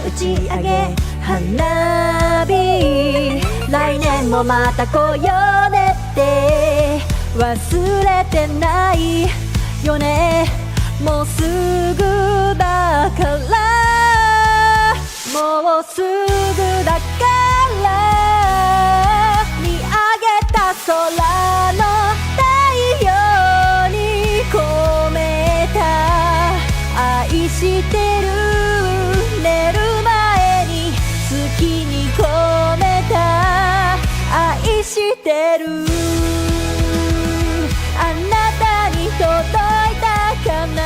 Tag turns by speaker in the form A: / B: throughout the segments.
A: 打ち上げ花火、来年もまた来ようねって忘れてないよね。もうすぐだから、もうすぐだから見上げた空の太陽に込めた愛してる、寝る前に月に込めた愛してる、あなたに届いたかな。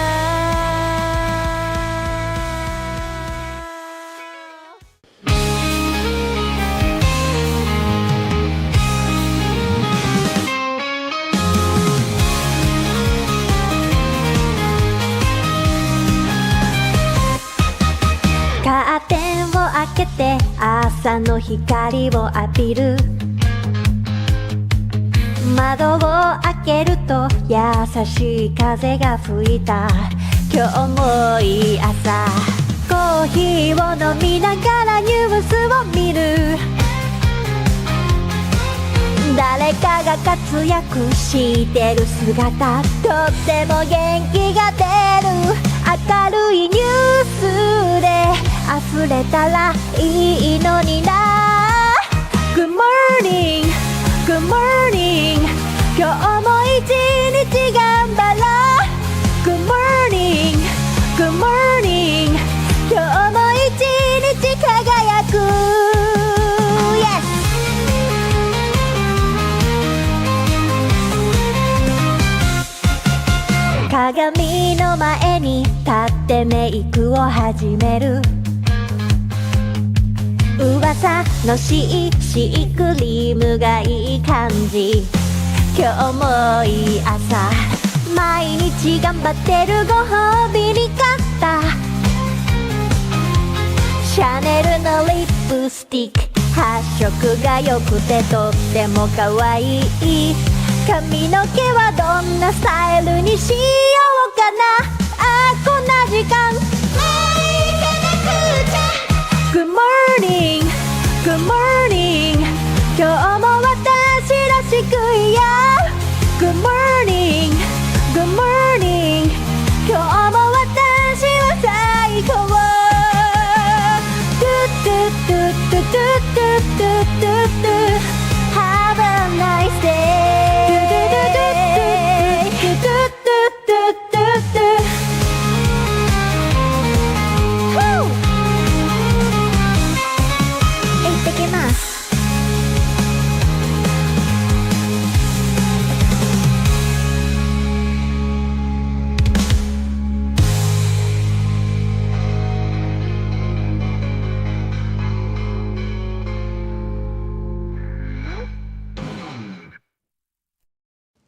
A: カーテンを開けて朝の光を浴びる、窓を開けると優しい風が吹いた。今日もいい朝、コーヒーを飲みながらニュースを見る。誰かが活躍してる姿、とっても元気が出る。明るいニュースで溢れたらいいのにな。 Good morning, Good morning、 今日も一日頑張ろう。 Good morning, Good morning、 今日も一日輝く。 Yes、鏡の前に立ってメイクを始める。噂のシークリームがいい感じ。今日もいい朝、毎日頑張ってるご褒美に買ったシャネルのリップスティック、発色が良くてとっても可愛い。髪の毛はどんなスタイルにしようかな。あ、こんな時間もう行かなくちゃ。 Good morning, Good morning、 今日も私らしくいよう。 Good morning, Good morning、 今日も私は最高。トゥトゥトゥトゥトゥトゥトゥトゥトゥ Have a nice day。行ってきます。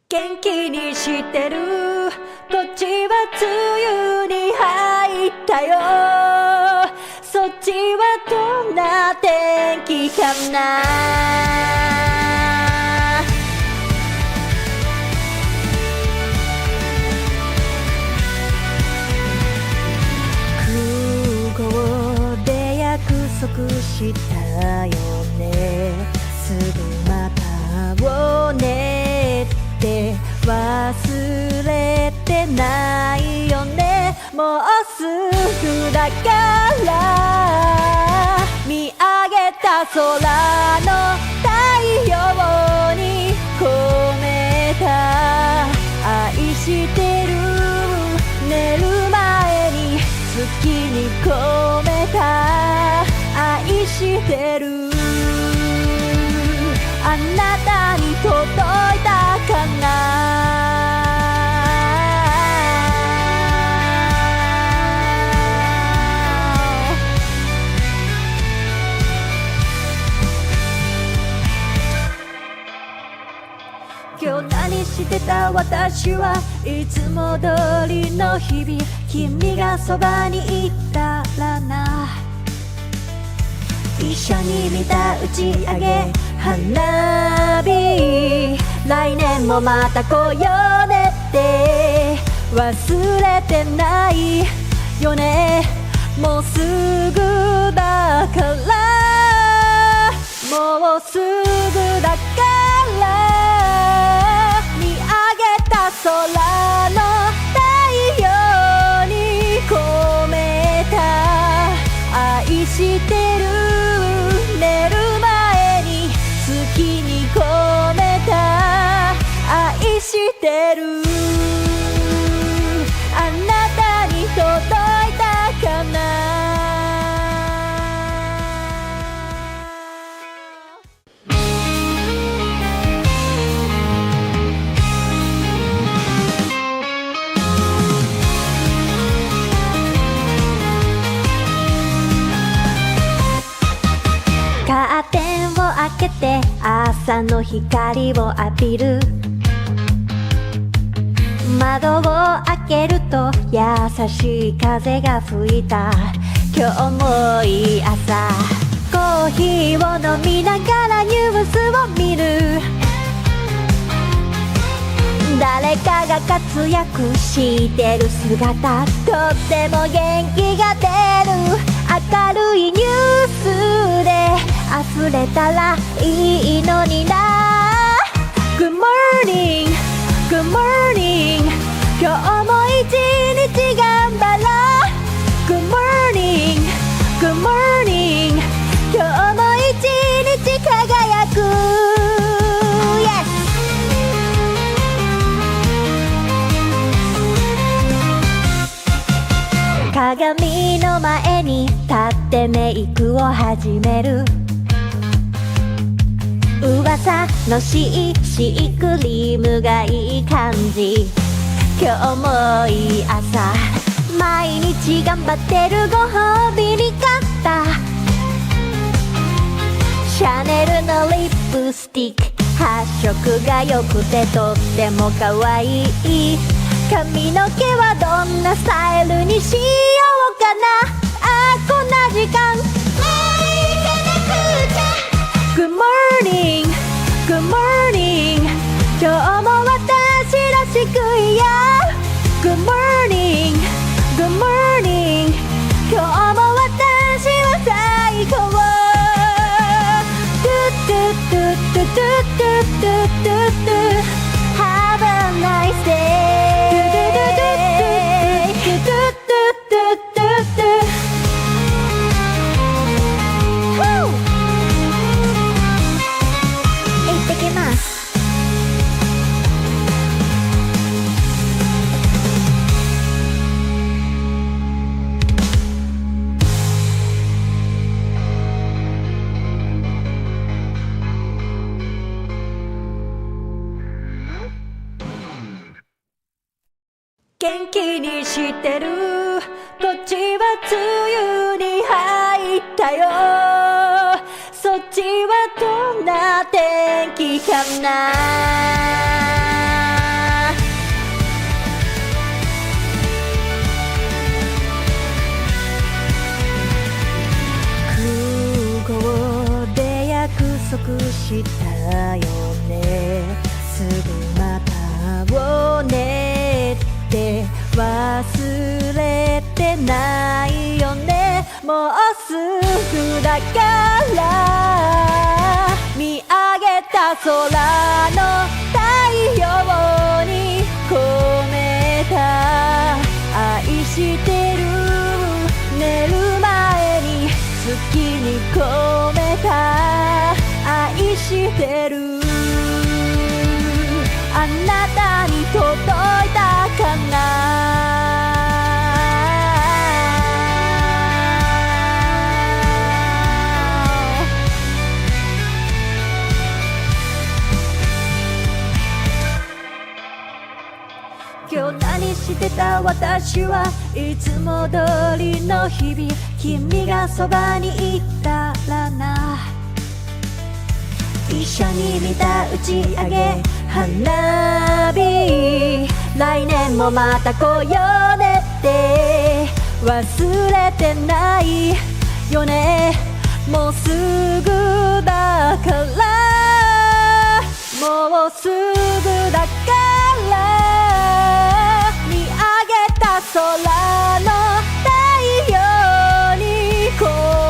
A: 元気にしてる、こっちは梅雨に入ったよ。そっちはどんな天気かな。空港で約束したよね。すぐまた会おうねって忘れてないよね。もうすぐだから見上げた空の太陽に込めた愛してる、寝る前に月に込めた愛してる、あなたに届いたかな。今日何してた私はいつも通りの日々、君がそばにいたらな。一緒に見た打ち上げ花火、来年もまた来ようねって忘れてないよね。もうすぐだ愛してる寝る前に好きに込めた愛してるあなたに届いたかなカーテンを開けて朝の光を浴びる窓を開けると優しい風が吹いた今日もいい朝コーヒーを飲みながらニュースを見る誰かが活躍してる姿とっても元気が出る明るいニュースで溢れたらいいのにな Good morning, good morning 今日も一日頑張ろう Good morning, good morning 今日も一日輝く Yes鏡の前に立ってメイクを始める噂のシークリームがいい感じ今日もいい朝毎日頑張ってるご褒美に買ったシャネルのリップスティック発色が良くてとっても可愛い髪の毛はどんなスタイルにしようかなあこんな時間Good morning, good morning 今日も私らしくいよ Good morning, good morning 今日も私は最高トゥトゥトゥトゥトゥトゥトゥトゥトゥ Have a nice day トゥトゥトゥトゥトゥトゥトゥトゥ元気にしてるこっちは梅雨に入ったよそっちはどんな天気かな空港で約束したよねすぐまたをねって忘れてないよねもうすぐだから見上げた空の太陽に込めた愛してる寝る前に好きに込めた愛してるあなたに届いたかな今日何してた私はいつも通りの日々君がそばにいたらな一緒に見た打ち上げ花火来年もまた来ようねって忘れてないよねもうすぐだからもうすぐだから見上げた空の太陽に込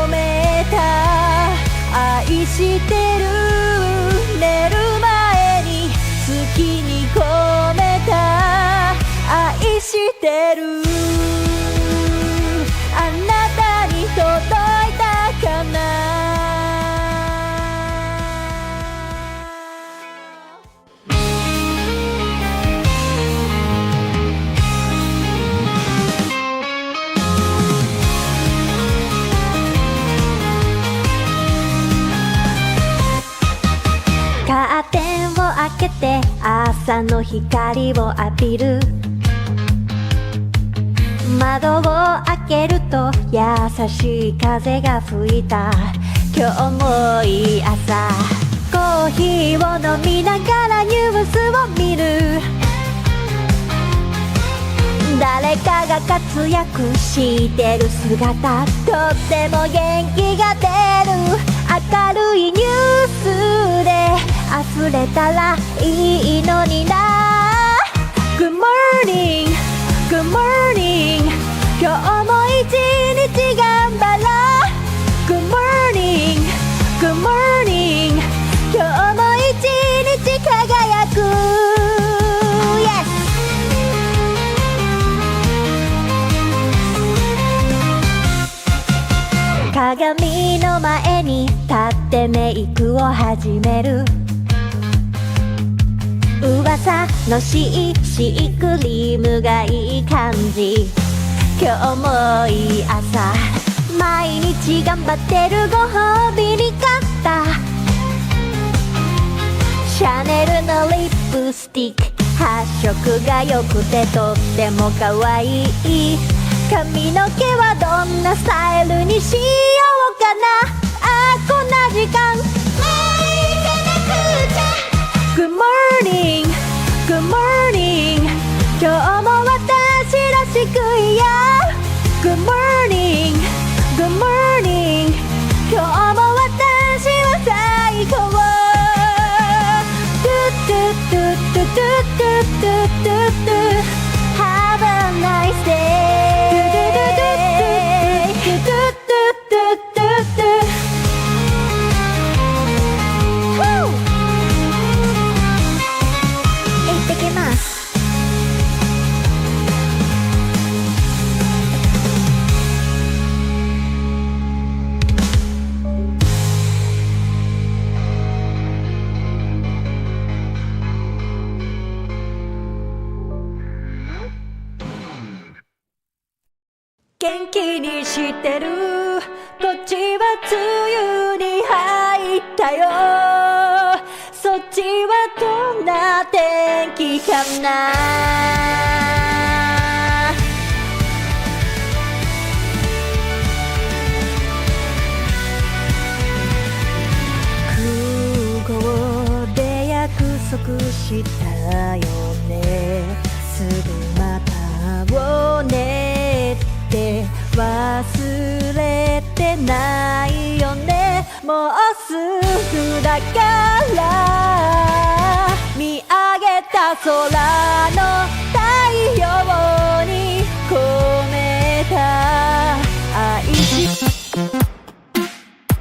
A: めた愛してる寝る前に好きに込めた愛してるあなたに届いた朝の光を浴びる窓を開けると優しい風が吹いた今日もいい朝コーヒーを飲みながらニュースを見る誰かが活躍してる姿とっても元気が出る明るいニュースで溢れたらいいのにな Good morning, good morning 今日も一日頑張ろう Good morning, good morning 今日も一日輝く Yes鏡の前に立ってメイクを始める噂のシークリームがいい感じ今日もいい朝毎日頑張ってるご褒美に買ったシャネルのリップスティック発色が良くてとっても可愛い髪の毛はどんなスタイルにしようかなあこんな時間Good morning, good morning 今日も私らしくいよ Good morning, good morning 今日も私は最高トゥトゥトゥトゥトゥトゥトゥトゥ Have a nice dayトゥトゥトゥトゥトゥトゥトゥ元気にしてるこっちは梅雨に入ったよそっちはどんな天気かな空港で約束したよねすぐまたをねって忘れてないよねもうすぐだから見上げた空の太陽に込めた愛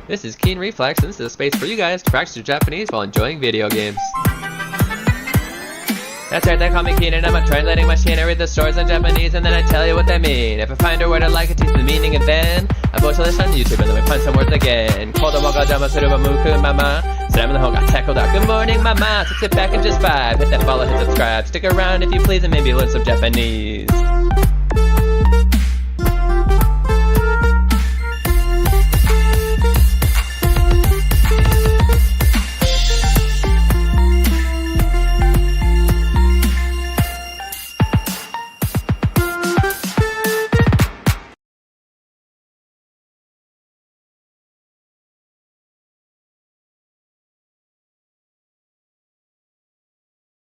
B: This is Keen Reflex, and this is a space for you guys to practice your Japanese while enjoying video games. That's right, they call me Keen and I'm a translating machine. I read the stories in Japanese and then I tell you what they mean. If I find a word I like, I teach the meaning and then I post a list on YouTube and then we punch some words again. Kodomo ga jama suru wa muku mama. Salam no ga tackled out. Good morning, mama. So sit back and just vibe. Hit that follow, hit subscribe. Stick around if you please and maybe learn some Japanese.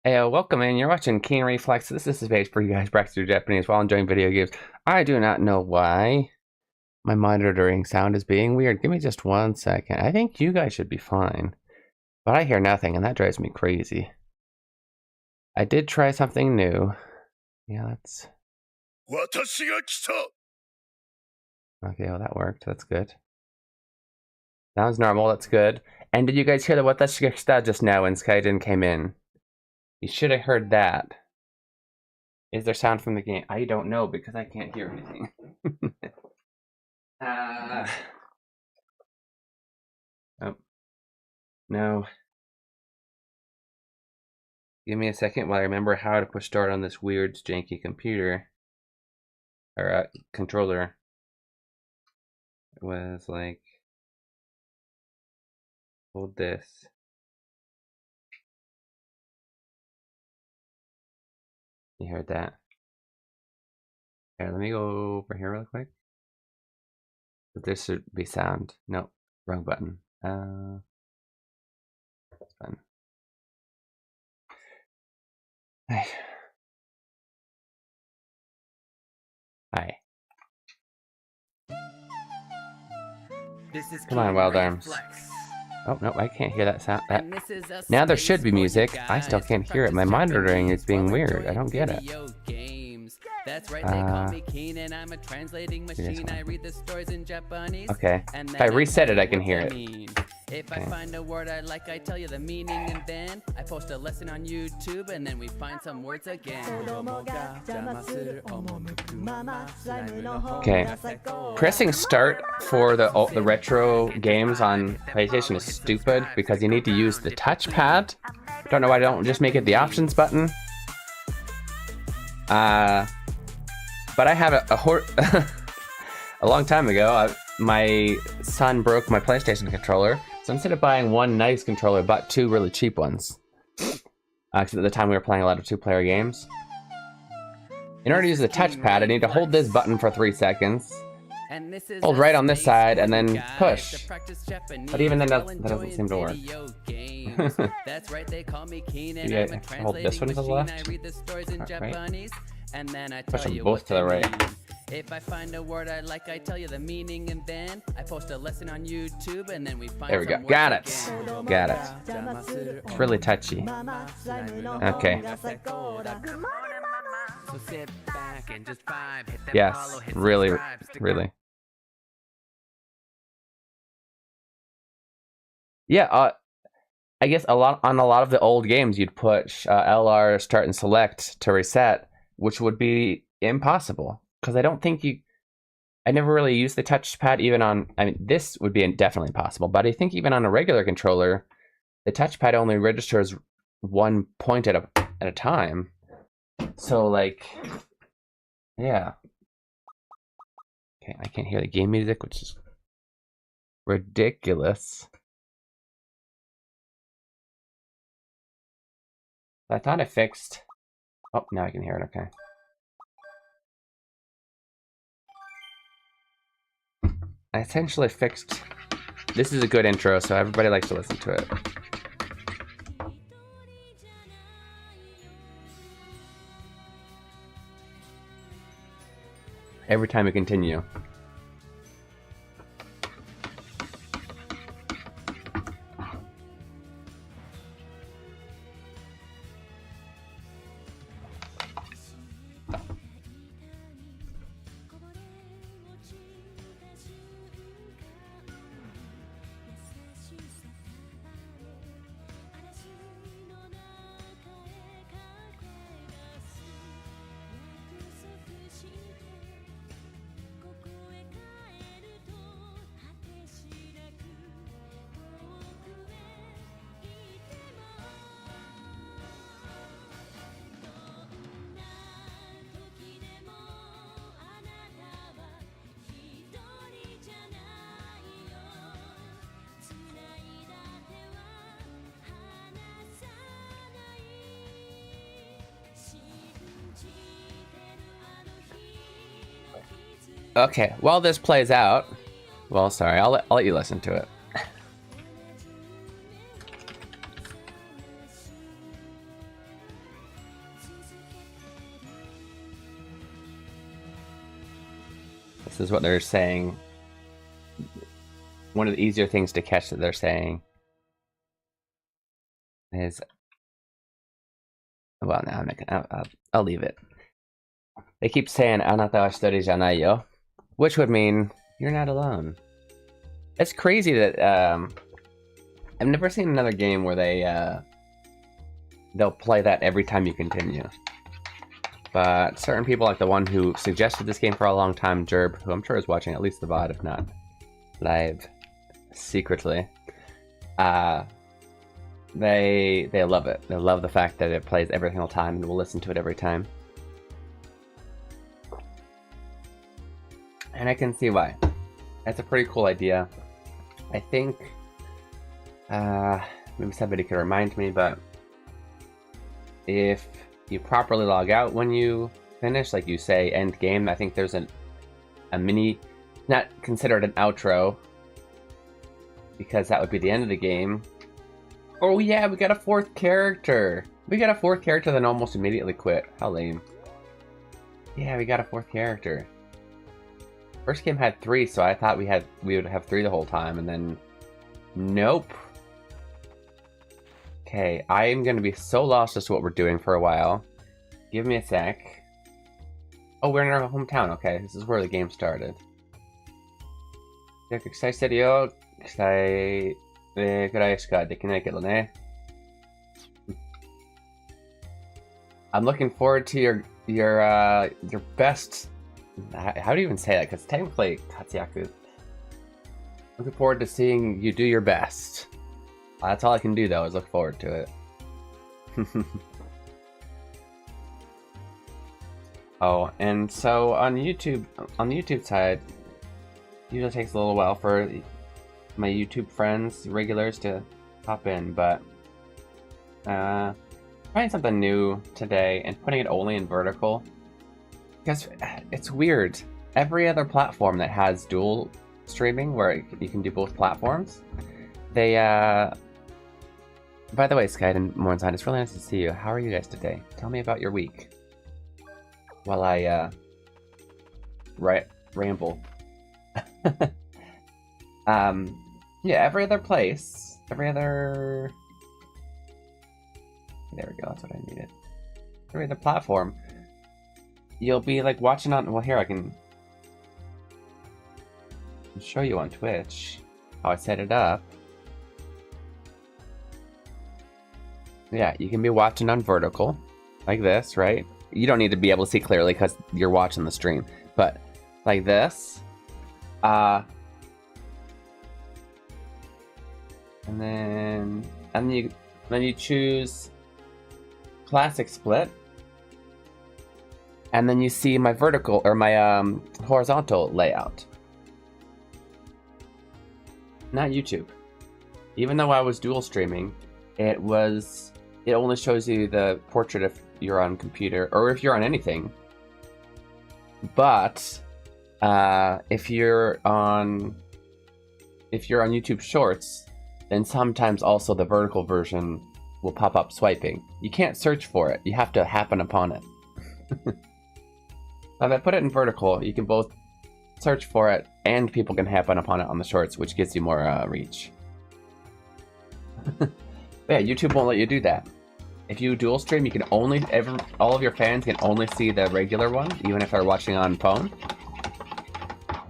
B: Hey, welcome in. You're watching Keen Reflex. This is the page for you guys practice your Japanese while enjoying video games. I do not know why my monitoring sound is being weird. Give me just 1 second. I think you guys should be fine. But I hear nothing, and that drives me crazy. I did try something new. Yeah, let's... Okay, well, that worked. That's good. Sounds normal. That's good. And did you guys hear the watashi ga kita just now when Skyden came in? You should have heard that. Is there sound from the game? I don't know because I can't hear anything. Oh. No. Give me a second while I remember how to push start on this weird, janky computer. Or controller. It was like... Hold this. You heard that? Here, let me go over here real quick. This should be sound. Nope, wrong button. That's fun. Hi. Hi. Come on, Wild Arms. Oh, no, I can't hear that sound. Now there should be music. I still can't hear it. My monitoring is being weird. I don't get it.
C: That's right, they call me Keen and I'm a translating machine. I read the stories in Japanese.
B: Okay. If I reset it, I can hear it.
C: If I find a word I like, I tell you the meaning, and then I post a lesson on YouTube, and then we find some words again.
B: Okay. Pressing start for the retro games on PlayStation is stupid because you need to use the touchpad. Don't know why I don't just make it the options button. But I have a long time ago, my son broke my PlayStation controller. So instead of buying one nice controller, I bought two really cheap ones. Because at the time we were playing a lot of two-player games. In order to use the touchpad, I need to hold this button for 3 seconds. Hold right on this side and then push. But even then that doesn't seem to work. Yeah, hold this one to the left. Right.
C: And then I
B: push
C: tell
B: them
C: you
B: both to the right.
C: If I find a word I like, I tell you the meaning, and then I post a lesson on YouTube, and then we find.
B: There we go. Got it. Got it. It's really touchy. Okay. Yes. Really. Really. Yeah. I guess on a lot of the old games, you'd push LR, start, and select to reset, which would be impossible. Because I don't think I never really used the touchpad even on, I mean, this would be definitely impossible, but I think even on a regular controller, the touchpad only registers 1 point at a time. So, like, yeah. Okay, I can't hear the game music, which is ridiculous. I thought I fixed. Oh, now I can hear it, okay. I essentially fixed. This is a good intro, so everybody likes to listen to it. Every time we continue. Okay, while this plays out, well, sorry, I'll let you listen to it. This is what they're saying. One of the easier things to catch that they're saying is, well, no, I'll leave it. They keep saying "Anata wa shittori janai yo," which would mean you're not alone. It's crazy that I've never seen another game where they'll play that every time you continue. But certain people, like the one who suggested this game for a long time, Jerb, who I'm sure is watching at least the VOD, if not live, secretly, they love it. They love the fact that it plays every single time and will listen to it every time. And I can see why. That's a pretty cool idea. I think maybe somebody could remind me, but if you properly log out when you finish, like you say end game. I think there's a mini, not considered an outro, because that would be the end of the game. Oh yeah, we got a 4th character. We got a 4th character that almost immediately quit. How lame. Yeah, we got a 4th character. First game had 3, so I thought we would have 3 the whole time, and then nope. Okay, I am gonna be so lost as to what we're doing for a while. Give me a sec. Oh, we're in our hometown. Okay, this is where the game started. I'm looking forward to your best. How do you even say that? Because technically, Katsuyaku. Looking forward to seeing you do your best. That's all I can do, though, is look forward to it. Oh, and so on the YouTube side, it usually takes a little while for my YouTube friends, regulars, to hop in, but trying something new today and putting it only in vertical, because it's weird. Every other platform that has dual streaming, where you can do both platforms, they by the way, Sky and Moonsign, it's really nice to see you. How are you guys today? Tell me about your week while I ramble. Yeah, every other place, there we go, that's what I needed. Every other platform, you'll be like watching on, well, here I can show you on Twitch how I set it up. Yeah, you can be watching on vertical like this, right? You don't need to be able to see clearly because you're watching the stream, but like this, and then you choose classic split, and then you see my vertical or my horizontal layout. Not YouTube. Even though I was dual streaming, it only shows you the portrait if you're on computer or if you're on anything. But if you're on YouTube Shorts, then sometimes also the vertical version will pop up swiping. You can't search for it. You have to happen upon it. If I put it in vertical, you can both search for it and people can happen upon it on the Shorts, which gives you more reach. Yeah, YouTube won't let you do that. If you dual stream, you can only all of your fans can only see the regular one, even if they're watching on phone.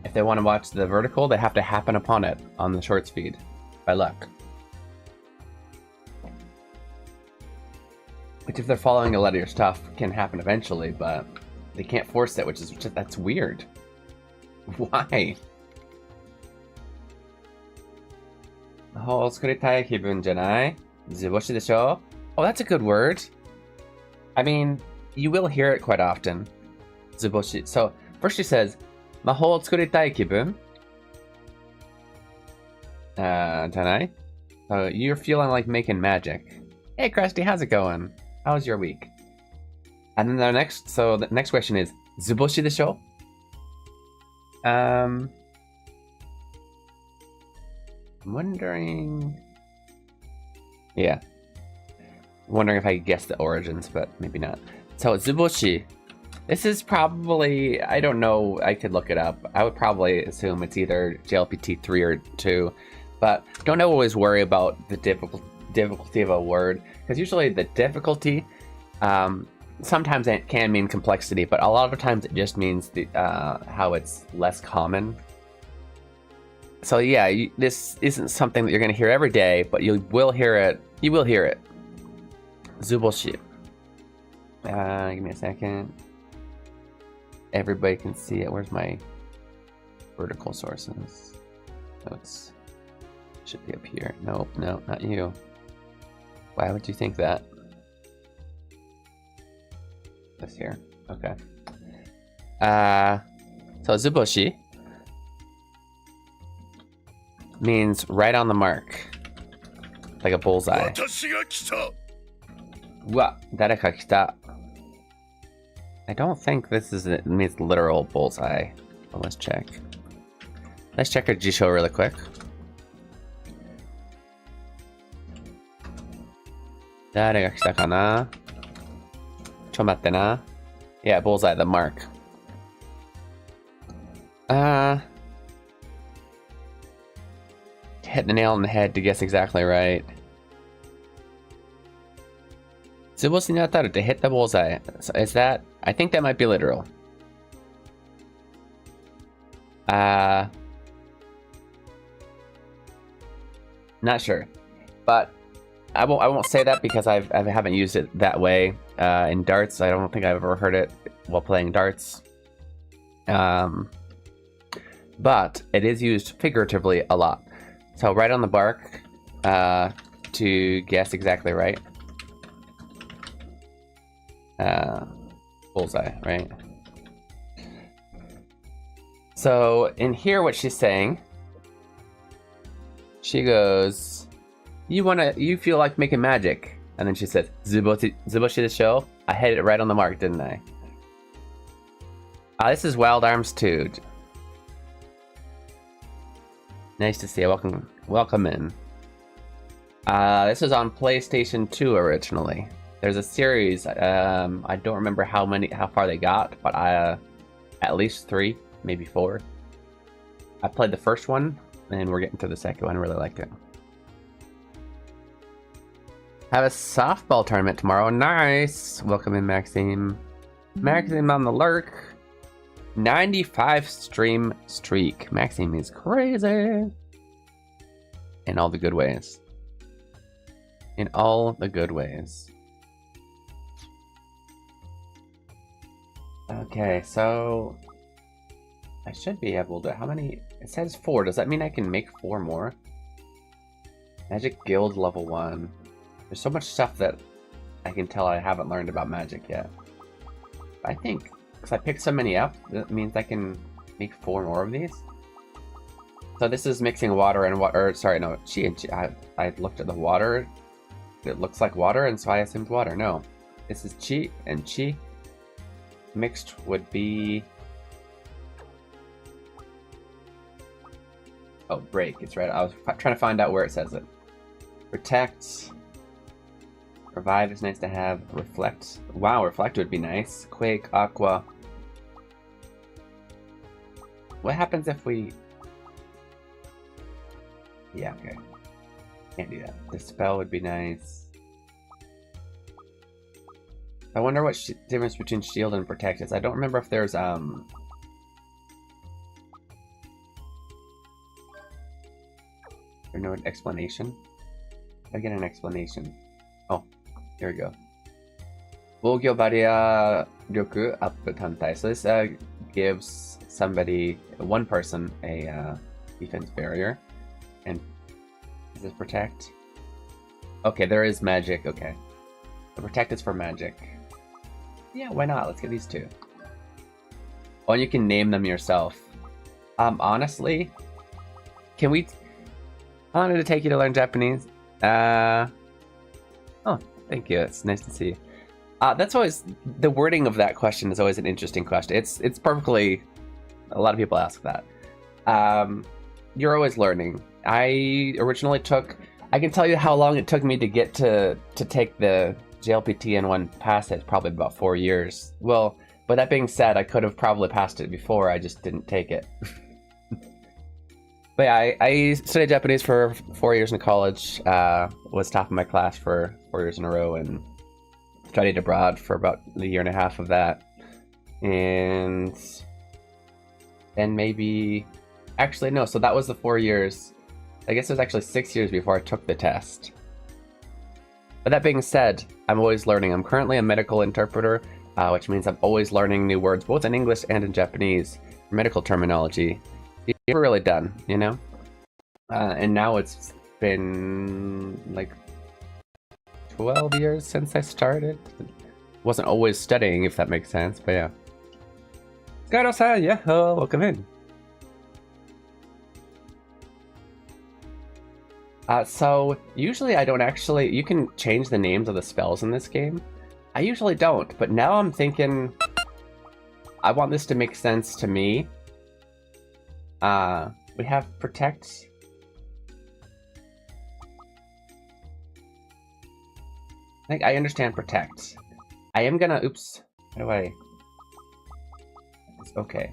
B: If they want to watch the vertical, they have to happen upon it on the Shorts feed, by luck. Which, if they're following a lot of your stuff, can happen eventually, but they can't force it, that's weird. Why? Oh, that's a good word. I mean, you will hear it quite often. Zuboshi. So, first she says, Mahou tsukuritai kibun. Janai? So, you're feeling like making magic. Hey, Krusty, how's it going? How's your week? And then the next question is, Zuboshi desho? I'm wondering... Yeah. Wondering if I could guess the origins, but maybe not. So, Zuboshi. This is probably... I don't know. I could look it up. I would probably assume it's either JLPT 3 or 2. But don't always worry about the difficulty of a word. Because usually the difficulty... sometimes it can mean complexity, but a lot of times it just means how it's less common. So yeah, this isn't something that you're going to hear every day, but you will hear it. You will hear it. Zuboshi. Give me a second. Everybody can see it. Where's my vertical sources? Notes. Should be up here. Nope, no, not you. Why would you think that? This here. Okay. So Zuboshi means right on the mark. Like a bullseye. Wa, dareka kita. I don't think this is it means literal bullseye. Well, let's check. Let's check our Jisho really quick. Dare ga kita kana? Chomatte na. Yeah, bullseye, the mark. Hit the nail on the head to guess exactly right. Zuboshi ni ataru, to hit the bullseye. So is that? I think that might be literal. Not sure, but I won't say that because I haven't used it that way in darts. I don't think I've ever heard it while playing darts. But it is used figuratively a lot. So right on the bark to guess exactly right. Bullseye, right? So in here, what she's saying, she goes, you feel like making magic. And then she says, Zuboshi desho? I hit it right on the mark, didn't I? This is Wild Arms 2. Nice to see you. Welcome in. This was on PlayStation 2 originally. There's a series. I don't remember how far they got, but at least 3, maybe 4. I played the first one, and we're getting to the second one. I really liked it. Have a softball tournament tomorrow. Nice. Welcome in, Maxime. Maxime on the lurk. 95 stream streak. Maxime is crazy. In all the good ways. In all the good ways. Okay, so I should be able to. How many? It says 4. Does that mean I can make 4 more? Magic Guild level 1. There's so much stuff that I can tell I haven't learned about magic yet. I think because I picked so many up, that means I can make 4 more of these. So this is mixing water and water. Sorry, no, chi and chi. I looked at the water. It looks like water, and so I assumed water. No, this is chi and chi. Mixed would be. Oh, break. It's right. I was trying to find out where it says it. Protect. Revive is nice to have. Reflect. Wow, reflect would be nice. Quake, aqua. What happens if we... Yeah, okay. Can't do that. Dispel would be nice. I wonder what difference between shield and protect is. I don't remember if there's There's no explanation. I get an explanation. Oh, here we go. Vogyo barrier ryoku up tantai. So this gives somebody, one person, a defense barrier. And does this protect? Okay, there is magic. Okay, the protect is for magic. Yeah, why not? Let's get these 2. Oh, and you can name them yourself. Honestly, can we? I wanted to take you to learn Japanese. Oh, thank you. It's nice to see you. That's always the wording of that question is always an interesting question. It's perfectly. A lot of people ask that. You're always learning. I originally took. I can tell you how long it took me to get to take the JLPT N1 pass it. Probably about 4 years. Well, but that being said, I could have probably passed it before. I just didn't take it. But yeah, I studied Japanese for 4 years in college. Was top of my class for 4 years in a row, and studied abroad for about a year and a half of that. And then maybe, actually no. So that was the 4 years. I guess it was actually 6 years before I took the test. But that being said, I'm always learning. I'm currently a medical interpreter, which means I'm always learning new words, both in English and in Japanese, medical terminology. You're never really done, you know? And now it's been like 12 years since I started. Wasn't always studying, if that makes sense, but yeah. Garo-san, yeah, welcome in. So usually I don't actually, you can change the names of the spells in this game. I usually don't, but now I'm thinking I want this to make sense to me. We have protect. I think I understand protect. I am gonna, oops, how do I? It's okay.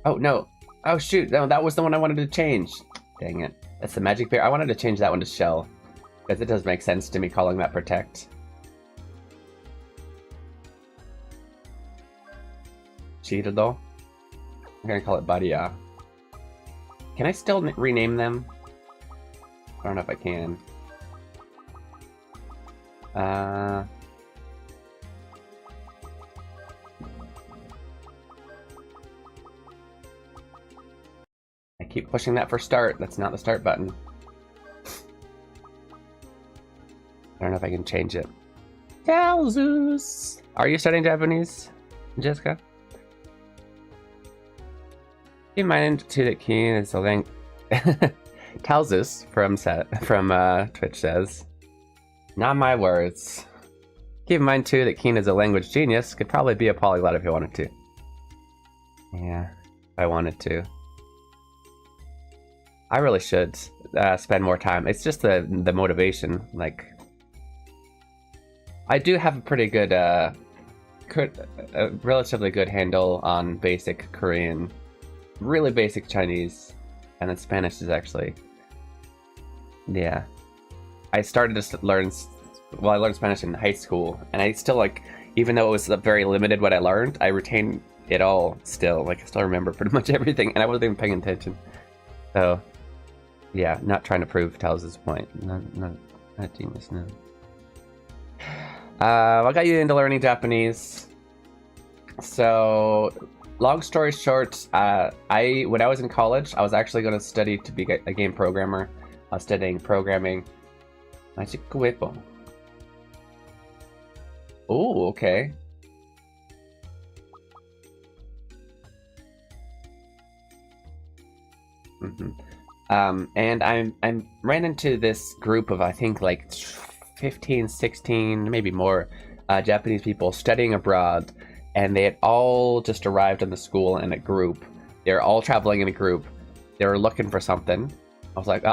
B: Oh no, oh shoot, no, that was the one I wanted to change. Dang it, that's the magic bear. I wanted to change that one to shell, because it does make sense to me calling that protect. Cheated though. I'm gonna call it Badia. Can I still rename them? I don't know if I can. I keep pushing that for start. That's not the start button. I don't know if I can change it. Talzus! Are you studying Japanese, Jessica? Keep in mind too that Keen is a link. Talzus from Twitch says, "Not my words." Keep in mind too that Keen is a language genius. Could probably be a polyglot if he wanted to. Yeah, if I wanted to. I really should spend more time. It's just the motivation. Like, I do have a pretty good, a relatively good handle on basic Korean, really basic Chinese, and then Spanish is actually, yeah. I started to learn, well, I learned Spanish in high school, and I still, like, even though it was very limited what I learned, I retained it all still. Like, I still remember pretty much everything, and I wasn't even paying attention. So, yeah, not trying to prove Tal's point. Not a genius, no. What got you into learning Japanese? So, long story short, when I was in college, I was actually going to study to be a game programmer. I was studying programming. Magic weapon. Oh, okay. And I ran into this group of, I think, like 15, 16, maybe more Japanese people studying abroad, and they had all just arrived in the school in a group. They were all traveling in a group. They were looking for something. I was like,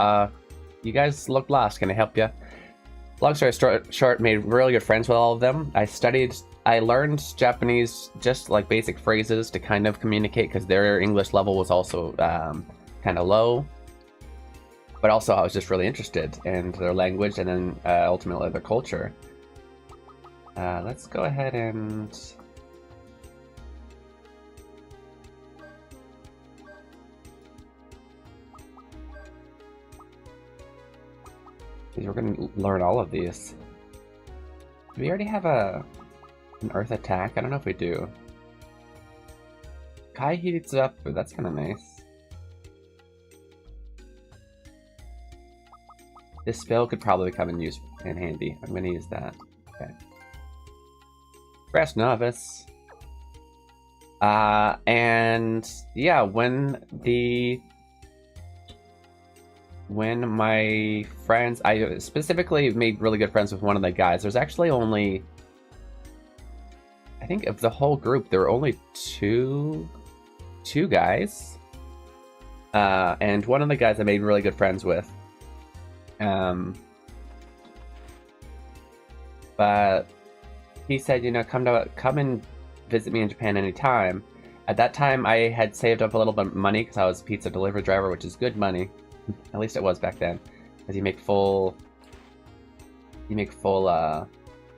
B: you guys look lost. Can I help you? Long story short, made really good friends with all of them. I learned Japanese, just like basic phrases to kind of communicate, because their English level was also kind of low. But also I was just really interested in their language and then ultimately their culture. Let's go ahead and... we're going to learn all of these. Do we already have an earth attack? I don't know if we do. Kai heats up, but that's kind of nice. This spell could probably come in handy. I'm going to use that. Okay. Brass Novice. And yeah, when my friends, I specifically made really good friends with one of the guys. There's actually only, I think of the whole group, there were only two guys. And one of the guys I made really good friends with. But he said, you know, come and visit me in Japan anytime. At that time, I had saved up a little bit of money because I was a pizza delivery driver, which is good money. At least it was back then, because you make full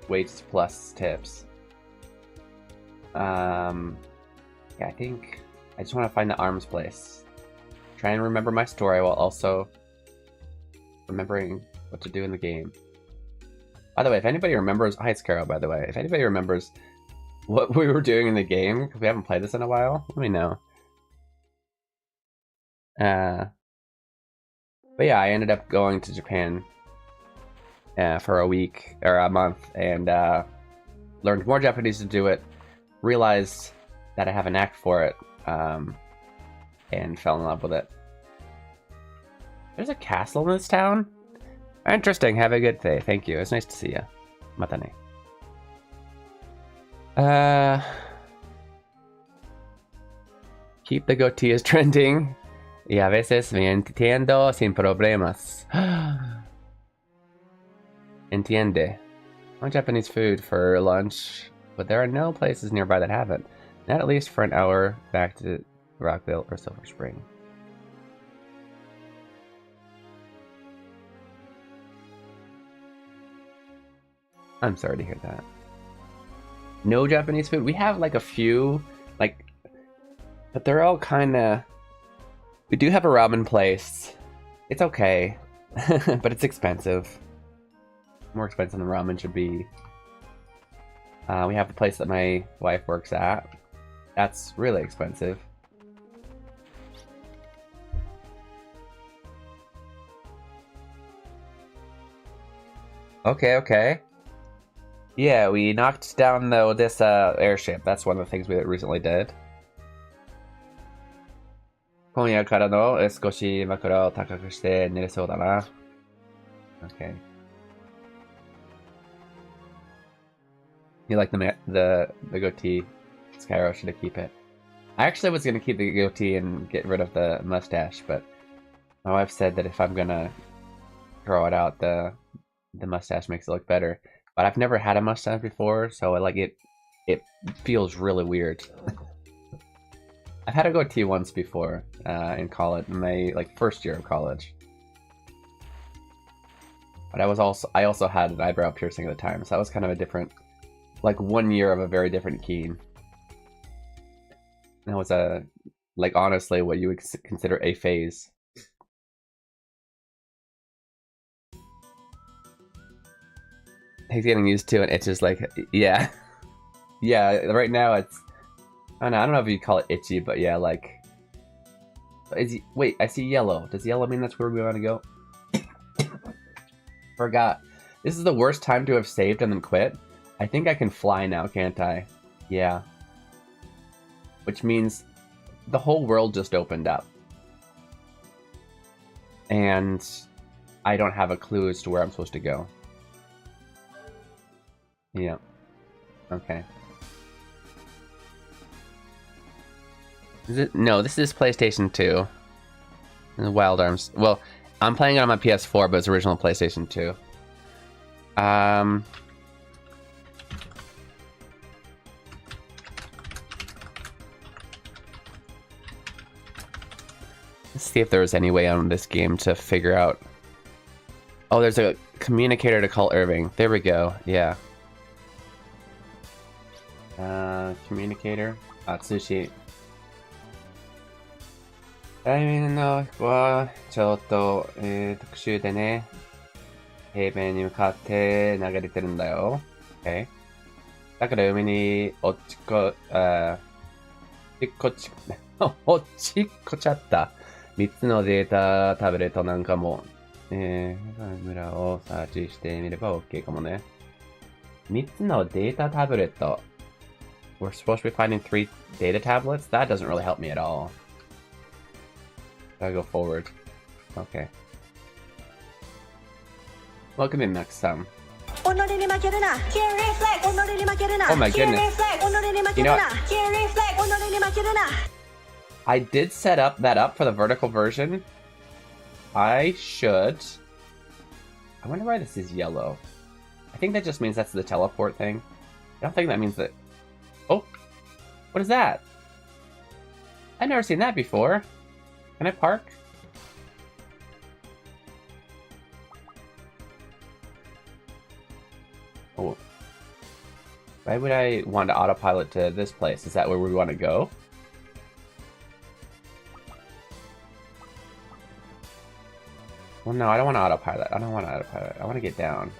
B: wages plus tips. Yeah, I think I just want to find the arms place. Try and remember my story while also remembering what to do in the game. By the way, if anybody remembers, hi, it's Carol, by the way. If anybody remembers what we were doing in the game, because we haven't played this in a while, let me know. But yeah, I ended up going to Japan for a week or a month, and learned more Japanese to do it. Realized that I have a knack for it, and fell in love with it. There's a castle in this town? Interesting. Have a good day. Thank you. It's nice to see you. Matane. Keep the goatee is trending. Y a veces me entiendo sin problemas. Entiende. I want Japanese food for lunch, but there are no places nearby that have it. Not at least for an hour back to Rockville or Silver Spring. I'm sorry to hear that. No Japanese food? We have like a few, like, but they're all kind of... We do have a ramen place. It's okay, but it's expensive. More expensive than ramen should be. We have the place that my wife works at. That's really expensive. Okay, okay. Yeah, we knocked down the Odessa airship. That's one of the things we recently did. 今夜からの少し枕を高くして寝れそうだな。Okay. You like the goatee? Skyro, should I keep it? I actually was gonna keep the goatee and get rid of the mustache, but my wife said that if I'm gonna grow it out, the mustache makes it look better. But I've never had a mustache before, so I like it. It feels really weird. I've had a goatee once before in college, in my first year of college. But I also had an eyebrow piercing at the time, so that was kind of a different, 1 year of a very different Keen. That was honestly what you would consider a phase. He's getting used to it. It's just yeah. Yeah, right now it's, I don't know if you call it itchy, but yeah, wait, I see yellow. Does yellow mean that's where we want to go? Forgot. This is the worst time to have saved and then quit. I think I can fly now, can't I? Yeah. Which means the whole world just opened up. And I don't have a clue as to where I'm supposed to go. Yeah. Okay. Is it? No, this is PlayStation 2. And Wild Arms. Well, I'm playing it on my PS4, but it's original PlayStation 2. Let's see if there's any way on this game to figure out. Oh, there's a communicator to call Irving. There we go. Yeah. Communicator. Atsushi. タイミングのはちょっと、特殊でね、平面に向かって流れてるんだよ。Okay. だから海に落ちこちゃった。3つのデータタブレットなんかも、村をサーチしてみれば OK かもね。3つのデータタブレット。We're supposed to be finding 3 data tablets? That doesn't really help me at all. Gotta go forward. Okay. Welcome in next time. Oh my goodness. You know what? I did set that up for the vertical version. I should. I wonder why this is yellow. I think that just means that's the teleport thing. I don't think that means that... Oh! What is that? I've never seen that before. Can I park? Oh. Why would I want to autopilot to this place? Is that where we want to go? Well, no, I don't want to autopilot. I don't want to autopilot. I want to get down.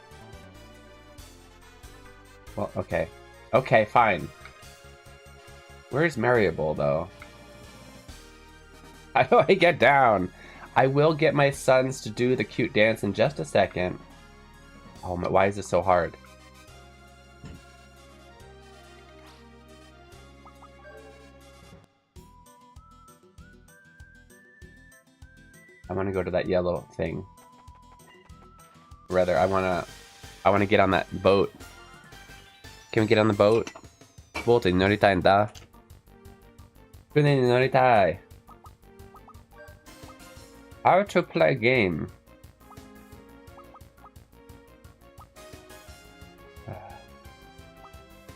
B: Well, okay. Okay, fine. Where's Mariable, though? How do I get down? I will get my sons to do the cute dance in just a second. Oh my, why is this so hard? I want to go to that yellow thing. Rather, I want to get on that boat. Can we get on the boat? ボートに乗りたいんだ.船に乗りたい。How to play a game?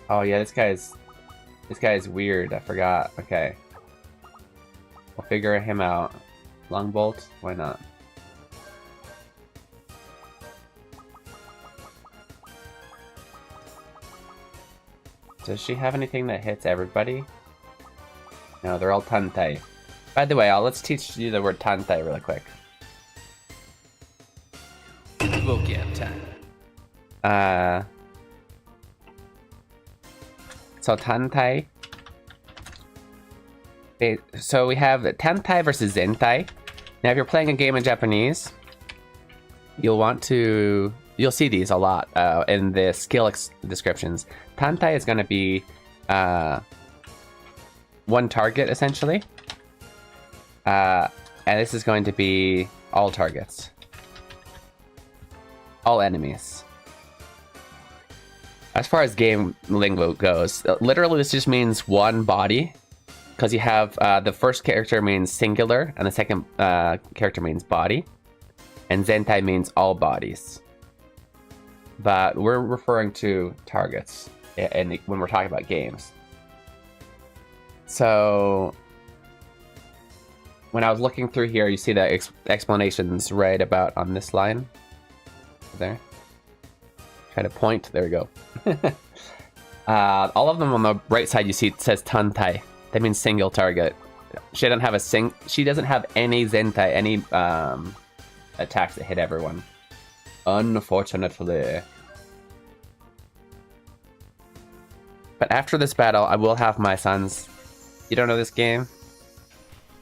B: Oh yeah, this guy's weird. I forgot. Okay, we'll figure him out. Longbolt? Why not? Does she have anything that hits everybody? No, they're all tantai. By the way, let's teach you the word tantai really quick.
C: Vocab time.
B: So tantai. So we have tantai versus zentai. Now, if you're playing a game in Japanese, you'll see these a lot in the skill descriptions. Tantai is going to be one target essentially, and this is going to be all targets, all enemies. As far as game lingo goes, literally this just means one body, because you have the first character means singular and the second character means body, and zentai means all bodies. But we're referring to targets when we're talking about games. So when I was looking through here, you see the explanations right about on this line. There. Try to point. There we go. All of them on the right side, you see it says tantai. That means single target. She doesn't have any zentai, any attacks that hit everyone. Unfortunately. But after this battle, I will have my sons. You don't know this game?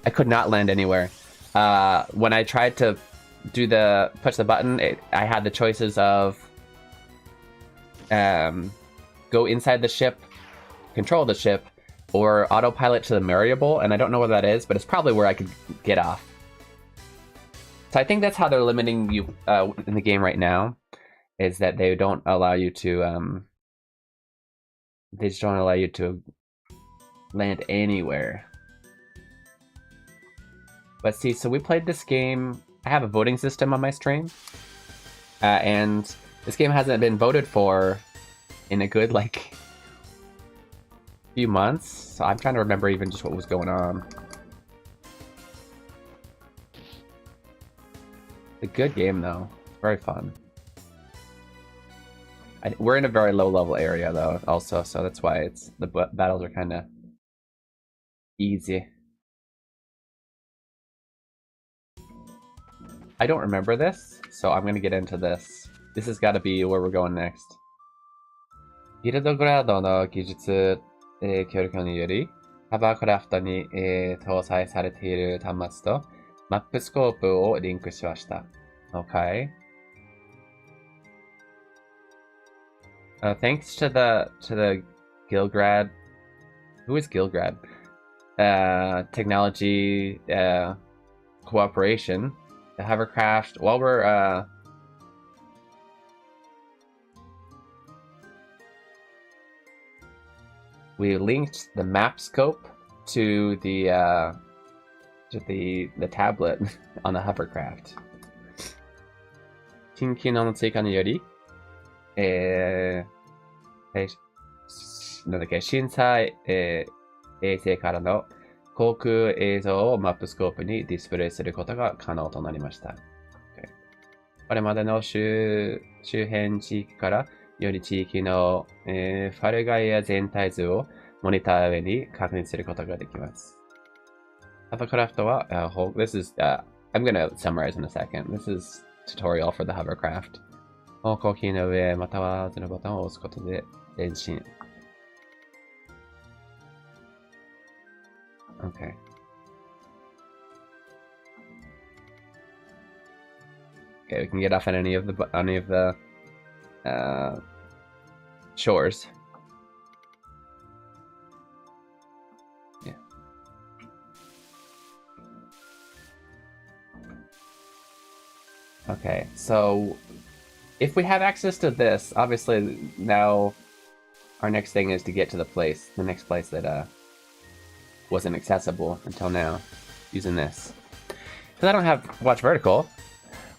B: I could not land anywhere. When I tried to push the button, I had the choices of go inside the ship, control the ship, or autopilot to the variable, and I don't know where that is, but it's probably where I could get off. So I think that's how they're limiting you in the game right now, is that they don't allow you to they just don't allow you to land anywhere. But see, so we played this game. I have a voting system on my stream, and this game hasn't been voted for in a good few months. So I'm trying to remember even just what was going on. A good game though, very fun. We're in a very low level area though, also, so that's why the battles are kind of easy. I don't remember this, so I'm gonna get into this. This has got to be where we're going next. ギルドグラードの技術、協力により、ハバークラフトに、搭載されている端末とマップスコープをリンクしました。Okay. Thanks to the Gilgrad. Who is Gilgrad? Technology cooperation. The hovercraft. While we're we linked the map scope to the tablet on the hovercraft. 新機能の追加により、なんだっけ、震災、衛星からの航空映像をマップスコープにディスプレイすることが可能となりました。これまでの周辺地域からより地域の、ファルガイア全体図をモニター上に確認することができます。Hovercraft は、this is, I'm going to summarize in a second. This is tutorial for the hovercraft. 方向キーの上または図のボタンを押すことで前進。Okay. Okay, we can get off at any of the shores. Yeah. Okay, so if we have access to this, obviously now our next thing is to get to the next place that wasn't accessible until now, using this. Because I don't have watch vertical.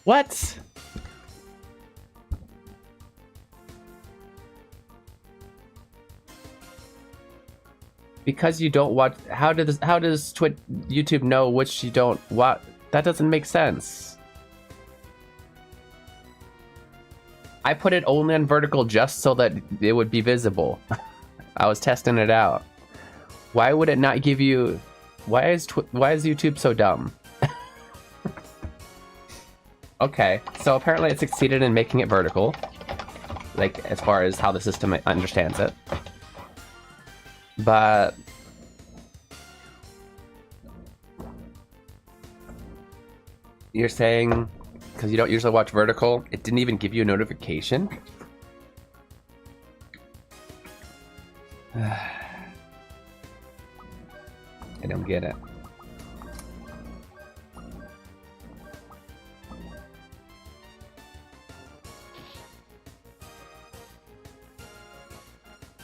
B: What? Because you don't watch, how does YouTube know which you don't watch? That doesn't make sense. I put it only on vertical just so that it would be visible. I was testing it out. Why would it not give you? Why is YouTube so dumb? Okay, so apparently it succeeded in making it vertical, like as far as how the system understands it. But you're saying because you don't usually watch vertical, it didn't even give you a notification? I don't get it.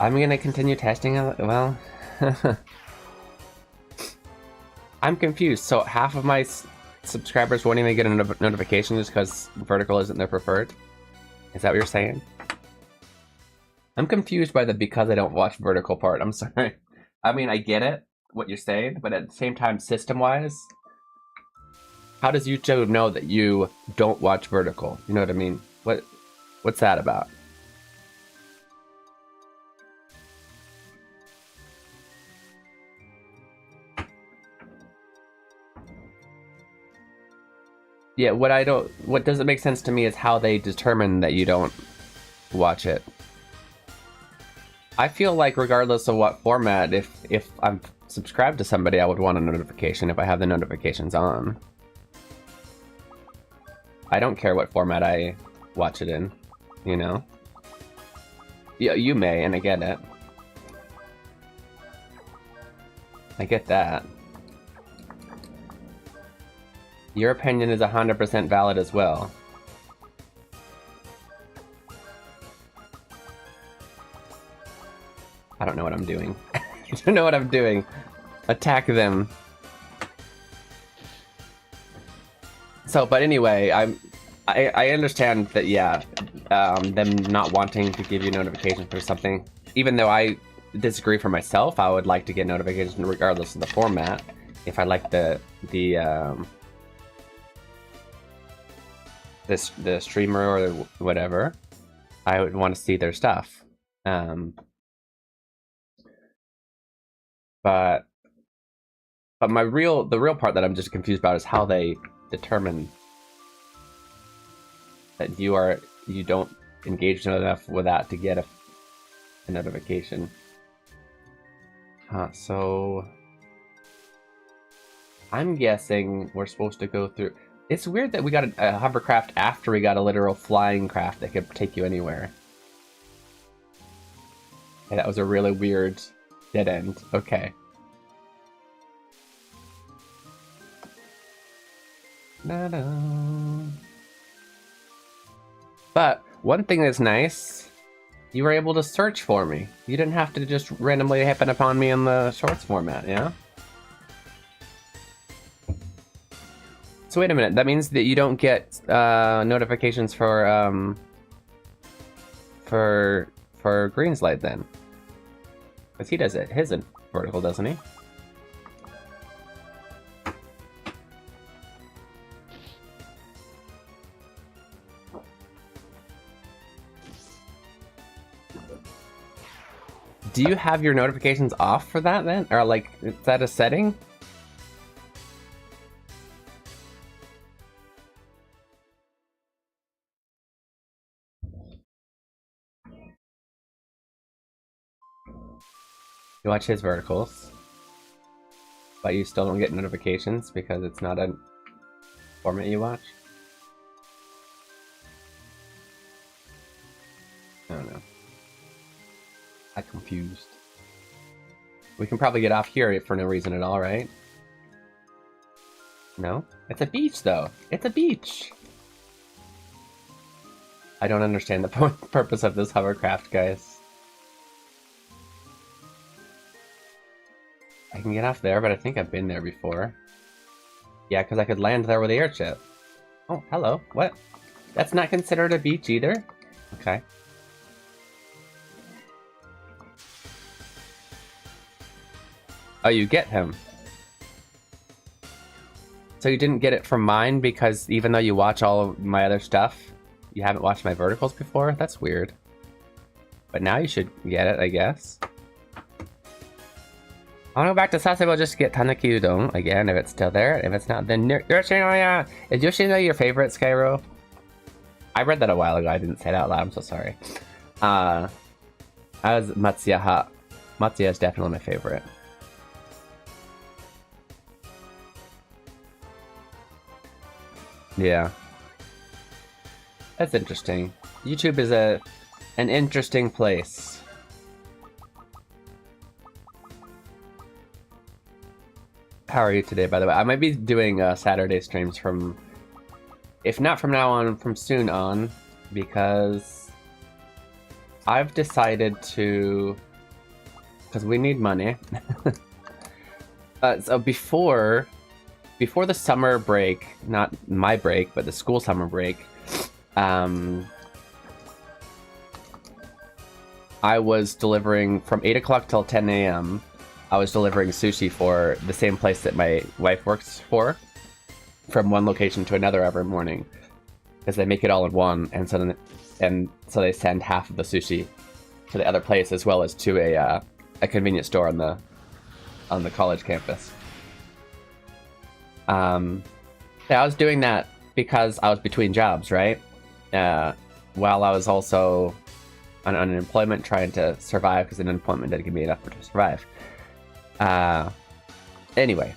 B: I'm gonna continue testing it. Well, I'm confused. So half of my subscribers won't even get a notification just because vertical isn't their preferred? Is that what you're saying? I'm confused by the because I don't watch vertical part. I'm sorry. I mean, I get it, what you're saying, but at the same time, system-wise, how does YouTube know that you don't watch vertical? You know what I mean? What's that about? Yeah, what doesn't make sense to me is how they determine that you don't watch it. I feel like regardless of what format, if I'm subscribed to somebody, I would want a notification if I have the notifications on. I don't care what format I watch it in, you know? Yeah, you may, and I get it. I get that. Your opinion is 100% valid as well. I don't know what I'm doing. I don't know what I'm doing. Attack them. So, but anyway, I understand that, yeah, them not wanting to give you notifications for something. Even though I disagree for myself, I would like to get notifications regardless of the format. If I like the streamer or whatever, I would want to see their stuff. But the real part that I'm just confused about is how they determine that you don't engage enough with that to get a notification. So I'm guessing we're supposed to go through. It's weird that we got a hovercraft after we got a literal flying craft that could take you anywhere. Okay, that was a really weird dead end. Okay. But one thing that's nice, you were able to search for me. You didn't have to just randomly happen upon me in the shorts format, yeah? So wait a minute, that means that you don't get notifications for Greenslight then. Because he does it, his in vertical, doesn't he? Do you have your notifications off for that then? Or like, is that a setting? You watch his verticals, but you still don't get notifications because it's not a format you watch? I don't know. I'm confused. We can probably get off here for no reason at all, right? No? It's a beach, though. It's a beach! I don't understand the purpose of this hovercraft, guys. I can get off there, but I think I've been there before. Yeah, because I could land there with the airship. Oh, hello. What? That's not considered a beach either? Okay. Oh, you get him. So you didn't get it from mine because even though you watch all of my other stuff, you haven't watched my verticals before? That's weird. But now you should get it, I guess. I want to go back to Sasebo just to get Tanuki Udon again, if it's still there. If it's not, then Yoshinoya! Is Yoshinoya your favorite, Skyro? I read that a while ago, I didn't say it out loud, I'm so sorry. I was Matsuya. Matsuya is definitely my favorite. Yeah. That's interesting. YouTube is an interesting place. How are you today, by the way? I might be doing Saturday streams from, if not from now on, from soon on, because I've decided to, because we need money. So before the summer break, not my break, but the school summer break, I was delivering from 8 o'clock till 10 a.m. I was delivering sushi for the same place that my wife works for, from one location to another every morning, because they make it all in one, and so they send half of the sushi to the other place as well as to a convenience store on the college campus. Yeah, I was doing that because I was between jobs, right? While I was also on unemployment trying to survive, because unemployment didn't give me enough to survive. Anyway,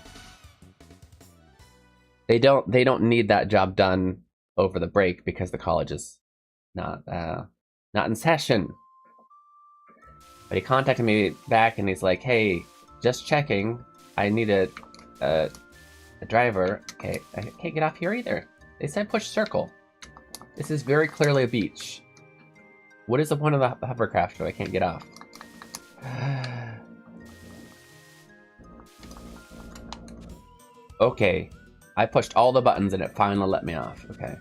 B: they don't need that job done over the break because the college is not in session. But he contacted me back and he's like, "Hey, just checking. I need a driver." Okay, I can't get off here either. They said push circle. This is very clearly a beach. What is the point of the hovercraft if I can't get off? Okay, I pushed all the buttons and it finally let me off. Okay.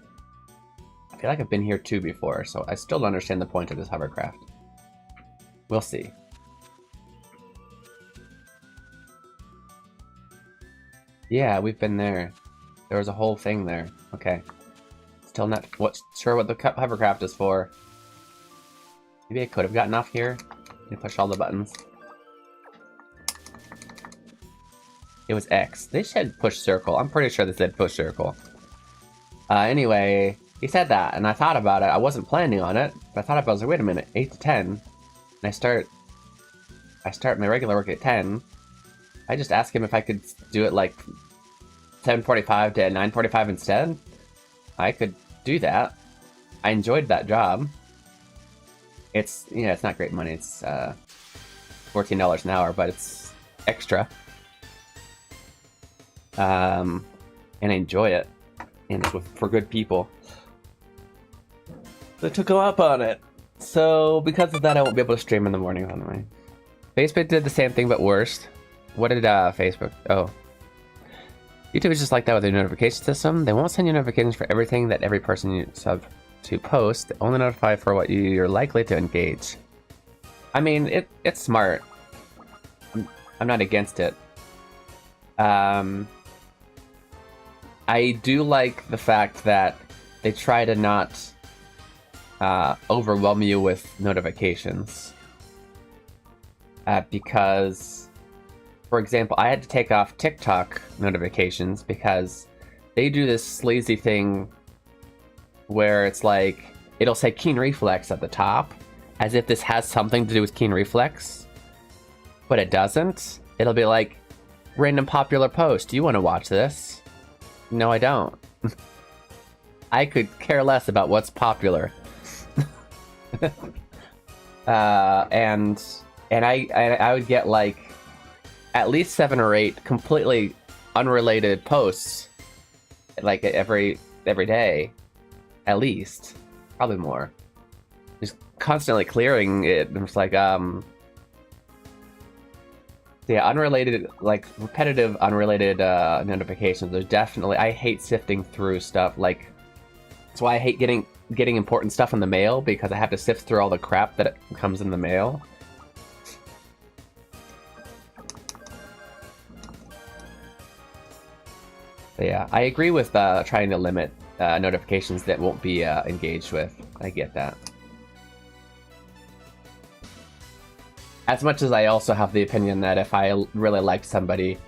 B: I feel like I've been here too before, so I still don't understand the point of this hovercraft. We'll see. Yeah, we've been there. There was a whole thing there. Okay. Still not sure what the hovercraft is for. Maybe I could have gotten off here and pushed all the buttons. It was X. They said push circle. I'm pretty sure they said push circle. Anyway, he said that, and I thought about it. I wasn't planning on it, but I thought about it. I was like, wait a minute, 8 to 10, and I start my regular work at 10. I just asked him if I could do it like 7:45 to 9:45 instead. I could do that. I enjoyed that job. It's, you know, it's not great money. It's $14 an hour, but it's extra. And I enjoy it, and it's for good people. They took him up on it. So because of that, I won't be able to stream in the morning on my. Facebook did the same thing, but worse. What did Facebook? Oh. YouTube is just like that with their notification system. They won't send you notifications for everything that every person you sub to post. They only notify for what you're likely to engage. I mean, it's smart. I'm not against it. I do like the fact that they try to not overwhelm you with notifications. Because, for example, I had to take off TikTok notifications because they do this sleazy thing where it's like, it'll say Keen Reflex at the top, as if this has something to do with Keen Reflex, but it doesn't. It'll be like, random popular post, do you want to watch this? No, I don't. I could care less about what's popular. And I would get like at least 7 or 8 completely unrelated posts, like every day, at least, probably more. Just constantly clearing it. I'm just like, Yeah, unrelated, like repetitive, unrelated notifications. There's definitely. I hate sifting through stuff. Like, that's why I hate getting important stuff in the mail, because I have to sift through all the crap that comes in the mail. But yeah, I agree with trying to limit notifications that won't be engaged with. I get that. As much as I also have the opinion that if I really like somebody,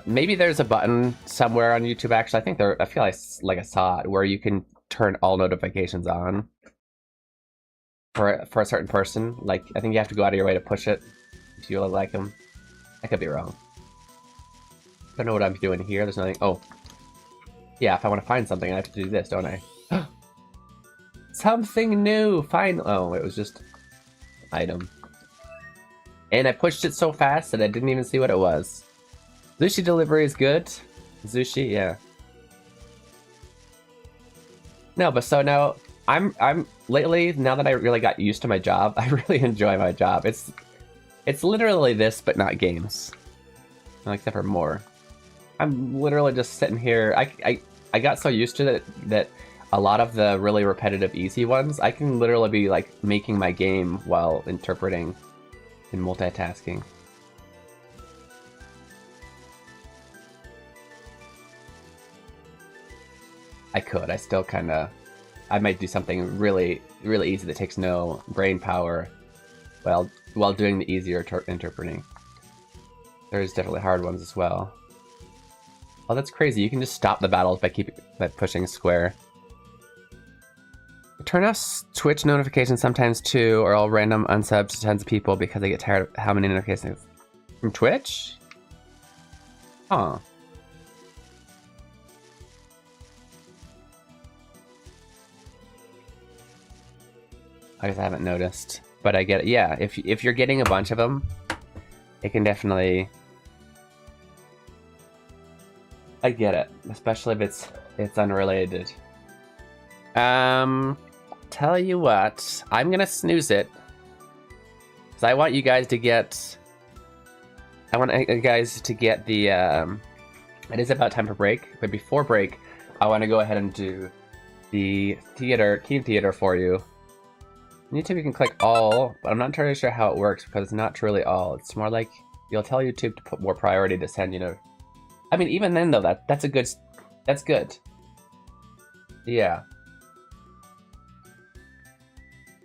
B: maybe there's a button somewhere on YouTube. Actually, I think there. I feel like I saw it where you can turn all notifications on for a certain person. Like, I think you have to go out of your way to push it if you really like them. I could be wrong. Don't know what I'm doing here. There's nothing. Oh, yeah. If I want to find something, I have to do this, don't I? Something new. Find. Oh, it was just item. And I pushed it so fast that I didn't even see what it was. Sushi delivery is good. Sushi, yeah. No, but so now I'm lately, now that I really got used to my job, I really enjoy my job. It's literally this, but not games. Except for more. I'm literally just sitting here. I got so used to it that a lot of the really repetitive, easy ones, I can literally be like making my game while interpreting and multitasking. I still kind of, I might do something really, really easy that takes no brain power while doing the easier interpreting. There's definitely hard ones as well. Oh, that's crazy. You can just stop the battles by pushing square. Turn off Twitch notifications sometimes too, or I'll random unsub to tons of people because I get tired of how many notifications. From Twitch? Huh. I guess I haven't noticed, but I get it. Yeah, if you're getting a bunch of them, it can definitely. I get it, especially if it's unrelated. Tell you what, I'm gonna snooze it, because I want you guys to get. I want you guys to get the. It is about time for break, but before break, I want to go ahead and do the Keen Theater for you. On YouTube, you can click all, but I'm not entirely sure how it works because it's not truly all. It's more like you'll tell YouTube to put more priority to send, I mean, even then though, that's good. Yeah.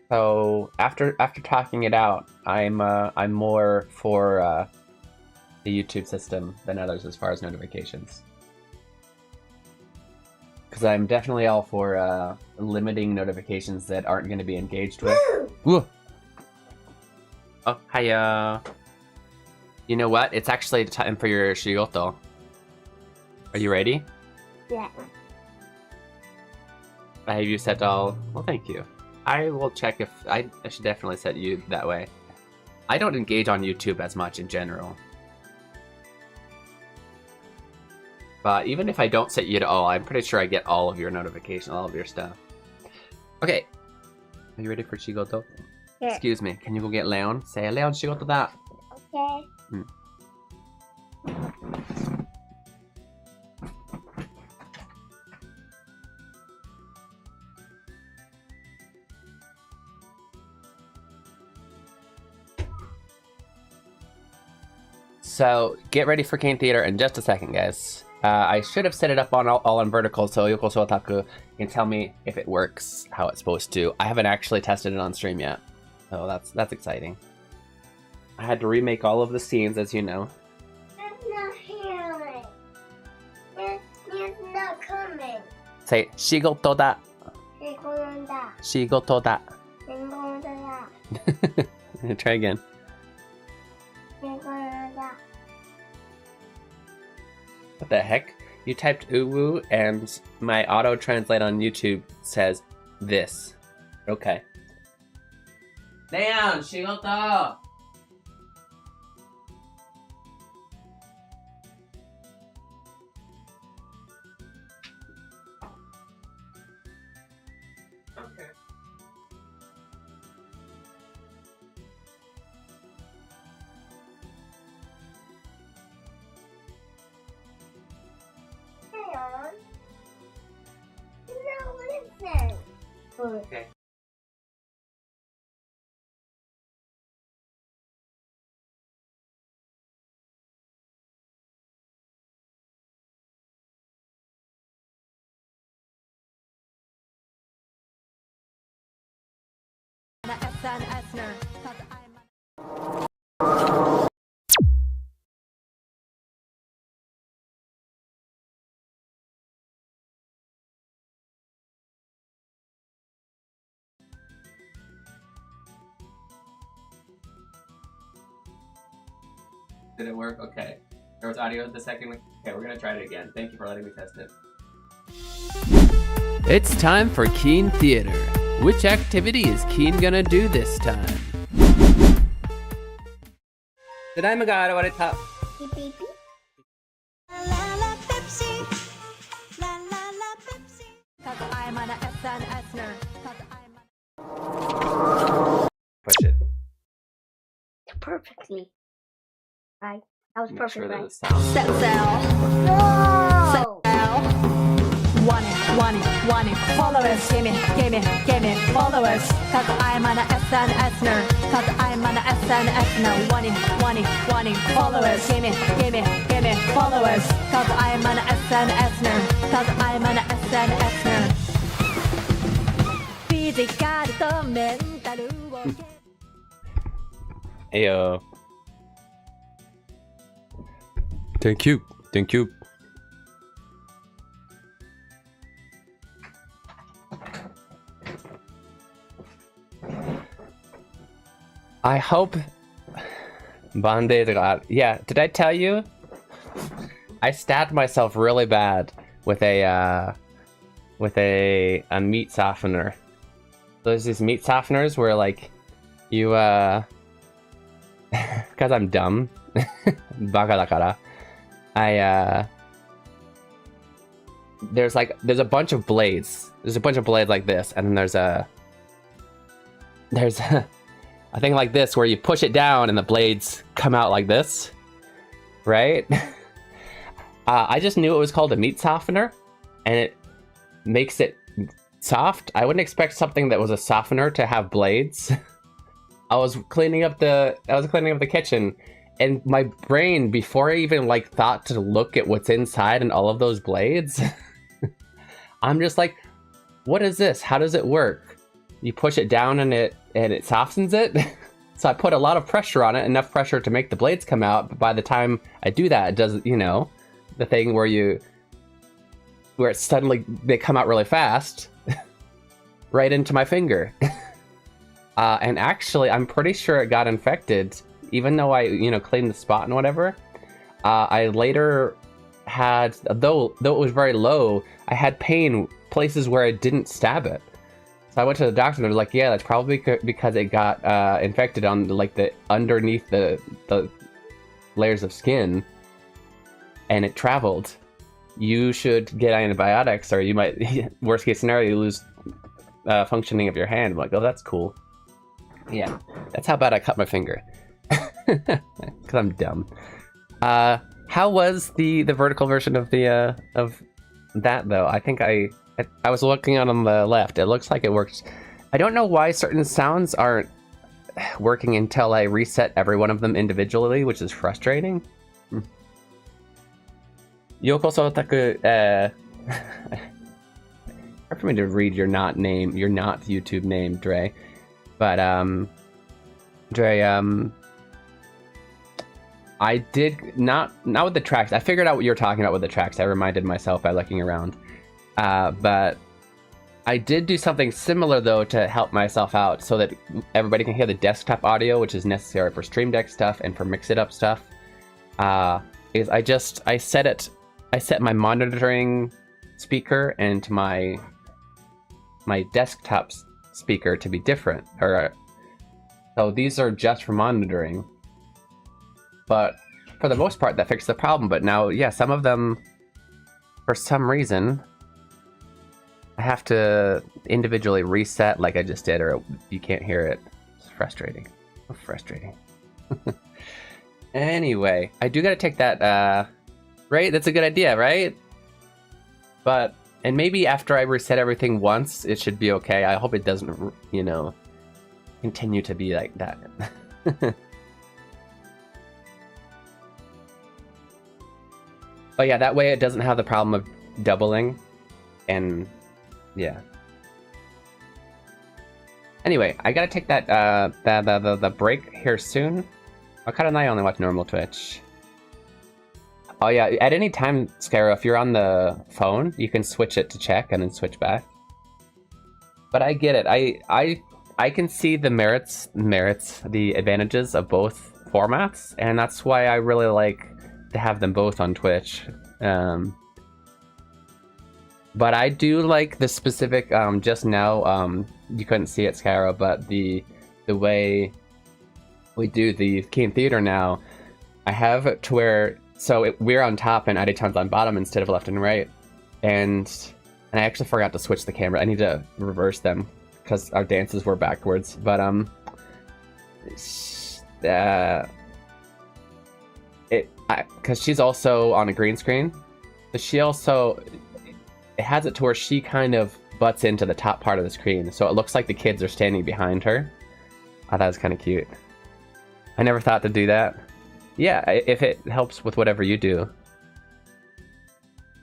B: So after talking it out, I'm more for the YouTube system than others as far as notifications. Because I'm definitely all for limiting notifications that aren't going to be engaged with. Woo! Oh, hiya. You know what? It's actually time for your shigoto. Are you ready?
A: Yeah.
B: Have you set all? Well, thank you. I will check if I should definitely set you that way. I don't engage on YouTube as much in general. But even if I don't set you at all, I'm pretty sure I get all of your notifications, all of your stuff. Okay. Are you ready for shigoto?
A: Yeah.
B: Excuse me, can you go get Leon? Say, Leon, shigoto da.
A: Okay.
B: So, get ready for Keen Theater in just a second, guys. I should have set it up on all on vertical, so Yoko Sotaku can tell me if it works how it's supposed to. I haven't actually tested it on stream yet, so that's exciting. I had to remake all of the scenes, as you know.
A: It's not hearing. It's not coming.
B: Say, shigoto da.
A: 仕事だ。
B: Shigoto da.
A: 仕事だ。
B: Try again.
A: 仕事だ。
B: What the heck? You typed uwu and my auto translate on YouTube says this. Okay. Leon, shigoto! Okay. Okay. Did it work? Okay. There was audio the second. Okay, we're gonna try it again. Thank you for letting me test it.
C: It's time for Keen Theater. Which activity is Keen gonna do this time?
B: Tadaima ga arawareta.
A: Beep, beep, beep. Cause I'm an SNS nerd. Cause I'm
B: Push it.
A: perfectly. Right? That was
B: Make
A: perfect,
B: sure that
A: right?
B: it sounds.
A: Cell. No! Want it, followers, give me, followers. Cause I'm an SNS nerd. Cause I'm an SNS nerd. Want it, followers, give me, followers. Cause I'm an SNS nerd. Cause I'm an SNS nerd. フィジカルとメンタルを
B: Ayo. Thank you. Thank you. I hope Band-Aid got. Yeah, did I tell you? I stabbed myself really bad with a meat softener. There's these meat softeners where like you because I'm dumb. Baka dakara. There's a bunch of blades. There's a bunch of blades like this, and then there's a thing like this where you push it down and the blades come out like this, right? I just knew it was called a meat softener, and it makes it soft. I wouldn't expect something that was a softener to have blades. I was cleaning up the kitchen, and my brain, before I even like thought to look at what's inside and all of those blades, I'm just like, what is this? How does it work? You push it down and it softens it. So I put a lot of pressure on it, enough pressure to make the blades come out. But by the time I do that, it does, you know, the thing where it suddenly, they come out really fast, right into my finger. And actually, I'm pretty sure it got infected, even though I, you know, cleaned the spot and whatever. I later had, though it was very low, I had pain places where I didn't stab it. So I went to the doctor and they were like, yeah, that's probably because it got infected on like the underneath the layers of skin, and it traveled. You should get antibiotics, or you might, worst case scenario, you lose functioning of your hand. I'm like, oh, that's cool. Yeah, that's how bad I cut my finger. Because I'm dumb. How was the vertical version of the of that though? I think I was looking on the left. It looks like it works. I don't know why certain sounds aren't working until I reset every one of them individually, which is frustrating. Yokoso Otaku, hard for me to read your not YouTube name, Dre. But Dre, I did not with the tracks. I figured out what you were talking about with the tracks. I reminded myself by looking around. But I did do something similar though to help myself out so that everybody can hear the desktop audio, which is necessary for Stream Deck stuff and for Mix It Up stuff. I set my monitoring speaker and my desktop speaker to be different. So these are just for monitoring. But for the most part, that fixed the problem. But now, yeah, some of them, for some reason, I have to individually reset like I just did, or you can't hear it. It's frustrating. So frustrating. Anyway, I do gotta take that, right? That's a good idea, right? But And maybe after I reset everything once, it should be okay. I hope it doesn't, you know, continue to be like that. But yeah, that way it doesn't have the problem of doubling. And yeah. Anyway, I gotta take that the break here soon. Okada and I only watch normal Twitch. Oh yeah, at any time, Skyro, if you're on the phone, you can switch it to check and then switch back. But I get it. I can see the the advantages of both formats, and that's why I really like to have them both on Twitch. But I do like the specific, just now, you couldn't see it, Skyro, but the way we do the Keen Theater now, I have it to where, so we're on top and Aditon's on bottom instead of left and right. And I actually forgot to switch the camera. I need to reverse them because our dances were backwards. But, because she's also on a green screen, but she also, it has it to where she kind of butts into the top part of the screen, so it looks like the kids are standing behind her. I thought it was kind of cute. I never thought to do that. Yeah, if it helps with whatever you do.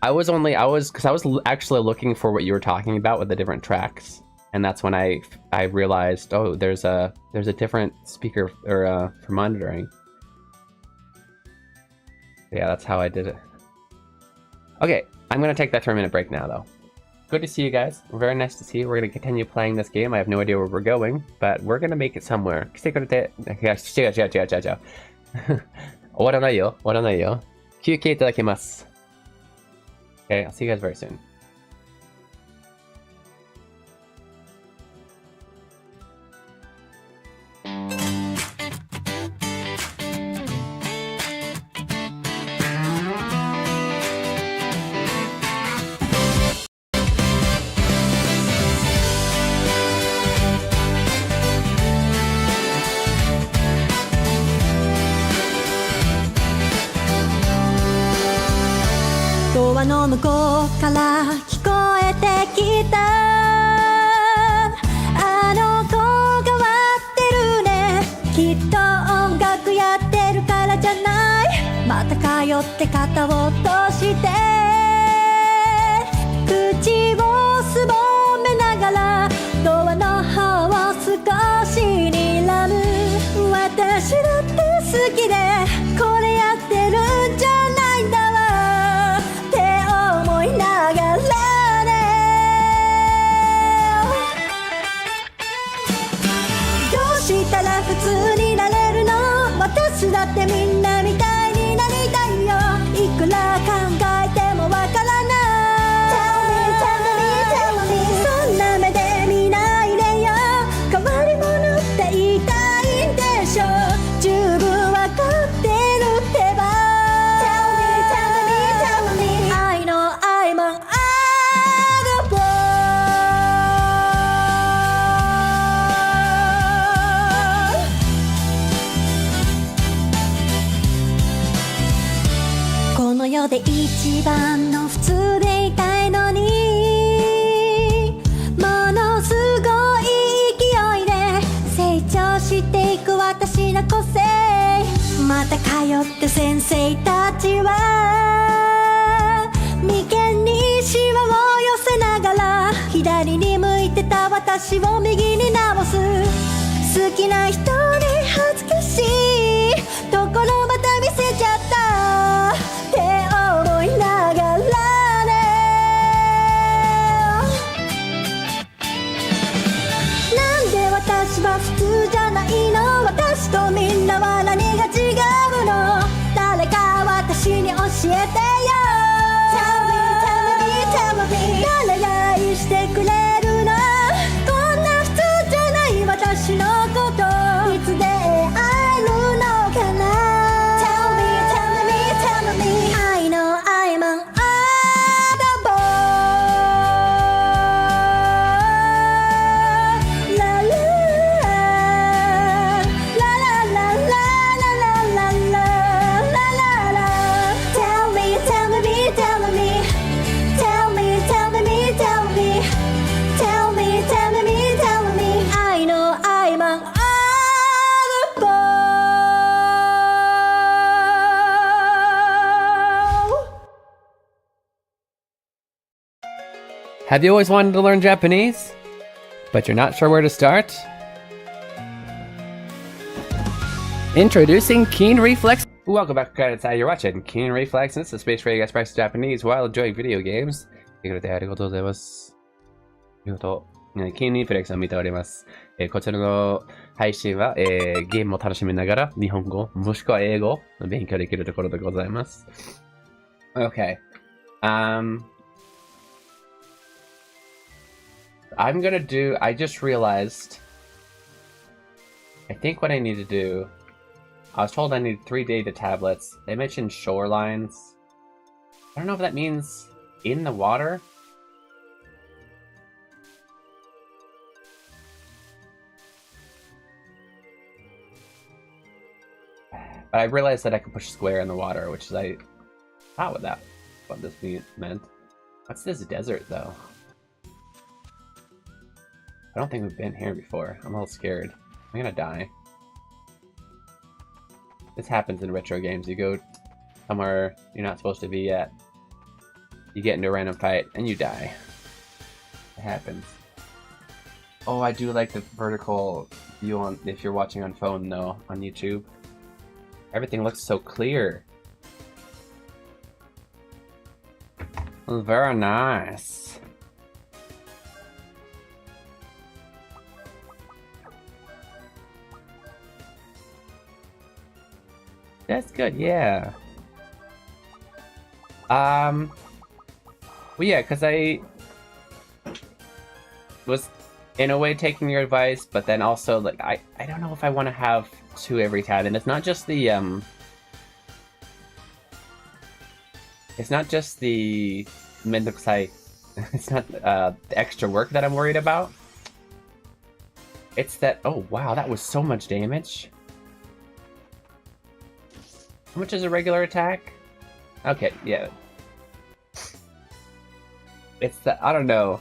B: I was actually looking for what you were talking about with the different tracks, and that's when I realized, oh, there's a different speaker or for monitoring. Yeah, that's how I did it. Okay, I'm gonna take that 3-minute break now, though. Good to see you guys. Very nice to see you. We're gonna continue playing this game. I have no idea where we're going, but we're gonna make it somewhere. 来てくれて、違う。終わらないよ。休憩いただきます。Okay, I'll see you guys very soon.
A: ドアの向こうから聞こえてきた、あの子変わってるね、きっと音楽やってるからじゃない、また通って肩を落として口をすぼめながらドアの方を少し睨む、私だって好きでこれやってるんじゃないんだわって思いながらね、どうしたら普通になれるの、私だってみんなみたいになりたいよ、いくら考えてもわからない、 Tell me そんな目で見ないでよ、変わり者って言いたいんでしょ、十分わかってるってば、 Tell me I know I'm an oddball、 この世で一番の普通でいたいのに、ものすごい勢いで成長していく私の個性、また通って先生たちは眉間にシワを寄せながら左に向いてた私を右に直す、好きな人に恥ずかしいところまた見せちゃったって思いながらね、なんで私は普通じゃないの、私とみんなは何が違うの、誰か私に教えてよ、 Tell me 誰が愛してくれるの、こんな普通じゃない私のこといつ出会えるのかな、 Tell me
B: Have you always wanted to learn Japanese, but you're not sure where to start? Introducing Keen Reflex. Welcome back, guys. You're watching Keen Reflex, and this is a space where you guys practice Japanese while enjoying video games. ということで、ありがとうございます。キーンリフレックスを見ております。こちらの配信は、ゲームを楽しみながら日本語もしくは英語を勉強できるところでございます。Okay. I'm gonna do, I just realized, I think what I need to do, I was told I need 3 data tablets. They mentioned shorelines. I don't know if that means in the water. But I realized that I could push square in the water, which is I thought what this meant. What's this desert though? I don't think we've been here before. I'm a little scared. I'm gonna die. This happens in retro games. You go somewhere you're not supposed to be at. You get into a random fight and you die. It happens. Oh, I do like the vertical view on if you're watching on phone though, on YouTube. Everything looks so clear. Very nice. That's good, yeah. Well, yeah, because I was in a way taking your advice, but then also like I don't know if I want to have 2 every time, and it's not just the mendokusai, it's not the extra work that I'm worried about. It's that, oh wow, that was so much damage. How much is a regular attack? Okay, yeah. It's the, I don't know.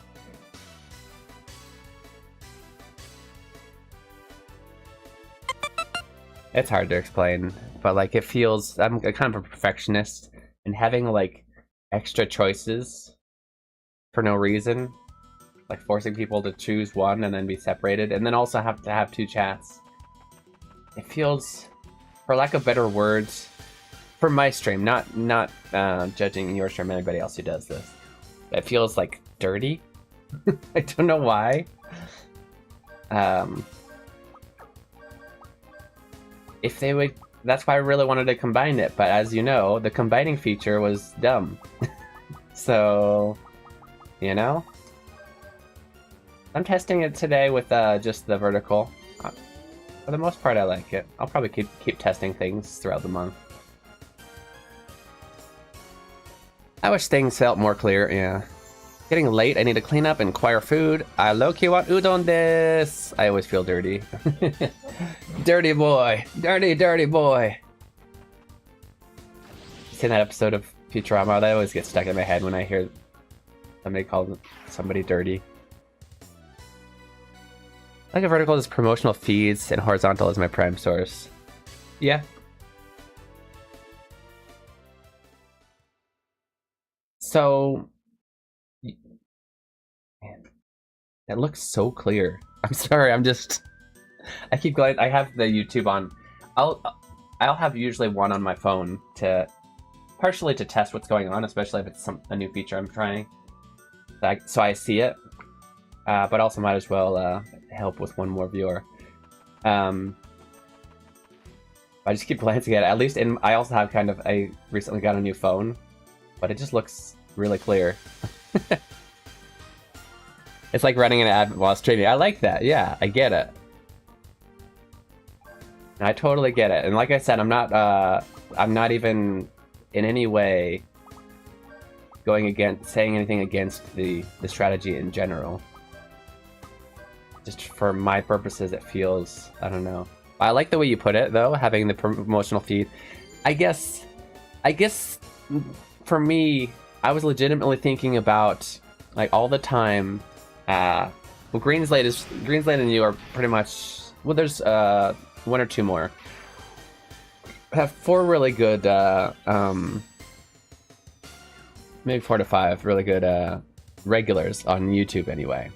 B: It's hard to explain, but like it feels, I'm kind of a perfectionist, and having like extra choices for no reason, like forcing people to choose one and then be separated, and then also have to have 2 chats. It feels, for lack of better words, for my stream, not judging your stream, anybody else who does this, it feels like dirty. I don't know why. If they would, that's why I really wanted to combine it, but as you know, the combining feature was dumb. So, you know? I'm testing it today with just the vertical. For the most part, I like it. I'll probably keep testing things throughout the month. I wish things felt more clear, yeah. Getting late, I need to clean up and acquire food. I low-key want udon desu. I always feel dirty. Dirty boy. Dirty boy. Seen that episode of Futurama? That always gets stuck in my head when I hear somebody call somebody dirty. I like a vertical is promotional feeds and horizontal is my prime source. Yeah. So, man, that looks so clear. I'm sorry, I keep going. I have the YouTube on. I'll have usually one on my phone to partially to test what's going on, especially if it's a new feature I'm trying. So I see it, but also might as well help with one more viewer. I just keep glancing at it. At least I also have I recently got a new phone, but it just looks really clear. It's like running an ad while streaming. I like that. Yeah, I get it. I totally get it. And like I said, I'm not even in any way saying anything against the strategy in general. Just for my purposes, it feels, I don't know. I like the way you put it though, having the promotional feed. I guess for me, I was legitimately thinking about like all the time. Well, Greenslade and you are pretty much, well, there's 1 or 2 more. I have 4 really good, maybe 4 to 5 really good regulars on YouTube anyway.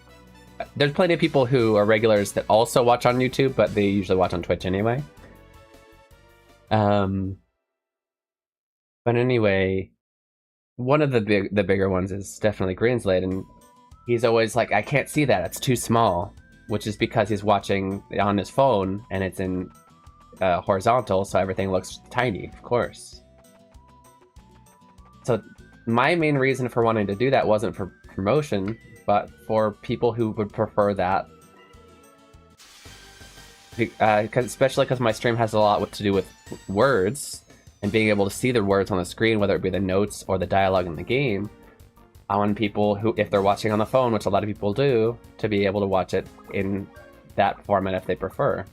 B: There's plenty of people who are regulars that also watch on YouTube, but they usually watch on Twitch anyway. But anyway, one of the bigger ones is definitely Greenslade, and he's always like, I can't see that, it's too small, which is because he's watching on his phone and it's in horizontal, so everything looks tiny, of course. So my main reason for wanting to do that wasn't for promotion, but for people who would prefer that. Especially because my stream has a lot to do with words, and being able to see the words on the screen, whether it be the notes or the dialogue in the game. I want people who, if they're watching on the phone, which a lot of people do, to be able to watch it in that format if they prefer.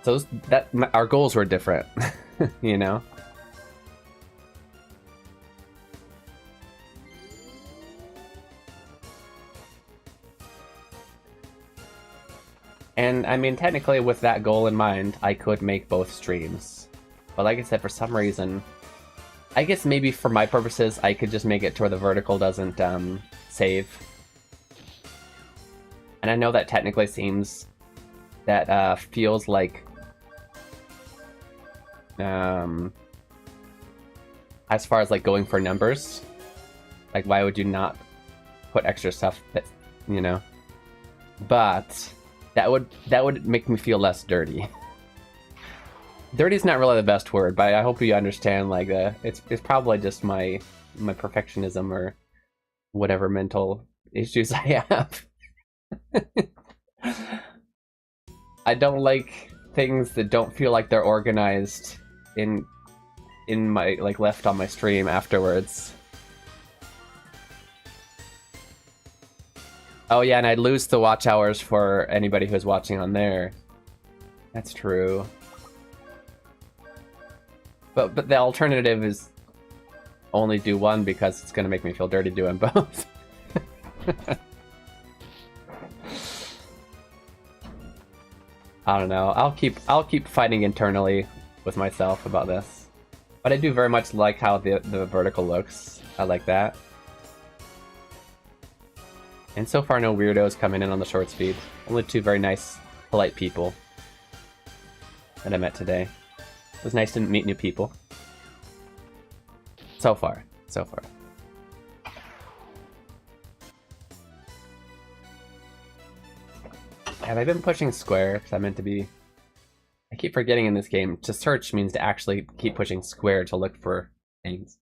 B: So our goals were different, you know? And I mean, technically with that goal in mind, I could make both streams. But like I said, for some reason, I guess maybe for my purposes, I could just make it to where the vertical doesn't save. And I know that technically feels like as far as like going for numbers, like why would you not put extra stuff that, you know? But that would make me feel less dirty. Dirty is not really the best word, but I hope you understand. Like, it's probably just my perfectionism or whatever mental issues I have. I don't like things that don't feel like they're organized in my, like, left on my stream afterwards. Oh yeah, and I'd lose the watch hours for anybody who's watching on there. That's true. But the alternative is only do one, because it's gonna make me feel dirty doing both. I don't know. I'll keep fighting internally with myself about this. But I do very much like how the vertical looks. I like that. And so far, no weirdos coming in on the short speed. Only two very nice, polite people that I met today. It was nice to meet new people. So far. So far. Have I been pushing square? Because I meant to be... I keep forgetting in this game, to search means to actually keep pushing square to look for things.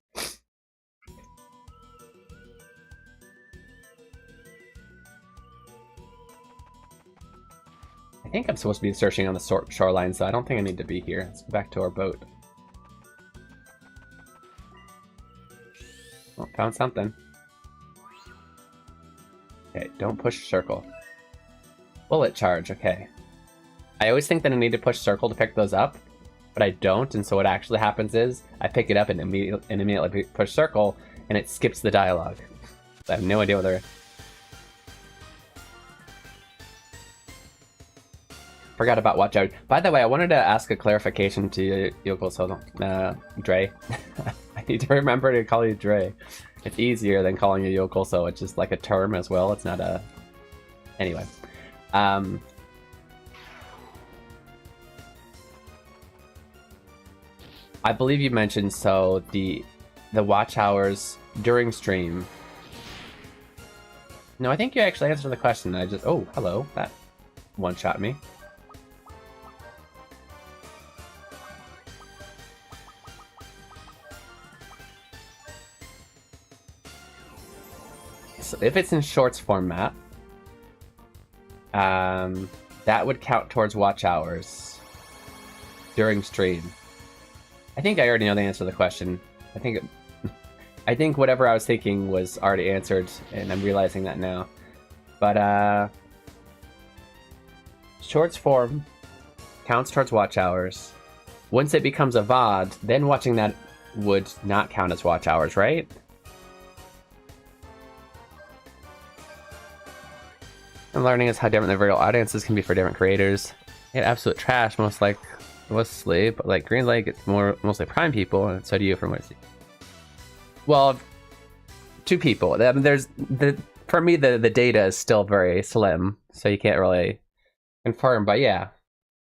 B: I think I'm supposed to be searching on the shoreline, so I don't think I need to be here. Let's go back to our boat. Oh, found something. Okay, don't push circle. Bullet charge, okay. I always think that I need to push circle to pick those up, but I don't, and so what actually happens is I pick it up and immediately push circle, and it skips the dialogue. I have no idea whether... Forgot about watch out. By the way, I wanted to ask a clarification to Yokoso, Dre. I need to remember to call you Dre. It's easier than calling you Yokoso. It's just like a term as well. It's not a... Anyway. I believe you mentioned, so the watch hours during stream. No, I think you actually answered the question. I just... Oh, hello. That one-shot me. So if it's in shorts format, that would count towards watch hours during stream. I think I already know the answer to the question. I think whatever I was thinking was already answered, and I'm realizing that now. But shorts form counts towards watch hours. Once it becomes a VOD, then watching that would not count as watch hours, right? I'm learning is how different the virtual audiences can be for different creators. Get absolute trash, mostly, but like Greenslade gets mostly Prime people, and so do you from what I see. Well, 2 people. There's for me the data is still very slim, so you can't really confirm. But yeah,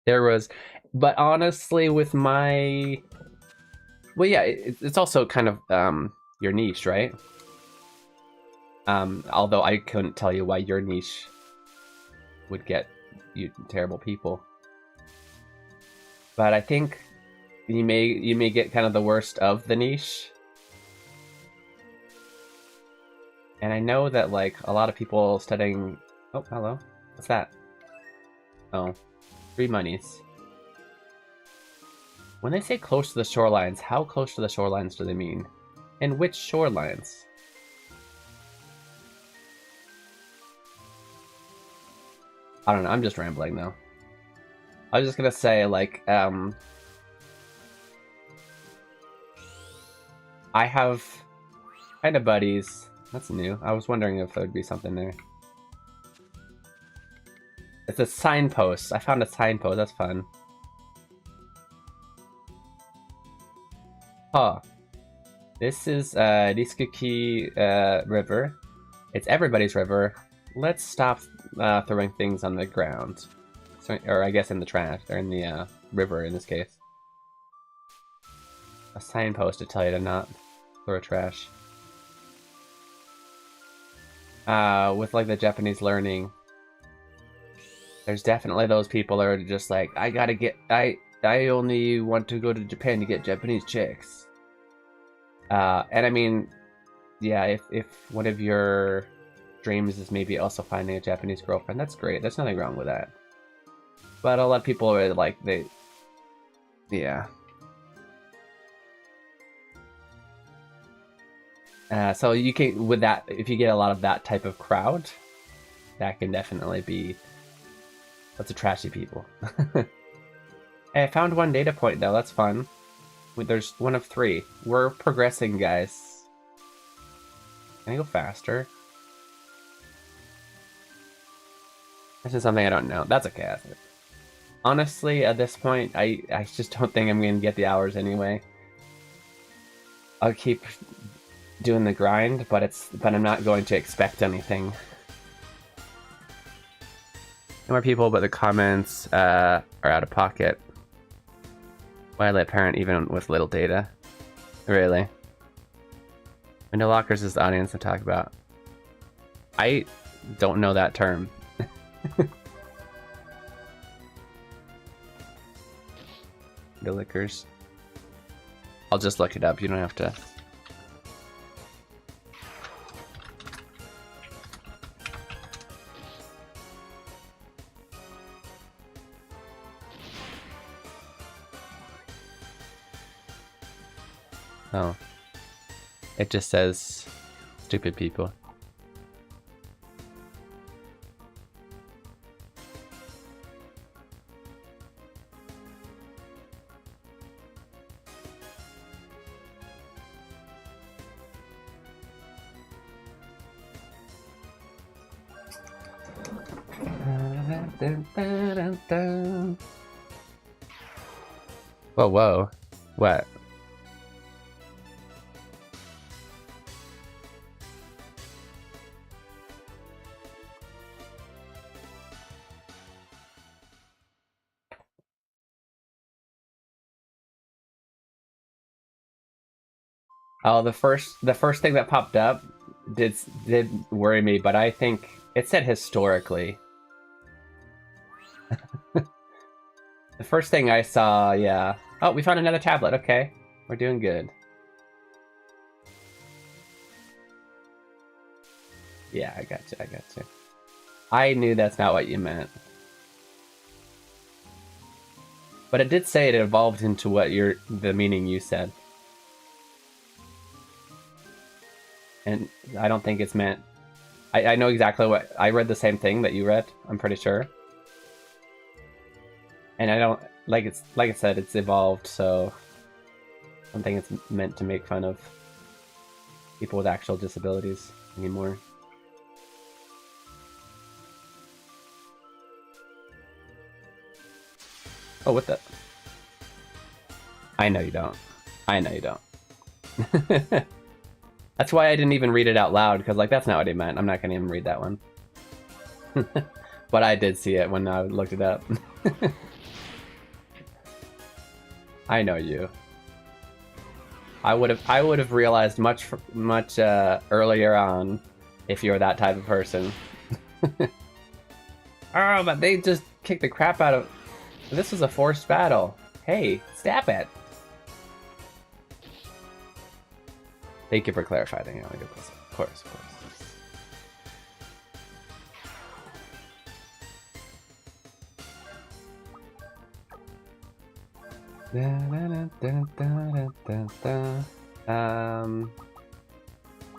B: there was. But honestly, with my, well, yeah, it's also kind of your niche, right? Although I couldn't tell you why your niche would get you terrible people. But I think you may get kind of the worst of the niche. And I know that like a lot of people studying. Oh, hello. What's that? Oh, 3 monies. When they say close to the shorelines, how close to the shorelines do they mean? And which shorelines? I don't know, I'm just rambling though. I was just gonna say, like, I have kind of buddies. That's new. I was wondering if there'd be something there. It's a signpost. I found a signpost. That's fun. Huh. This is Riskuki River. It's everybody's river. Let's stop throwing things on the ground. So, or I guess in the trash, or in the river in this case. A signpost to tell you to not throw trash. With like the Japanese learning, there's definitely those people that are just like, I only want to go to Japan to get Japanese chicks. And I mean, yeah, if one of your dreams is maybe also finding a Japanese girlfriend, that's great. There's nothing wrong with that. But a lot of people are like, yeah. So you can, with that, if you get a lot of that type of crowd, that can definitely be, lots of trashy people. Hey, I found 1 data point though, that's fun. There's 1 of 3. We're progressing, guys. Can I go faster? This is something I don't know. That's okay. Honestly, at this point, I just don't think I'm going to get the hours anyway. I'll keep doing the grind, but I'm not going to expect anything. No more people, but the comments are out of pocket. Why let parent even with little data? Really? Window lockers is the audience to talk about. I don't know that term. The liquors. I'll just look it up. You don't have to. Oh. It just says stupid people. Whoa, whoa. What? Oh, the first thing that popped up did worry me, but I think it said historically. The first thing I saw, yeah. Oh, we found another tablet. Okay, we're doing good. Yeah, I got you. I got you. I knew that's not what you meant. But it did say it evolved into what the meaning you said. And I don't think it's meant. I know exactly what I read, the same thing that you read, I'm pretty sure. And I don't like I said, it's evolved, so I don't think it's meant to make fun of people with actual disabilities anymore. Oh, what the? I know you don't. I know you don't. That's why I didn't even read it out loud, because like that's not what he meant. I'm not gonna even read that one. But I did see it when I looked it up. I know you. I would have realized much earlier on if you were that type of person. Oh, but they just kicked the crap out of. This was a forced battle. Hey, stab it. Thank you for clarifying. Of course, of course.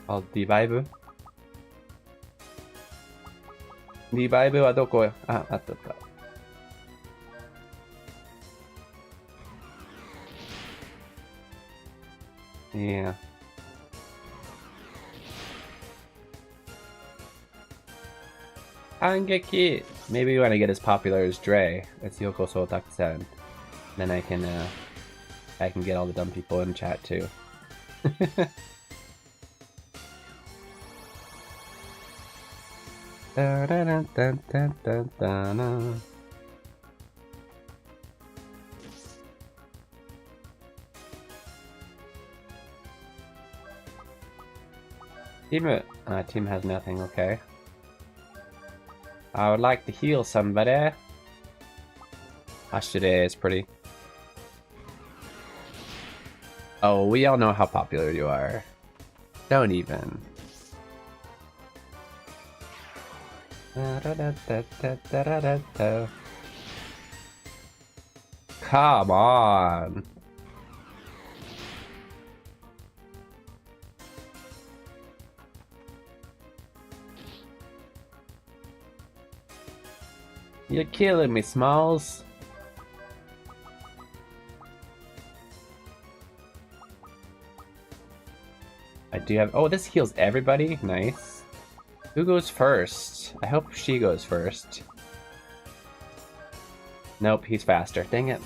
B: Oh, Divibe? Divibe はどこ？あ、あったあった。Yeah. Angeki! Maybe we want to get as popular as Dre. It's Yoko so Takusan. Then I can get all the dumb people in chat too. Team has nothing, okay. I would like to heal somebody. Hashire is pretty. Oh, we all know how popular you are. Don't even. Come on. You're killing me, Smalls. I do have. Oh, this heals everybody. Nice. Who goes first? I hope she goes first. Nope, he's faster. Dang it.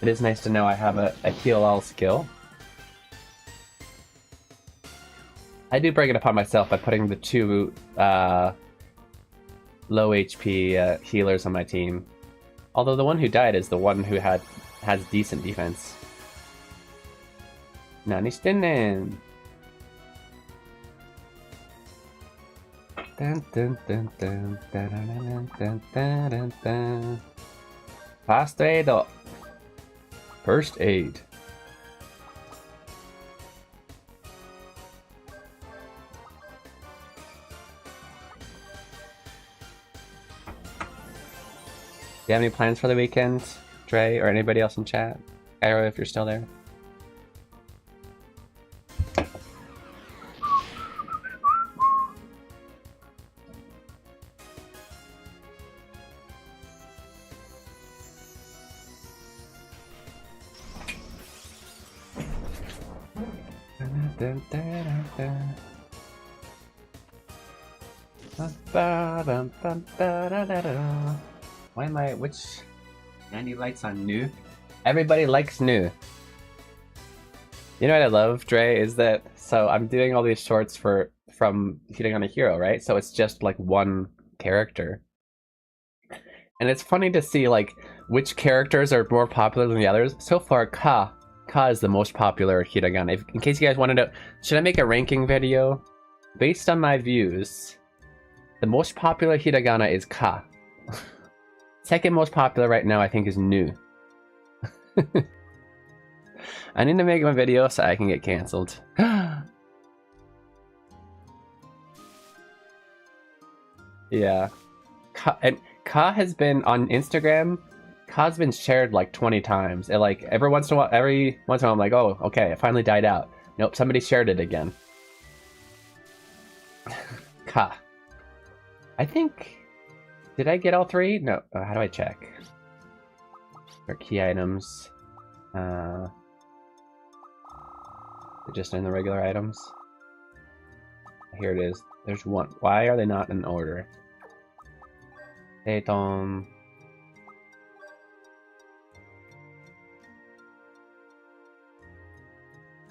B: It is nice to know I have a heal all skill. I do bring it upon myself by putting the two low HP healers on my team. Although the one who died is the one who has decent defense. Nani shitennen? Dun dun dun dun dun dun dun dun dun dun. First aid. First aid. Do you have any plans for the weekend, Dre, or anybody else in chat? Arrow, if you're still there. Why am I, which 90 likes on new? Everybody likes new. You know what I love, Dre, is that, so I'm doing all these shorts from Hiragana Hero, right? So it's just like one character. And it's funny to see like which characters are more popular than the others. So far, Ka is the most popular Hiragana. In case you guys wanted to, should I make a ranking video? Based on my views, the most popular Hiragana is Ka. Second most popular right now, I think, is Nu. I need to make my video so I can get cancelled. Yeah. Ka has been on Instagram. Ka's been shared like 20 times. And like every once in a while, I'm like, oh, okay, it finally died out. Nope, somebody shared it again. Ka. I think. Did I get all three? No. How do I check? Or key items. They're just in the regular items. Here it is. There's one. Why are they not in order? Eiton.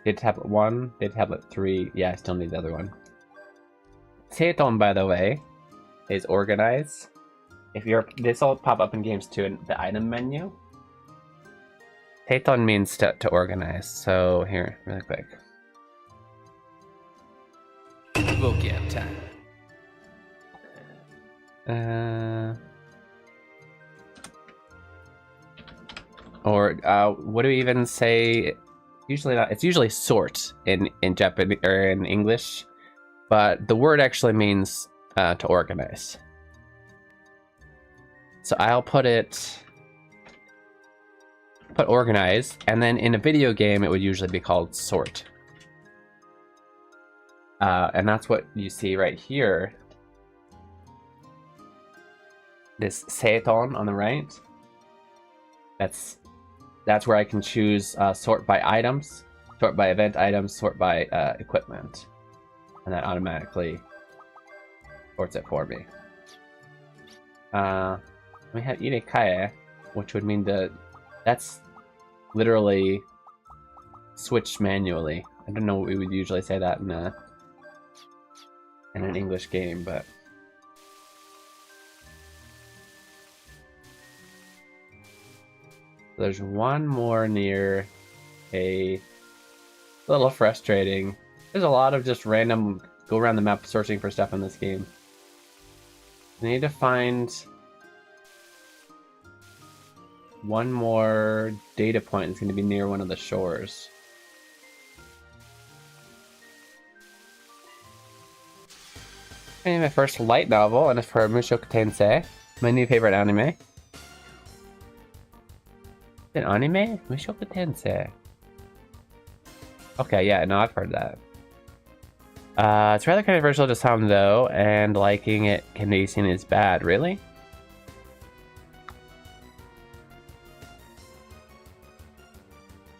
B: Did tablet 1, did tablet 3. Yeah, I still need the other one. Seiton, by the way, is organize. If you're, this will pop up in games too in the item menu. Seiton means to organize. So here, really quick.
C: Vocab time.
B: What do we even say? Usually not. It's usually sort in Japanese or in English, but the word actually means to organize. So I'll put organize, and then in a video game it would usually be called sort. And that's what you see right here. This seiton on the right. That's where I can choose sort by items, sort by event items, sort by equipment. And that automatically sorts it for me. We have irekae, which would mean that's literally switch manually. I don't know what we would usually say that in an English game, but there's one more near a little frustrating. There's a lot of just random go around the map searching for stuff in this game. I need to find one more data point. It's going to be near one of the shores. My first light novel, and it's for Mushoku Tensei, my new favorite anime. An anime? Mushoku Tensei. Okay, yeah, no, I've heard that. It's rather controversial to some, though, and liking it can be seen as bad. Really?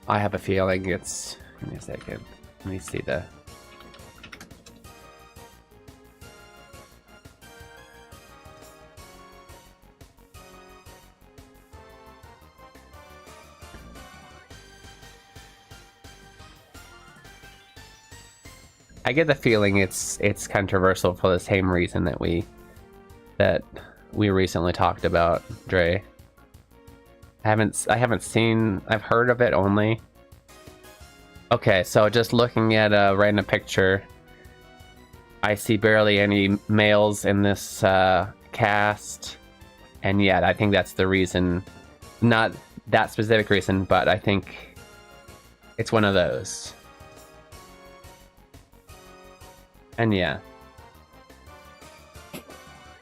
B: I have a feeling it's... Give me a second. Let me see the... I get the feeling it's controversial for the same reason that we recently talked about, Dre. I haven't seen, I've heard of it only. Okay, so just looking at a random picture, I see barely any males in this cast, and yeah, I think that's the reason. Not that specific reason, but I think it's one of those. And yeah.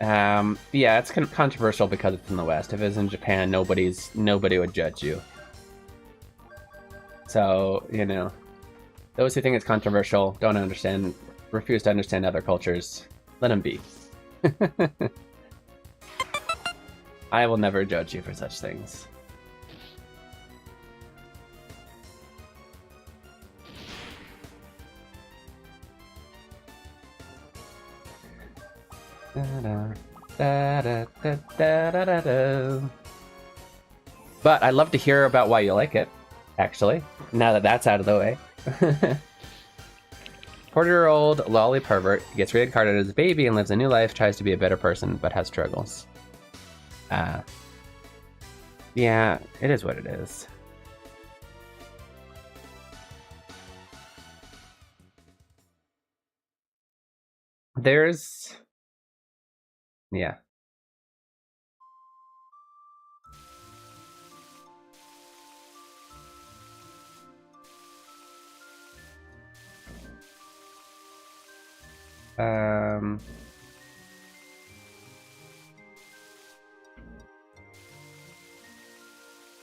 B: Yeah, it's controversial because it's in the West. If it's in Japan, nobody would judge you. So, you know, those who think it's controversial, don't understand, refuse to understand other cultures, let them be. I will never judge you for such things. But I'd love to hear about why you like it, actually, now that that's out of the way. 40-year-old lolly pervert gets reincarnated as a baby and lives a new life, tries to be a better person, but has struggles. Yeah, it is what it is. There's... Yeah.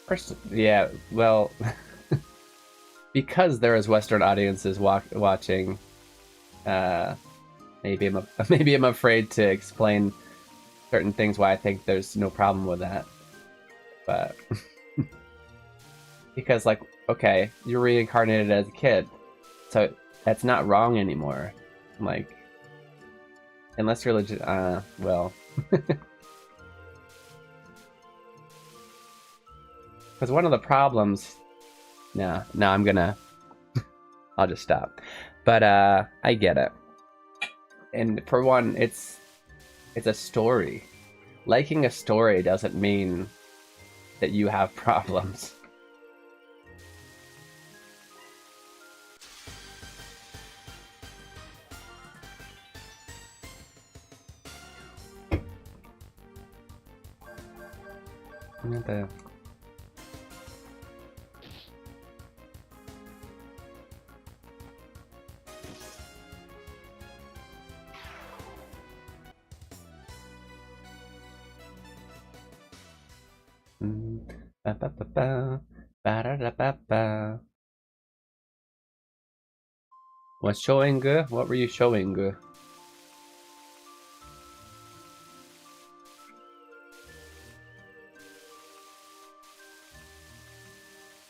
B: First, yeah, well, because there is Western audiences watching, maybe I'm afraid to explain certain things why I think there's no problem with that. But because, like, okay, you're reincarnated as a kid, so that's not wrong anymore. Like, unless you're legit, well. Because one of the problems... No, I'm gonna I'll just stop. But I get it. And for one, it's a story. Liking a story doesn't mean that you have problems. The What's showing? What were you showing?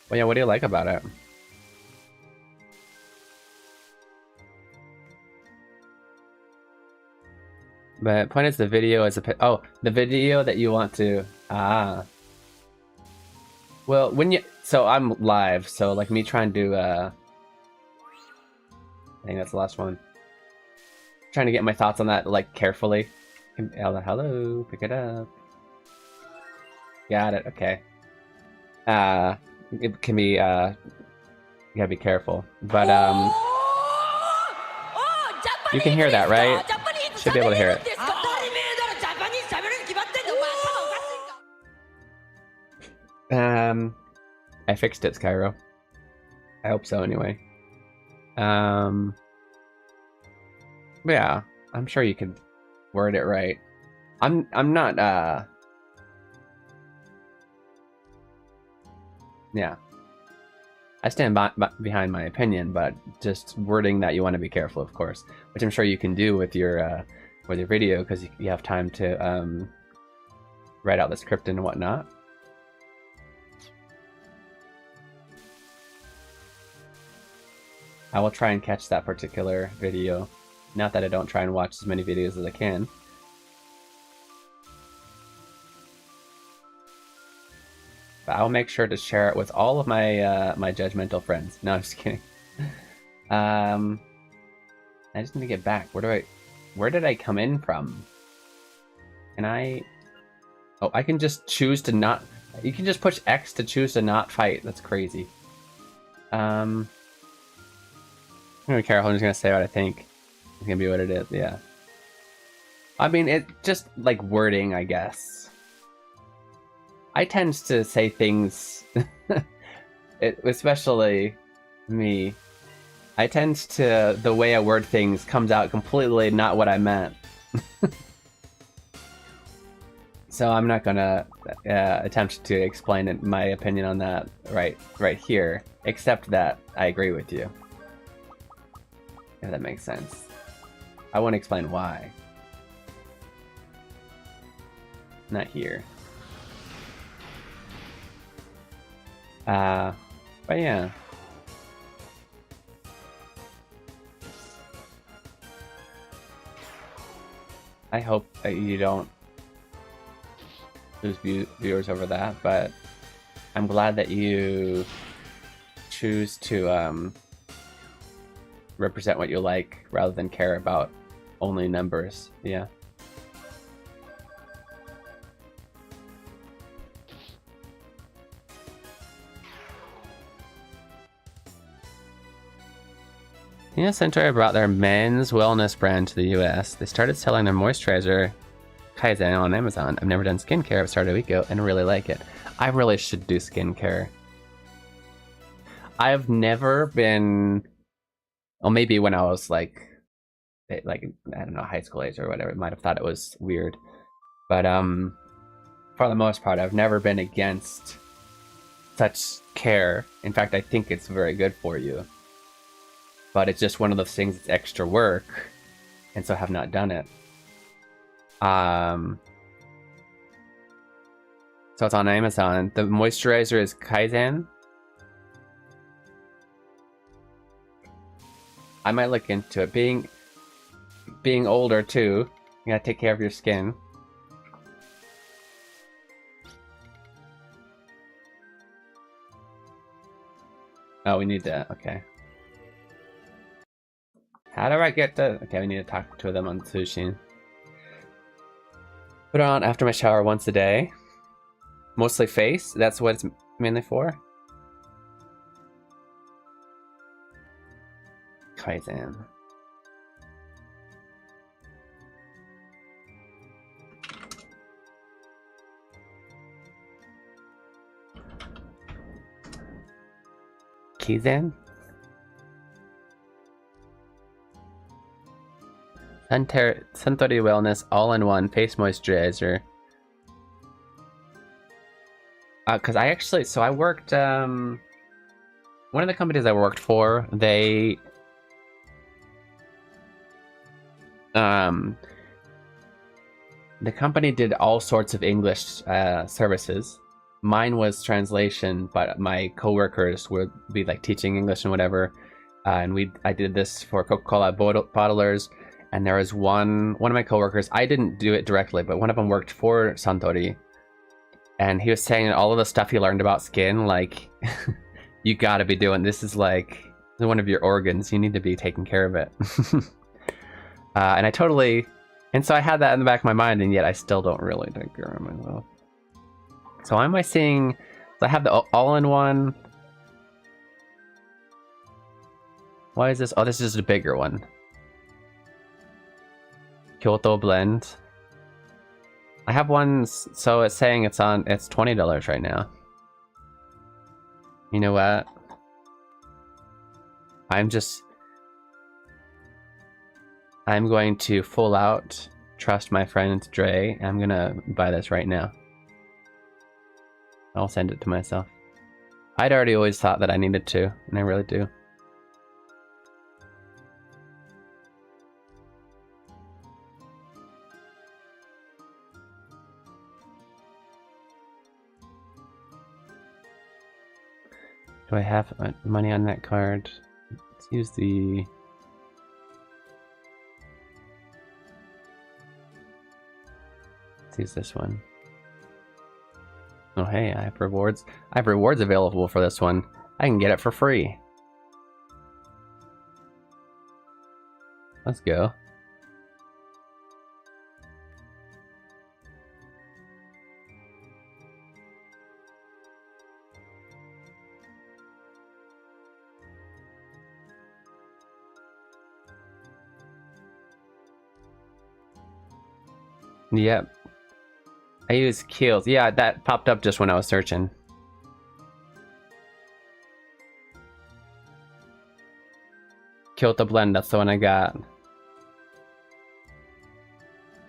B: Well, yeah, what do you like about it? But point is, the video is the video that you want to well, when you so I'm live, so like me trying to I think that's the last one. Trying to get my thoughts on that like carefully. Hello, pick it up. Got it. Okay. It can be you gotta be careful, but you can hear that, right? Should be able to hear it. I fixed it, Skyro. I hope so, anyway. But yeah, I'm sure you could word it right. I'm not yeah. I stand behind my opinion, but just wording that you want to be careful, of course, which I'm sure you can do with your video because you have time to write out the script and whatnot. I will try and catch that particular video. Not that I don't try and watch as many videos as I can. But I'll make sure to share it with all of my my judgmental friends. No, I'm just kidding. I just need to get back. Where did I come in from? Can I... Oh, I can just choose to not... You can just push X to choose to not fight. That's crazy. I'm gonna be careful. I'm just gonna say what I think. It's gonna be what it is. Yeah. I mean, it just like wording, I guess. I tend to say things, especially me. I tend to, the way I word things comes out completely not what I meant. So I'm not gonna attempt to explain my opinion on that right here, except that I agree with you. If that makes sense. I won't explain why. Not here. But yeah. I hope that you don't lose viewers over that, but I'm glad that you choose to represent what you like rather than care about only numbers. Yeah. Yeah, Centauri brought their men's wellness brand to the US. They started selling their moisturizer Kaizen on Amazon. I've never done skincare. I've started a week ago and really like it. I really should do skincare. I've never been... Well, maybe when I was like, I don't know, high school age or whatever, I might have thought it was weird. But for the most part, I've never been against such care. In fact, I think it's very good for you. But it's just one of those things that's extra work, and so I have not done it. So it's on Amazon. The moisturizer is Kaizen. I might look into it. Being older too, you gotta take care of your skin. Oh, we need that. Okay. How do I get to... Okay, we need to talk to them on Tsushin. Put it on after my shower once a day. Mostly face. That's what it's mainly for. Kaizen. Kaizen? Suntory Wellness All-in-One Face Moisturizer. Because I actually... So I worked... one of the companies I worked for, they... The company did all sorts of English services. Mine was translation, but my coworkers would be like teaching English and whatever. And I did this for Coca-Cola bottlers. And there was one of my coworkers. I didn't do it directly, but one of them worked for Suntory. And he was saying that all of the stuff he learned about skin, like, you gotta be doing this. Is like one of your organs. You need to be taking care of it. And I totally... And so I had that in the back of my mind, and yet I still don't really take care of myself. So why am I seeing... So I have the all-in-one. Why is this? Oh, this is a bigger one. Kyoto blend. I have one, so it's saying it's $20 right now. You know what? I'm going to full out trust my friend Dre. I'm gonna buy this right now. I'll send it to myself. I'd already always thought that I needed to, and I really do. Do I have money on that card? Let's use the... Let's use this one. Oh hey, I have rewards. I have rewards available for this one. I can get it for free. Let's go. Yep. I use Keels. Yeah, that popped up just when I was searching. Kyoto Blend, that's the one I got.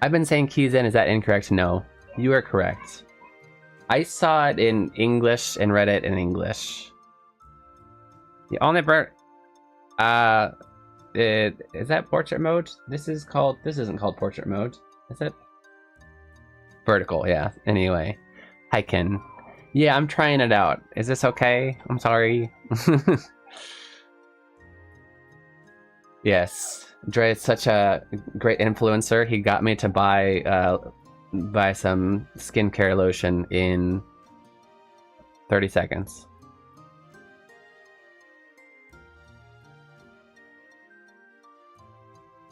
B: I've been saying Keizen, is that incorrect? No. You are correct. I saw it in English and read it in English. The only part... is that portrait mode? This isn't called portrait mode, is it? Vertical, yeah. Anyway, hi Ken. Yeah, I'm trying it out. Is this okay? I'm sorry. Yes, Dre is such a great influencer. He got me to buy some skincare lotion in 30 seconds.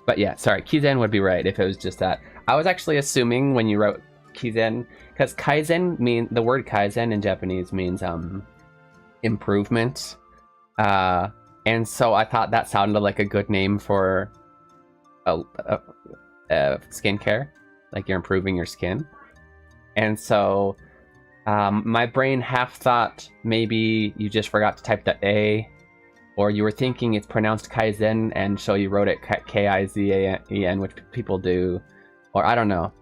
B: But yeah, sorry, Keizen would be right if it was just that. I was actually assuming when you wrote Keizen, because Kaizen the word Kaizen in Japanese means improvement, and so I thought that sounded like a good name for skincare, like you're improving your skin. And so my brain half thought maybe you just forgot to type the A, or you were thinking it's pronounced Kaizen and so you wrote it K-I-Z-A-E-N, which people do, or I don't know.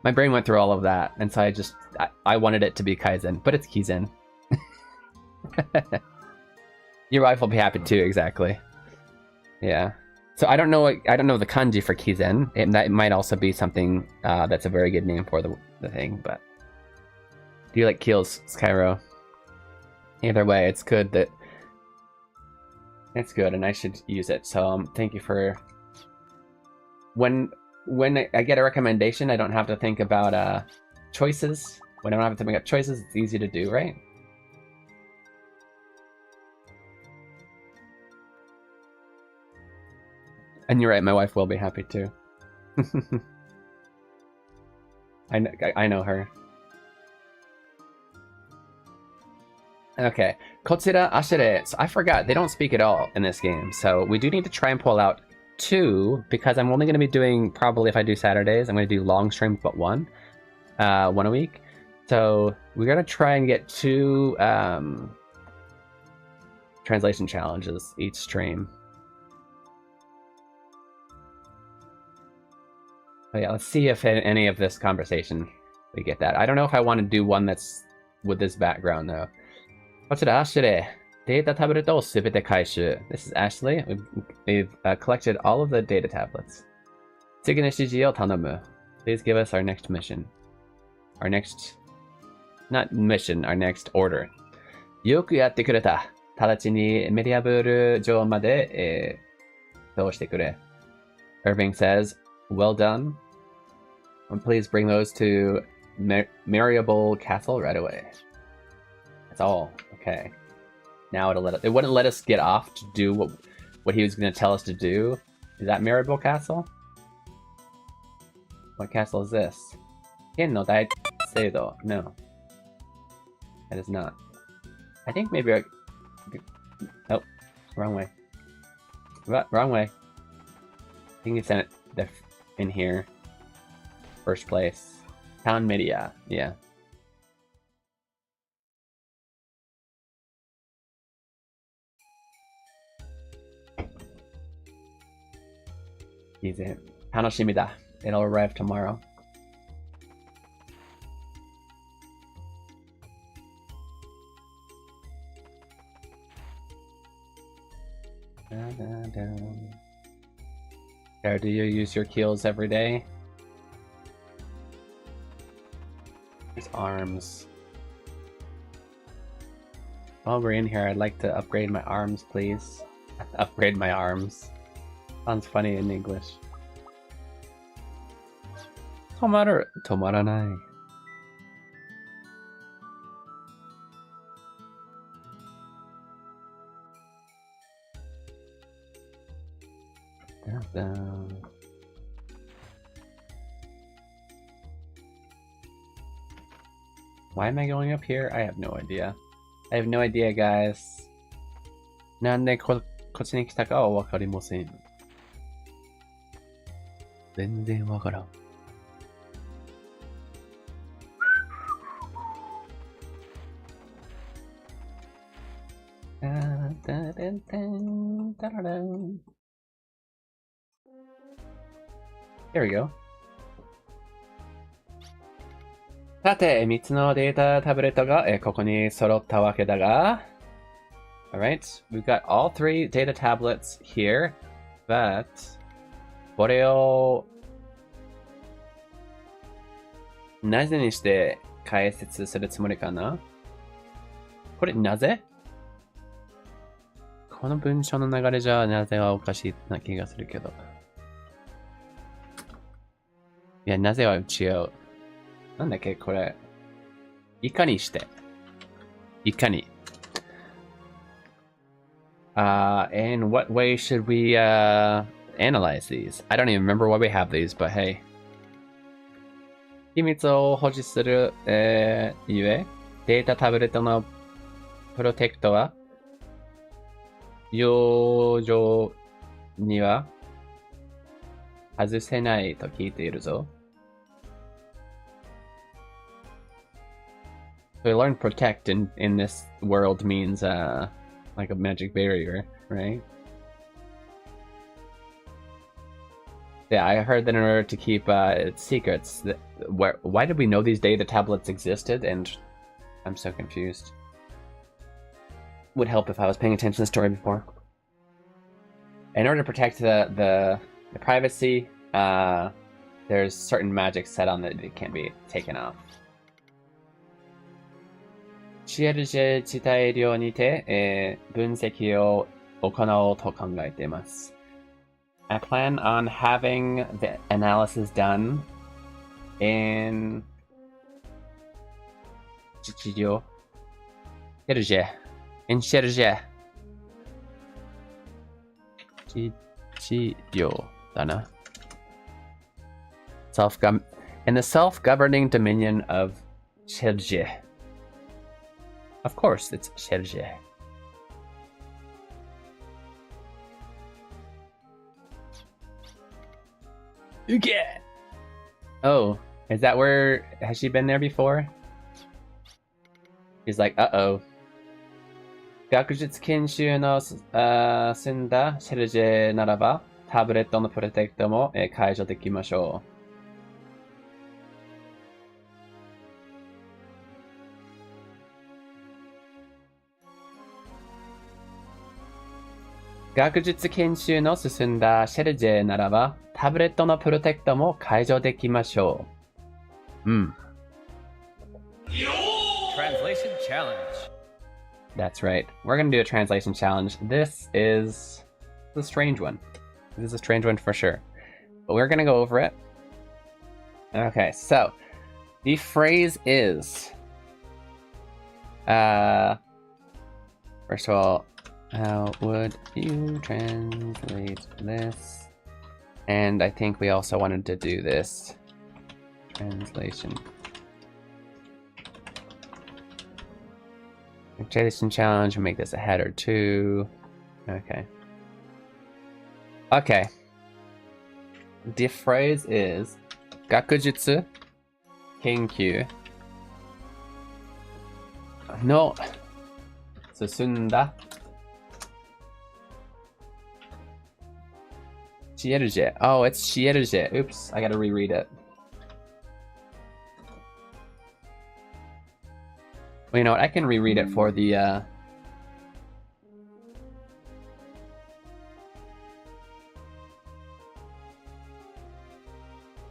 B: My brain went through all of that, and so I wanted it to be Kaizen, but it's Keizen. Your wife will be happy too, exactly. Yeah. So I don't know the kanji for Keizen. That might also be something that's a very good name for the thing, but... Do you like Keels, Skyro? Either way, it's good that... It's good, and I should use it, so thank you for... When I get a recommendation, I don't have to think about choices. When I don't have to think about choices, it's easy to do, right? And you're right, my wife will be happy too. I know her. Okay, Kotsura Ashire. So I forgot, they don't speak at all in this game. So we do need to try and pull out 2, because I'm only going to be doing, probably if I do Saturdays, I'm going to do long streams, but one a week. So we're going to try and get 2 translation challenges each stream. Oh yeah, let's see if in any of this conversation we get that. I don't know if I want to do one that's with this background though. This is Ashley. We've collected all of the data tablets. Please give us our next mission. Our next... not mission, our next order. よくやってくれた。直ちにメディアブール上まで、通してくれ。Irving says, well done. And please bring those to Mariable Castle right away. That's all. Okay. Now it wouldn't let us get off to do what he was going to tell us to do. Is that Mariable Castle? What castle is this? Ken no Daiseido. No. That is not. I think maybe I... Oh, wrong way. Wrong way. I think it's in here. First place. Town Media. Yeah. Easy. Tanoshimida. It'll arrive tomorrow. Sarah, do you use your keels every day? There's arms. While we're in here, I'd like to upgrade my arms, please. Upgrade my arms. Sounds funny in English. Tomaranai. Why am I going up here? I have no idea. I have no idea, guys. なんでこっちに来たかはわかりません。全然わからん。There we go. さて、3つのデータタブレットがここに揃ったわけだが、Alright, we've got all 3 data tablets here, but これをなぜにして解説するつもりかな？これなぜ？この文章の流れじゃなぜはおかしいな気がするけど。いや、なぜは違う。なんだっけこれ。いかにして。いかに。In what way should we analyze these? I don't even remember why we have these, but hey. 秘密を保持する、ゆえ、データタブレットのプロテクトは、養生には外せないと聞いているぞ。So I learned protect in this world means like a magic barrier, right? Yeah, I heard that in order to keep its secrets, why did we know these data tablets existed? And I'm so confused. Would help if I was paying attention to the story before. In order to protect the privacy, there's certain magic set on that it can't be taken off. シエルジェ自体量にて、分析を行おうと考えています。I plan on having the analysis done in シエルジェ。in シエルジェ。一よだな。In the self-governing dominion of Shelje. Of course, it's Shelje. Okay. Oh, is that where... Has she been there before? He's like, uh-oh. 学術研修の済んだシェルジェならば、タブレットのプロテクトも解除できましょう。学術研修の進んだシェルジェならば、タブレットのプロテクトも解除できましょう。うん。
C: Translation challenge.
B: That's right. We're going to do a translation challenge. This is a strange one. This is a strange one for sure. But we're going to go over it. Okay, so the phrase is... first of all, how would you translate this? And I think we also wanted to do this. Translation. Translation challenge, make this a header too. Okay. Okay. The phrase is 学術研究の進んだシエルジェ. Oh, it's シエルジェ. Oops, I gotta reread it. Well, you know what? I can reread it for the,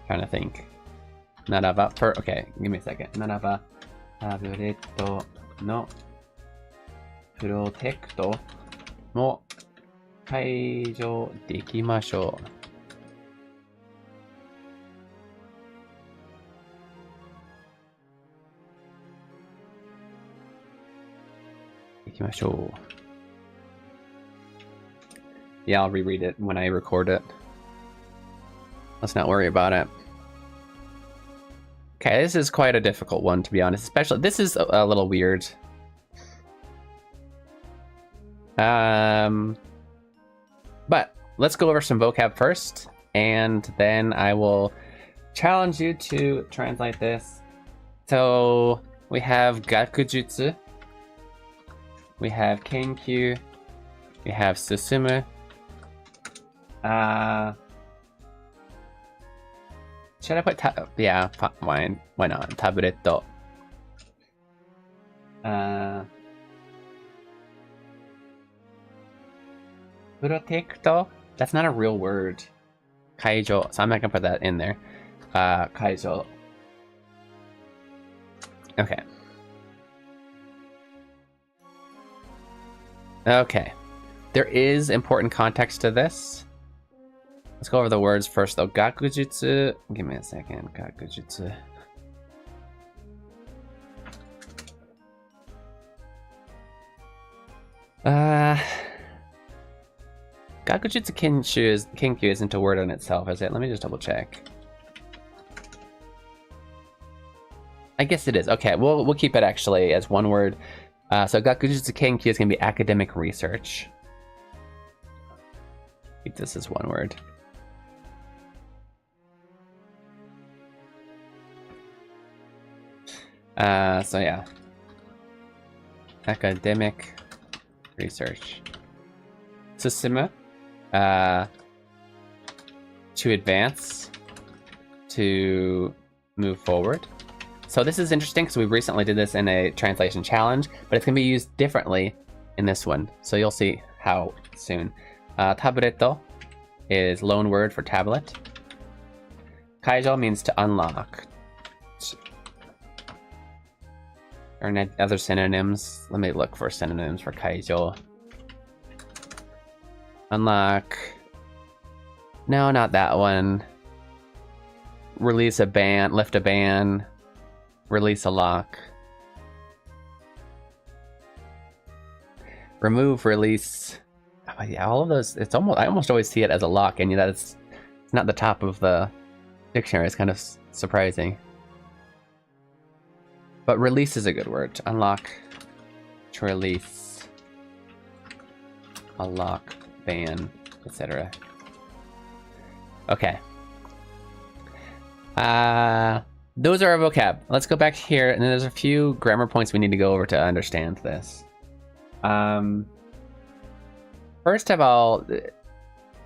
B: trying to think. ならば、okay, give me a second. ならば、タブレットのプロテクトも解除できましょう。Yeah, I'll reread it when I record it. Let's not worry about it. Okay, this is quite a difficult one, to be honest. Especially, this is a little weird. But let's go over some vocab first, and then I will challenge you to translate this. So we have gakujutsu. We have kenkyu, we have susumu. Should I put yeah, fine. Why not? Tabletto. Protecto? That's not a real word. Kaijo. So I'm not gonna put that in there. Kaijo. Okay. Okay. There is important context to this. Let's go over the words first though. Gakujutsu. Give me a second. Gakujutsu. Gakujutsu Kenkyu isn't a word in itself, is it? Let me just double check. I guess it is. Okay, we'll keep it actually as one word. So Gakujutsu Kenkyu is going to be academic research. Keep this as one word. So yeah. Academic research. Susumu. To advance. To move forward. So this is interesting because we recently did this in a translation challenge, but it's going to be used differently in this one. So you'll see how soon. Tabletto is loan word for tablet. Kaijo means to unlock. Are any other synonyms? Let me look for synonyms for kaijo. Unlock. No, not that one. Release a ban, lift a ban. Release a lock. Remove, release. yeah, all of those. It's almost. I almost always see it as a lock, and it's not the top of the dictionary. It's kind of surprising. But release is a good word. To unlock, to release, unlock, ban, etc. Okay. Those are our vocab. Let's go back here, and then there's a few grammar points we need to go over to understand this. First of all,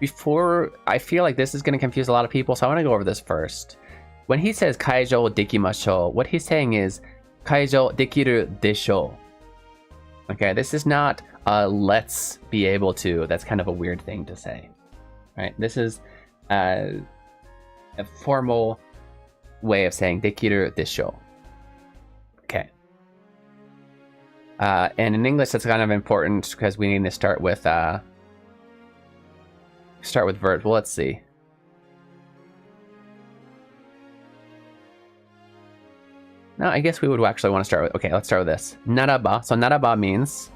B: before, I feel like this is going to confuse a lot of people, so I want to go over this first. When he says kaijo dekimashou, what he's saying is kaijo dekiru deshou. Okay, this is not a let's be able to. That's kind of a weird thing to say, right? This is a formal way of saying dekiru deshou. Okay. And in English, that's kind of important because we need to start with verbs. Well, let's see. No, I guess we would actually want to start with. Okay, let's start with this. Naraba. So naraba means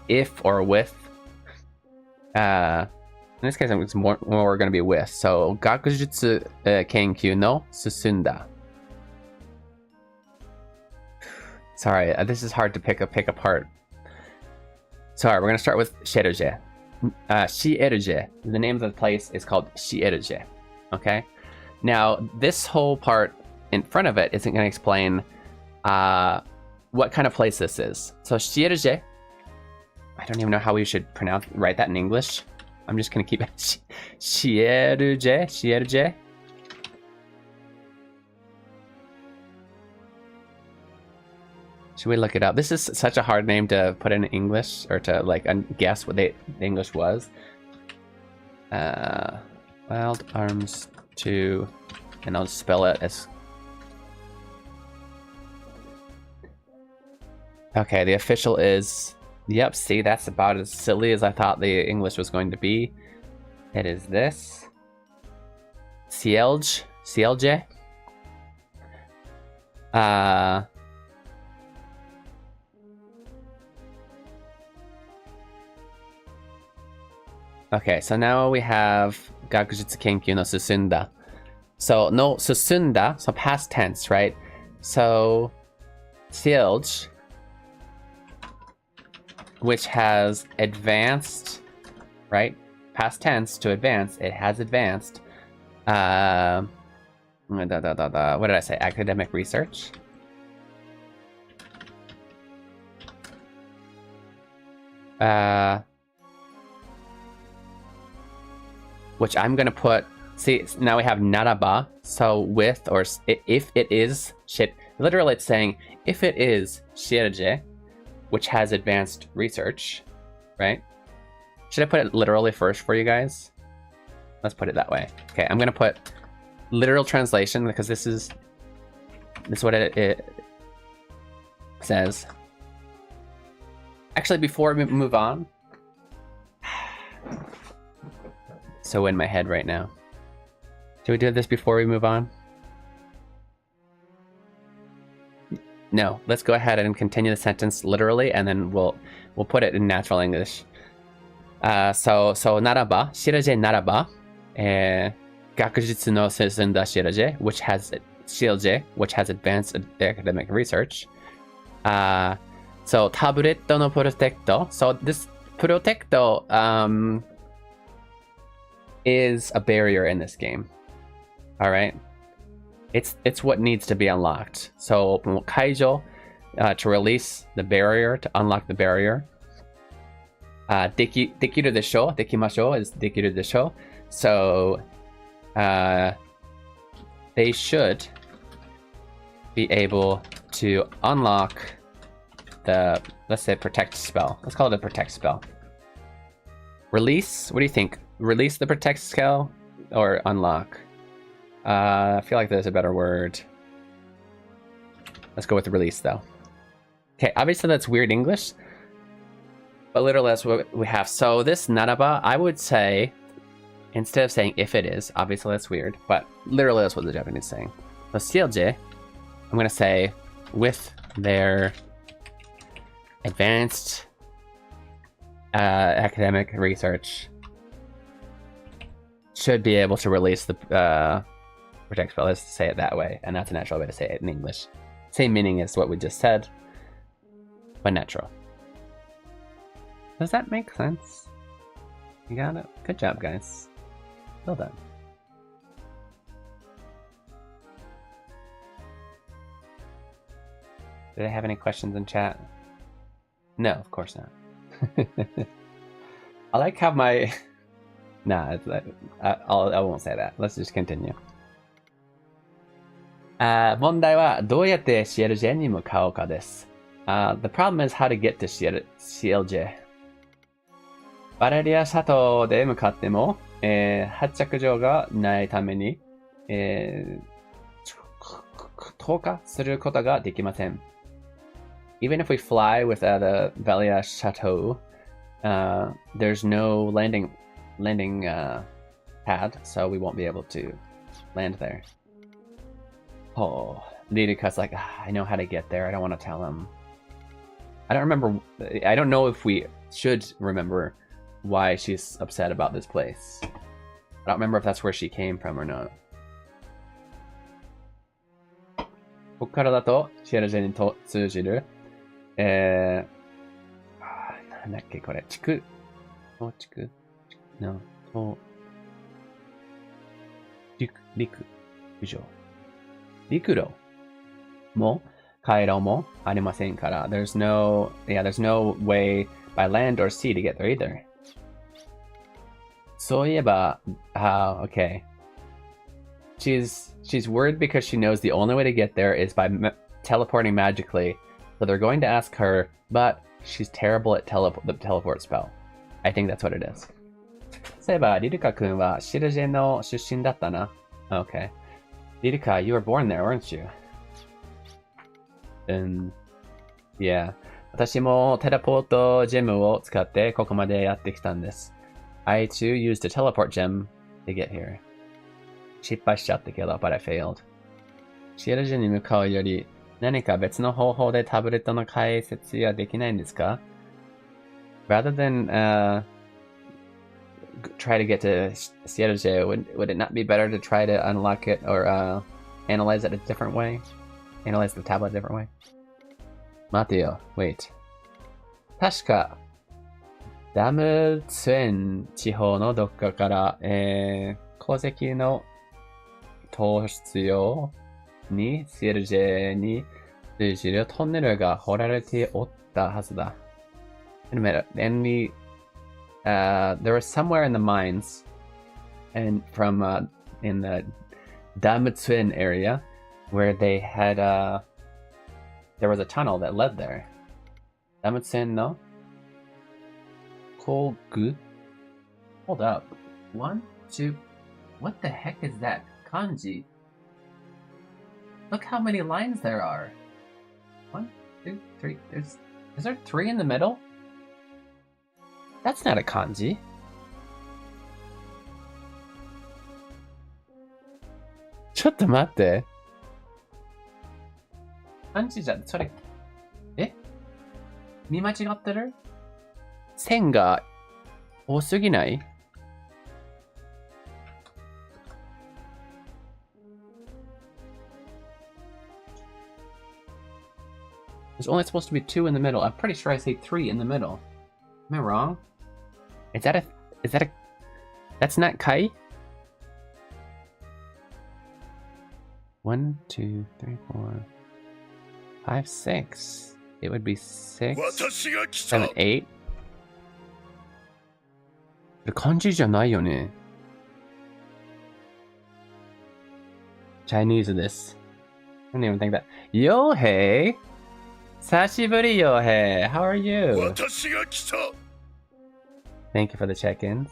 B: if or with. In this case, it's more going to be with. So, gakujutsu kenkyū no susunda. Sorry, this is hard to pick apart. Sorry, we're going to start with Shiruje. Shiruje. The name of the place is called Shiruje. Okay? Now, this whole part in front of it isn't going to explain what kind of place this is. So, Shiruje. I don't even know how we should write that in English. I'm just going to keep it. Shiruje. Shiruje. Should we look it up? This is such a hard name to put in English, or to like guess what the English was. Wild Arms 2, and I'll spell it as. Okay, the official is. Yep, see, that's about as silly as I thought the English was going to be. It is this. Cielge. Cielge. Okay, so now we have Gakujutsu Kenkyū no susunda. So, no susunda, so past tense, right? So, Cielge, which has advanced, right? Past tense to advance, it has advanced. What did I say? Academic research. Which I'm gonna put. See, now we have naraba. So with or if it is shit. Literally, it's saying if it is shiruje, which has advanced research, right? Should I put it literally first for you guys? Let's put it that way. Okay, I'm gonna put literal translation because this is what it says. Actually, before we move on, so in my head right now. Do we do this before we move on? No, let's go ahead and continue the sentence literally, and then we'll put it in natural English. So naraba, shiruje naraba, gakujutsu no susunda shiruje, which has advanced academic research. So tabletto no protecto. So this protecto is a barrier in this game. All right. It's what needs to be unlocked. So kaijo, to release the barrier, to unlock the barrier. Dekiru desho, dekimashou is dekiru desho. So they should be able to unlock the, let's say, protect spell. Let's call it a protect spell. Release, what do you think? Release the protect spell or unlock? I feel like there's a better word. Let's go with the release though. Okay, obviously that's weird English, but literally that's what we have. So this naraba, I would say, instead of saying if it is, obviously that's weird, but literally that's what the Japanese is saying. So shiruje, I'm gonna say with their advanced academic research should be able to release the protect spell. Let's say it that way, and that's a natural way to say it in English. Same meaning as what we just said, but natural. Does that make sense? You got it? Good job, guys. Well done. Did I have any questions in chat? No, of course not. I like how my... Nah, I won't say that. Let's just continue. 問題はどうやって CLJ に向かうかです。The problem is how to get to CLJ. バレリアシャトーで向かっても、発着場がないために、投下することができません。Even if we fly without a Valia Chateau, there's no landing pad, so we won't be able to land there. Oh, Lidika's like, I know how to get there. I don't want to tell him. I don't remember. I don't know if we should remember why she's upset about this place. I don't remember if that's where she came from or not. ここからだとシエルジェに通じるなんだっけこれ、地区の、陸路も回廊もありませんから、there's no way by land or sea to get there either. そういえば、okay. She's worried because she knows the only way to get there is by teleporting magically. So they're going to ask her, but she's terrible at the teleport spell. I think that's what it is. そういえば、リルカ君はシルジェの出身だったな。Okay. リルカ, you were born there, weren't you? Yeah. 私もテレポートジェムを使ってここまでやってきたんです。I too used a teleport gem to get here. 失敗しちゃったけど、but I failed. シエルジェに向かうより何か別の方法でタブレットの解説はできないんですか? Rather than try to get to Cierge, would it not be better to try to unlock it or analyze it a different way? Analyze the tablet a different way? 待てよ, wait. 確かダムツエン地方のどっかから、鉱石の投出用にシエルジェに通じるトンネルが掘られておったはずだ。Wait a minute. And there was somewhere in the mines and from in the Damutsuen area where they had there was a tunnel that led there. Damutsen no Kogu. Hold up. 1, 2. What the heck is that kanji? Look how many lines there are. 1, 2, 3. Is there 3 in the middle? That's not a kanji. Chotto matte. Kanji じゃ、それ、見間違ってる？線が多すぎない？ There's only supposed to be 2 in the middle. I'm pretty sure I say 3 in the middle. Am I wrong? Is that a... That's not Kai? 1, 2, 3, 4, 5, 6. It would be 6, 7, 8. 漢字じゃないよね。Chinese this. I didn't even think that. Yohei! 久しぶり Yohei! How are you? Thank you for the check-ins.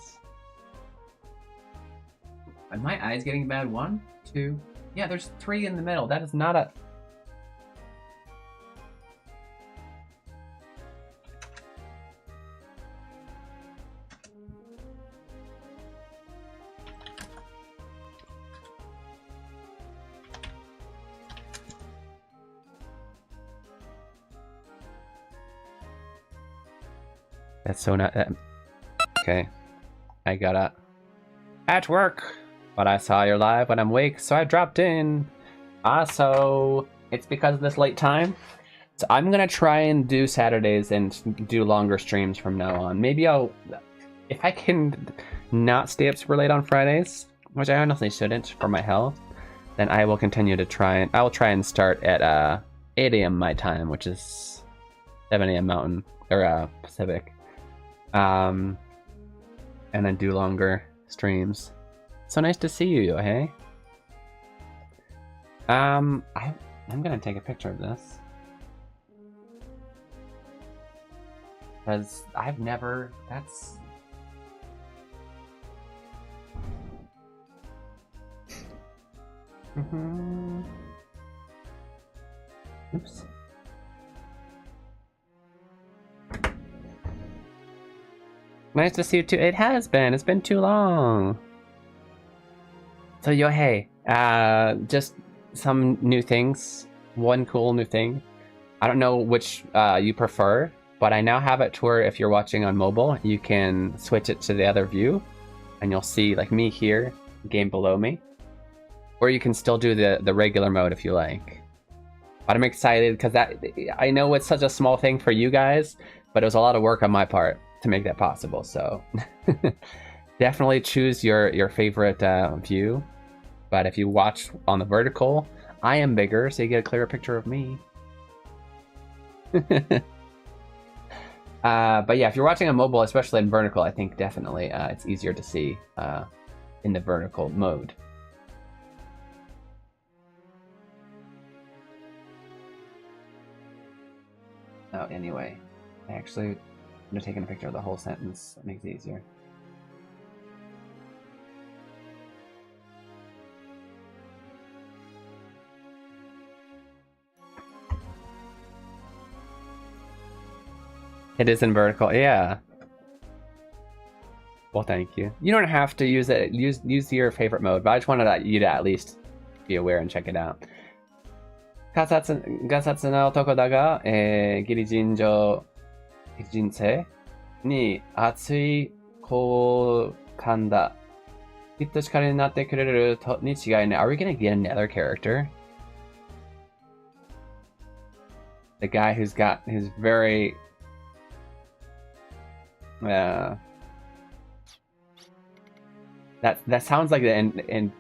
B: Are my eyes getting bad? 1, 2... Yeah, there's 3 in the middle. That is not a... That's so not that. Okay. I gotta at work, but I saw you're live when I'm awake, so I dropped in. So it's because of this late time. So I'm gonna try and do Saturdays and do longer streams from now on. Maybe I'll, if I can not stay up super late on Fridays, which I honestly shouldn't for my health, then I will continue to try and I will try and start at 8 a.m. my time, which is 7 a.m. Mountain or Pacific. And then do longer streams. So nice to see you, hey? I'm gonna take a picture of this. Because I've never, that's... Oops. Nice to see you too. It has been. It's been too long. So hey, just some new things. One cool new thing. I don't know which you prefer, but I now have it to where if you're watching on mobile, you can switch it to the other view, and you'll see like me here, game below me, or you can still do the regular mode if you like. But I'm excited because I know it's such a small thing for you guys, but it was a lot of work on my part to make that possible. So definitely choose your favorite view. But if you watch on the vertical, I am bigger, so you get a clearer picture of me. But yeah, if you're watching on mobile, especially in vertical, I think definitely it's easier to see in the vertical mode. Oh, anyway, I'm taking a picture of the whole sentence. That makes it easier. It is in vertical, yeah. Well, thank you. You don't have to use it. Use your favorite mode, but I just wanted you to at least be aware and check it out. がさつな男だが、義理人生に熱い好感だ。きっと力になってくれるとに違いない。Are we gonna get another character? The guy who's very that sounds like an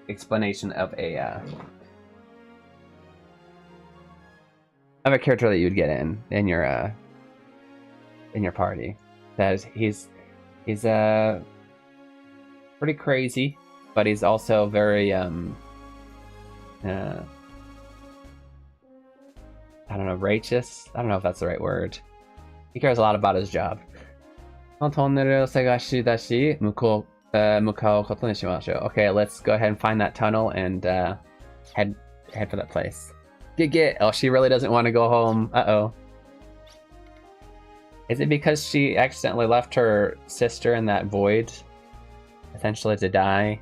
B: explanation of a character that you'd get in your party. That is, he's pretty crazy, but he's also very I don't know, righteous. I don't know if that's the right word. He cares a lot about his job. トンネルを探し出し向かうことにしましょう. Okay, let's go ahead and find that tunnel and head for that place. Get. Oh, she really doesn't want to go home. Uh-oh. Is it because she accidentally left her sister in that void, essentially to die?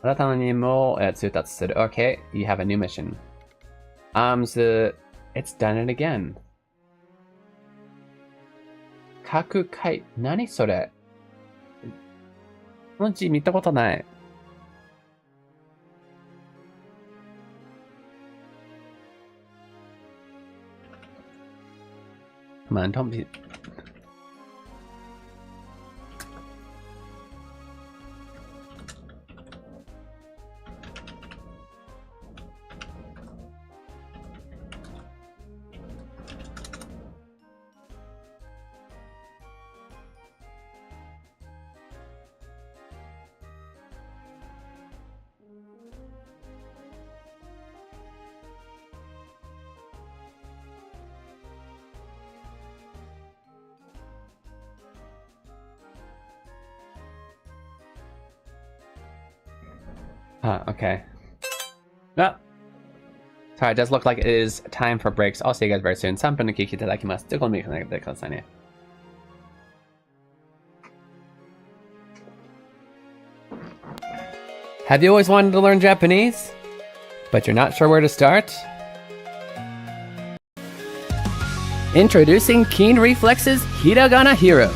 B: Okay, you have a new mission. It's done it again. Kaku Kai. Nani sore? この字見たことない。Come on, don't be... Okay. Well, sorry, it does look like it is time for breaks. I'll see you guys very soon. 3分の休憩いただきます。ちょっと見てくださいね。Have you always wanted to learn Japanese, but you're not sure where to start?
C: Introducing Keen Reflex's Hiragana Hero.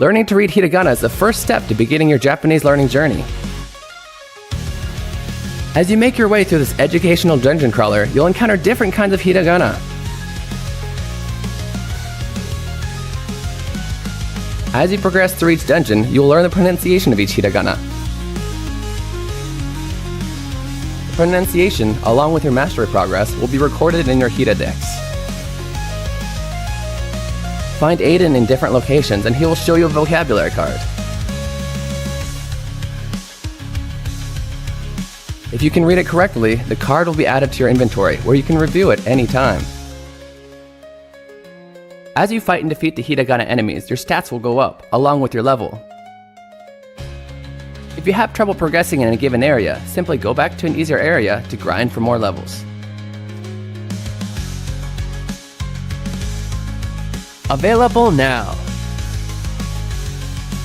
C: Learning to read hiragana is the first step to beginning your Japanese learning journey. As you make your way through this educational dungeon crawler, you'll encounter different kinds of hiragana. As you progress through each dungeon, you will learn the pronunciation of each hiragana. The pronunciation, along with your mastery progress, will be recorded in your Hiradex. Find Aiden in different locations and he will show you a vocabulary card. If you can read it correctly, the card will be added to your inventory, where you can review it anytime. As you fight and defeat the hiragana enemies, your stats will go up, along with your level. If you have trouble progressing in a given area, simply go back to an easier area to grind for more levels. Available now!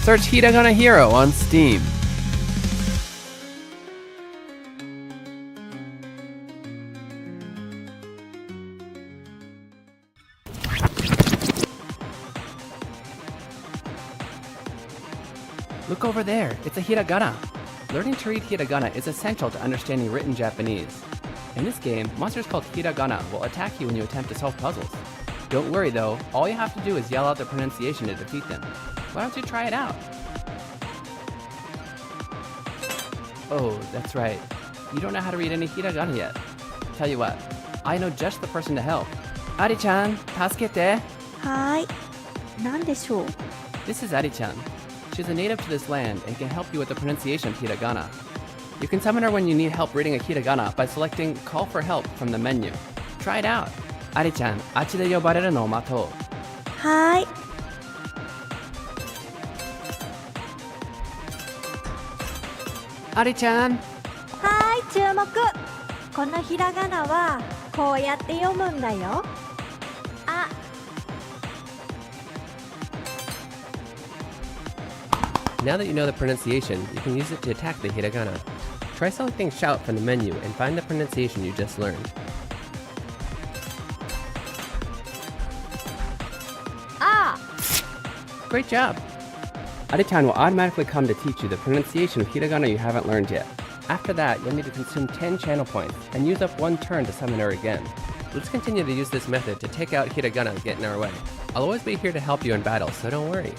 C: Search Hiragana Hero on Steam. Look over there, it's a hiragana. Learning to read hiragana is essential to understanding written Japanese. In this game, monsters called hiragana will attack you when you attempt to solve puzzles. Don't worry though, all you have to do is yell out the pronunciation to defeat them. Why don't you try it out? Oh, that's right. You don't know how to read any hiragana yet. Tell you what, I know just the person to help. Ari-chan, tasukete.
A: はーい。何でしょう?
C: This is Ari-chan. She's a native to this land and can help you with the pronunciation of hiragana. You can summon her when you need help reading a hiragana by selecting Call for Help from the menu. Try it out. Ari-chan, あっちで呼ばれるのを待とう。
A: はーい。
C: Ari-chan!
A: はーい、注目。このひらがなはこうやって読むんだよ。あ。
C: Now that you know the pronunciation, you can use it to attack the hiragana. Try selecting Shout from the menu and find the pronunciation you just learned.
A: Ah!
C: Great job! Ari-chan will automatically come to teach you the pronunciation of hiragana you haven't learned yet. After that, you'll need to consume 10 channel points and use up 1 turn to summon her again. Let's continue to use this method to take out hiragana that get in our way. I'll always be here to help you in battle, so don't worry.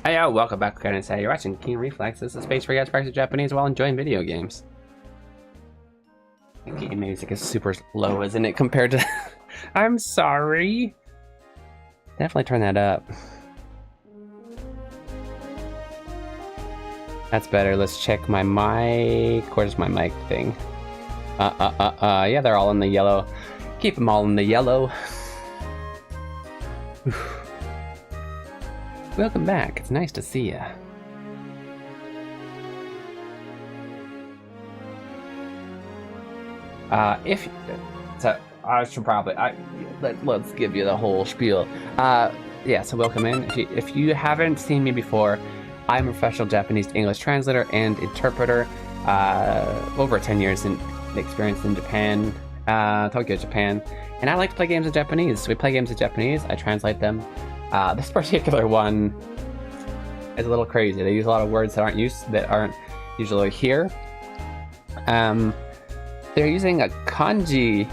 C: Hey yo, welcome back again and say you're watching Keen Reflex. This is a space for you guys to practice Japanese while enjoying video games. The game music is super low, isn't it, compared to... I'm sorry. Definitely turn that up. That's better. Let's check my mic. Where's my mic thing? Yeah, they're all in the yellow. Keep them all in the yellow. Welcome back. It's nice to see ya. I should probably let's give you the whole spiel. Yeah, so welcome in. If you haven't seen me before, I'm a professional Japanese to English translator and interpreter. Over 10 years in experience in Japan, Tokyo, Japan, and I like to play games in Japanese. So we play games in Japanese. I translate them. This particular one is a little crazy. They use a lot of words that aren't usually here. They're using a kanji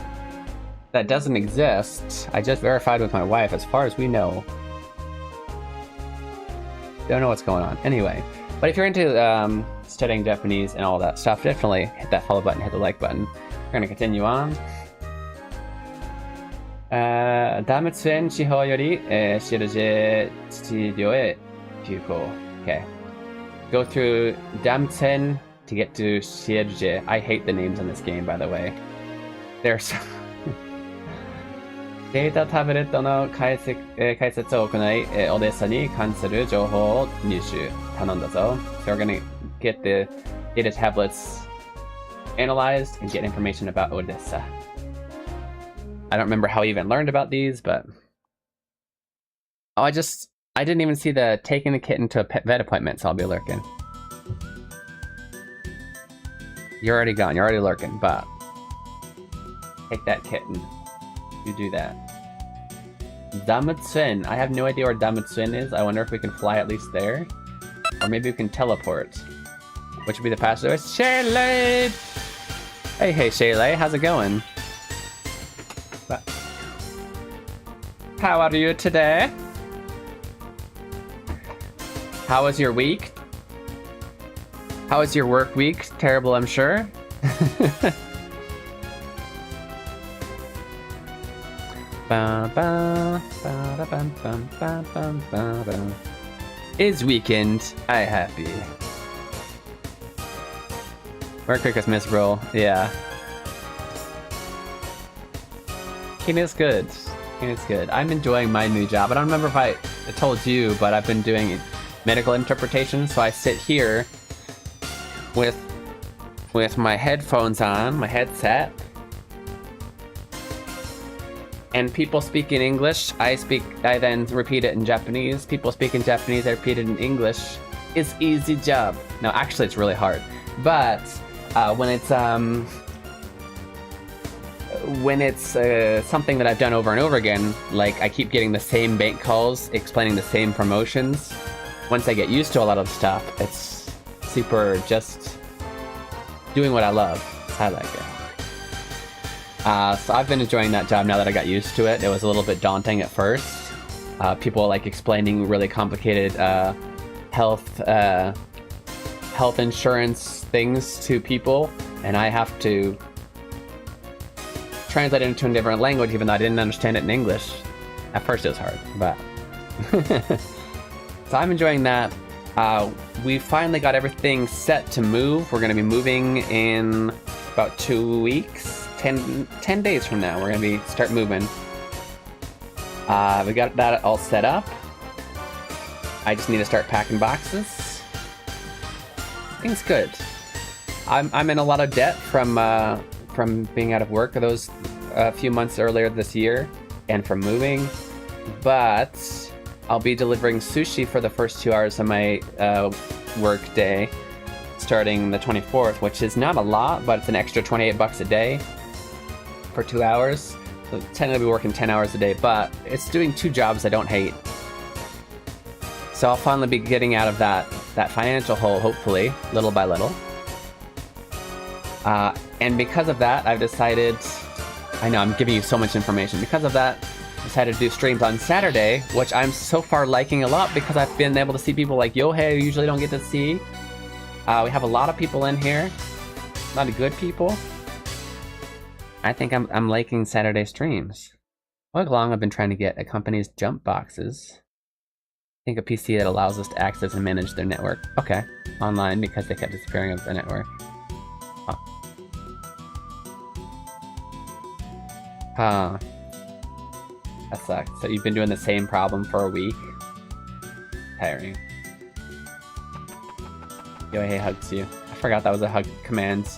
C: that doesn't exist. I just verified with my wife. As far as we know, Don't know what's going on. Anyway, but if you're into studying Japanese and all that stuff, definitely hit that follow button, hit the like button. We're gonna continue on. ダムツエン地方より、シルジェ治療へ急行。Okay. Go through Damtsen to get to Shirje. I hate the names in this game, by the way. They're so... データタブレットの解説を行い、オデッサに関する情報を入手頼んだぞ。So we're gonna get the data tablets analyzed and get information about Odessa. I don't remember how I even learned about these, but... Oh, I didn't even see the taking the kitten to a vet appointment, so I'll be lurking. You're already gone, you're already lurking, but... Take that kitten. You do that. Damutsun. I have no idea where Damutsun is. I wonder if we can fly at least there. Or maybe we can teleport. Which would be the fastest. Shaylay! Hey, Shaylay, how's it going? How are you today? How was your week? How was your work week? Terrible, I'm sure. Is weekend. I happy. Merry Christmas, Miss Roll. Yeah. Keen is good. Keen is good. I'm enjoying my new job. I don't remember if I told you, but I've been doing medical interpretation, so I sit here with my headphones on, my headset, and people speak in English. I then repeat it in Japanese. People speak in Japanese. I repeat it in English. It's easy job. No, actually, it's really hard. But when it's something that I've done over and over again, like I keep getting the same bank calls explaining the same promotions. Once I get used to a lot of stuff, it's super just doing what I love. I like it. So I've been enjoying that job now that I got used to it. It was a little bit daunting at first. People like explaining really complicated health insurance things to people, and I have to translate it into a different language even though I didn't understand it in English. At first it was hard, but... So I'm enjoying that. We finally got everything set to move. We're going to be moving in about 2 weeks. 10 days from now, we're going to start moving. We got that all set up. I just need to start packing boxes. Things good. I'm in a lot of debt from being out of work those few months earlier this year and from moving, but I'll be delivering sushi for the first 2 hours of my work day starting the 24th, which is not a lot, but it's an extra 28 bucks a day for 2 hours. So technically I'll be working 10 hours a day, but it's doing 2 jobs I don't hate. So I'll finally be getting out of that financial hole, hopefully, little by little. And because of that, I've decided... I know, I'm giving you so much information. Because of that, I decided to do streams on Saturday, which I'm so far liking a lot because I've been able to see people like Yohei I usually don't get to see. We have a lot of people in here. A lot of good people. I think I'm liking Saturday streams. All along I've been trying to get a company's jump boxes. I think a PC that allows us to access and manage their network. Okay. Online because they kept disappearing off the network. Oh. Huh. That sucks. So you've been doing the same problem for a week? Tiring. Yohei hugs you. I forgot that was a hug command.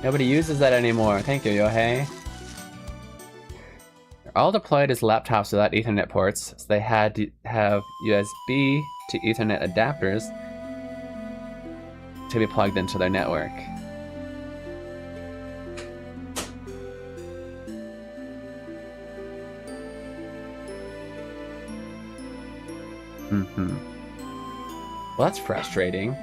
C: Nobody uses that anymore. Thank you, Yohei. They're all deployed as laptops without Ethernet ports, so they had to have USB to Ethernet adapters to be plugged into their network. Well, that's frustrating.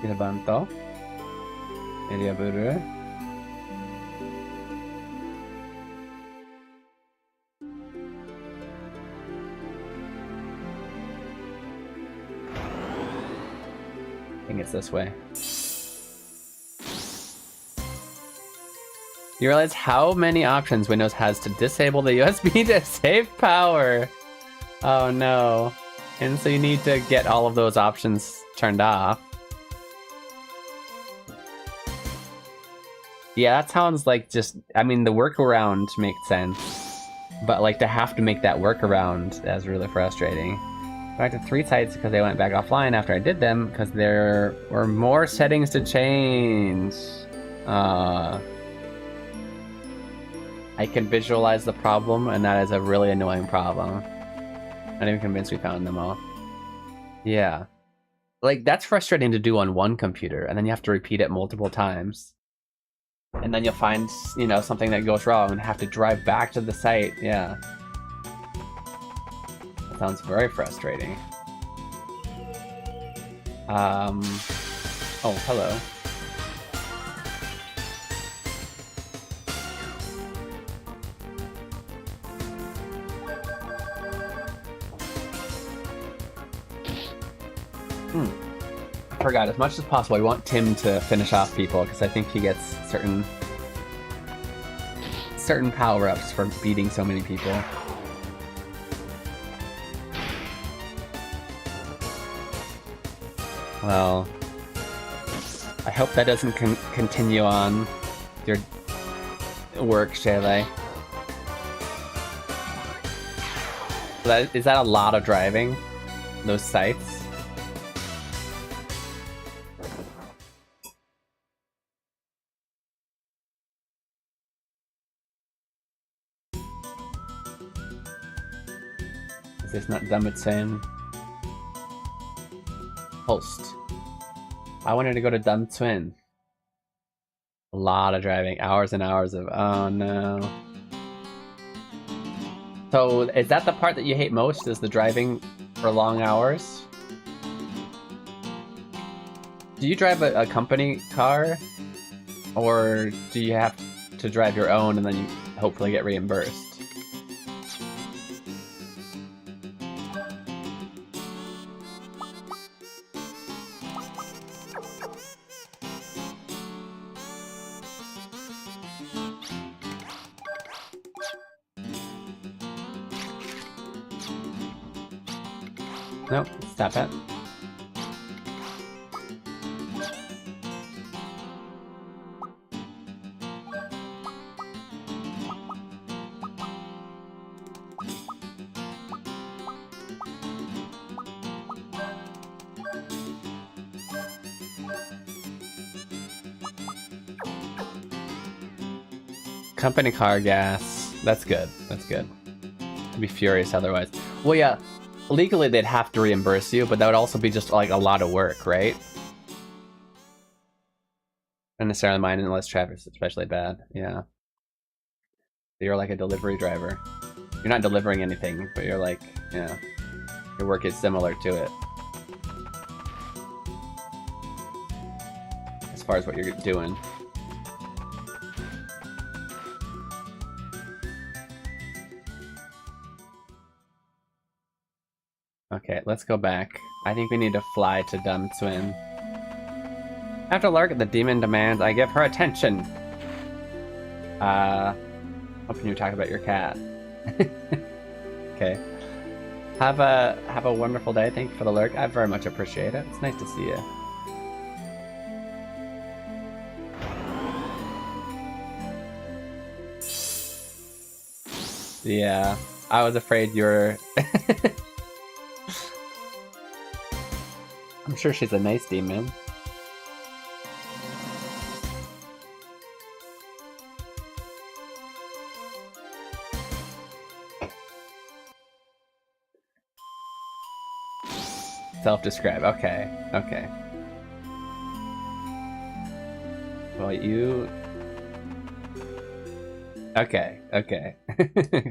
C: Levanto. Area Buru. think it's this way. You realize how many options Windows has to disable the USB to save power. Oh no. And so you need to get all of those options turned off. Yeah, that sounds like just, I mean, the workaround makes sense. But like to have to make that workaround, that's really frustrating. Back to 3 sites because they went back offline after I did them because there were more settings to change. I can visualize the problem, and that is a really annoying problem. Not even convinced we found them all. Yeah. Like, that's frustrating to do on one computer, and then you have to repeat it multiple times. And then you'll find, you know, something that goes wrong and have to drive back to the site. Yeah. That sounds very frustrating. Oh, hello. I forgot, as much as possible, I want Tim to finish off people, because I think he gets certain power-ups for beating so many people. Well, I hope that doesn't continue on your work, Shayla. Is that a lot of driving? Those sites? Is this not Damitsen? Host. I wanted to go to Damitsen. A lot of driving, hours and hours of, oh no. So is that the part that you hate most, is the driving for long hours? Do you drive a company car? Or do you have to drive your own and then you hopefully get reimbursed? Nope, stop it. Company car gas. That's good. That's good. I'd be furious otherwise. Well, yeah. Legally, they'd have to reimburse you, but that would also be just like a lot of work, right? Not necessarily mine unless traffic's especially bad. Yeah. You're like a delivery driver. You're not delivering anything, but you're like, yeah. Your work is similar to it. As far as what you're doing. Okay, let's go back. I think we need to fly to Damitsen. After Lark, the demon demands I give her attention. Hoping you talk about your cat. Okay. Have a wonderful day. Thank you for the lurk. I very much appreciate it. It's nice to see you. Yeah, I was afraid you were... I'm sure she's a nice demon. Self-describe. Okay. Okay. Well, you... Okay. Okay.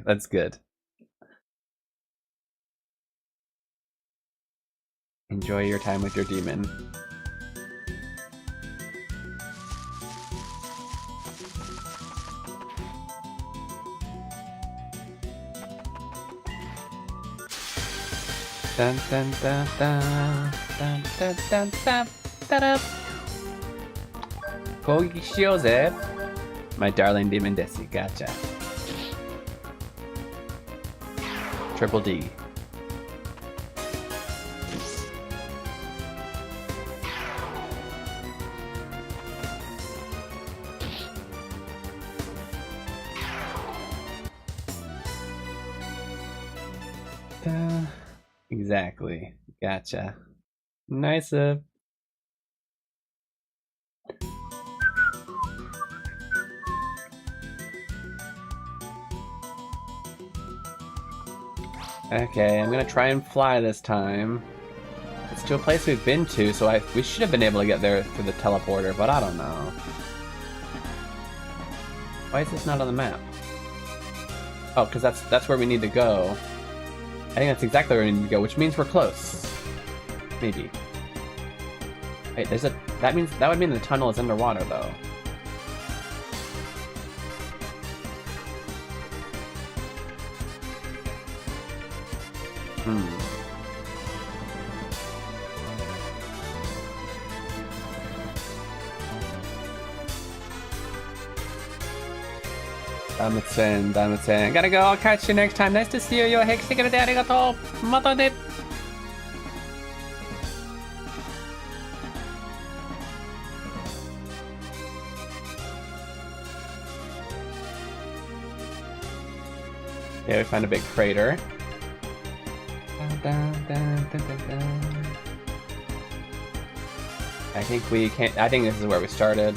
C: That's good. Enjoy your time with your demon. Dun dun dun dun dun dun dun dun. that up. 攻撃しようぜ My darling demon Desi, gotcha. Triple D. Exactly. Gotcha. Nice. Okay, I'm gonna try and fly this time. It's to a place we've been to, so we should have been able to get there through the teleporter, but I don't know. Why is this not on the map? Oh, because that's where we need to go. I think that's exactly where we need to go, which means we're close. Maybe. Wait, that would mean the tunnel is underwater though. Damitsen. Gotta go, I'll catch you next time. Nice to see you, Yohei. 来てくれてありがとう。またね。Yeah, we found a big crater. I think we can't. I think this is where we started.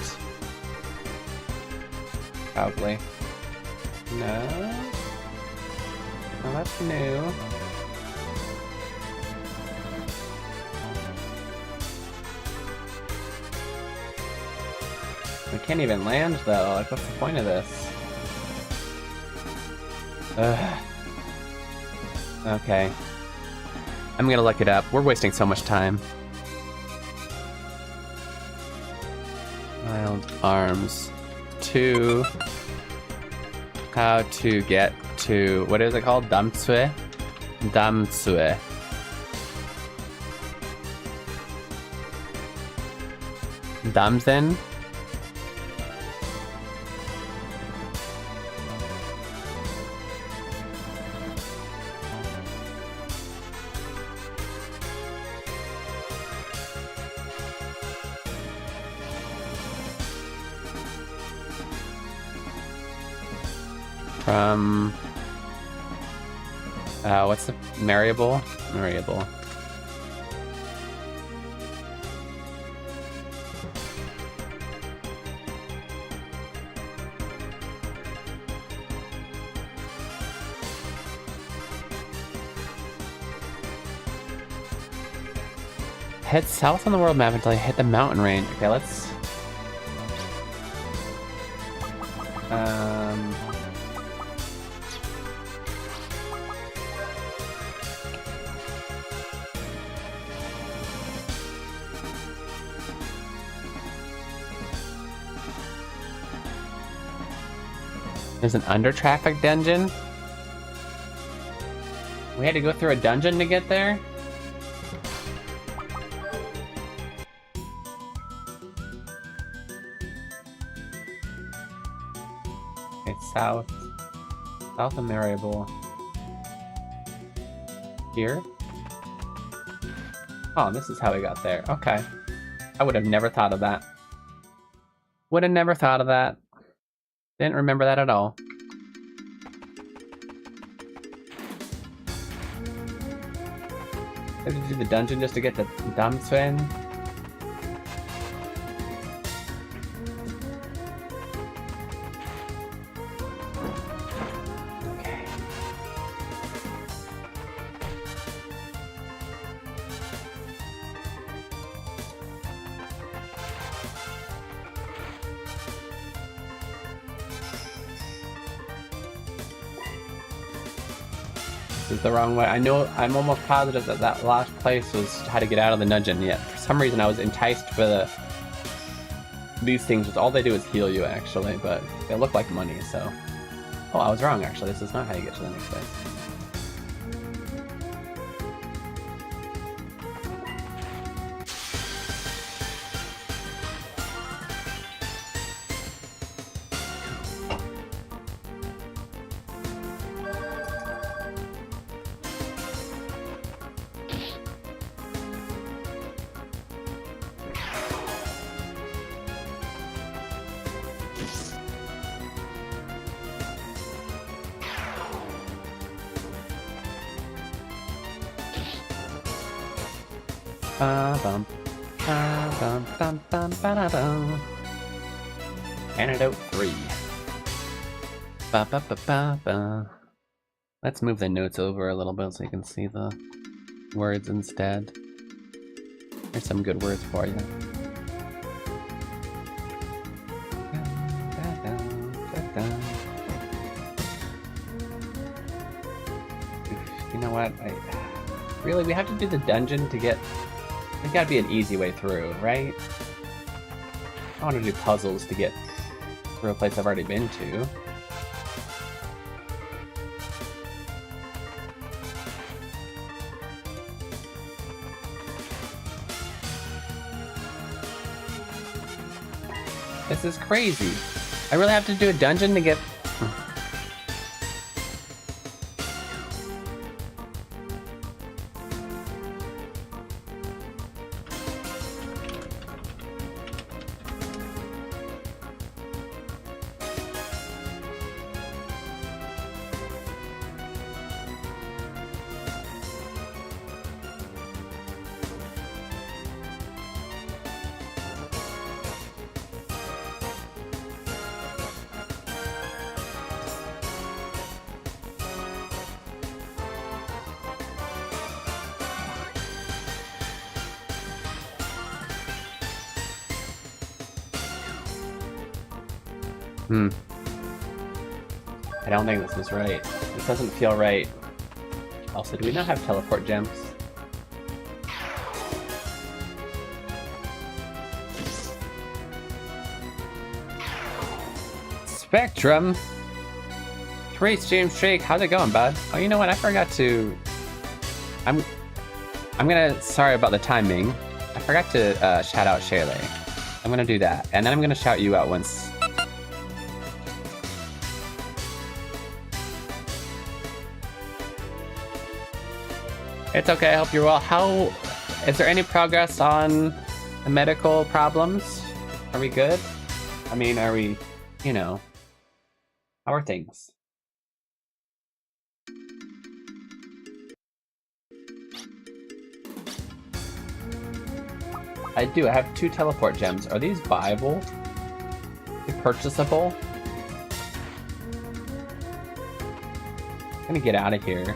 C: Probably. No? Well, that's new. We can't even land though. Like, what's the point of this? Ugh. Okay. I'm gonna look it up. We're wasting so much time. Wild Arms 2. How to get to, what is it called? Damtsue? Damtsue. Damsen? From what's the Mariable? Mariable. Head south on the world map until you hit the mountain range. Okay, let's There's an under traffic dungeon? We had to go through a dungeon to get there? It's south of Mariable. Here? Oh, this is how we got there. Okay. I would have never thought of that. Would have never thought of that. Didn't remember that at all. Did you do the dungeon just to get to Damsuen? Okay. This is the wrong way. I know, I'm almost positive that that last place was how to get out of the dungeon, yet for some reason I was enticed for these things, which all they do is heal you actually, but they look like money, so. Oh, I was wrong actually, this is not how you get to the next place. Ba-bum. Ba-bum, bum, bum, ba-da-bum. Antidote 3. Ba-ba-ba-ba-ba. Let's move the notes over a little bit so you can see the words instead. Here's some good words for you. You know what? Really, we have to do the dungeon to get... There's gotta be an easy way through, right? I want to do puzzles to get through a place I've already been to. This is crazy. I really have to do a dungeon to get... I don't think this is right. This doesn't feel right. Also, do we not have teleport gems? Spectrum! 3 stream streak, how's it going, bud? Oh, you know what? I forgot to... I'm gonna... Sorry about the timing. I forgot to shout out Shaylee. I'm gonna do that. And then I'm gonna shout you out once... It's okay, I hope you're well. How... Is there any progress on the medical problems? Are we good? I mean, are we... You know... How are things? I do, I have 2 teleport gems. Are these viable? Purchasable? I'm gonna get out of here.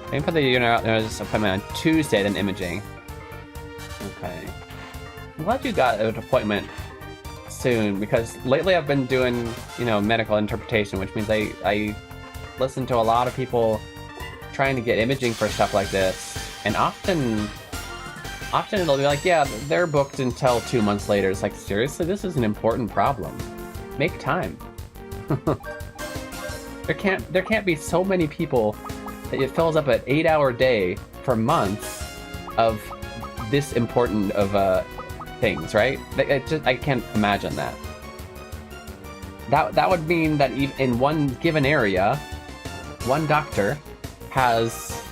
C: I can put the unit out there this appointment on Tuesday, then imaging. Okay. I'm glad you got an appointment soon, because lately I've been doing, you know, medical interpretation, which means I listen to a lot of people trying to get imaging for stuff like this, and often it'll be like, yeah, they're booked until 2 months later. It's like, seriously, this is an important problem. Make time. There can't be so many people that it fills up an 8-hour day for months of this important of things, right? I can't imagine that. That would mean that in one given area, one doctor has,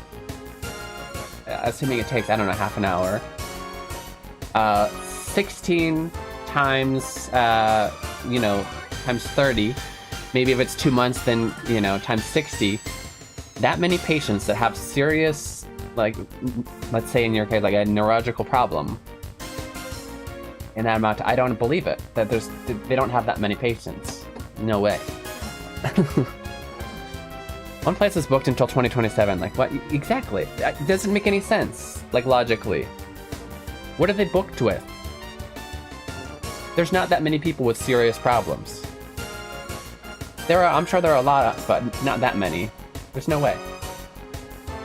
C: assuming it takes, I don't know, half an hour, 16 times, you know, times 30. Maybe if it's 2 months, then, you know, times 60. That many patients that have serious, like, let's say in your case, like a neurological problem, in that amount, I don't believe it. That they don't have that many patients. No way. One place is booked until 2027. Like, what? Exactly. It doesn't make any sense, like, logically. What are they booked with? There's not that many people with serious problems. I'm sure there are a lot, but not that many. There's no way.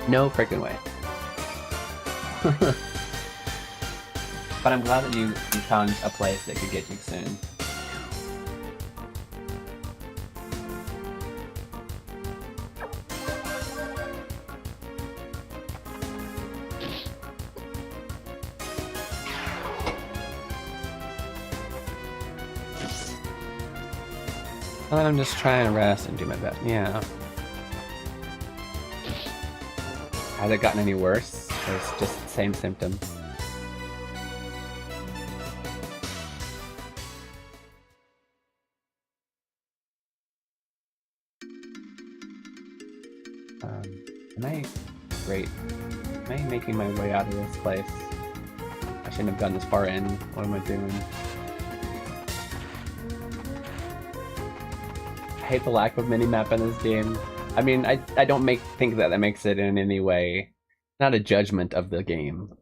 C: No freaking way. But I'm glad that you found a place that could get you soon. And then I'm just trying to rest and do my best. Yeah. Has it gotten any worse? Or it's just the same symptoms? Great. Am I making my way out of this place? shouldn't have gone this far in. What am I doing? I hate the lack of mini-map in this game. I mean, I don't think that makes it in any way, not a judgment of the game.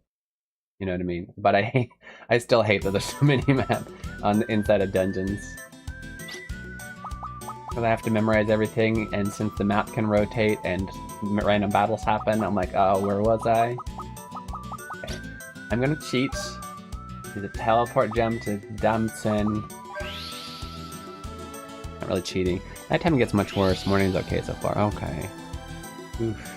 C: You know what I mean? But I still hate that there's a mini-map on the inside of dungeons. Because I have to memorize everything, and since the map can rotate and random battles happen, I'm like, oh, where was I? Okay. I'm gonna cheat. Use a teleport gem to Damson. Not really cheating. Nighttime gets much worse. Morning's okay so far. Okay. Oof.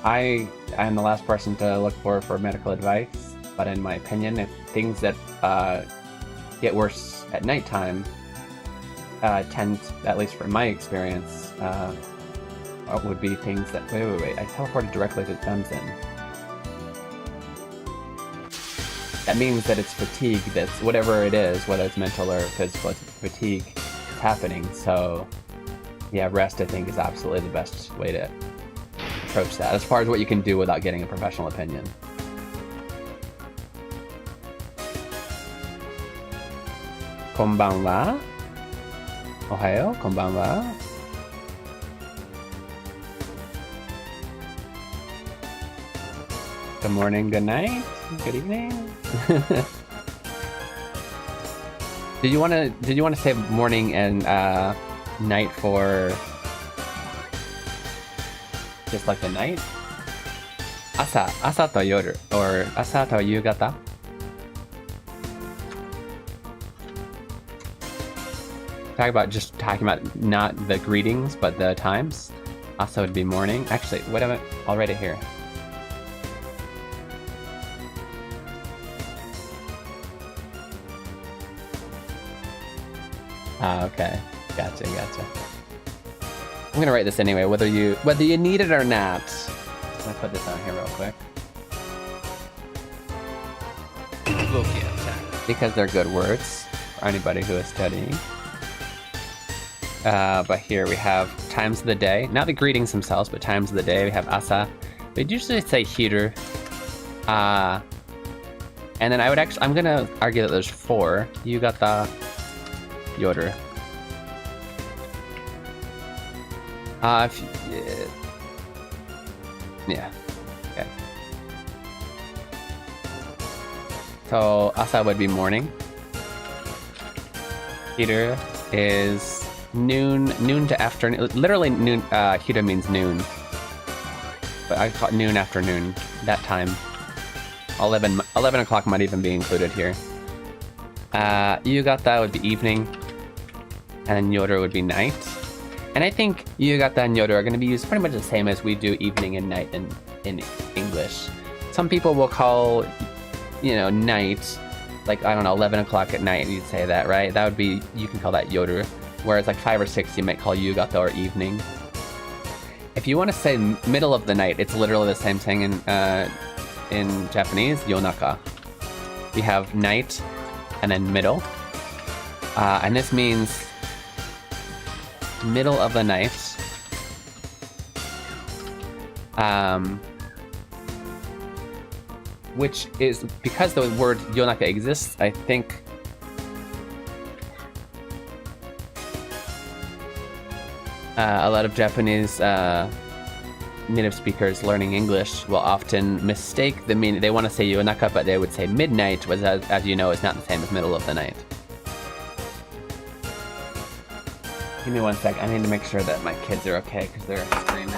C: I am the last person to look for medical advice, but in my opinion, if things that get worse at nighttime tend, at least from my experience, would be things that... Wait. I teleported directly to Dungeon. That means that it's fatigue that's... Whatever it is, whether it's mental or physical, it's fatigue is happening. So, yeah, rest, I think, is absolutely the best way to approach that, as far as what you can do without getting a professional opinion. Konbanwa. Ohayo, konbanwa. Good morning, good night, good evening. Did you want to say morning and night for just like the night? Asa to yoru, or asa to yugata? Talking about not the greetings, but the times. Asa would be morning. Actually, what am I already here? Ah, okay. Gotcha. I'm gonna write this anyway, whether you need it or not. I'm gonna put this on here real quick. Because they're good words for anybody who is studying. But here we have times of the day. Not the greetings themselves, but times of the day. We have asa. We'd usually say hiru. And then I'm gonna argue that there's 4. Yugata, yoru. Yeah. Okay. So asa would be morning. Hiru is noon to afternoon. Literally noon. Hiru means noon, but I call it noon afternoon. That time. 11 o'clock might even be included here. Yugata would be evening, and then yoru would be night. And I think yugata and yoru are going to be used pretty much the same as we do evening and night in English. Some people will call, night, like, I don't know, 11 o'clock at night, you'd say that, right? That would be, you can call that yoru. Whereas like 5 or 6, you might call yugata or evening. If you want to say middle of the night, it's literally the same thing in Japanese, yonaka. We have night and then middle. And this means middle of the night. Which is, because the word yonaka exists, I think a lot of Japanese native speakers learning English will often mistake the meaning. They want to say yonaka, but they would say midnight, which, as you know, is not the same as middle of the night. Give me 1 sec. I need to make sure that my kids are okay because they're screaming.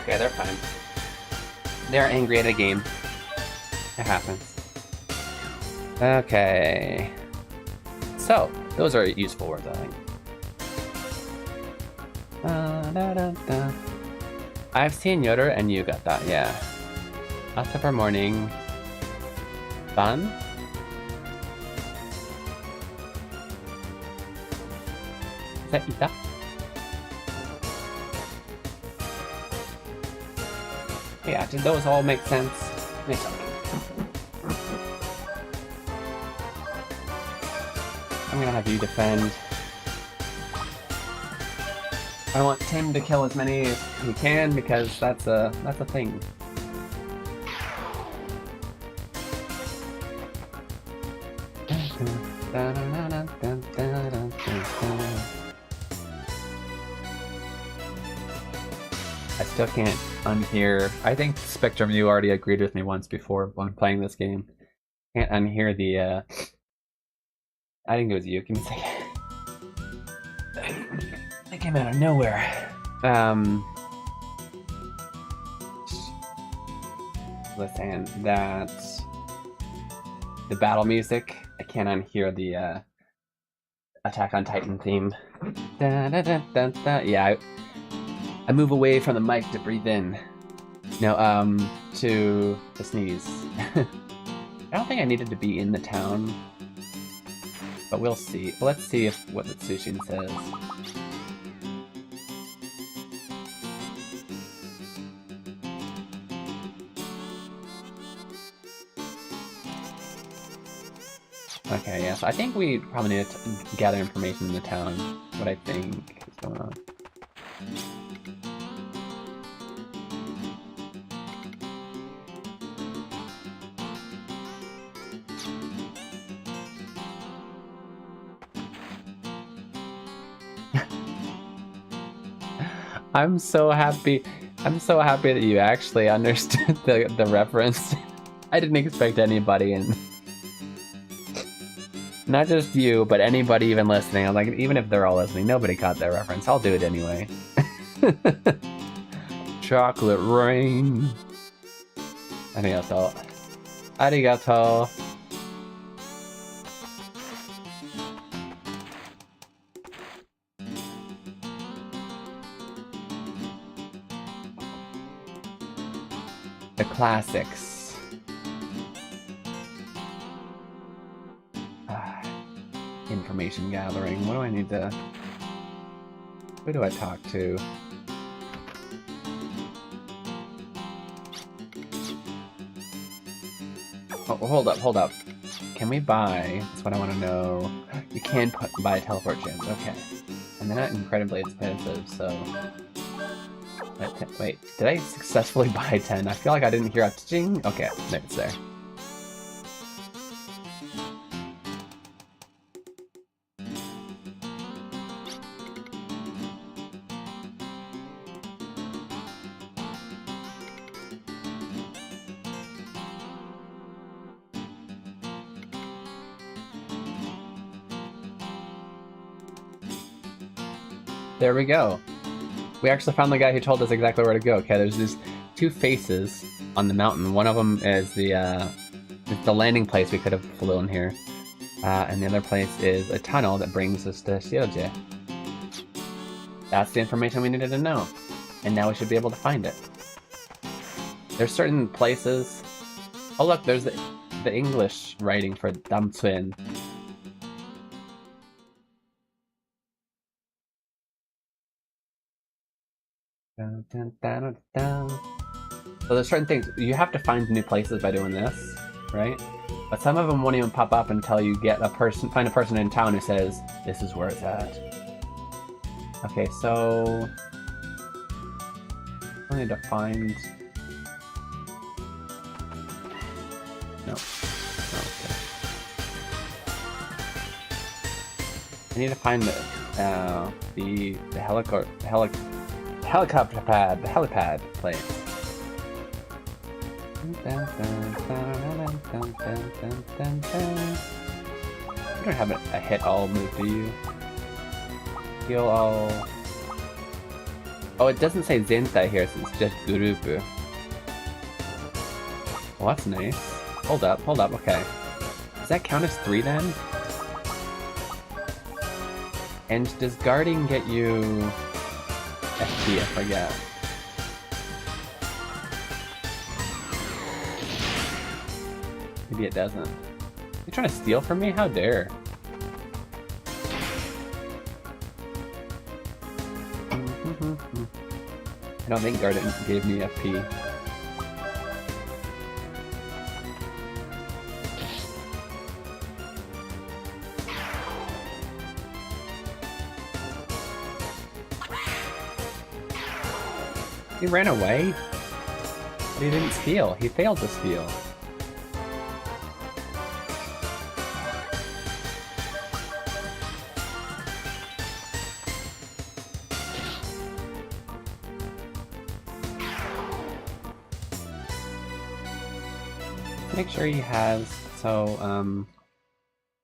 C: Okay, they're fine. They're angry at a game. It happens. Okay. So, those are useful words, I think. I've seen Yoru and Yugata, yeah. After morning. Fun? Is that Ita? Yeah, did those all make sense? Make sense. I'm gonna have you defend. I want Tim to kill as many as he can because that's a thing. I still can't unhear. I think Spectrum, you already agreed with me once before when playing this game. Can't unhear the. I think it was you. Give me a second. That came out of nowhere. Listen, that's the battle music. I can't unhear the Attack on Titan theme. Da, da, da, da, da. Yeah, I move away from the mic to breathe in. No, to sneeze. I don't think I needed to be in the town, but we'll see. Let's see what the Tsushin says. Okay, yeah, so I think we probably need to gather information in the town, what I think is going on. I'm so happy that you actually understood the reference. I didn't expect anybody, and not just you, but anybody even listening. I'm like, even if they're all listening, nobody caught that reference. I'll do it anyway. Chocolate rain. Arigato. Arigato. The classics. Information gathering. What do I need to... Who do I talk to? Oh, hold up. Can we buy... That's what I want to know. You can buy teleport gems. Okay. And they're not incredibly expensive, so... Wait, did I successfully buy 10? I feel like I didn't hear a ching. Okay, there, it's there. There we go. We actually found the guy who told us exactly where to go. Okay, there's these two faces on the mountain. One of them is the landing place we could have flown here. And the other place is a tunnel that brings us to Shioje. That's the information we needed to know. And now we should be able to find it. There's certain places... Oh look, there's the English writing for Damtsuin. Dun, dun, dun, dun. So there's certain things, you have to find new places by doing this, right? But some of them won't even pop up until you get find a person in town who says, this is where it's at. Okay, so... I need to find... No. Okay. I need to find the helipad place. I don't have a hit all move, do you? Heal all... Oh, it doesn't say Zentai here, so it's just Gurupu. Well, that's nice. Hold up, okay. Does that count as 3 then? And does guarding get you FP? I forget. Maybe it doesn't. You trying to steal from me? How dare! I don't think guarding gave me FP. He ran away? But he didn't steal. He failed to steal. Make sure he has... So,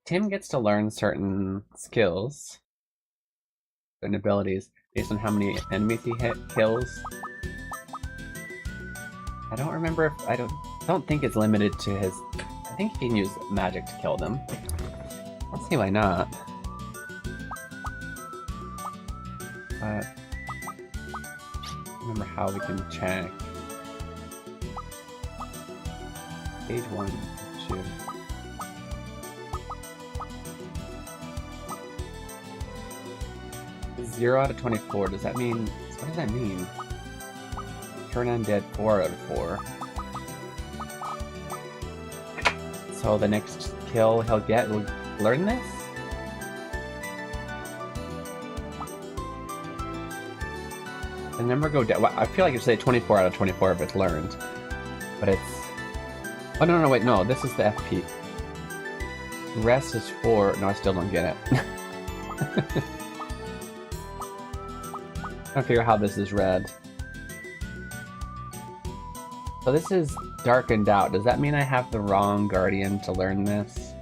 C: Tim gets to learn certain skills and abilities based on how many enemies he kills. I don't remember if I don't think it's limited to his. I think he can use magic to kill them. Let's see why not. But remember how we can check. Stage 1, 2. 0 out of 24. Does that mean? What does that mean? Turn undead 4 out of 4. So the next kill he'll get will learn this? The number go down. Well, I feel like you say 24 out of 24 if it's learned. But it's... Oh no, wait, no, this is the FP. Rest is 4. No, I still don't get it. I figure how this is read. So this is darkened out. Does that mean I have the wrong guardian to learn this?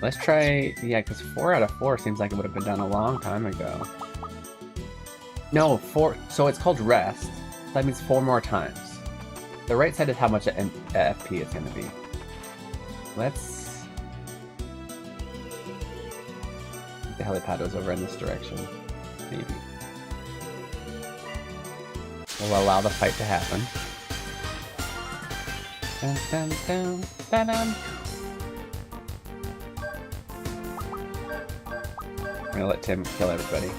C: Let's try... Yeah, because 4 out of 4 seems like it would have been done a long time ago. No, 4... So it's called rest. That means 4 more times. The right side is how much FP is going to be. Let's... The helipad was over in this direction. Maybe. We'll allow the fight to happen. Dun, dun, dun, dun, dun. I'm gonna let Tim kill everybody.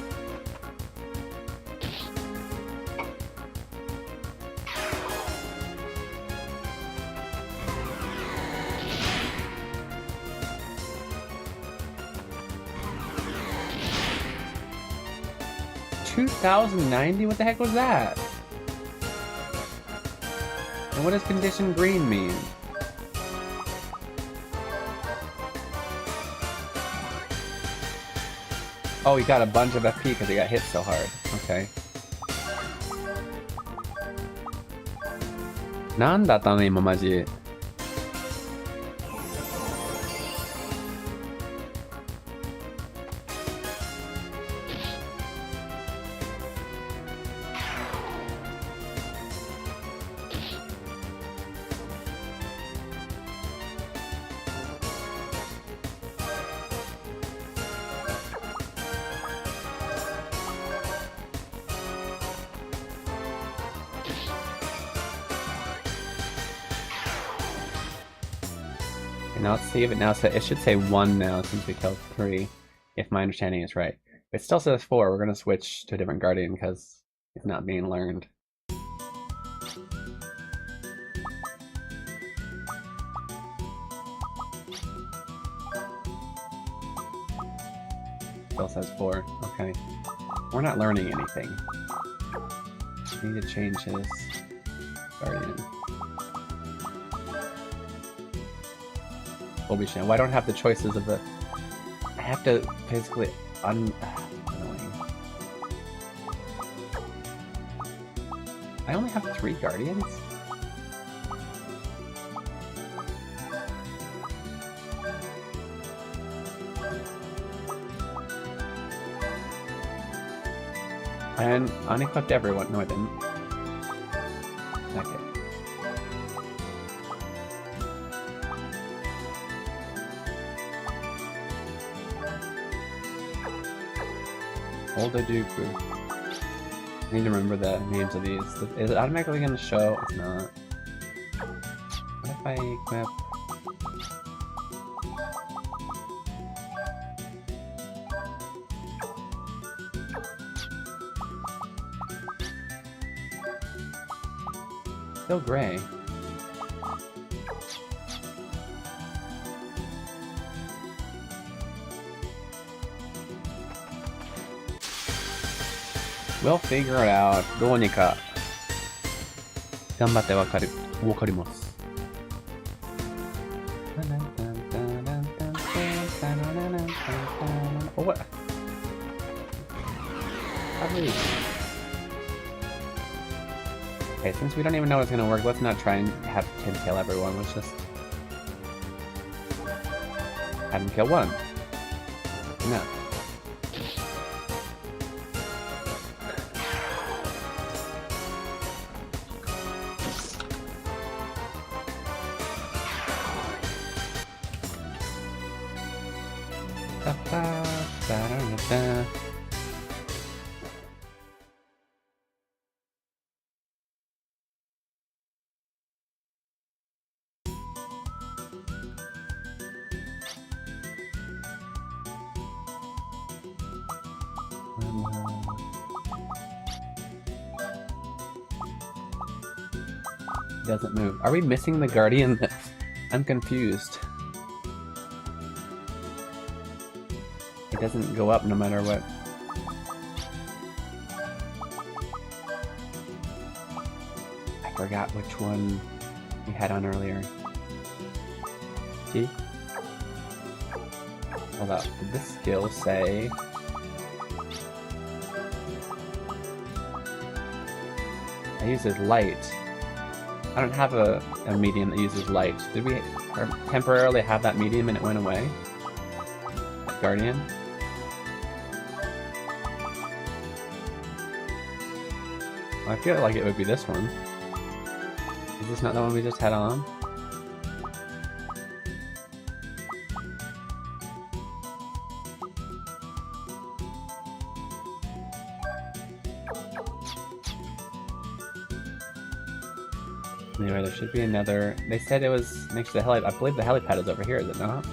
C: $2,090? What the heck was that? And what does condition green mean? Oh, he got a bunch of FP because he got hit so hard. Okay. なんだったの今マジ。Now let's save it now, so it should say 1 now since we killed 3, if my understanding is right. It still says 4, we're going to switch to a different guardian because it's not being learned. Still says 4, okay. We're not learning anything. We need to change his guardian. Well, I don't have the choices of the... I have to physically annoying. I only have 3 guardians? I unequipped everyone. No, I didn't. Okay. Oldoduku. I need to remember the names of these. Is it automatically going to show? It's not. What if I equip? Still gray. We'll figure it out. どうにか頑張ってわかります。Oh, what? Okay, since we don't even know it's gonna work, let's not try and have him kill everyone. Let's just have him kill one. No. Doesn't move. Are we missing the guardian? I'm confused. It doesn't go up no matter what. I forgot which one we had on earlier. See? Hold up. Did this skill say? I use his light. I don't have a medium that uses light. Did we temporarily have that medium and it went away? Guardian? Well, I feel like it would be this one. Is this not the one we just had on? Anyway, there should be another. They said it was next to the helipad. I believe the helipad is over here, is it not? I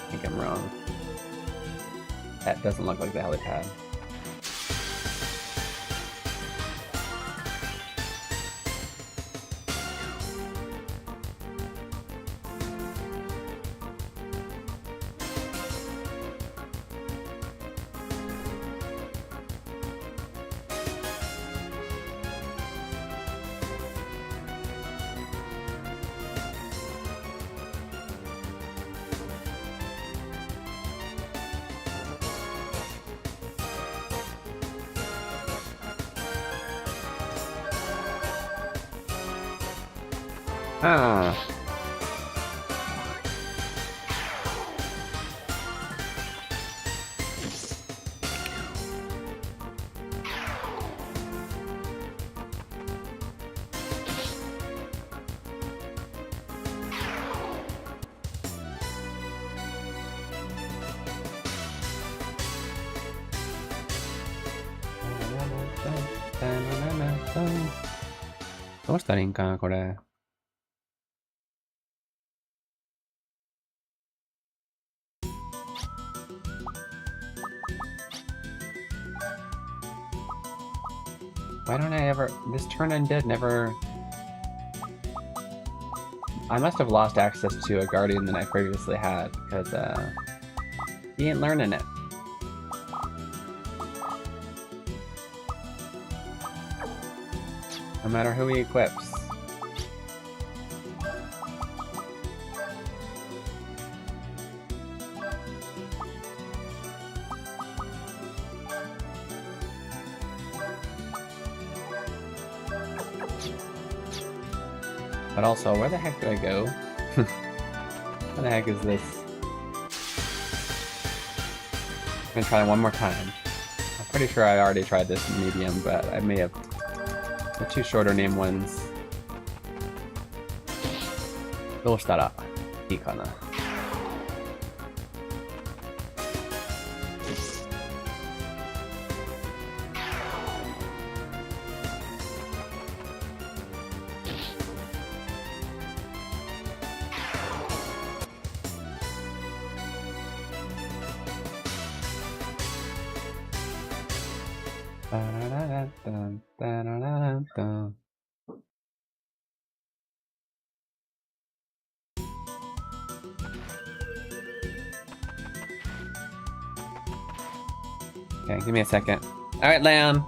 C: think I'm wrong. That doesn't look like the helipad. Ah.どうしたらいいんかな、これ。Why don't I ever... This turn undead never... I must have lost access to a guardian that I previously had, because, he ain't learning it. No matter who he equips. But also, where the heck do I go? What the heck is this? I'm gonna try one more time. I'm pretty sure I already tried this medium, but I may have the two shorter name ones. どうしたらいいかな? Da-da-da-da-dum, da-da-da-da-dum. Okay, give me a second. All right, lamb.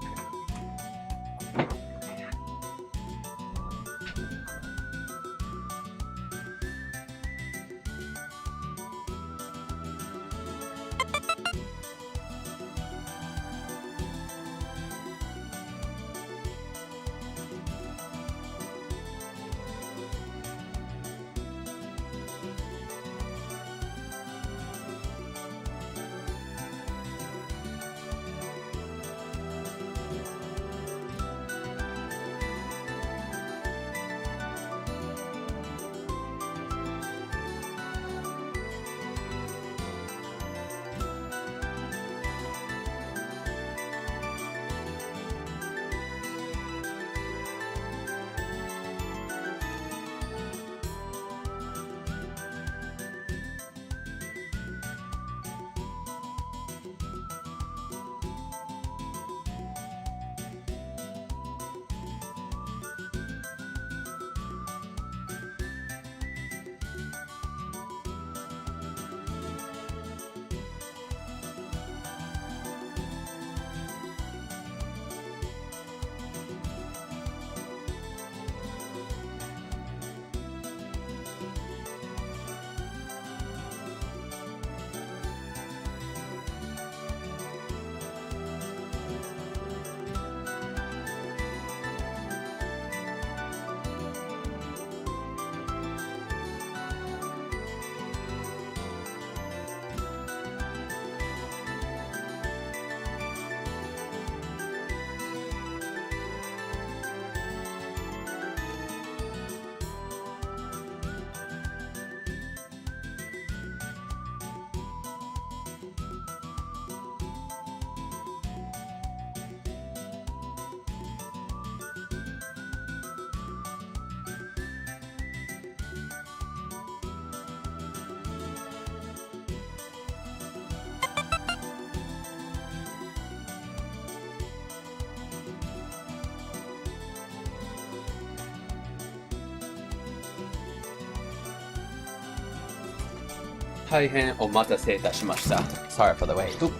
C: Sorry for the wait. Oop.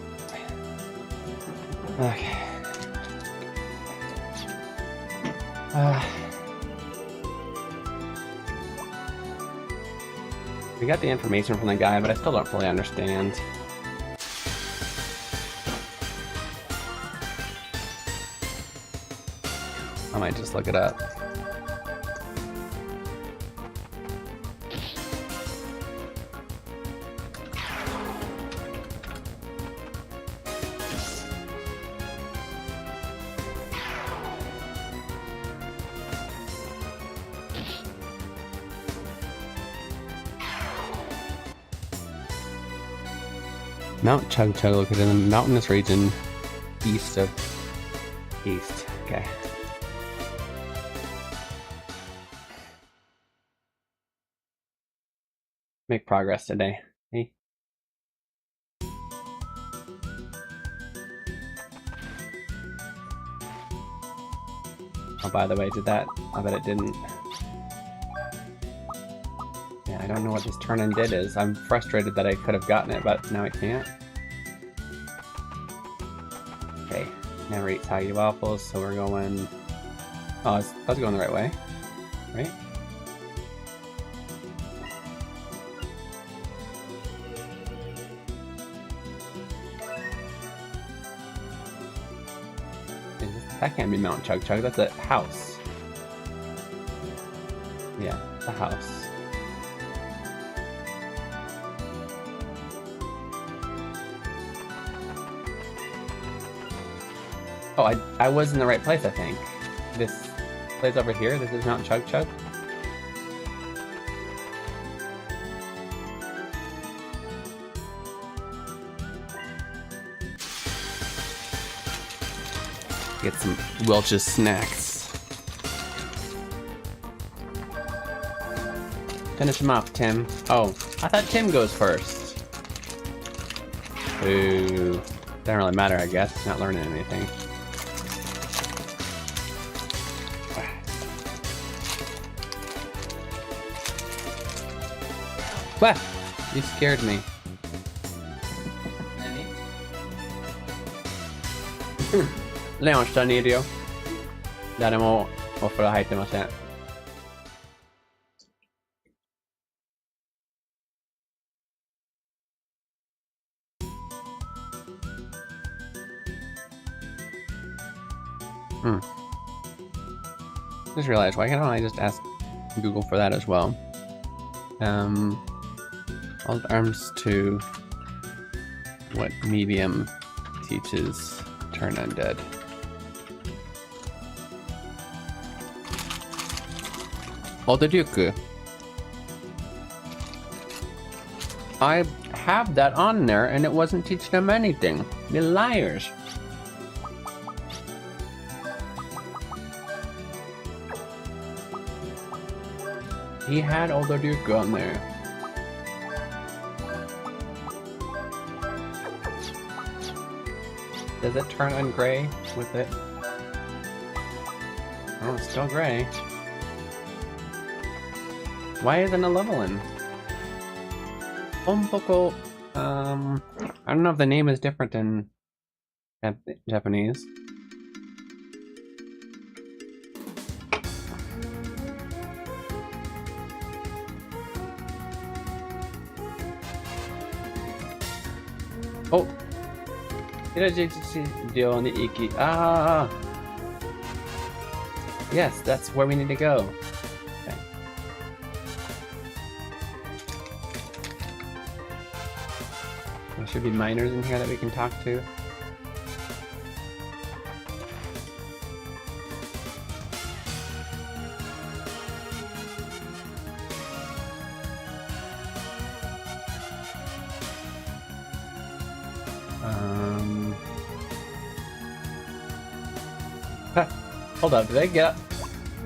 C: Okay. We got the information from the guy, but I still don't fully understand. I might just look it up. Mount Chug Chug located in the mountainous region east of East. Okay. Make progress today. Hey. Oh, by the way, did that? I bet it didn't. Yeah, I don't know what this turn-in did is. I'm frustrated that I could have gotten it, but now I can't. Okay, never eat soggy waffles, so we're going... Oh, I was going the right way, right? That can't be Mount Chug Chug, that's a house. Yeah, it's a house. Oh, I was in the right place, I think. This place over here, this is Mount Chug Chug. Get some Welch's snacks. Finish him off, Tim. Oh, I thought Tim goes first. Ooh. Doesn't really matter, I guess. Not learning anything. What? You scared me. Leon 下にいるよ。誰もお風呂入ってません。Just realized, why can't I just ask Google for that as well? Alt arms to what medium teaches turn undead. Otoryuku. I have that on there and it wasn't teaching them anything. They're liars. He had Otoryuku on there. Does it turn on gray with it? Oh, it's still gray. Why isn't it leveling? Homboko, I don't know if the name is different in Japanese. Oh! Ah! Yes, that's where we need to go. Okay. There should be miners in here that we can talk to. Hold up, did I get up?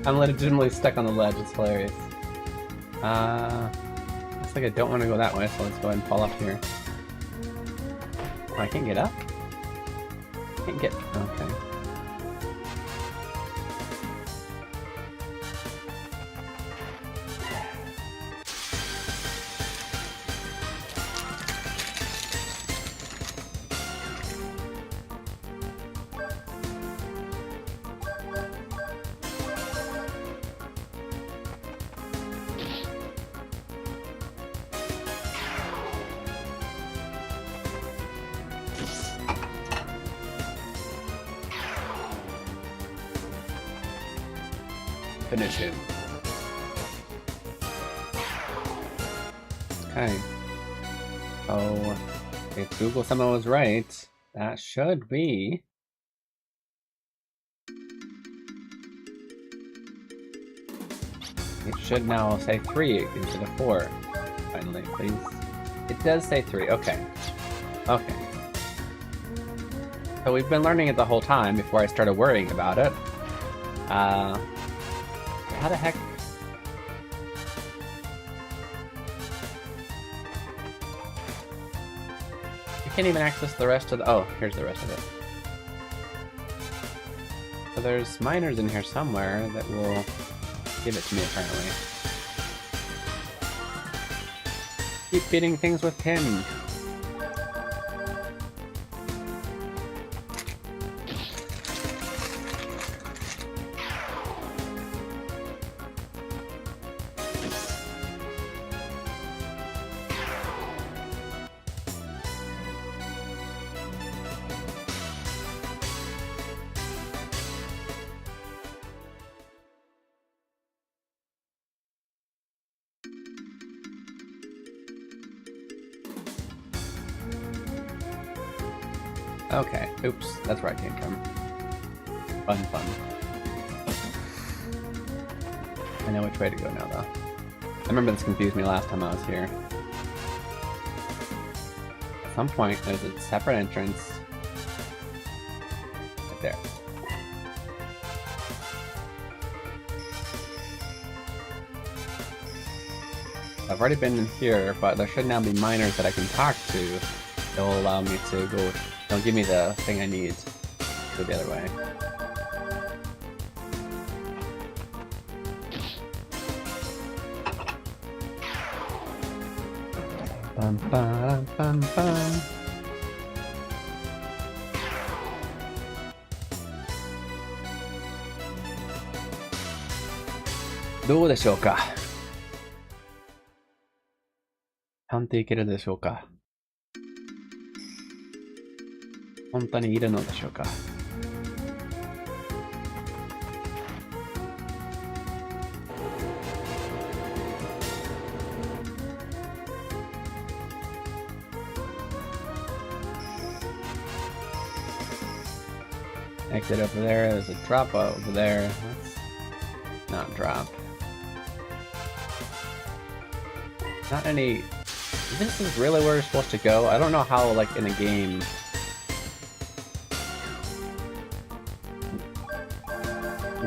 C: I'm legitimately stuck on the ledge, it's hilarious. Looks like I don't want to go that way, so let's go ahead and fall up here. Oh, I can't get up? Can't get... okay. Finish him. Okay. Oh, if Google-sama was right, that should be... It should now say 3 instead of 4. Finally, please. It does say 3. Okay. Okay. So we've been learning it the whole time before I started worrying about it. How the heck? You can't even access the rest of the... oh, here's the rest of it. So there's miners in here somewhere that will give it to me, apparently. Keep feeding things with tin. Okay, oops, that's where I came from. Fun. I know which way to go now, though. I remember this confused me last time I was here. At some point, there's a separate entrance. Right there. I've already been in here, but there should now be miners that I can talk to that will allow me to go... Don't give me the thing I need to go the other way. Bum, bum, bum, bum. どうでしょうか。判定いけるでしょうか。本当にいるのでしょうか。Exit over there. There's a drop over there. Let's not drop. Not any. This is really where we're supposed to go. I don't know how, like, in a game.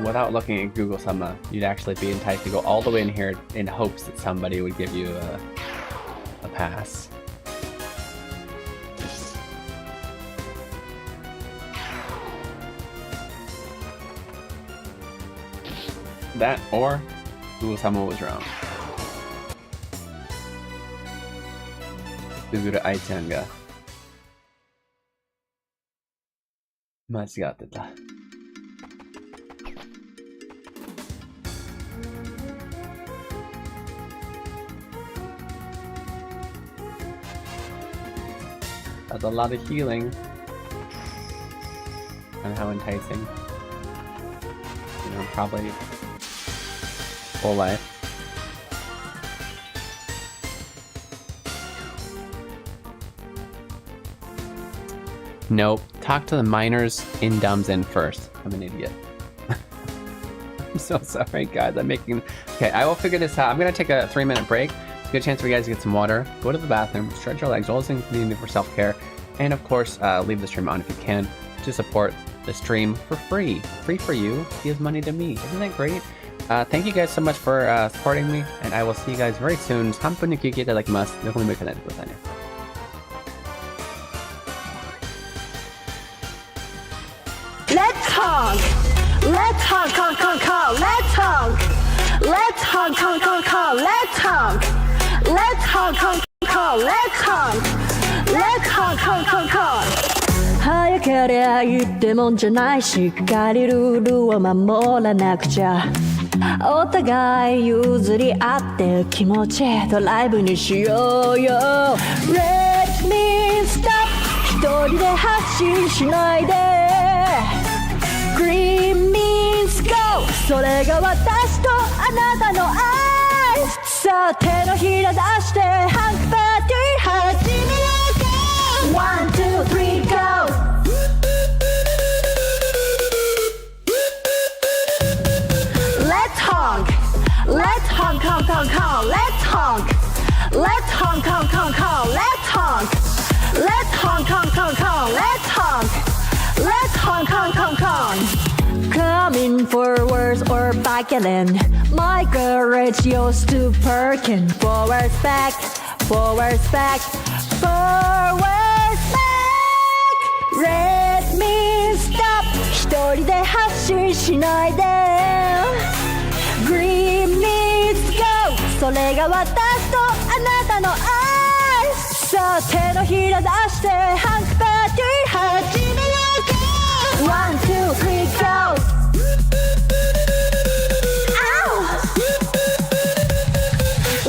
C: Without looking at Google Sama, you'd actually be enticed to go all the way in here in hopes that somebody would give you a pass. That or Google Sama was wrong. Google Ai-chan が間違ってた。That's a lot of healing. And how enticing. You know, probably full life. Nope. Talk to the miners in Dumb's Inn first. I'm an idiot. I'm so sorry, guys. I'm making... Okay, I will figure this out. I'm going to take a 3-minute break. It's a good chance for you guys to get some water, go to the bathroom, stretch your legs, all those things you need for self-care, and of course, leave the stream on if you can to support the stream for free. Free for you, gives money to me. Isn't that great? Thank you guys so much for supporting me, and I will see you guys very soon. 3分に聞いていただきます。どこにも行かないでくださいね。
A: Let's honk! Let's honk, honk, honk, honk! Let's honk! Let's honk, honk, honk, honk! Let's honk! Let's honk, honk, honk! Let's honk! Let's honk, honk, honk, honk! 早けりゃいいってもんじゃないしっかりルールを守らなくちゃお互い譲り合って気持ちドライブにしようよ Let me stop 一人で発信しないで Green means go それが私とあなたの愛さあ手のひら出してハンクパーティー始めようか One, two, three, go Let's honk Let's honk, honk, honk, honk Let's honk Let's honk, honk, honk, honk Let's honk Let's honk, honk, honk, honk Let's honk Let's honk, honk, honk, honk Coming forwards or back again My courage used to perkin Forwards back, forwards back, forwards back Let me stop 一人で発信しないで Green means go それが私とあなたの愛さあ手のひら出してハンクパーティー始めようか One, two, three, go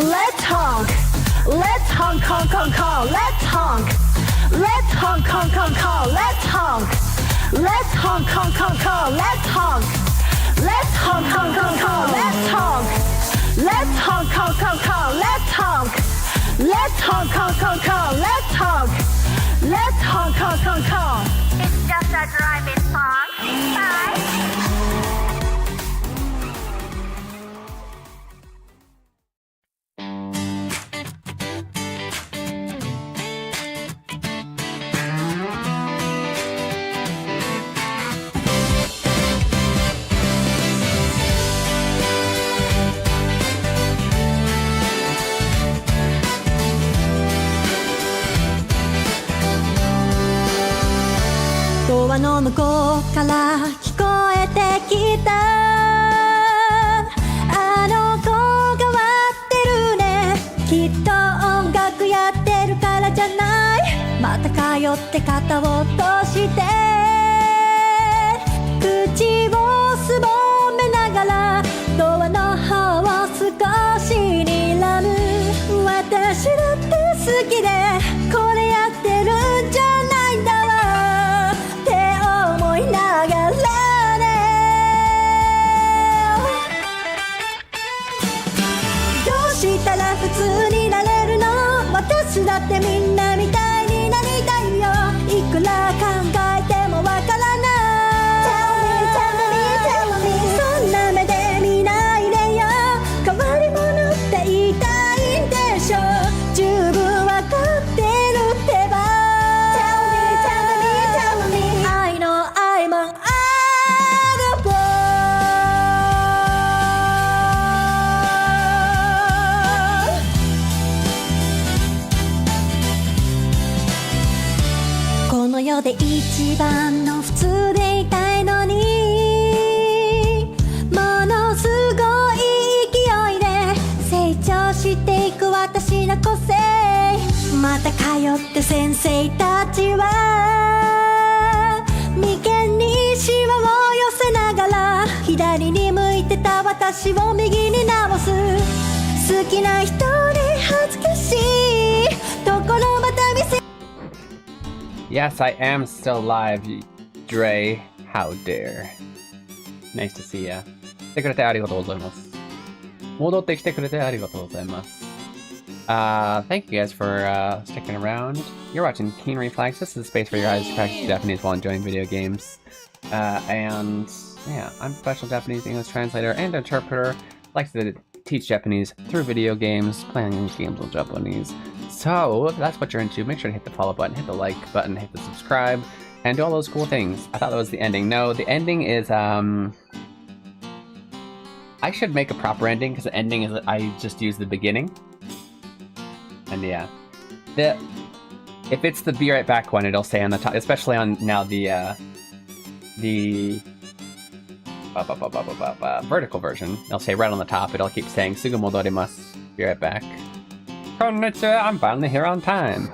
A: Let's honk Let's honk, honk, honk, honk Let's honk Let's honk, honk, honk, honk Let's honk Let's honk, honk, honk, honk Let's honk Let's honk, honk, honk, honk Let's honk Let's honk, honk, honk, honk Let's honk Let's honk, honk, honk, honk Let's honk Let's honk, honk, honk, honk It's just a driving song Byeドアの向こうから聞こえてきたあの子変わってるねきっと音楽やってまた通って肩を落として口をすぼめながらドアの方を少し睨む私だって好きでこれやってるんじゃないんだわって思いながらねどうしたら普通になれるの私だってみんなみたいになりたいよいくら考えてもわからない Tell me そんな目で見ないでよ変わり者って言いたいんでしょ十分わかってるってば Tell me I know I'm an Oddball この世で一番の普通でいたいのにものすごい勢いで成長していく私の個性また通って先生たちは眉間にシワを寄せながら左に向いてた私を右に直す好きな人に恥ずかしいところまた見せ
C: Yes, I am still live, Dre. How dare. Nice to see ya. 来てくれてありがとうございます。戻ってきてくれてありがとうございます。Thank you guys for sticking around. You're watching Keen Reflex. This is a space for your guys to practice Japanese while enjoying video games. And yeah, I'm a professional Japanese English translator and interpreter. Likes to teach Japanese through video games, playing games in Japanese. So if that's what you're into, make sure to hit the follow button, hit the like button, hit the subscribe, and do all those cool things. I thought that was the ending. No, the ending is I should make a proper ending because the ending is I just use the beginning. And yeah, if it's the be right back one, it'll say on the top, especially on now the vertical version. It'll say right on the top. It'll keep saying "Sugu modorimasu." Be right back. Konnichiwa, I'm finally here on time.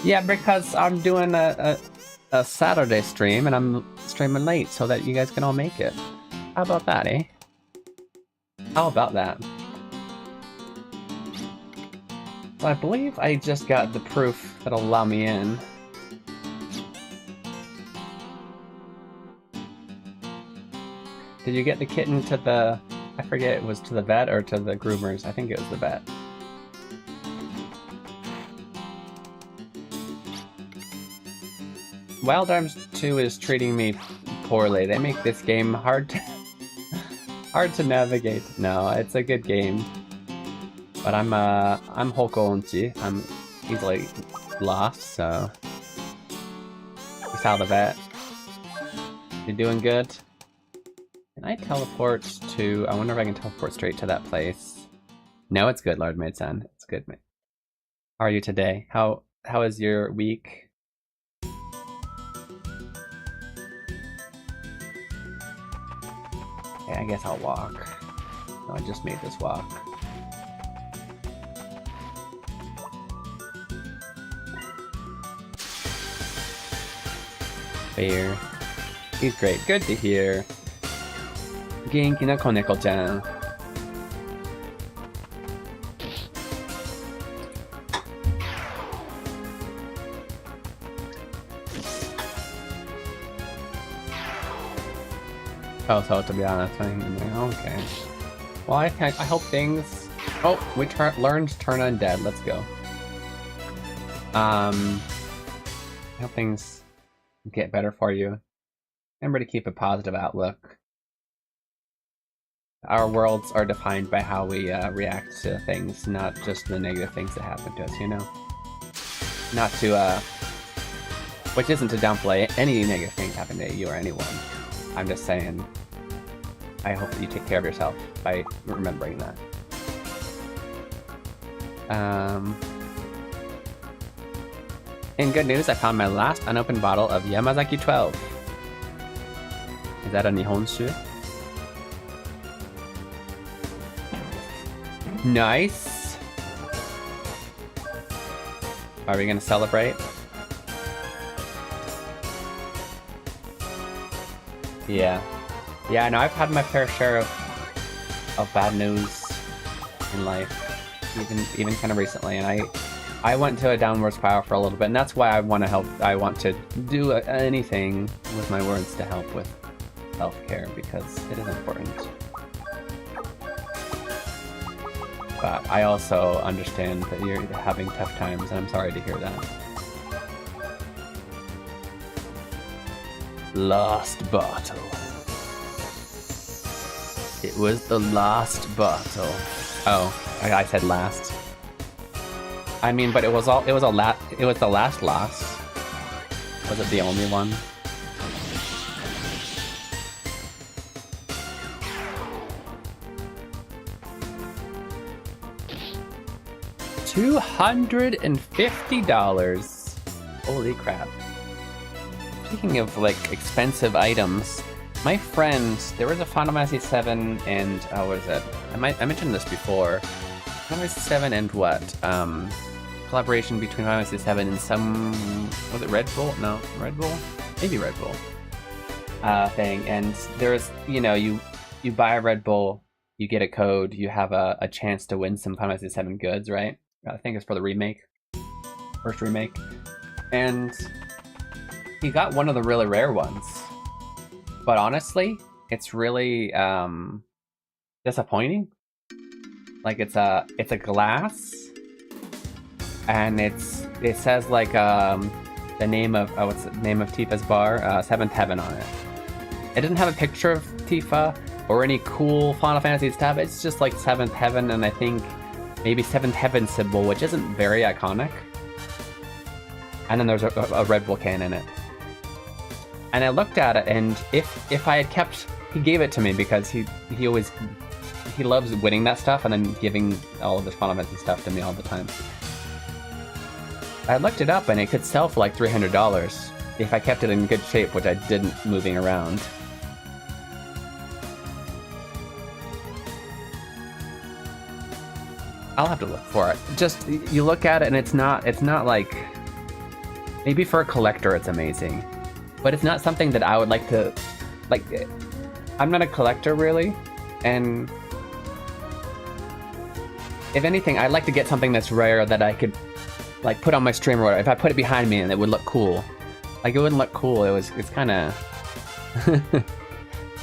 C: Yeah, because I'm doing a Saturday stream and I'm streaming late so that you guys can all make it. How about that, eh? How about that? So I believe I just got the proof that'll allow me in. Did you get the kitten to the... I forget, it was to the vet or to the groomers. I think it was the vet. Wild Arms 2 is treating me poorly. They make this game hard to navigate. No, it's a good game. But I'm Hoko Onchi. I'm easily lost, so... You saw the vet. You doing good? Can I teleport to... I wonder if I can teleport straight to that place. No, it's good, Lord Maid-san. It's good, mate. How are you today? How is your week? Okay, I guess I'll walk. No, I just made this walk. Fair. He's great. Good to hear. Genki na koneko-chan. Oh, so to be honest, okay. Well, I hope things... Oh, we learned to turn undead. Let's go. I hope things get better for you. Remember to keep a positive outlook. Our worlds are defined by how we react to things, not just the negative things that happen to us, you know? Not to, which isn't to downplay any negative things happen to you or anyone. I'm just saying, I hope that you take care of yourself by remembering that. In good news, I found my last unopened bottle of Yamazaki 12. Is that a Nihonshu? Nice! Are we gonna celebrate? Yeah. Yeah, I know I've had my fair share of bad news in life, even kind of recently, and I went to a downward spiral for a little bit, and that's why I want to help. I want to do anything with my words to help with self-care, because it is important. But I also understand that you're having tough times, and I'm sorry to hear that. Lost bottle. It was the last bottle. Oh, I said last. I mean, but it was the last loss. Was it the only one? $250. Holy crap. Speaking of, like, expensive items, my friend, there was a Final Fantasy VII and, what is it? I mentioned this before. Final Fantasy VII and what? Collaboration between Final Fantasy VII and some, was it Red Bull? No, Red Bull? Maybe Red Bull. Thing, and there's, you know, you buy a Red Bull, you get a code, you have a chance to win some Final Fantasy VII goods, right? I think it's for the remake. First remake. And he got one of the really rare ones. But honestly, it's really disappointing. Like it's a glass, and it says like the name of what's the name of Tifa's bar, Seventh Heaven on it. It doesn't have a picture of Tifa or any cool Final Fantasy stuff. It's just like Seventh Heaven, and I think maybe Seventh Heaven symbol, which isn't very iconic. And then there's a Red Bull can in it. And I looked at it, and if I had kept, he gave it to me because he loves winning that stuff and then giving all of his Final Fantasy stuff to me all the time. I looked it up, and it could sell for like $300 if I kept it in good shape, which I didn't moving around. I'll have to look for it. Just, you look at it, and it's not like, maybe for a collector it's amazing. But it's not something that I would like to, like, I'm not a collector really, and if anything, I'd like to get something that's rare that I could, like, put on my stream or whatever. If I put it behind me and it would look cool. Like, it wouldn't look cool, it's kind of,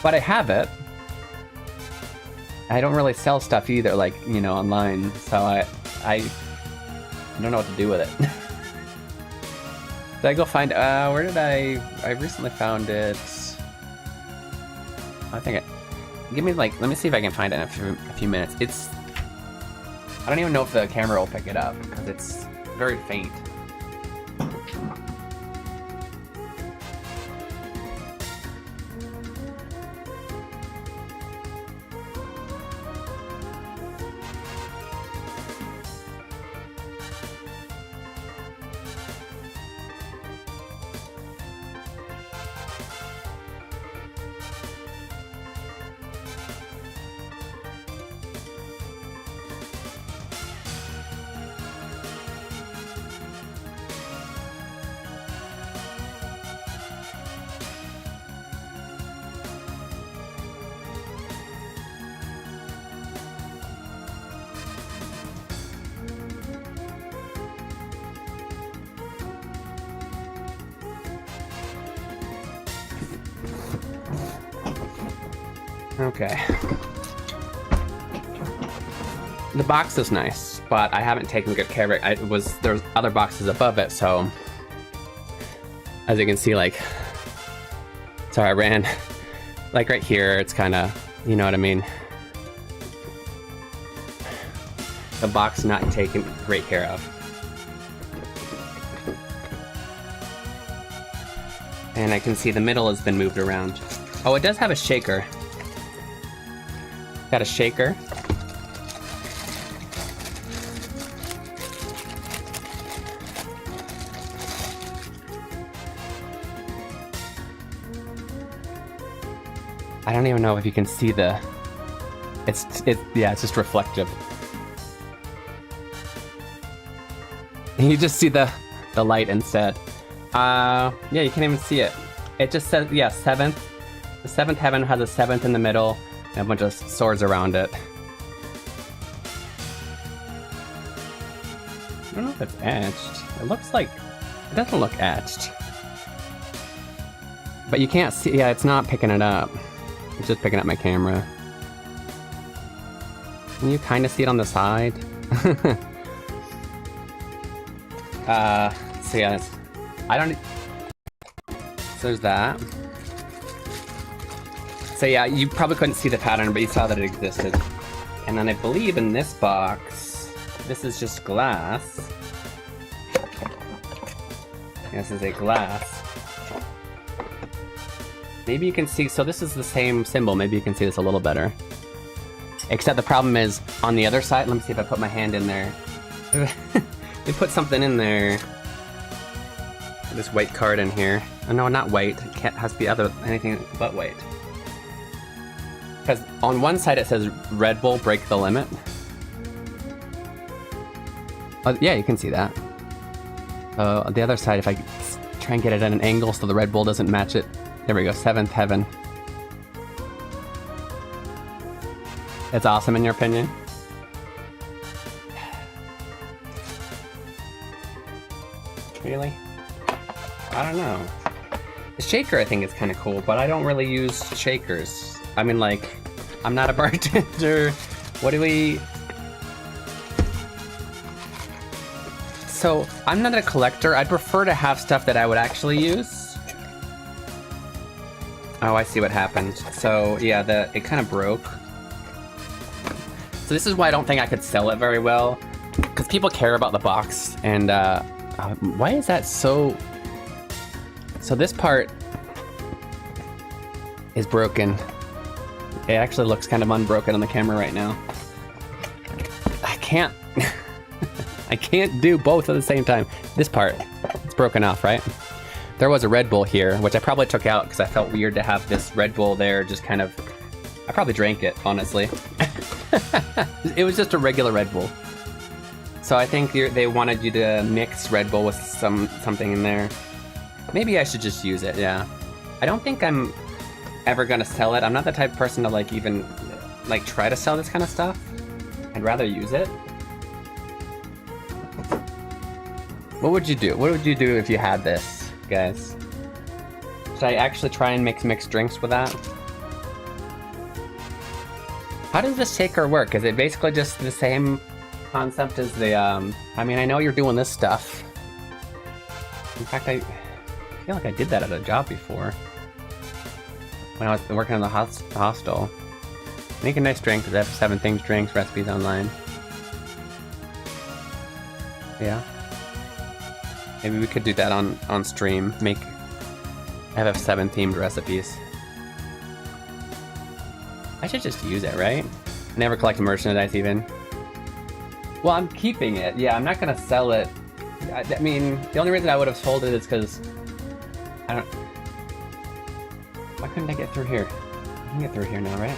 C: but I have it. I don't really sell stuff either, like, you know, online, so I don't know what to do with it. Did I go find, where did I recently found it. I think give me like, let me see if I can find it in a few minutes. I don't even know if the camera will pick it up, because it's very faint. Okay. The box is nice, but I haven't taken good care of it. There's other boxes above it, so as you can see, like, sorry, I ran, like right here, it's kind of, you know what I mean? The box not taken great care of. And I can see the middle has been moved around. Oh, it does have a shaker. Got a shaker. I don't even know if you can see the, yeah, it's just reflective. You just see the light instead. Yeah, you can't even see it. It just says, yeah, 7th. The 7th heaven has a 7th in the middle and a bunch of swords around it. I don't know if it's etched. It looks like... It doesn't look etched. But you can't see... Yeah, it's not picking it up. It's just picking up my camera. Can you kind of see it on the side? So yeah, I don't... So there's that. So yeah, you probably couldn't see the pattern, but you saw that it existed. And then I believe in this box, this is just glass. This is a glass. Maybe you can see, so this is the same symbol, maybe you can see this a little better. Except the problem is, on the other side, let me see if I put my hand in there. They put something in there. This white card in here. Oh, no, not white. It can't, has to be anything but white. Because on one side it says Red Bull break the limit. Oh, yeah, you can see that. On the other side, if I try and get it at an angle so the Red Bull doesn't match it. There we go, 7th heaven. It's awesome in your opinion? Really? I don't know. The shaker I think is kind of cool, but I don't really use shakers. I mean, like, I'm not a bartender. What do we... So, I'm not a collector. I'd prefer to have stuff that I would actually use. Oh, I see what happened. So, yeah, it kind of broke. So this is why I don't think I could sell it very well. Because people care about the box, and why is that so... So this part is broken. It actually looks kind of unbroken on the camera right now. I can't... I can't do both at the same time. This part, it's broken off, right? There was a Red Bull here, which I probably took out because I felt weird to have this Red Bull there just kind of... I probably drank it, honestly. It was just a regular Red Bull. So I think they wanted you to mix Red Bull with something in there. Maybe I should just use it, yeah. I don't think I'm ever gonna sell it. I'm not the type of person to like even like try to sell this kind of stuff. I'd rather use it. What would you do? What would you do if you had this, guys? Should I actually try and make mixed drinks with that? How does this shaker work? Is it basically just the same concept as the, I mean, I know you're doing this stuff. In fact, I feel like I did that at a job before. When I was working in the hostel. Make a nice drink, because I have 7 things, drinks, recipes online. Yeah. Maybe we could do that on stream. I have 7 themed recipes. I should just use it, right? Never collect merchandise even. Well, I'm keeping it. Yeah, I'm not gonna sell it. I mean, the only reason I would have sold it is because I don't... Why couldn't I get through here? I can get through here now, right?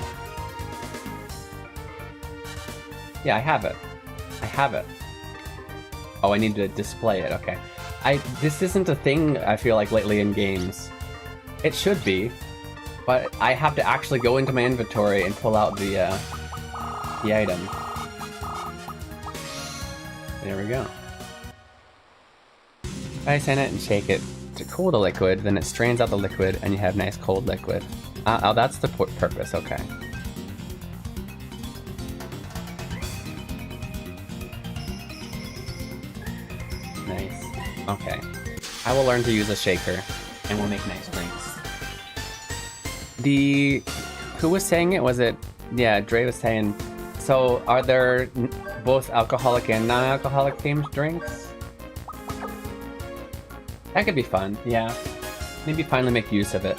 C: Yeah, I have it. I have it. Oh, I need to display it. Okay. This isn't a thing, I feel like, lately in games. It should be. But I have to actually go into my inventory and pull out the item. There we go. Ice in it and shake it to cool the liquid, then it strains out the liquid and you have nice cold liquid. Oh, that's the purpose, okay. Nice. Okay. I will learn to use a shaker and we'll make nice drinks. Who was saying it? Was it... Yeah, Dre was saying... So, are there both alcoholic and non-alcoholic themed drinks? That could be fun, yeah. Maybe finally make use of it.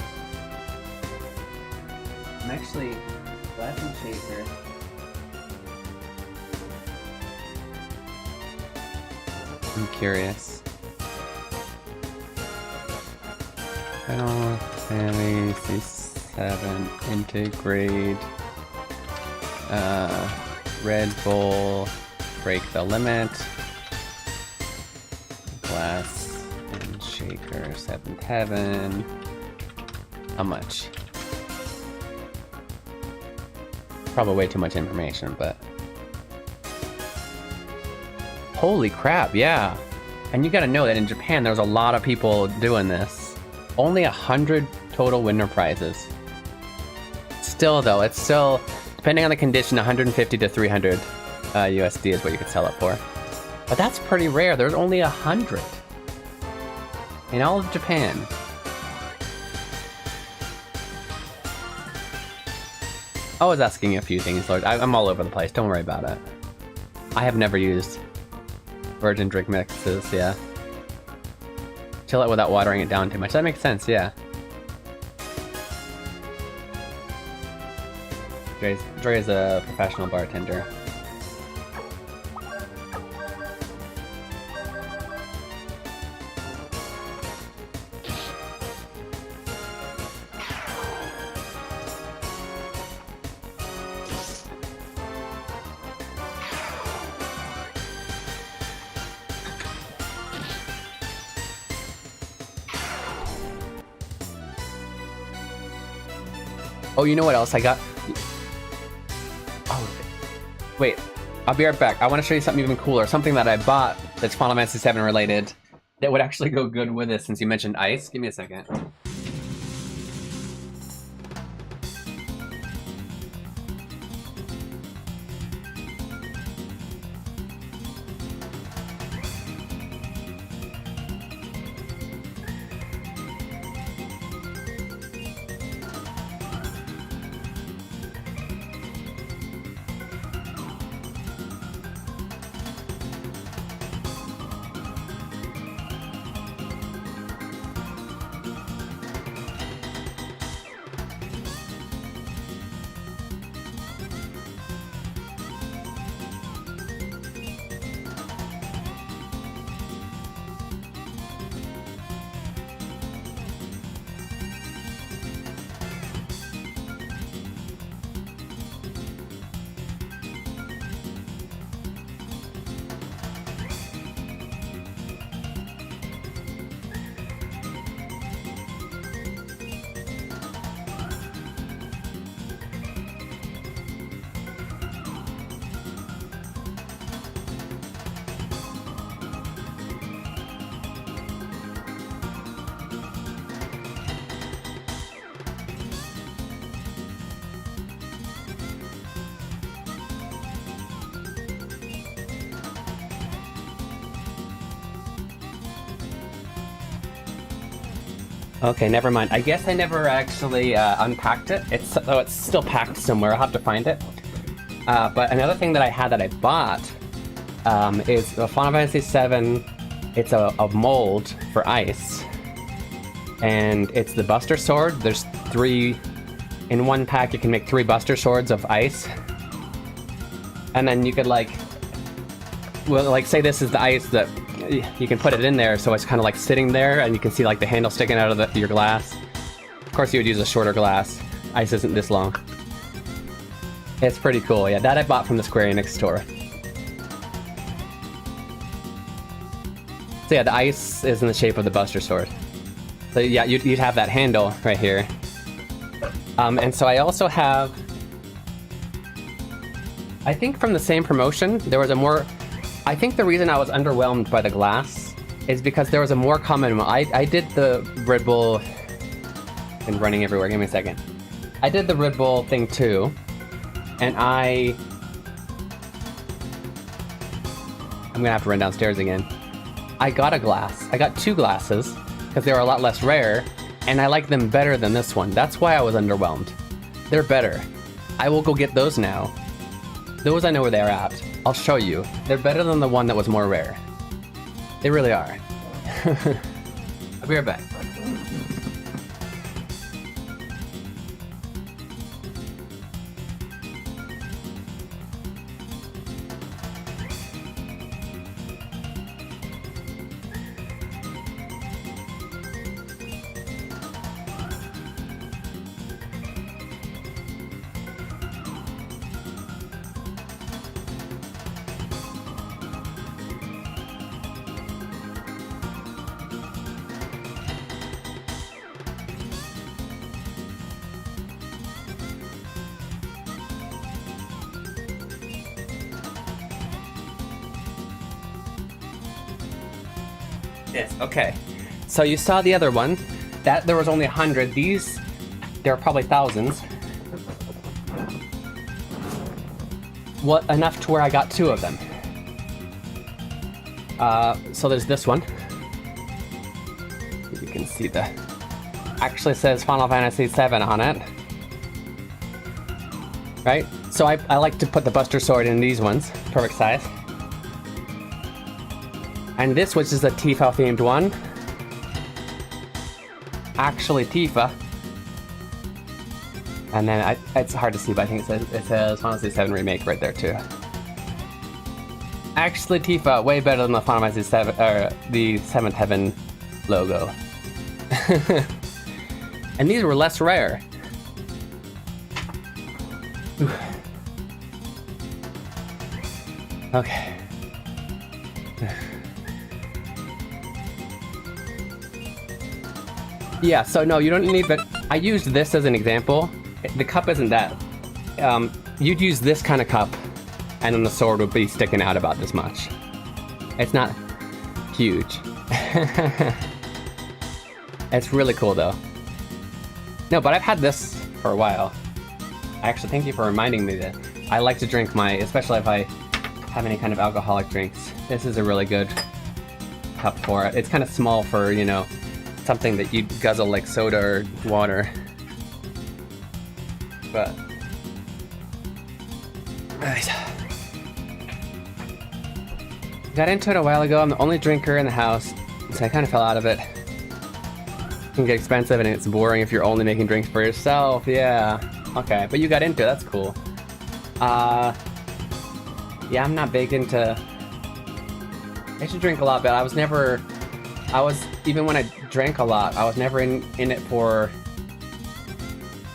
C: I'm actually... Glass and shaker. I'm curious. Oh, family, C7, integrate, Red Bull, break the limit, glass and shaker, 7th heaven. How much? Probably way too much information, but... Holy crap, yeah. And you gotta know that in Japan, there's a lot of people doing this. Only 100 total winner prizes. Still though, it's still, depending on the condition, 150 to 300 USD is what you could sell it for. But that's pretty rare, there's only 100. In all of Japan. I was asking you a few things, Lord. I'm all over the place, don't worry about it. I have never used virgin drink mixes, yeah. Chill it without watering it down too much. That makes sense, yeah. Dre is a professional bartender. Oh, you know what else I got? Oh, wait. I'll be right back. I want to show you something even cooler. Something that I bought that's Final Fantasy VII related that would actually go good with this since you mentioned ice. Give me a second. Okay, never mind. I guess I never actually unpacked it. Though it's still packed somewhere. I'll have to find it. But another thing that I had that I bought is a Final Fantasy VII. It's a mold for ice. And it's the Buster Sword. There's 3... In one pack, you can make 3 Buster Swords of ice. And then you could, like... Well, like, say this is the ice that... You can put it in there, so it's kind of like sitting there, and you can see like the handle sticking out of your glass. Of course, you would use a shorter glass. Ice isn't this long. It's pretty cool, yeah. That I bought from the Square Enix store. So yeah, the ice is in the shape of the Buster Sword. So yeah, you'd have that handle right here. And so I also have... I think from the same promotion, there was a more... I think the reason I was underwhelmed by the glass is because there was a more common... I did the Red Bull... and running everywhere, give me a second. I did the Red Bull thing too, and I'm gonna have to run downstairs again. I got a glass. I got 2 glasses, because they were a lot less rare, and I like them better than this one. That's why I was underwhelmed. They're better. I will go get those now. Those I know where they're at. I'll show you. They're better than the one that was more rare. They really are. I'll be right back. Yes. Okay. So you saw the other one. That there was only 100. These, there are probably thousands. What enough to where I got 2 of them. So there's this one. You can see the. Actually says Final Fantasy VII on it. Right? So I like to put the Buster Sword in these ones. Perfect size. And this, which is a Tifa themed one. Actually Tifa. And then it's hard to see, but I think it says Final Fantasy VII Remake right there too. Actually Tifa, way better than the Final Fantasy VII, or the 7th Heaven logo. And these were less rare. Okay. Yeah, so no, you don't need, but I used this as an example. The cup isn't that. You'd use this kind of cup, and then the sword would be sticking out about this much. It's not huge. It's really cool though. No, but I've had this for a while. Actually, thank you for reminding me that I like to drink my, especially if I have any kind of alcoholic drinks. This is a really good cup for it. It's kind of small for, you know, something that you guzzle like soda or water. But right. Got into it a while ago. I'm the only drinker in the house, so I kind of fell out of it. It can get expensive and it's boring if you're only making drinks for yourself. Yeah. Okay, but you got into it. That's cool. Yeah, I'm not big into. I should drink a lot, but even when I drank a lot, I was never in it for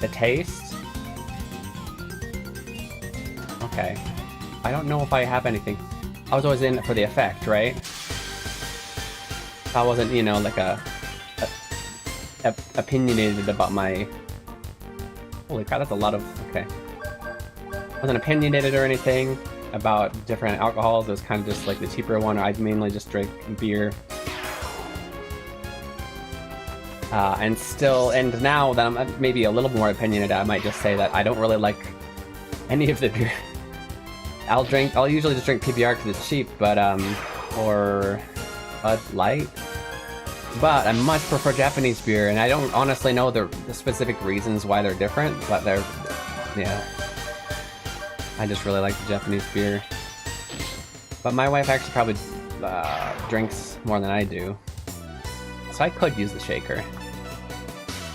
C: the taste. Okay. I don't know if I have anything. I was always in it for the effect, right? I wasn't, you know, like opinionated about my. Holy cow, that's a lot of. Okay. I wasn't opinionated or anything about different alcohols. It was kind of just like the cheaper one. I mainly just drank beer. And now that I'm maybe a little more opinionated, I might just say that I don't really like any of the beer. I'll usually just drink PBR because it's cheap, but, or Bud Light. But I much prefer Japanese beer, and I don't honestly know the specific reasons why they're different, but they're, yeah. I just really like the Japanese beer. But my wife actually probably drinks more than I do. So I could use the shaker.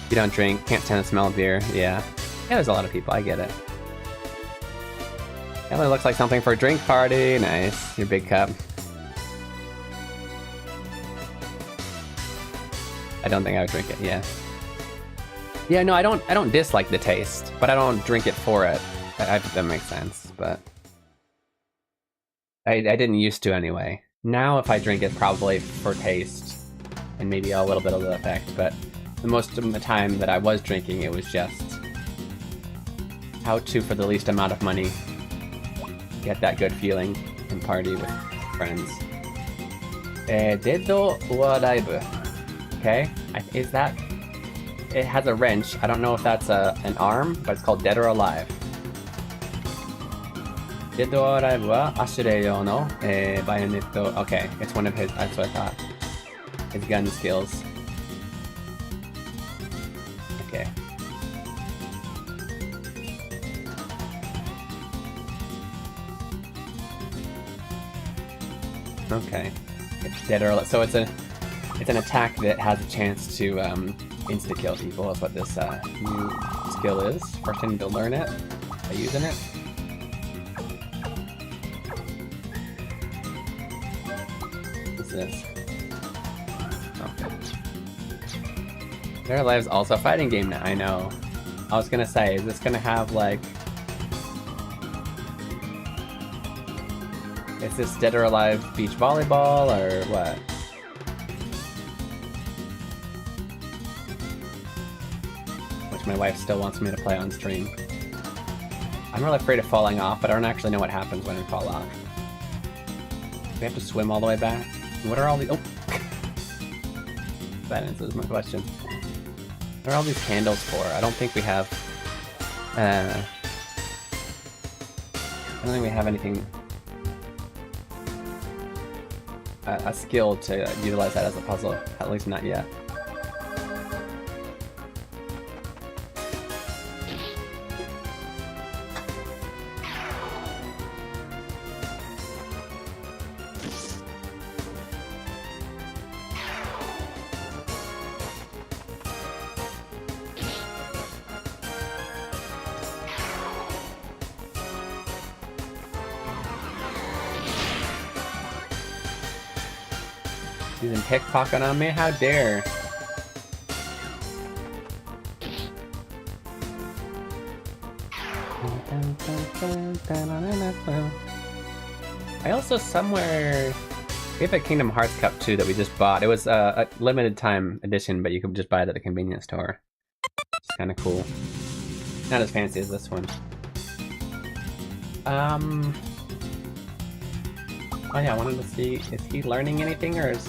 C: You don't drink, can't stand the smell of beer, yeah. Yeah, there's a lot of people, I get it. It only looks like something for a drink party. Nice, your big cup. I don't think I would drink it, yeah. Yeah, no, I don't dislike the taste, but I don't drink it for it. That makes sense, but I didn't used to anyway. Now if I drink it, probably for taste and maybe a little bit of the effect, but most of the time that I was drinking, it was just how to, for the least amount of money, get that good feeling and party with friends. Dedo wa raibu. Okay, is that? It has a wrench. I don't know if that's an arm, but it's called Dead or Alive. Dead or Alive wa Ashirei no Bayonetto. Okay, it's one of his. That's what I thought. His gun skills. Okay. Okay. It's Dead or Alive. So it's an attack that has a chance to insta-kill people. That's what this new skill is. First I need to learn it by using it. What's this? Okay. Dead or Alive is also a fighting game now, I know. I was gonna say, is this gonna have like... Is this Dead or Alive beach volleyball or what? Which my wife still wants me to play on stream. I'm really afraid of falling off, but I don't actually know what happens when I fall off. Do we have to swim all the way back? What are all these? Oh! That answers my question. What are all these candles for? I don't think we have... I don't think we have anything... a skill to utilize that as a puzzle. At least not yet. Using pickpocket on me? How dare! I also somewhere... We have a Kingdom Hearts Cup too that we just bought. It was a limited time edition, but you could just buy it at the convenience store. It's kind of cool. Not as fancy as this one. Oh yeah, I wanted to see, is he learning anything or is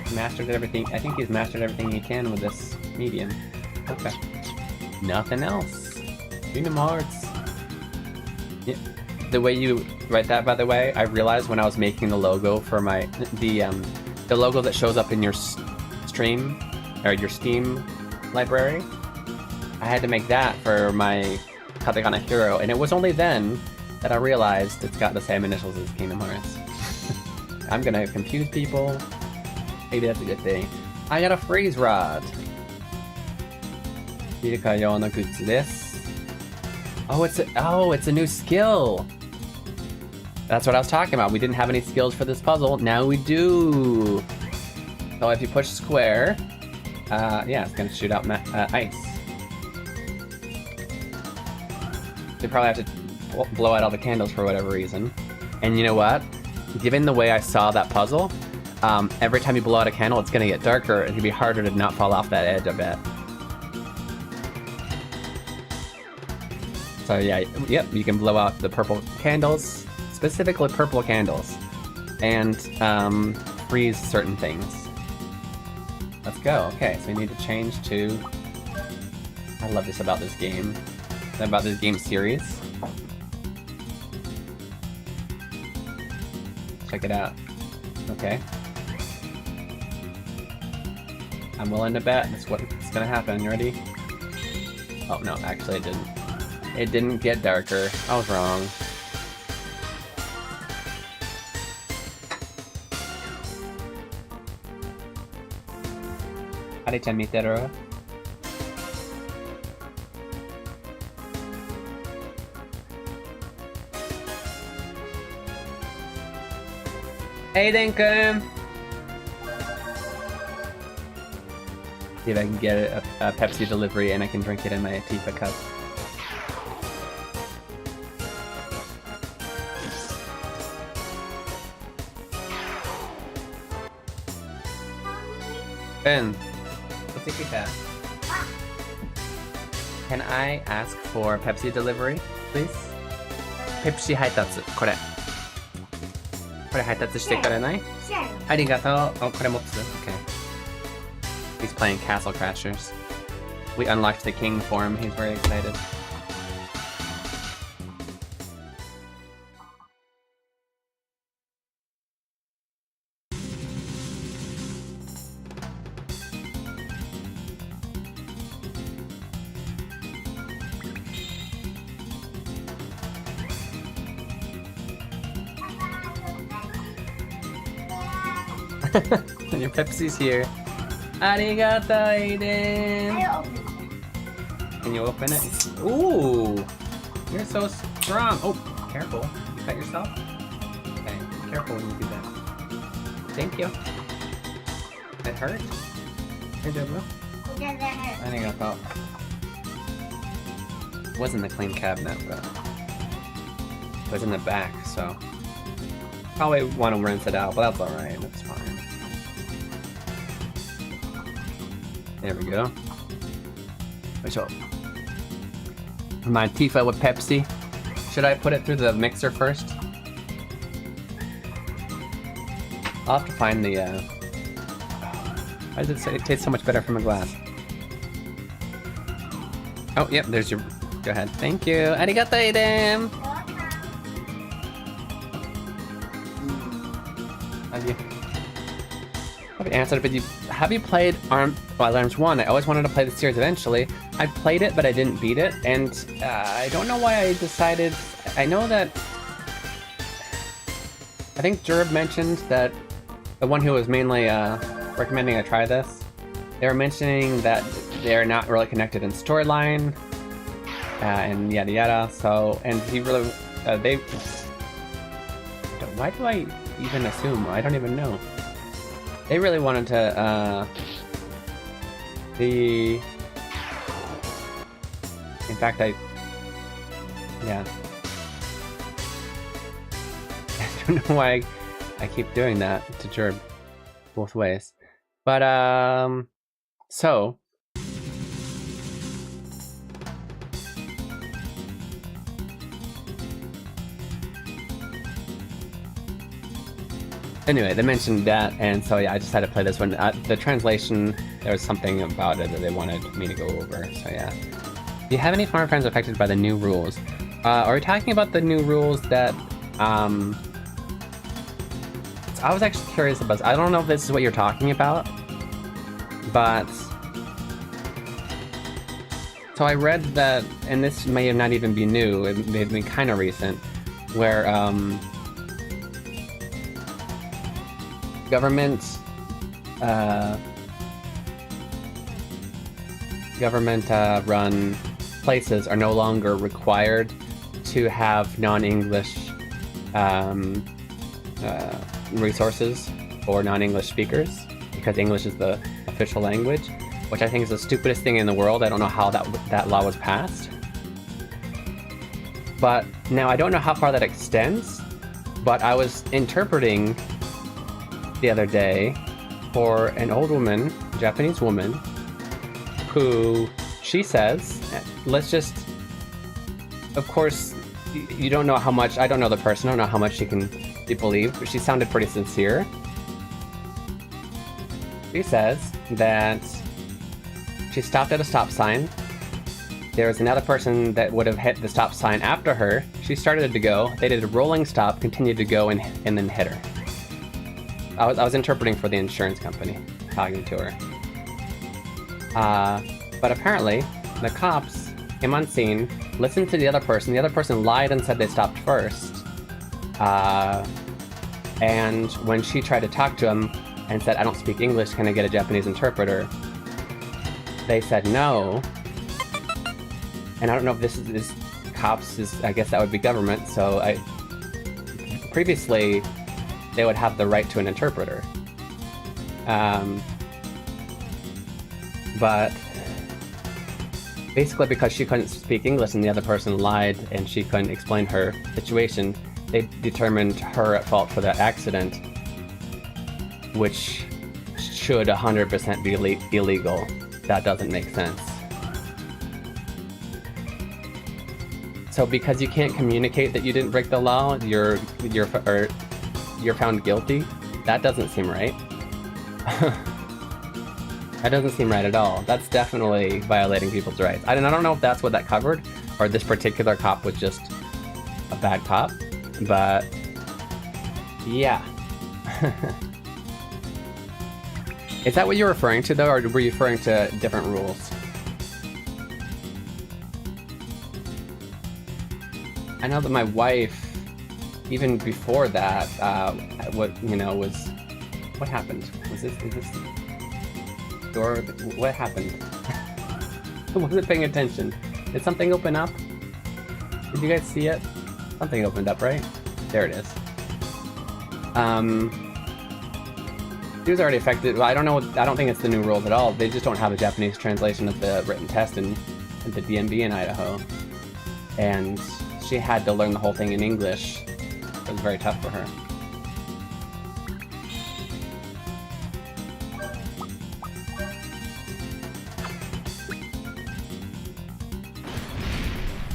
C: he mastered everything? I think he's mastered everything he can with this medium. Okay. Nothing else. Kingdom Hearts. Yeah. The way you write that, by the way, I realized when I was making the logo for my, the logo that shows up in your stream, or your Steam library, I had to make that for my Hiragana Hero, and it was only then that I realized it's got the same initials as Kingdom Hearts. I'm gonna confuse people. Maybe that's a good thing. I got a freeze rod. Oh, it's a new skill. That's what I was talking about. We didn't have any skills for this puzzle. Now we do. So if you push square, yeah, it's gonna shoot out ice. You probably have to blow out all the candles for whatever reason. And you know what? Given the way I saw that puzzle, every time you blow out a candle, it's gonna get darker. It'd be harder to not fall off that edge, I bet. So yeah, yep, you can blow out the purple candles, specifically purple candles, and freeze certain things. Let's go. Okay, so we need to change to... I love this about this game. About this game series. Check it out. Okay. I'm willing to bet that's what's gonna happen. You ready? Oh no, actually it didn't. It didn't get darker. I was wrong. Ari-chan miteru? Aiden-kun! See if I can get a Pepsi delivery and I can drink it in my Tifa cup. Ben, what's it kita? Can I ask for Pepsi delivery, please? Pepsi 配達、これ。これ配達してくれない？
A: Sure.
C: ありがとう。お、これ持つ？ Okay. He's playing Castle Crashers. We unlocked the king for him. He's very excited. And your Pepsi's here. Arigato, Aiden! Can you open it? Ooh! You're so strong! Oh, careful. You cut yourself? Okay, be careful when you do that. Thank you. It hurt? Hey, Jabba. Arigato. It wasn't the clean cabinet, but it was in the back, so probably want to rinse it out, but that's alright. That's fine. There we go. My Tifa with Pepsi. Should I put it through the mixer first? I'll have to find the... Why does it say it tastes so much better from a glass? Oh, yep, there's your... Go ahead. Thank you. Arigato, Aiden! Have you answered, but have you played Arms 1? I always wanted to play the series eventually. I played it, but I didn't beat it, and I don't know why I decided... I know that... I think Jerb mentioned that the one who was mainly recommending I try this, they were mentioning that they're not really connected in storyline, and yada yada, so, and he really, why do I even assume? I don't even know. They really wanted to, in fact, yeah. I don't know why I keep doing that to Jerb both ways. But, so. Anyway, they mentioned that, and so yeah, I decided to play this one. The translation, there was something about it that they wanted me to go over, so yeah. Do you have any farm friends affected by the new rules? Are we talking about the new rules that, I was actually curious about, I don't know if this is what you're talking about, but... So I read that, and this may not even be new, it may have been kind of recent, where, government-run places are no longer required to have non-English resources for non-English speakers, because English is the official language, which I think is the stupidest thing in the world. I don't know how that law was passed. But now I don't know how far that extends, but I was interpreting the other day for an old woman, Japanese woman, who she says, let's just, of course, you don't know how much, I don't know the person, I don't know how much she can be believed, but she sounded pretty sincere. She says that she stopped at a stop sign. There was another person that would have hit the stop sign after her. She started to go, they did a rolling stop, continued to go, and then hit her. I was interpreting for the insurance company, talking to her. But apparently, the cops came on scene, listened to the other person lied and said they stopped first. And when she tried to talk to him and said, I don't speak English, can I get a Japanese interpreter? They said no. And I don't know if this is cops, I guess that would be government, so previously, they would have the right to an interpreter. But basically because she couldn't speak English and the other person lied and she couldn't explain her situation, they determined her at fault for the accident, which should 100% be illegal. That doesn't make sense. So because you can't communicate that you didn't break the law, you're found guilty? That doesn't seem right. That doesn't seem right at all. That's definitely violating people's rights. I don't know if that's what that covered, or this particular cop was just a bad cop, but yeah. Is that what you're referring to, though, or were you referring to different rules? I know that my wife, even before that, what happened? Is this door? What happened? I wasn't paying attention. Did something open up? Did you guys see it? Something opened up, right? There it is. He was already affected. Well, I don't think it's the new rules at all. They just don't have a Japanese translation of the written test in the DMV in Idaho. And she had to learn the whole thing in English. It was very tough for her.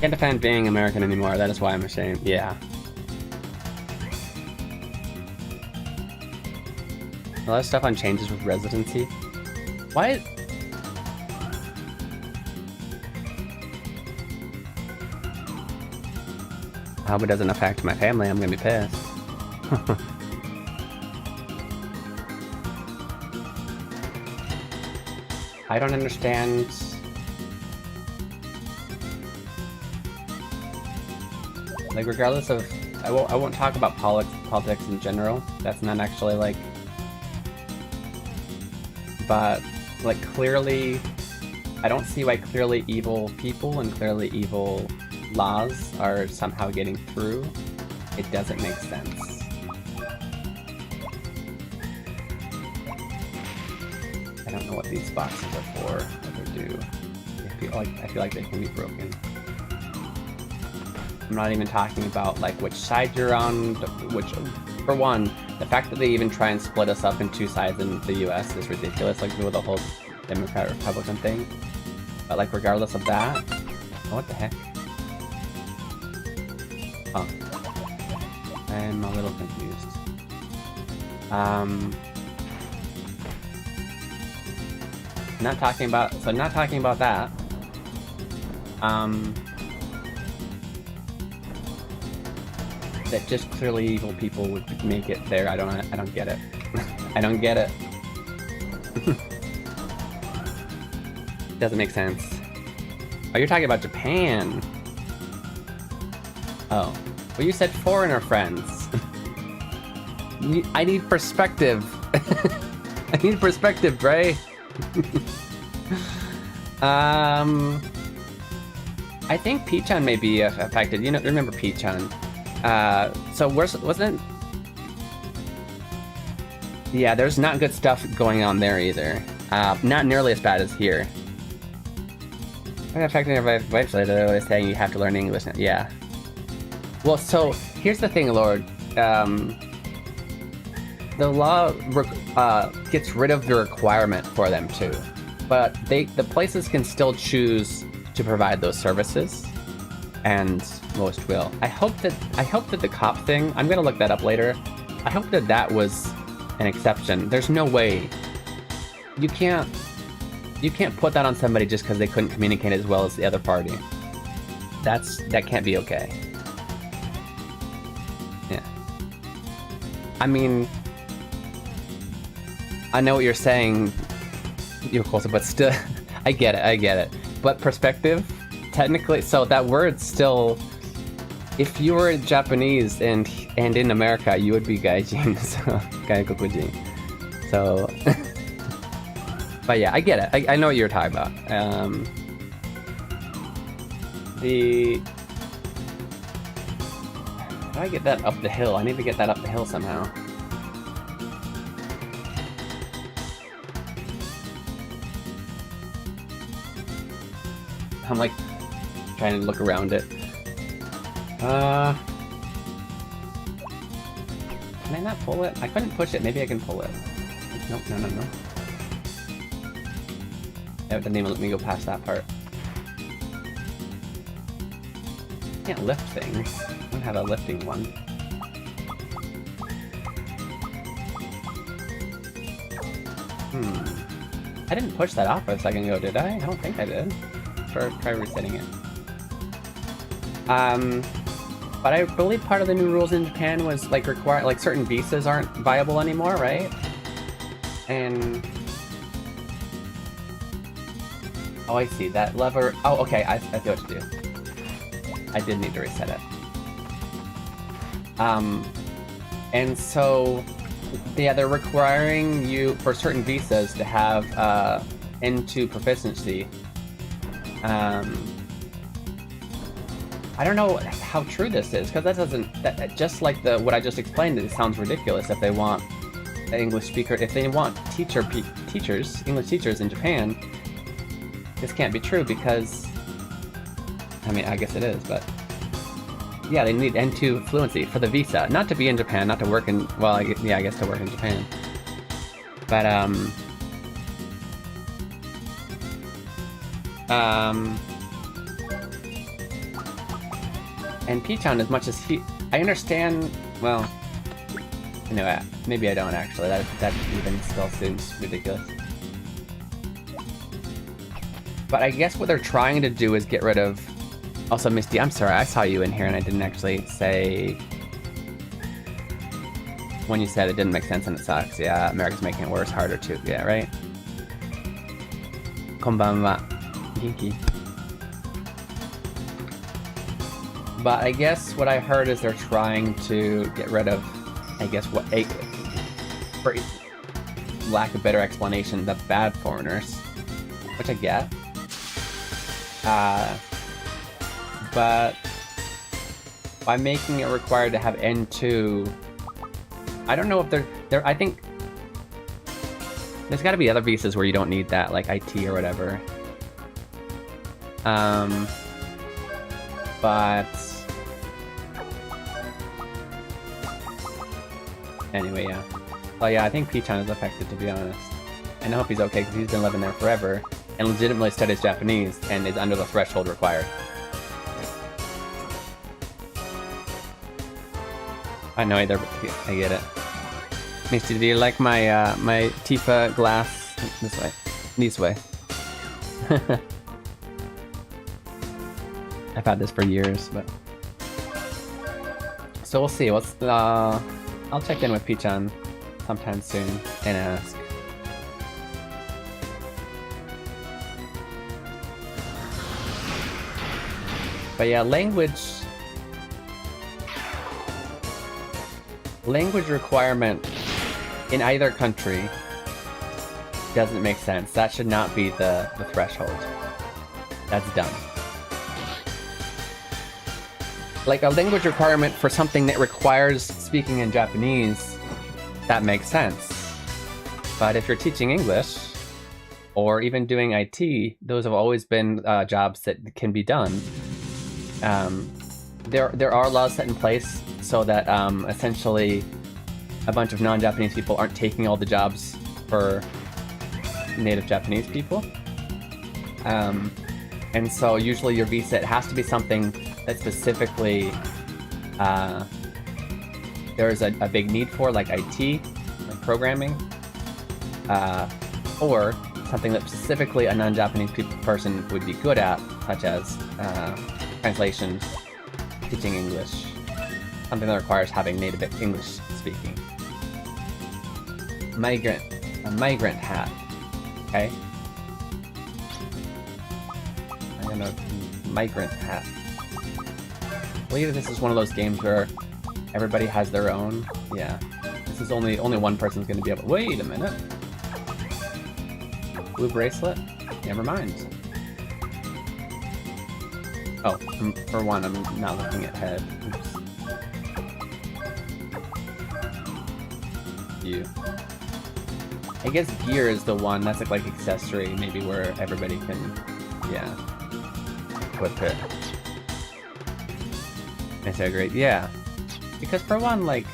C: Can't defend being American anymore. That is why I'm ashamed. Yeah. A lot of stuff on changes with residency. What? I hope it doesn't affect my family. I'm gonna be pissed. I don't understand. Like, regardless of, I won't talk about politics in general. That's not actually like, but like clearly, I don't see why clearly evil people and clearly evil laws are somehow getting through. It doesn't make sense. I don't know what these boxes are for, what they do. I feel like they can be broken. I'm not even talking about like which side you're on, which, for one, the fact that they even try and split us up in two sides in the US is ridiculous, like with the whole Democrat-Republican thing. But like regardless of that, oh, what the heck? Oh. I'm a little confused. Not talking about that. That just clearly evil people would make it there. I don't get it. I don't get it. Doesn't make sense. Oh, you're talking about Japan. Oh. Well, you said foreigner friends. I need perspective. I need perspective, Dre. I think Pichon may be affected. You know, remember Pichon? So wasn't? Yeah, there's not good stuff going on there either. Not nearly as bad as here. I'm affecting your wife later. They're always saying you have to learn English now. Yeah. Well, so here's the thing, Lord. The law gets rid of the requirement for them to, but the places can still choose to provide those services, and most will. I hope that the cop thing, I'm gonna look that up later. I hope that was an exception. There's no way you can't put that on somebody just because they couldn't communicate as well as the other party. That can't be okay. Yeah. I mean, I know what you're saying, you're closer, but still, I get it. But perspective, technically, so that word still, if you were Japanese and in America, you would be gaijin, so gaikokujin. So, but yeah, I get it. I know what you're talking about. How do I get that up the hill? I need to get that up the hill somehow. I'm like trying to look around it. Can I not pull it? I couldn't push it. Maybe I can pull it. Nope, no. It didn't even let me go past that part. Can't lift things. I don't have a lifting one. I didn't push that off a second ago, did I? I don't think I did. Try resetting it. But I believe part of the new rules in Japan was like certain visas aren't viable anymore, right? And oh, I see that lever. Oh, okay. I see what to do. I did need to reset it. And so yeah, they're requiring you for certain visas to have N2 proficiency. I don't know how true this is, because just like what I just explained, it sounds ridiculous if they want an English speaker, if they want English teachers in Japan. This can't be true because, I mean, I guess it is, but yeah, they need N2 fluency for the visa, not to be in Japan, not to work in, well, I guess to work in Japan. But, and Pichon, as much as I understand, well, anyway, maybe I don't actually, that even still seems ridiculous. But I guess what they're trying to do is get rid of... Also, Misty, I'm sorry, I saw you in here and I didn't actually say... When you said it didn't make sense and it sucks. Yeah, America's making it worse, harder too. Yeah, right? Konbanwa. Genki. But I guess what I heard is they're trying to get rid of, I guess, what... for lack of better explanation, the bad foreigners. Which I get. But by making it required to have N2, I don't know if I think there's got to be other visas where you don't need that, like IT or whatever. But anyway, yeah. Well, yeah, I think P-chan is affected, to be honest. And I hope he's okay, because he's been living there forever and legitimately studies Japanese and is under the threshold required. I know either, but I get it. Misty, do you like my my Tifa glass? This way. This way. I've had this for years, but... So we'll see. What's the... I'll check in with P-chan sometime soon and ask. But yeah, language requirement in either country doesn't make sense. That should not be the threshold. That's dumb. Like a language requirement for something that requires speaking in Japanese, that makes sense. But if you're teaching English, or even doing IT, those have always been jobs that can be done. There are laws set in place so that essentially a bunch of non-Japanese people aren't taking all the jobs for native Japanese people. And so usually your visa, it has to be something that specifically there's a big need for, like IT, like programming, or something that specifically a non-Japanese person would be good at, such as translation, teaching English, something that requires having native English speaking. A migrant hat, okay? I'm gonna migrant hat. I believe this is one of those games where everybody has their own. Yeah, this is only one person's gonna be able. Wait a minute. Blue bracelet? Never mind. Oh, for one, I'm not looking at head. Oops. You. I guess gear is the one that's like accessory, maybe where everybody can, yeah, equip it. Nice upgrade, yeah. Because for one, like,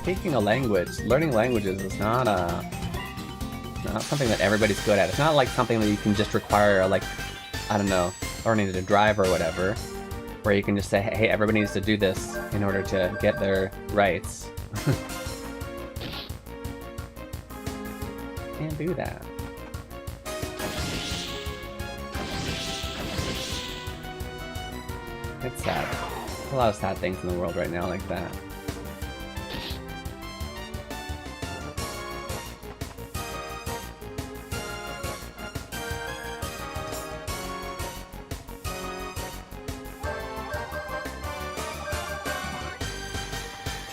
C: taking a language, learning languages is not something that everybody's good at. It's not like something that you can just require, like, I don't know, learning to drive or whatever, where you can just say, hey, everybody needs to do this in order to get their rights. Can't do that. It's sad. There's a lot of sad things in the world right now like that.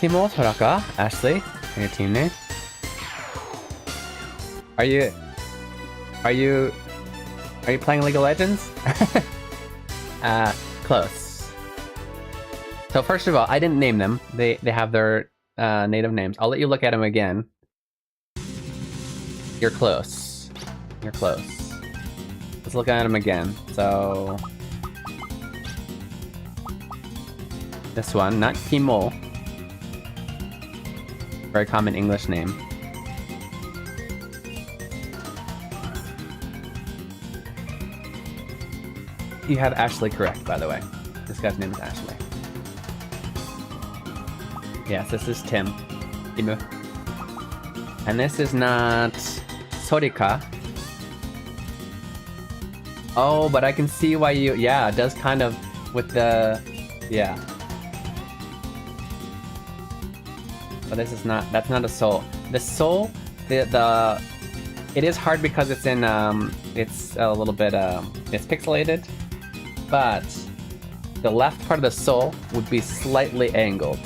C: Team Horaka, Ashley, and your team name. Are you playing League of Legends? Close. So first of all, I didn't name them. They have their native names. I'll let you look at them again. You're close. You're close. Let's look at them again. So this one, not Kimo. Very common English name. You have Ashley correct, by the way. This guy's name is Ashley. Yes, this is Tim. Timu. And this is not Sorika. Oh, but I can see why you... Yeah, it does kind of with the... Yeah. But this is not... That's not a soul. The soul, the it is hard because it's in, it's a little bit, it's pixelated. But the left part of the soul would be slightly angled.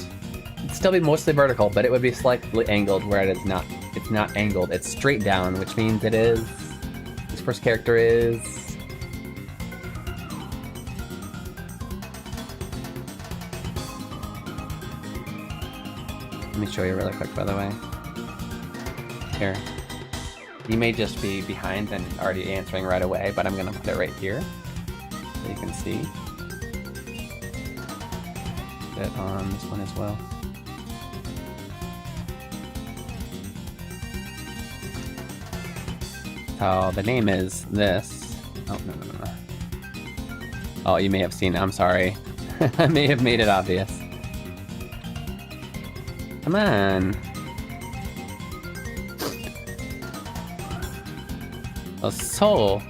C: It'd still be mostly vertical, but it would be slightly angled where it is not. It's not angled. It's straight down, which means it is... This first character is... Let me show you really quick, by the way. Here. You may just be behind and already answering right away, but I'm gonna put it right here so you can see. Put it on this one as well. Oh, the name is this. Oh, no. Oh, you may have seen it. I'm sorry. I may have made it obvious. Come on. A soul.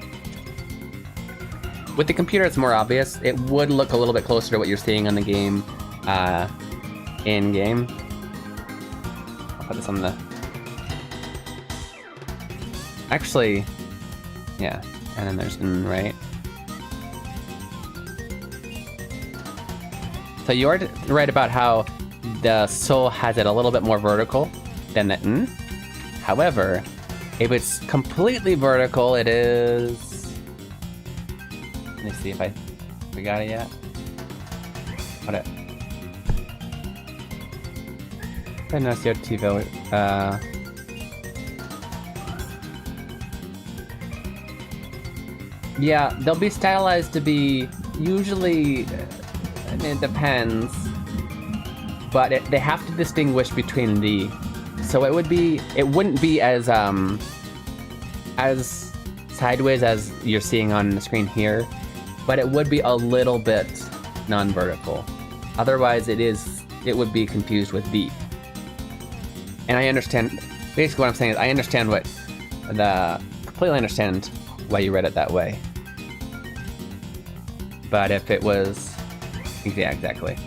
C: With the computer, it's more obvious. It would look a little bit closer to what you're seeing on the game, in-game. I'll put this on the... Actually, yeah. And then there's right. So you are right about how the soul has it a little bit more vertical than the n. However, if it's completely vertical, it is... Let me see if we got it yet. Put it. Yeah, they'll be stylized to be usually... I mean, it depends. But they have to distinguish between the... So it wouldn't be as sideways as you're seeing on the screen here, but it would be a little bit non-vertical. Otherwise, it would be confused with D. And I understand, basically what I'm saying is I understand completely understand why you read it that way. But if it was, yeah, exactly.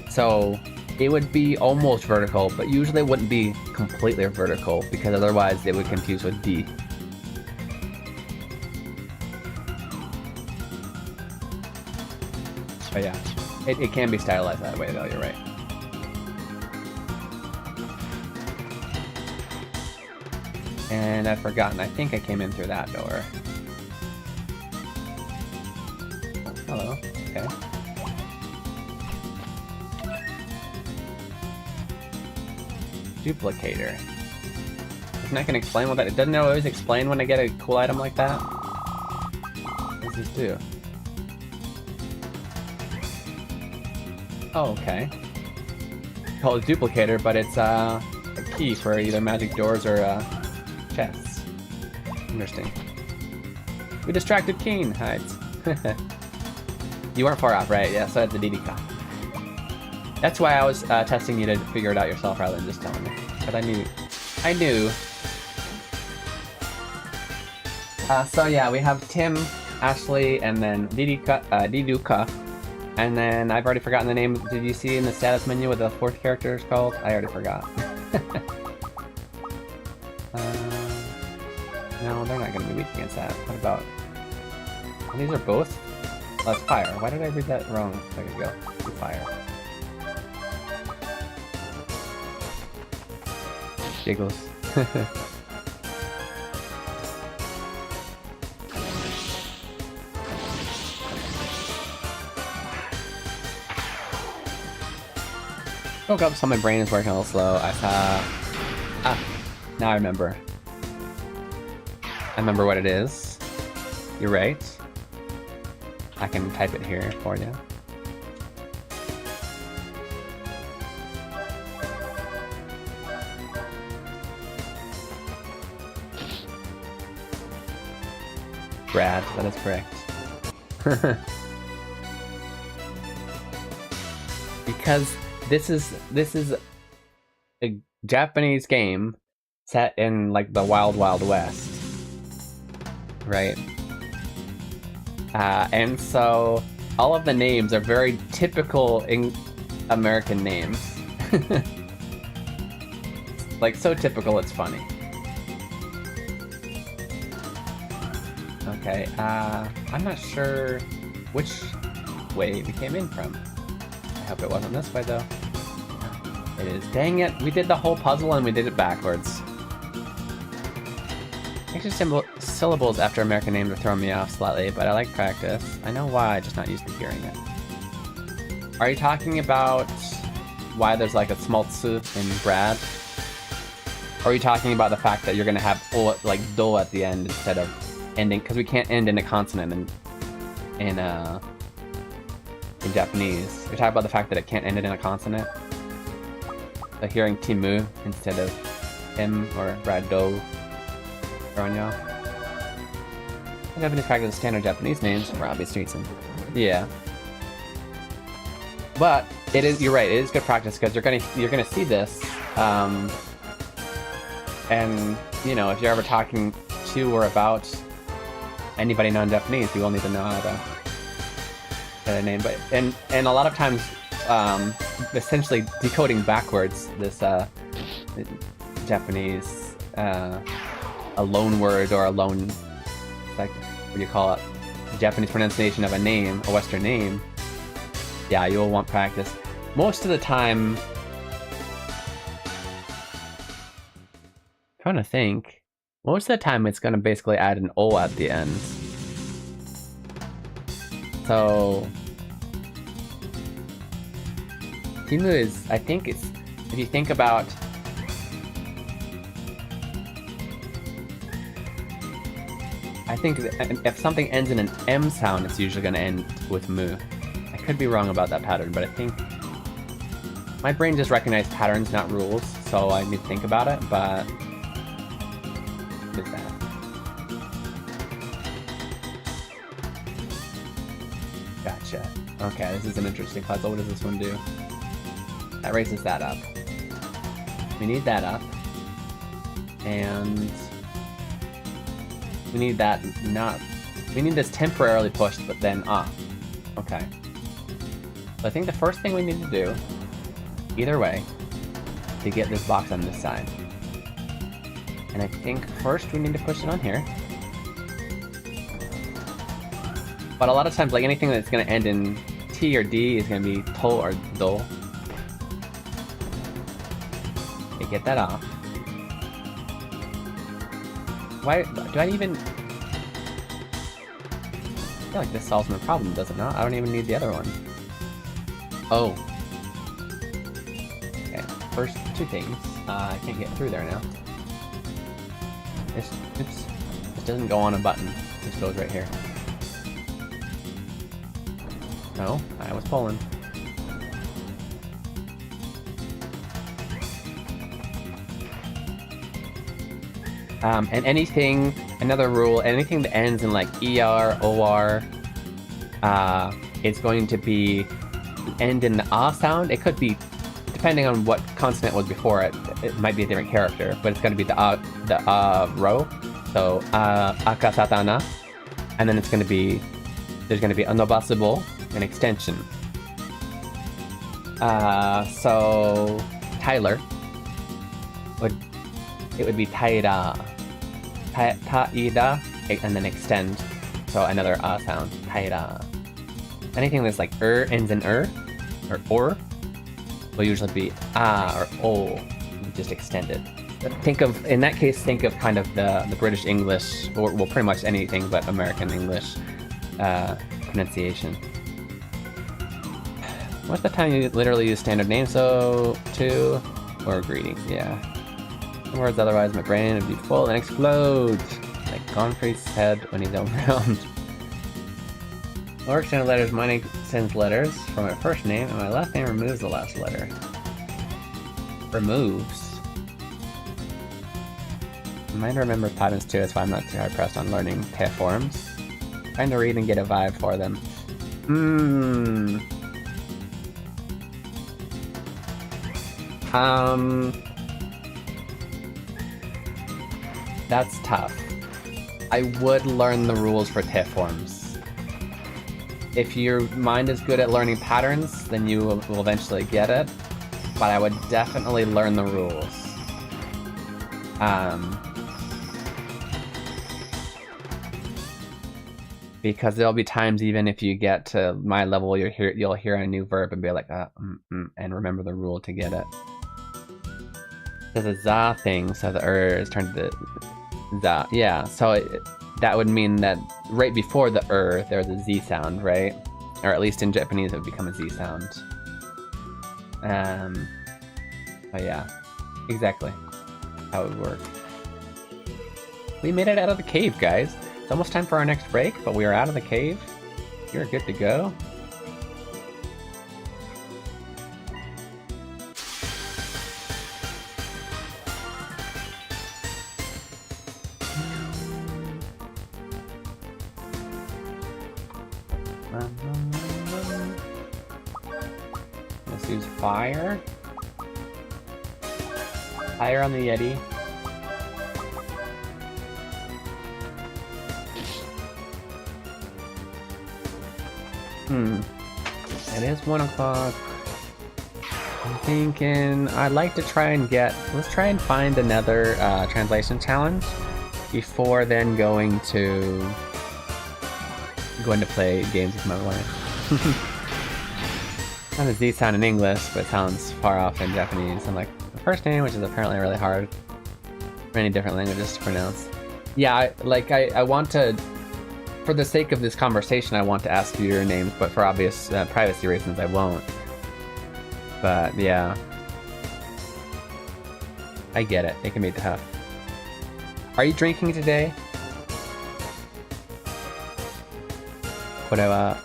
C: So it would be almost vertical, but usually it wouldn't be completely vertical because otherwise it would confuse with D. But yeah, it can be stylized that way though, you're right. And I've forgotten, I think I came in through that door. Oh, hello, okay. Duplicator. Isn't that gonna explain what that... It doesn't always explain when I get a cool item like that? What does this do? Oh, okay. Called a duplicator, but it's a key for either magic doors or chests. Interesting. We distracted Keen. Hides. You weren't far off, right? Yeah, so it's a DDK. That's why I was testing you to figure it out yourself rather than just telling me. But I knew. So yeah, we have Tim, Ashley, and then Diduka. And then I've already forgotten the name. Did you see in the status menu what the fourth character is called? I already forgot. No, they're not going to be weak against that. What about... Well, these are both? Oh, it's fire. Why did I read that wrong a second ago? It's fire. Giggles. Woke up, so my brain is working a little slow. I saw... now I remember. I remember what it is. You're right. I can type it here for you. Brad, that is correct. Because this is a Japanese game set in like the Wild Wild West, right? And so all of the names are very typical American names. Like, so typical it's funny. Okay, I'm not sure which way we came in from. I hope it wasn't this way, though. It is. Dang it, we did the whole puzzle and we did it backwards. Extra syllables after American names are throwing me off slightly, but I like practice. I know why, just not used to hearing it. Are you talking about why there's like a small tsu in Brad? Or are you talking about the fact that you're gonna have like do at the end instead of ending, because we can't end in a consonant in Japanese. You're talking about the fact that it can't end it in a consonant? Like hearing Timu instead of him or Rado. Ranya. Japanese practice standard Japanese names for obvious reasons. Yeah. But it is, you're right, it is good practice because you're gonna see this. And you know, if you're ever talking to or about anybody non-Japanese, you will need to know how to get a name. But and a lot of times, essentially decoding backwards this Japanese a loan word or a loan, like what do you call it, Japanese pronunciation of a name, a Western name. Yeah, you'll want practice. Most of the time, trying to think. Most of the time, it's gonna basically add an O at the end. So, Timu is, I think it's, if you think about, I think if something ends in an M sound, it's usually gonna end with mu. I could be wrong about that pattern, but I think my brain just recognizes patterns, not rules, so I need to think about it, but that. Gotcha. Okay, this is an interesting puzzle. What does this one do? That raises that up. We need that up. And we need that not... We need this temporarily pushed, but then off. Okay. So I think the first thing we need to do, either way, to get this box on this side. And I think first we need to push it on here. But a lot of times, like anything that's going to end in T or D is going to be to or do. Okay, get that off. Why do I even... I feel like this solves my problem, does it not? I don't even need the other one. Oh. Okay, first two things. I can't get through there now. Oops. This doesn't go on a button. This goes right here. No, I was pulling. And anything, another rule, anything that ends in like ER, OR, it's going to be end in the ah sound. It could be, depending on what consonant was before it, it might be a different character, but it's going to be the row. So akasatana, and then it's going to be, there's going to be a nobasible, an extension. So Tyler it would be taira, taida, and then extend. So another sound, taira. Anything that's like ends in or will usually be or o, just extended. Think of, in that case, think of kind of the British English, or well, pretty much anything but American English pronunciation. Most of the time you literally use standard names, so to, or greetings, yeah. Words otherwise my brain would be full and explode, like Godfrey's head when he's around. My work sends letters, my name sends letters for my first name, and my last name removes the last letter. Removes. I'm trying to remember patterns too, that's why I'm not too hard pressed on learning te forms. Trying to read and get a vibe for them. That's tough. I would learn the rules for te forms. if your mind is good at learning patterns, then you will eventually get it. But I would definitely learn the rules. Because there'll be times even if you get to my level, you'll hear a new verb and be like, and remember the rule to get it. There's a za thing, so the is turned to za. Yeah, so that would mean that right before the there's a z sound, right? Or at least in Japanese, it would become a z sound. But yeah, exactly how it would work. We made it out of the cave, guys. It's almost time for our next break, but we are out of the cave. You're good to go. Let's use fire. Fire on the Yeti. It is 1 o'clock. I'm thinking I'd like to try and let's try and find another translation challenge before then going to play games with my wife. Not a Z sound in English, but it sounds far off in Japanese. And like the first name, which is apparently really hard for many different languages to pronounce. Yeah, I want to. For the sake of this conversation, I want to ask you your names, but for obvious privacy reasons, I won't. But yeah, I get it. It can be tough. Are you drinking today? これは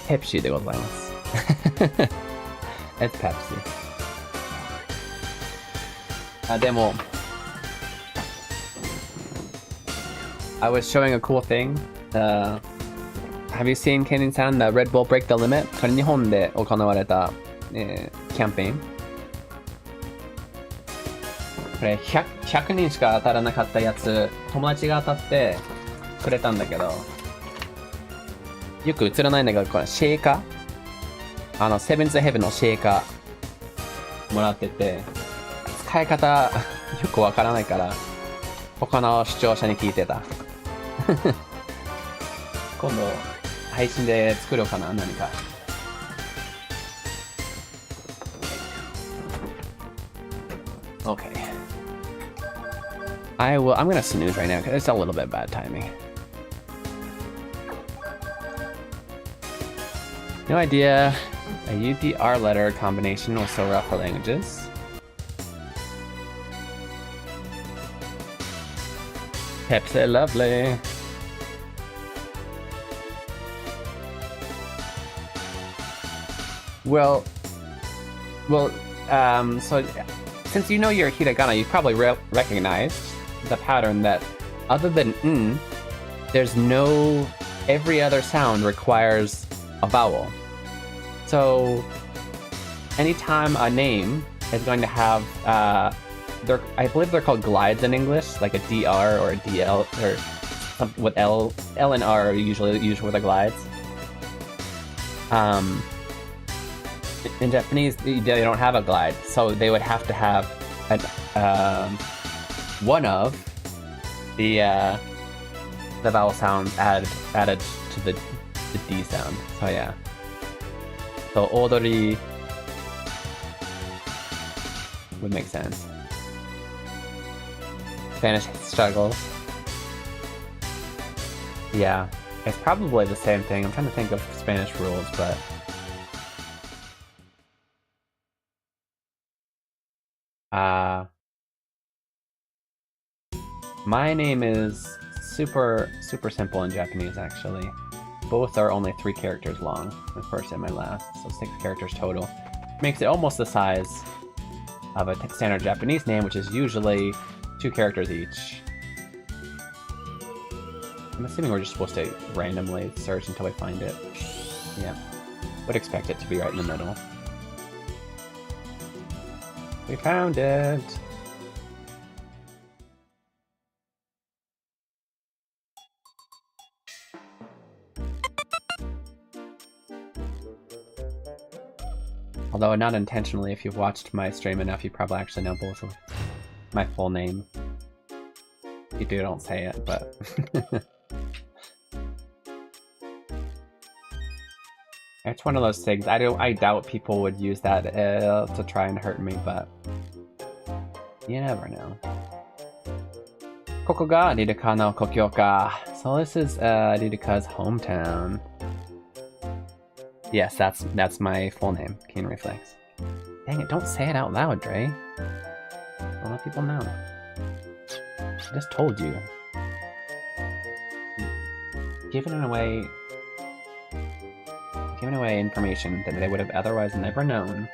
C: ペプシでございます。It's Pepsi. でも I was showing a cool thing. Have you seen Kenin-san, the Red Bull Break the Limit? これ日本で行われた、キャンペーン。これ 100人しか当たらなかったやつ、友達が当たってくれたんだけど、よく映らないんだけど、これシェーカー、セブンズヘブンのシェーカーもらってて、使い方よくわからないから、他の視聴者に聞いてた。今度配信で作ろうかな、何か。Okay. I'm gonna snooze right now because it's a little bit bad timing. No idea. A UDR letter combination was so rough for languages. Pepsi, lovely. Well, so since you know your hiragana, you've probably recognized the pattern that other than n, there's no, every other sound requires a vowel. So anytime a name is going to have, I believe they're called glides in English, like a DR or a DL, or something with L and R are usually used with the glides. In Japanese, they don't have a glide, so they would have to have one of the vowel sounds added to the D sound. So yeah. So odori would make sense. Spanish struggles. Yeah, it's probably the same thing. I'm trying to think of Spanish rules, but. My name is super simple in Japanese, actually. Both are only 3 characters long, my first and my last, so 6 characters total. Makes it almost the size of a standard Japanese name, which is usually 2 characters each. I'm assuming we're just supposed to randomly search until we find it. Yeah, would expect it to be right in the middle. We found it! Although not intentionally, if you've watched my stream enough, you probably actually know both of my full name. You don't say it, but... It's one of those things. I doubt people would use that to try and hurt me, but... You never know. Koko ga Ririka no kokyo ka. So this is Ririka's hometown. Yes, that's my full name, Keen Reflex. Dang it, don't say it out loud, Dre. Don't let people know. I just told you. Giving away information that they would have otherwise never known.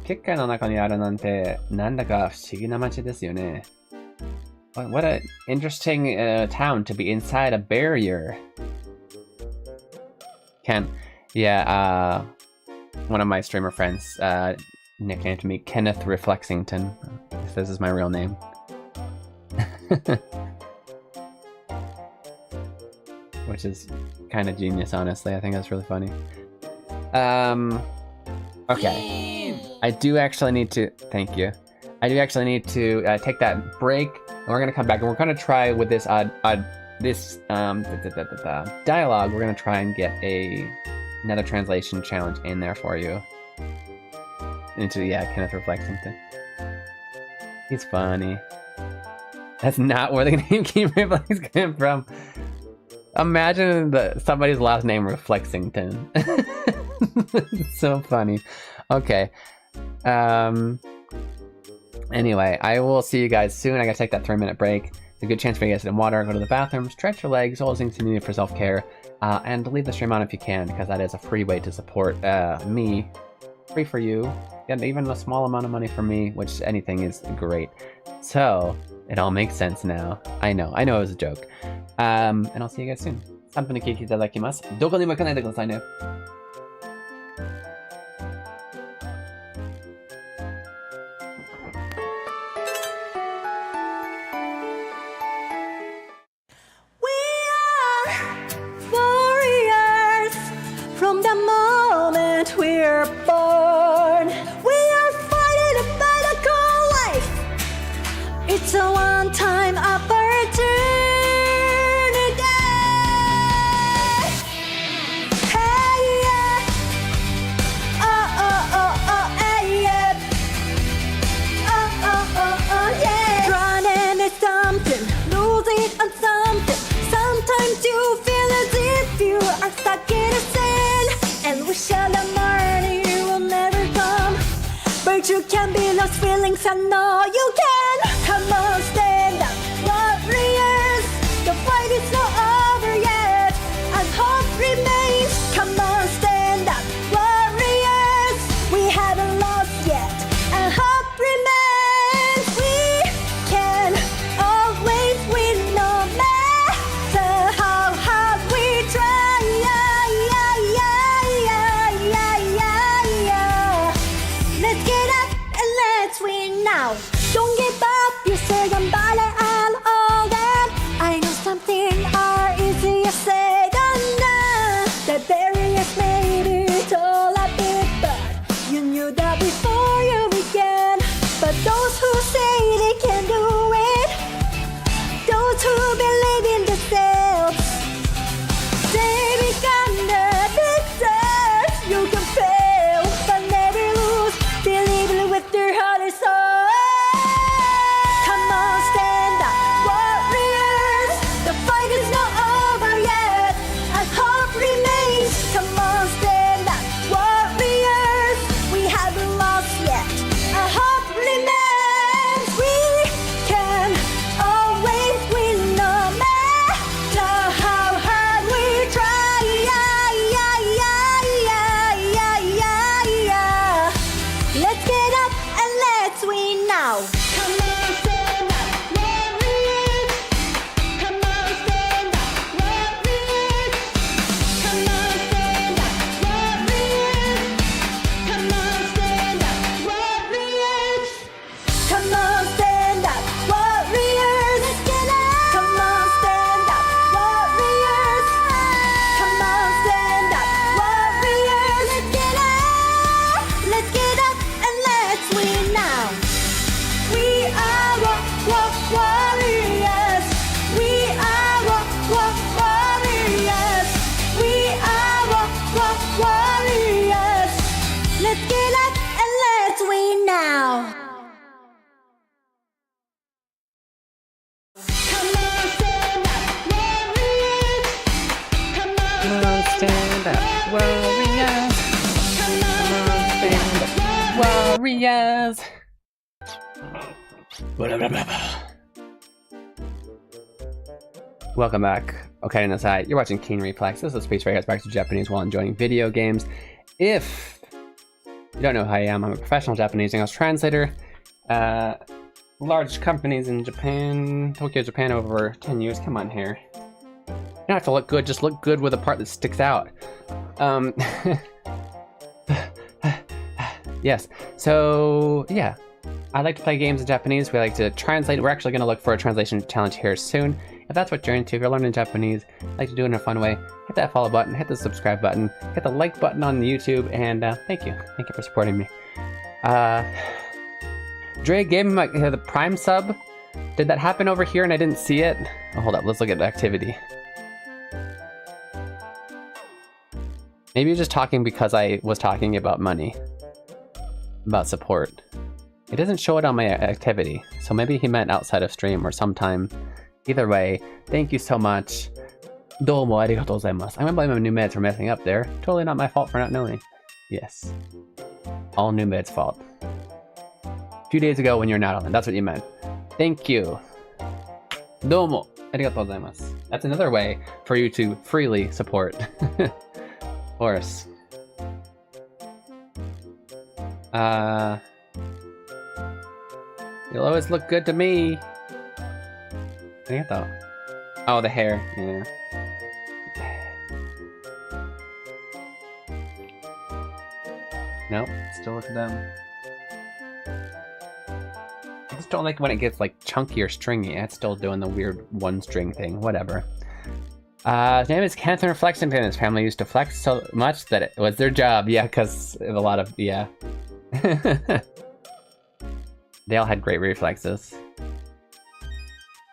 C: 結界の中にあるなんてなんだか不思議な街ですよね。What an interesting town to be inside a barrier. Yeah, one of my streamer friends nicknamed me Kenneth Reflexington. This is my real name. Which is kind of genius, honestly. I think that's really funny. Okay. I do actually need to... Thank you. I do actually need to take that break. And we're going to come back and we're going to try with this dialogue. We're going to try and get another translation challenge in there for you. Into, yeah, Kenneth Reflexington. He's funny. That's not where the name Keen Reflex came from. Imagine somebody's last name Reflexington. It's so funny. Okay. Anyway, I will see you guys soon. I gotta take that 3-minute break. It's a good chance for you guys to get in water, go to the bathroom, stretch your legs, all those things you need for self-care, and leave the stream on if you can, because that is a free way to support me. Free for you. Get even a small amount of money from me, which anything is great. So, it all makes sense now. I know it was a joke. And I'll see you guys soon. 3分で聞いていただきます。どこにも行かないでくださいね。
A: From the moment we're born, we are fighting a battle called life. It's a one-time opportunity. Hey, yeah. Oh, oh, oh, oh, hey, yeah. Oh, oh, oh, oh, yeah. Running is something, losing on something. Sometimes you feel as if you are stuck in a sin. And wish all the morning will never come. But you can be lost feelings, I know you can. Come on, stand up, warriors. The fight is not over yet, and hope remains. Come on, stand up, warriors. We haven't lost yet, and hope remains. We can always win no matter how hard we try. Let's get up and let's win now. Don't give up, you say somebody and all that. I know something are easier said than done. The barriers maybe tall a bit, but you knew that before you began. But those who say they can do it, those who believe in themselves, they become the victors. You can fail, but never lose. Believe it with your heart and soul. Come on, stand up, warriors. The fight is not over yet, and hope remains. Come on, stand up, warriors. We haven't lost yet, and hope remains. We can always win no matter how hard we try. Let's get up and let's win now. Come on, stand up, warriors. Come on, stand up, warriors. Come on, stand up, warriors. Come on, stand up, warriors. Come on, stand up, warriors. Let's get up. Come on, stand up, warriors. Come on,
C: Yes. Welcome back. Okay, on the side, you're watching Keen Reflex. This is a space where I back to Japanese while enjoying video games. If you don't know who I am, I'm a professional Japanese English translator. Large companies in Japan, Tokyo, Japan, over 10 years. Come on here. You don't have to look good, just look good with a part that sticks out. Yes, so yeah. I like to play games in Japanese. We like to translate. We're actually going to look for a translation challenge here soon. If that's what you're into, if you're learning Japanese, like to do it in a fun way, hit that follow button, hit the subscribe button, hit the like button on YouTube, and thank you. Thank you for supporting me. Dre gave me the Prime sub. Did that happen over here and I didn't see it? Oh, hold up, let's look at the activity. Maybe you're just talking because I was talking about money. About support. It doesn't show it on my activity, so maybe he meant outside of stream or sometime. Either way, thank you so much. Domo arigatou gozaimasu. I'm gonna blame my new meds for messing up there. Totally not my fault for not knowing. Yes. All new meds' fault. A few days ago when you're not on, that's what you meant. Thank you. Domo arigatou gozaimasu. That's another way for you to freely support. Horse. You'll always look good to me. Oh, the hair, yeah. Nope, still look at them. I just don't like when it gets like chunky or stringy. It's still doing the weird one string thing, whatever. His name is Keen Reflex, and his family used to flex so much that it was their job. Yeah, because of a lot of, yeah. They all had great reflexes.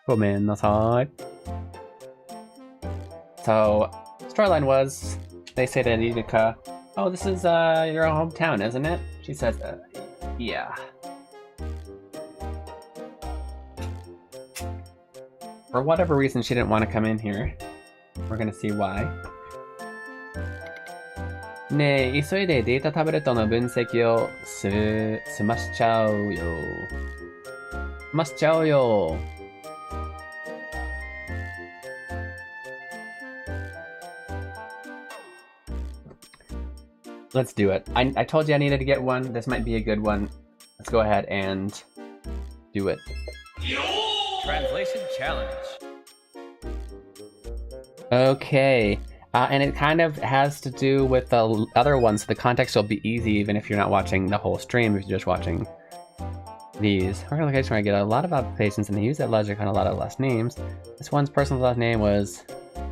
C: Gomennasai. So, storyline was, they say to Inuka, oh, this is your hometown, isn't it? She says, yeah. For whatever reason, she didn't want to come in here. We're gonna see why. ねえ、急いでデータタブレットの分析を済ましちゃうよ。済ましちゃうよ。Let's do it. I told you I needed to get one. This might be a good one. Let's go ahead and do it. Translation challenge. Okay. And it kind of has to do with the other ones. So the context will be easy even if you're not watching the whole stream, if you're just watching these. Our location where I get a lot of applications and they use that logic on a lot of last names. This one's person's last name was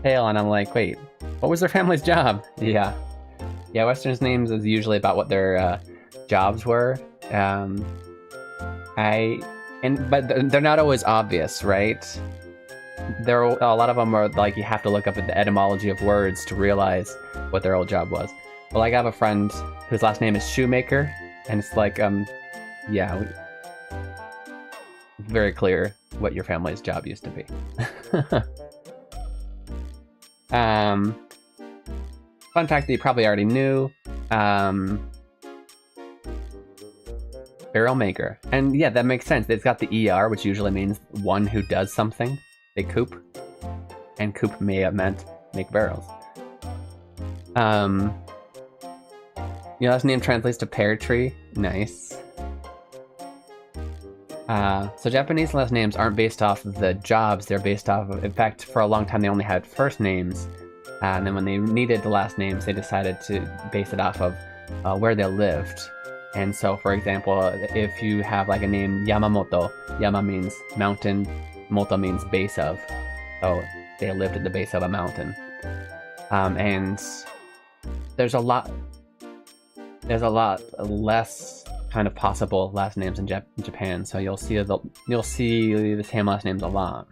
C: Hale, and I'm like, wait, what was their family's job? Yeah. Yeah, Western's names is usually about what their jobs were. But they're not always obvious, right? There are a lot of them are like you have to look up at the etymology of words to realize what their old job was. Well, like I have a friend whose last name is Shoemaker, and it's like, yeah, very clear what your family's job used to be. Fun fact that you probably already knew, barrel maker. And yeah, that makes sense. It's got the ER, which usually means one who does something. They coop, and coop may have meant make barrels. Your last name translates to pear tree. Nice. So Japanese last names aren't based off of the jobs, they're based off of, in fact, for a long time they only had first names. And then when they needed the last names, they decided to base it off of where they lived. And so, for example, if you have like a name Yamamoto, Yama means mountain, Moto means base of. So they lived at the base of a mountain. And there's a lot less kind of possible last names in Japan. So you'll see the same last names a lot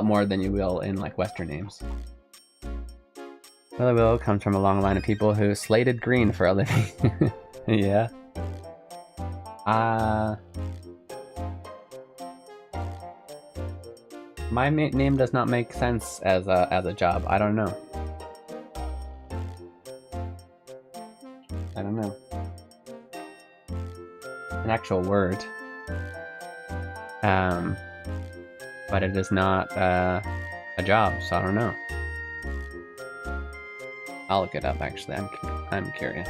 C: more than you will in like Western names. Willow comes from a long line of people who slated green for a living. Yeah. My name does not make sense as a job. I don't know. an actual word. But it is not a job, so I don't know. I'll look it up, actually. I'm curious.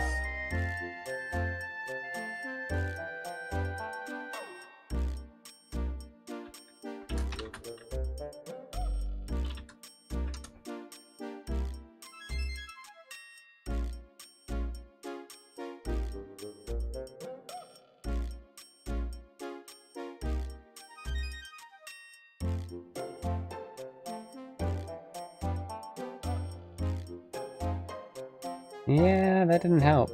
C: Yeah, that didn't help.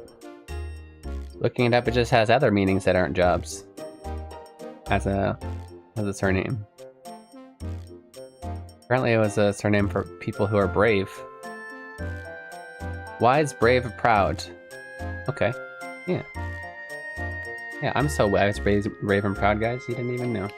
C: Looking it up, it just has other meanings that aren't jobs. As a surname. Apparently it was a surname for people who are brave. Wise, brave, proud. Okay, yeah. Yeah, I'm so wise, brave, and proud, guys. You didn't even know.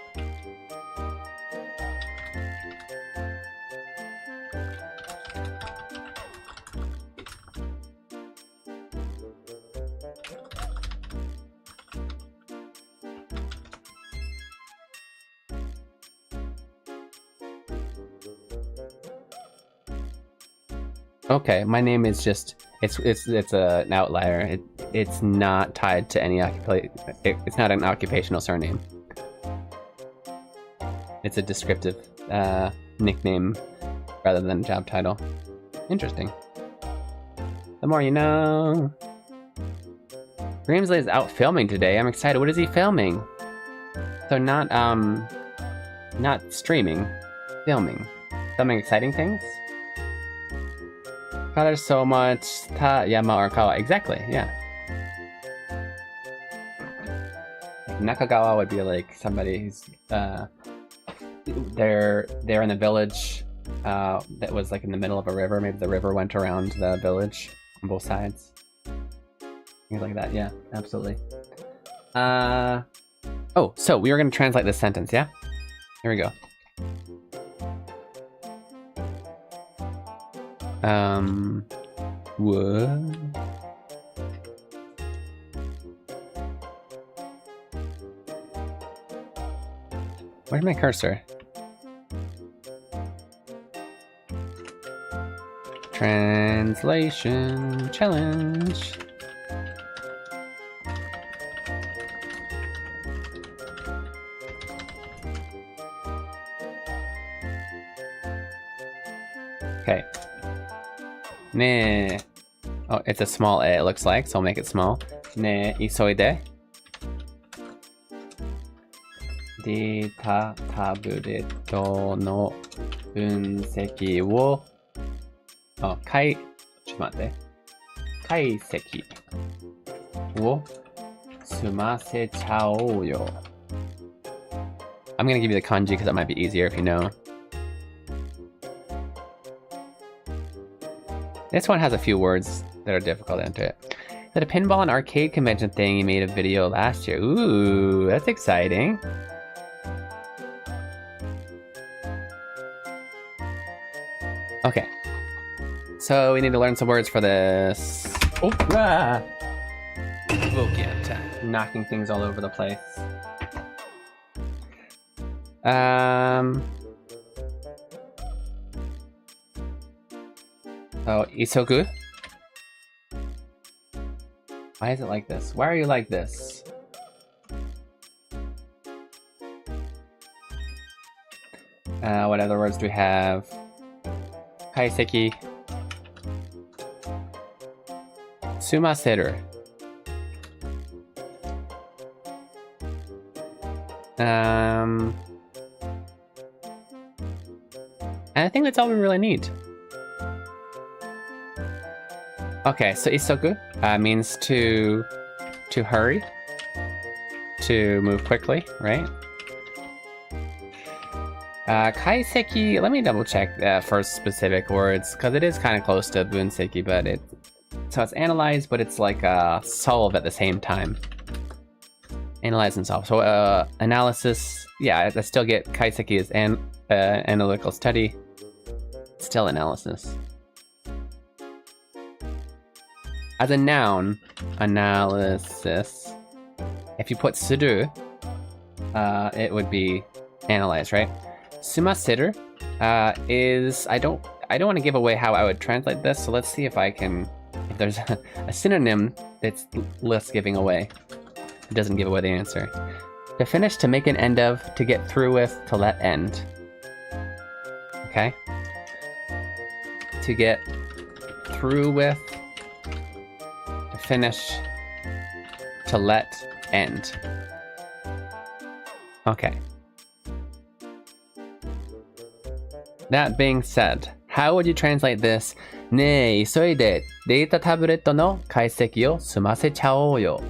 C: Okay, my name is just it's an outlier. It's not tied to any it's not an occupational surname. It's a descriptive nickname rather than a job title. Interesting. The more you know. Grimsley is out filming today. I'm excited. What is he filming? So not streaming, filming. Filming exciting things? Oh, there's so much ta, yama, or kawa. Exactly, yeah. Nakagawa would be like somebody who's they're in the village that was like in the middle of a river. Maybe the river went around the village on both sides. Things like that, yeah, absolutely. Oh, so we were gonna translate this sentence, yeah? Here we go. What? Where's my cursor? Translation challenge. Okay. Ne. Oh, it's a small a, it looks like, so I'll make it small. Ne isoide. De tabureto no bunseki wo. Oh, kaiseki wo sumasechao yo. I'm gonna give you the kanji because that might be easier if you know. This one has a few words that are difficult to enter. At a pinball and arcade convention thing, you made a video last year. Ooh, that's exciting. Okay. So we need to learn some words for this. Oh, ah! We'll get knocking things all over the place. Oh, isoku? Why is it like this? Why are you like this? What other words do we have? Kaiseki. Sumaseru. And I think that's all we really need. Okay, so isoku means to hurry, to move quickly, right? Kaiseki, let me double check for specific words, because it is kind of close to bunseki, but so it's analyze, but it's like solve at the same time. Analyze and solve. So analysis, yeah, I still get kaiseki as analytical study, still analysis. As a noun, analysis If you put suru, it would be analyze, right? Sumaseru is, I don't want to give away how I would translate this, so let's see if there's a synonym that's less giving away. It doesn't give away the answer. To finish, to make an end of, to get through with, to let end. Okay? To get through with, to finish, to let end. Okay. That being said, how would you translate this? ねえ、急いでデータタブレットの解析を済ませちゃおうよ。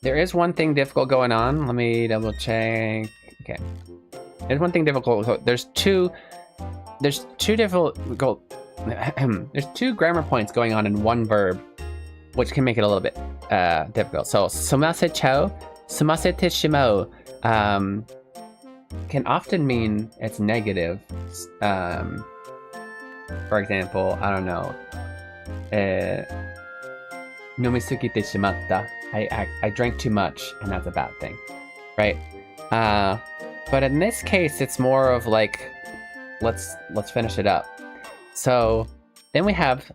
C: There is one thing difficult going on. Let me double check. Okay. There's one thing difficult. So there's two difficult. There's two grammar points going on in one verb, which can make it a little bit difficult. So 済ませちゃう, 済ませてしまう, can often mean it's negative. For example, I don't know. 飲みすぎてしまった. I drank too much, and that's a bad thing, right? But in this case, it's more of like, let's finish it up. So then we have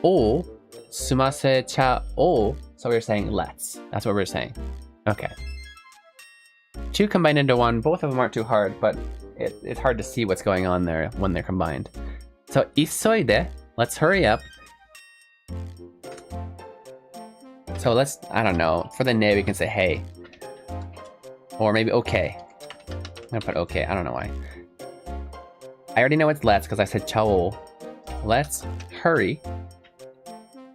C: o, sumase cha o. So we're saying let's. That's what we're saying. Okay. Two combined into one. Both of them aren't too hard, but it's hard to see what's going on there when they're combined. So isoide, let's hurry up. So let's, I don't know, for the ne we can say hey. Or maybe okay. I'm gonna put okay, I don't know why. I already know it's let's because I said chao. Let's hurry.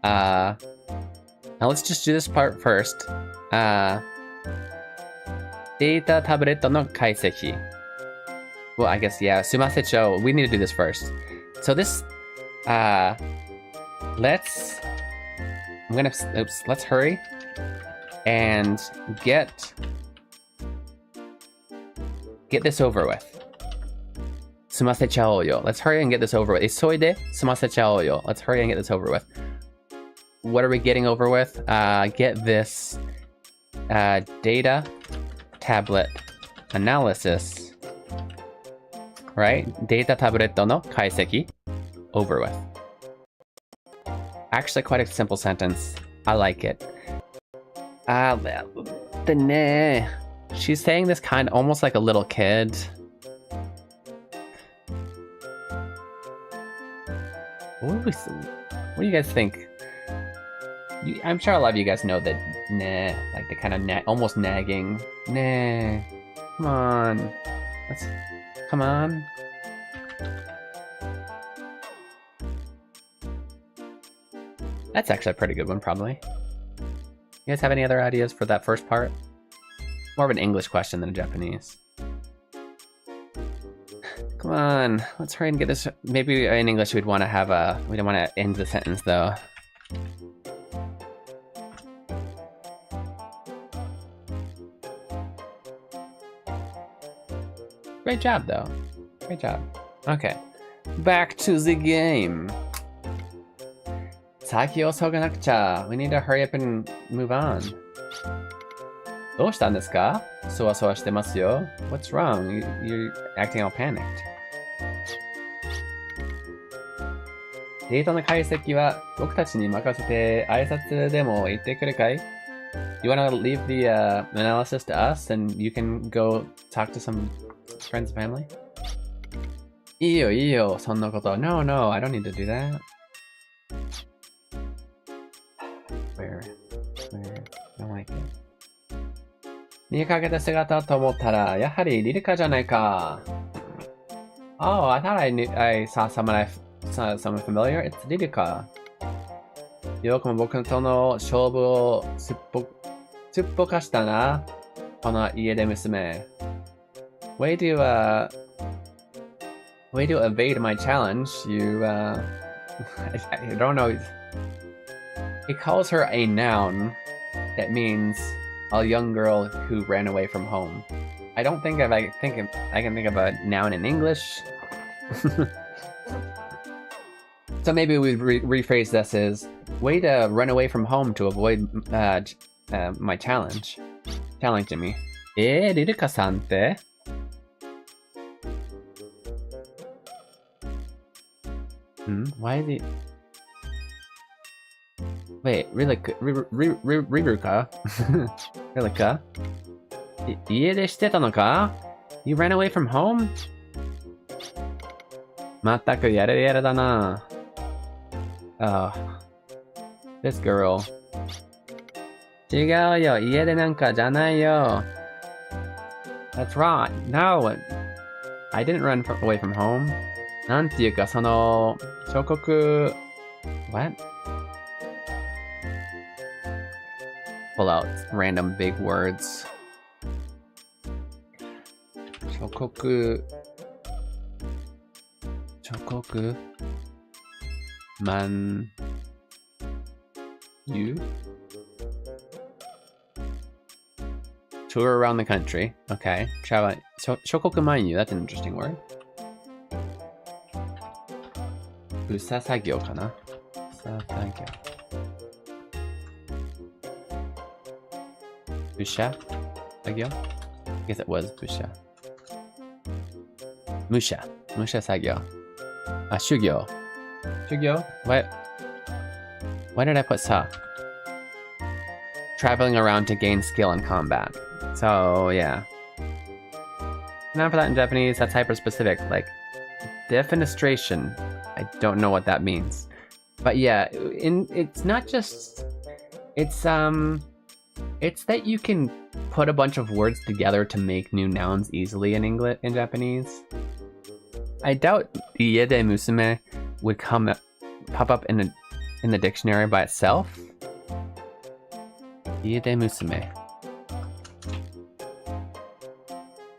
C: Now let's just do this part first. Data tablet no kaiseki. Well, I guess, yeah, sumase chou. We need to do this first. So this, let's hurry and get this over with. Sumase chao yo. Let's hurry and get this over with. Isoide sumase chao yo. Let's hurry and get this over with. What are we getting over with? Get this data tablet analysis, right? Data tablet no kaiseki over with. Actually, quite a simple sentence. I like it. The ne. She's saying this kind of almost like a little kid. What do you guys think? I'm sure a lot of you guys know that ne, like the kind of almost nagging. Ne, come on. Come on. That's actually a pretty good one, probably. You guys have any other ideas for that first part? More of an English question than a Japanese. Come on, let's hurry and get this. Maybe in English we'd want to have a. We don't want to end the sentence though. Great job though. Great job. Okay, back to the game. Saki o soga-nakucha. We need to hurry up and move on. どうしたんですか? そわそわしてますよ. What's wrong? You're acting all panicked. データの解析は僕たちに任せて挨拶でも行ってくるかい? You want to leave the analysis to us and you can go talk to some friends and family? いいよいいよ、そんなこと. No, no, I don't need to do that. Where? I don't like it. 見かけた姿と思ったら、やはりリリカじゃないか. Oh, I thought I saw someone familiar. It's Lirika. よくも僕との勝負をすっぽかしたな。この家出娘. Way to evade my challenge. You I don't know. He calls her a noun. That means a young girl who ran away from home. I don't think I can think of a noun in English. So maybe we rephrase this as way to run away from home to avoid my challenge. Challenging me. Riruka san te? Why is he... Wait, Riruka? Riruka? 家出してたのか? You ran away from home? まったくやれやれだな. Oh, this girl. 違うよ、家出なんかじゃないよ. That's right. No, I didn't run away from home. なんていうか、その、彫刻... What? Pull out random big words. 彫刻... 彫刻... Man... You? Tour around the country. Okay. Travel. Shokoku manyu. That's an interesting word. Usasagyo kana? Usasagyo. Busha? Sagyo? I guess it was Busha. Musha. Musha sagyo. Shugyo. Shugyo? Why did I put sa? Traveling around to gain skill in combat. So, yeah. Now for that in Japanese, that's hyper-specific. Like, defenestration. I don't know what that means. But yeah, it's not just... It's that you can put a bunch of words together to make new nouns easily in Japanese. I doubt iede musume would pop up in the dictionary by itself. Iede musume.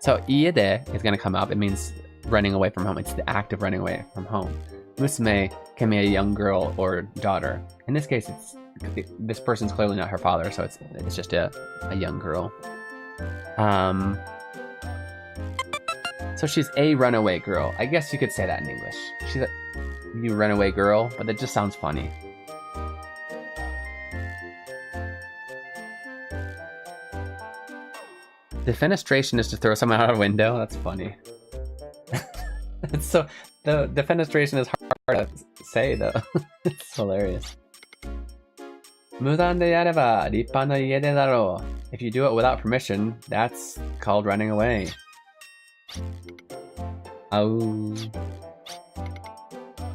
C: So iede is going to come up. It means running away from home. It's the act of running away from home. Musume can be a young girl or daughter. In this case, this person's clearly not her father, so it's just a young girl. So she's a runaway girl. I guess you could say that in English. She's you runaway girl, but that just sounds funny. Defenestration is to throw someone out a window. That's funny. So the defenestration is hard to say though. It's hilarious. Mudan de yareba rippa no iede daro. If you do it without permission, that's called running away. Oh.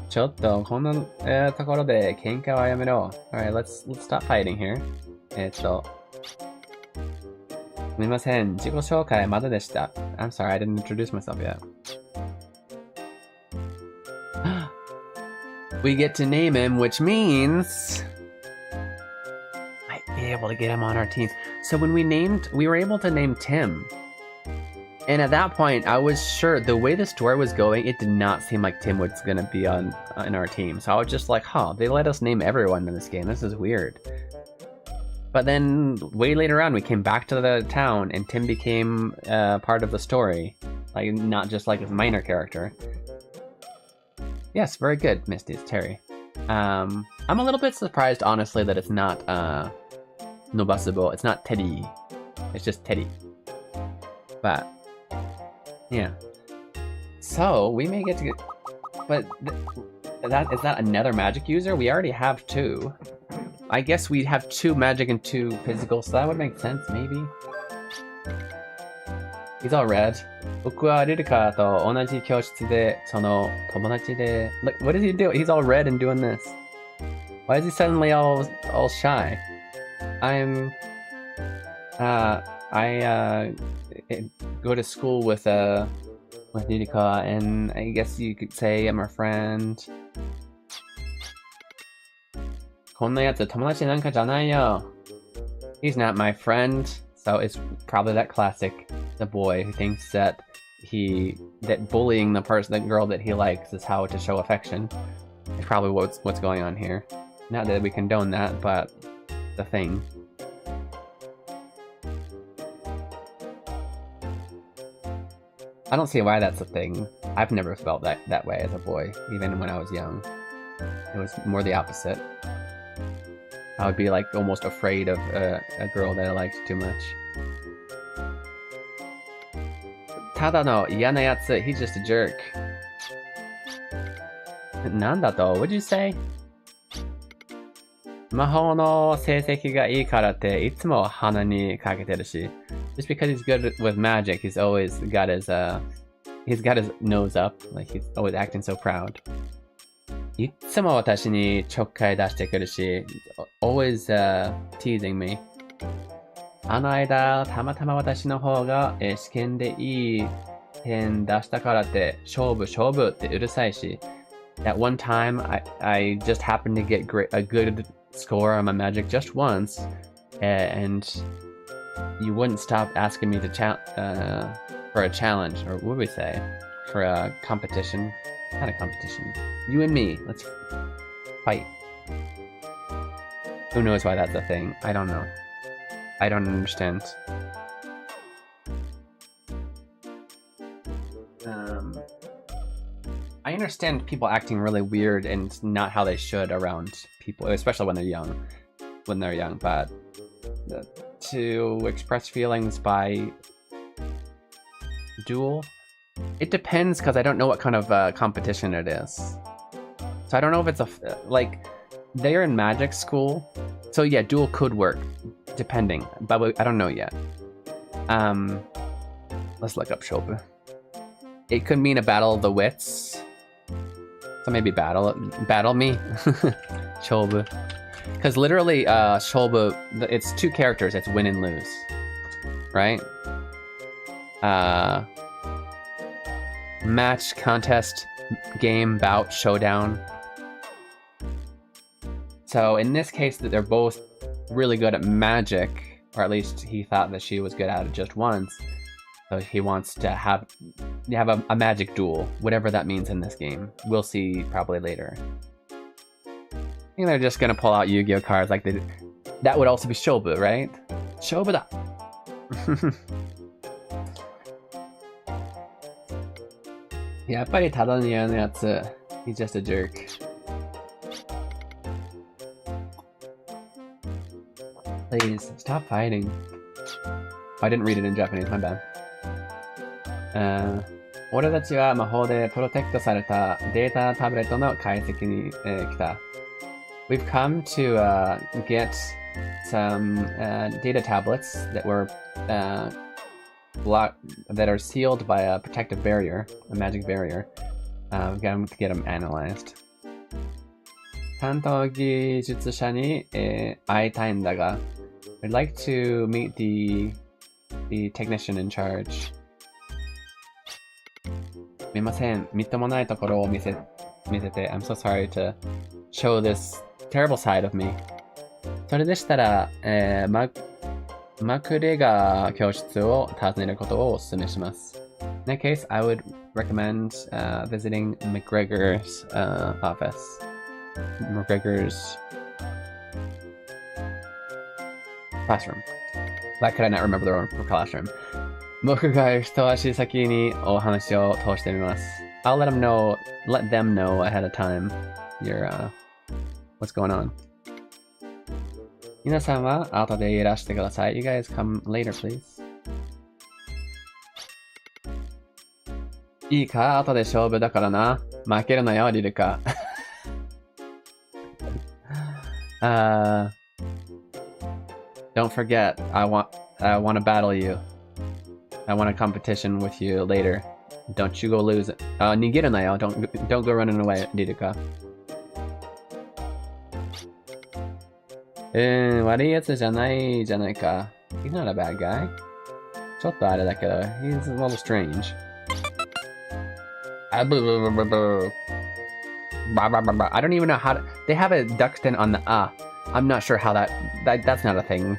C: ちょっとこんなところで喧嘩はやめろ. Alright, let's stop fighting here. すみません、自己紹介まだでした. I'm sorry, I didn't introduce myself yet. We get to name him, which means might be able to get him on our team. So when we were able to name Tim. And at that point, I was sure the way the story was going, it did not seem like Tim was gonna be in our team. So I was just like, huh, they let us name everyone in this game. This is weird. But then way later on, we came back to the town and Tim became part of the story. Like, not just like a minor character. Yes, very good, Misty. It's Terry. I'm a little bit surprised, honestly, that it's not Nobasubo. It's not Teddy. It's just Teddy. But, yeah. So, we may get to get... But, is that another magic user? We already have 2. I guess we have 2 magic and 2 physical, so that would make sense, maybe. He's all red. 僕はリルカと同じ教室で、その友達で... Look, what does he do? He's all red and doing this. Why is he suddenly all shy? I go to school with Ririka, and I guess you could say I'm her friend. こんなやつ友達なんかじゃないよ. He's not my friend, so it's probably that classic, the boy who thinks that bullying the girl that he likes is how to show affection. It's probably what's going on here. Not that we condone that, but the thing. I don't see why that's a thing. I've never felt that way as a boy, even when I was young. It was more the opposite. I would be like almost afraid of a girl that I liked too much. Tadano, yana yatsu, he's just a jerk. Nandato, what'd you say? 魔法の成績がいいからっていつも鼻にかけてるし。Just because he's good with magic, he's got his nose up, like he's always acting so proud. いつも私にちょっかい出してくるし、always teasing me. あの間、たまたま私の方が試験でいい点出したからって勝負ってうるさいし。At one time, I just happened to get a good score on my magic just once, and you wouldn't stop asking me to for a challenge, or what would we say? For a competition? Not a competition. You and me, let's fight. Who knows why that's a thing? I don't know. I don't understand. I understand people acting really weird and not how they should around people, especially when they're young. But to express feelings by duel, it depends because I don't know what kind of competition it is. So I don't know if it's like they're in magic school, so yeah, duel could work depending, but I don't know yet. Let's look up Shobu. It could mean a battle of the wits. So maybe battle me. Shobu. Because literally, Shobu, it's two characters, it's win and lose. Right? Match, contest, game, bout, showdown. So in this case, they're both really good at magic, or at least he thought that she was good at it just once. So he wants to have a magic duel, whatever that means in this game. We'll see probably later. I think they're just gonna pull out Yu-Gi-Oh cards like they did. That would also be Shobu, right? Shobu da! Yappari tada no yatsu. He's just a jerk. Please, stop fighting. I didn't read it in Japanese, my bad. 俺たちは魔法でプロテクトされたデータタブレットの解析に来た。We've come to get some data tablets that were that are sealed by a protective barrier, a magic barrier. We've got to get them analyzed. 担当技術者に会いたいんだが I'd like to meet the technician in charge. すみません、みっともないところを見せて I'm so sorry to show this terrible side of me. それでしたら、マクレガー教室を訪ねることをお勧めします。In that case, I would recommend visiting McGregor's office. McGregor's classroom. Why could I not remember their own classroom? 僕が一足先にお話を通してみます。I'll let them know ahead of time what's going on. 皆さんは後でいらしてください. You guys come later, please. いいか、後で勝負だからな。負けるなよ、リルカ。Don't forget, I want to battle you. I want a competition with you later. Don't you go lose it. 逃げるなよ. Don't go running away, リルカ。悪いやつじゃないじゃないか。He's not a bad guy. ちょっとあれだけど、he's a little strange. I don't even know how to... They have a duckton on the I'm not sure how that's not a thing.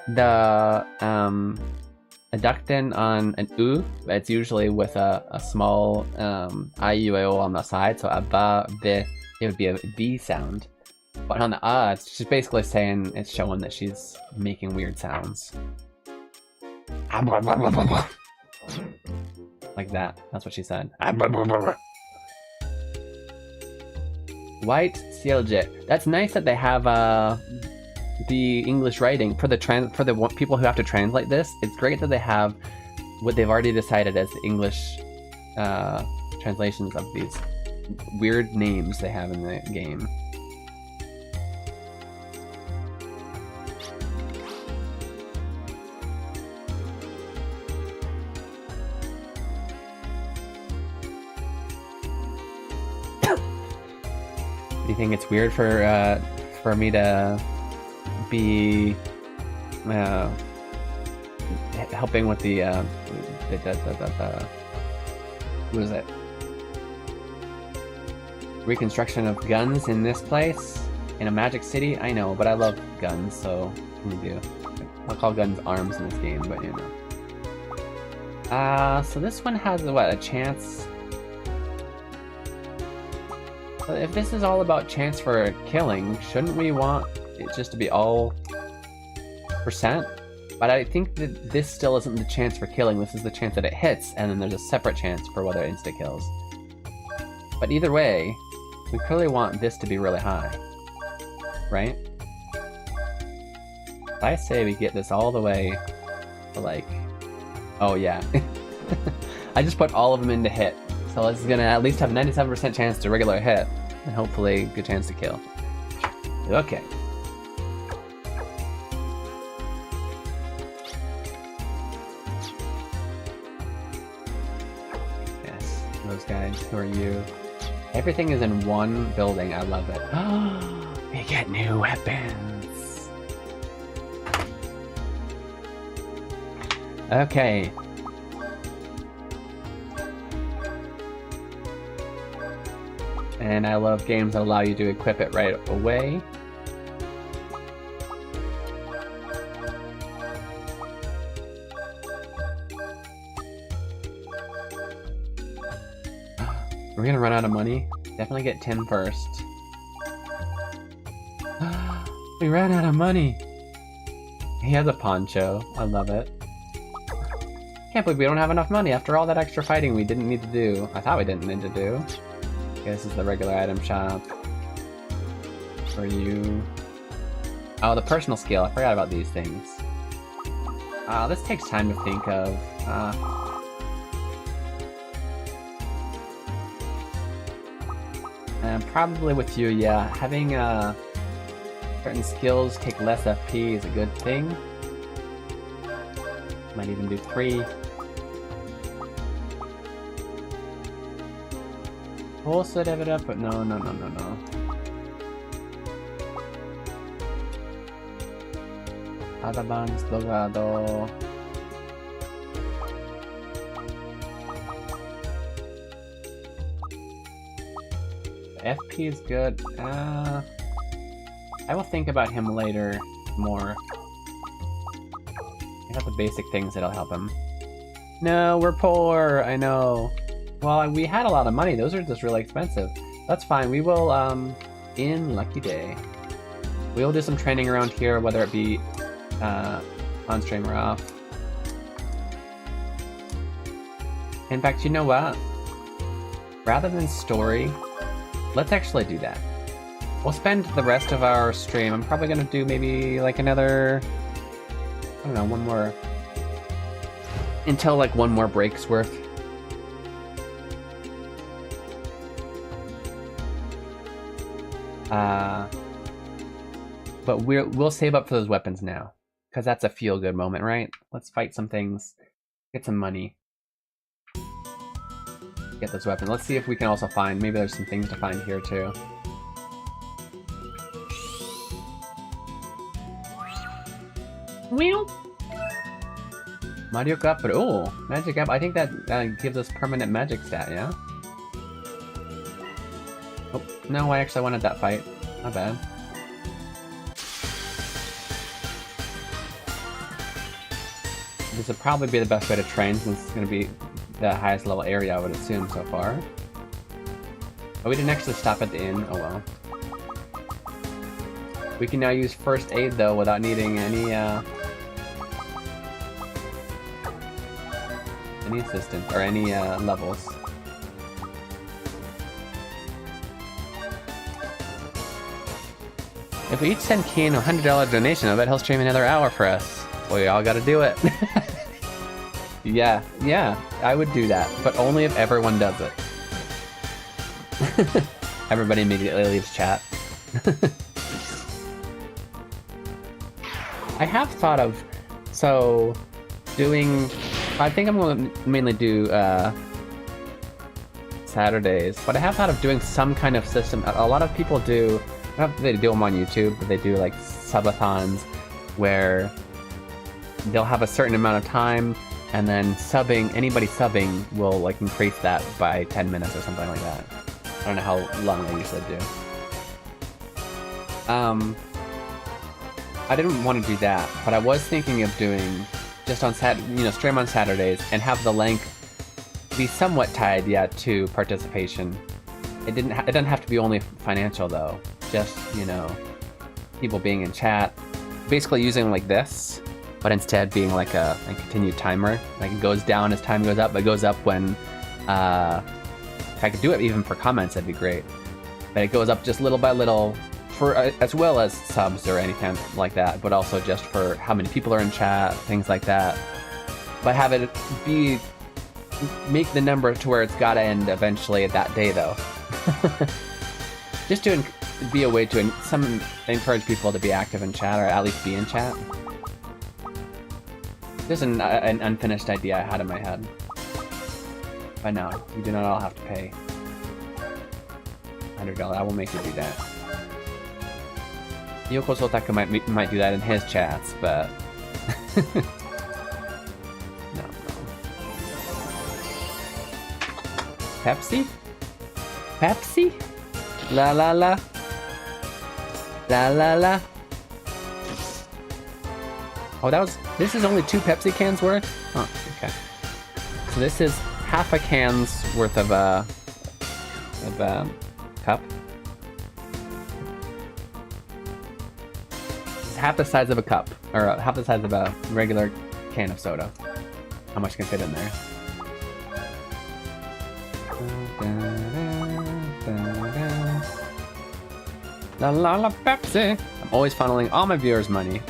C: The a duckton on an U, it's usually with a small IUAO on the side, so a ba, it would be a V sound. But on the it's just basically saying, it's showing that she's making weird sounds. Like that. That's what she said. White Sealjet. That's nice that they have the English writing for the people who have to translate this. It's great that they have what they've already decided as the English translations of these weird names they have in the game. Do you think it's weird for me to be helping with the what is it? Reconstruction of guns in this place? In a magic city? I know, but I love guns, so what do you do? I'll call guns arms in this game, but you know. So this one has, what, a chance? If this is all about chance for killing, shouldn't we want it just to be all %? But I think that this still isn't the chance for killing, this is the chance that it hits, and then there's a separate chance for whether it insta-kills. But either way, we clearly want this to be really high, right? I say we get this all the way to like... Oh yeah. I just put all of them into hit. So this is gonna at least have 97% chance to regular hit, and hopefully good chance to kill. Okay. Yes, those guys, who are you? Everything is in one building, I love it. We get new weapons! Okay. And I love games that allow you to equip it right away. We're gonna run out of money. Definitely get Tim first. We ran out of money! He has a poncho. I love it. Can't believe we don't have enough money after all that extra fighting we didn't need to do. I thought we didn't need to do. Okay, this is the regular item shop. For you. Oh, the personal skill. I forgot about these things. This takes time to think of. And probably with you, yeah. Having certain skills take less FP is a good thing. Might even do 3. Also rev it up, but no. Adabangs Logado. FP is good. I will think about him later more. I got the basic things that'll help him. No, we're poor, I know. Well, we had a lot of money, those are just really expensive. That's fine, we will, in Lucky Day, we will do some training around here, whether it be on stream or off. In fact, you know what? Rather than story, let's actually do that. We'll spend the rest of our stream, I'm probably gonna do maybe like another, I don't know, one more, until like one more break's worth. But we'll save up for those weapons now, because that's a feel-good moment, right? Let's fight some things, get some money, get those weapons. Let's see if we can also find, maybe there's some things to find here too. Wheel. Mario Cup, but oh, magic up. I think that gives us permanent magic stat, yeah? Oh, no, I actually wanted that fight. Not bad. This would probably be the best way to train since it's going to be the highest level area, I would assume, so far. But we didn't actually stop at the inn. Oh well. We can now use first aid though without needing any assistance or any levels. If we each send Keen a $100 donation, I bet he'll stream another hour for us. We all gotta do it. Yeah, I would do that, but only if everyone does it. Everybody immediately leaves chat. I have thought of, I think I'm going to mainly do Saturdays, but I have thought of doing some kind of system. A lot of people do, I don't know if they do them on YouTube, but they do like subathons where they'll have a certain amount of time, and then anybody subbing will like increase that by 10 minutes or something like that. I don't know how long they usually do. I didn't want to do that, but I was thinking of doing just on stream on Saturdays and have the length be somewhat tied, to participation. It doesn't have to be only financial though. Just, people being in chat, basically using like this, but instead being like a continued timer. Like it goes down as time goes up, but it goes up when, if I could do it even for comments, that'd be great. But it goes up just little by little, for as well as subs or anything like that, but also just for how many people are in chat, things like that. But have it make the number to where it's gotta end eventually at that day though. Just to be a way to encourage people to be active in chat, or at least be in chat. There's an unfinished idea I had in my head. But no, you do not all have to pay $100. I will make you do that. Yoko Sotaku might do that in his chats, but no. Pepsi? Pepsi? La la la. La la la. Oh, this is only 2 Pepsi cans worth? Oh, okay. So this is half a can's worth of cup. It's half the size of a cup, or half the size of a regular can of soda. How much can fit in there? La la la Pepsi! I'm always funneling all my viewers' money.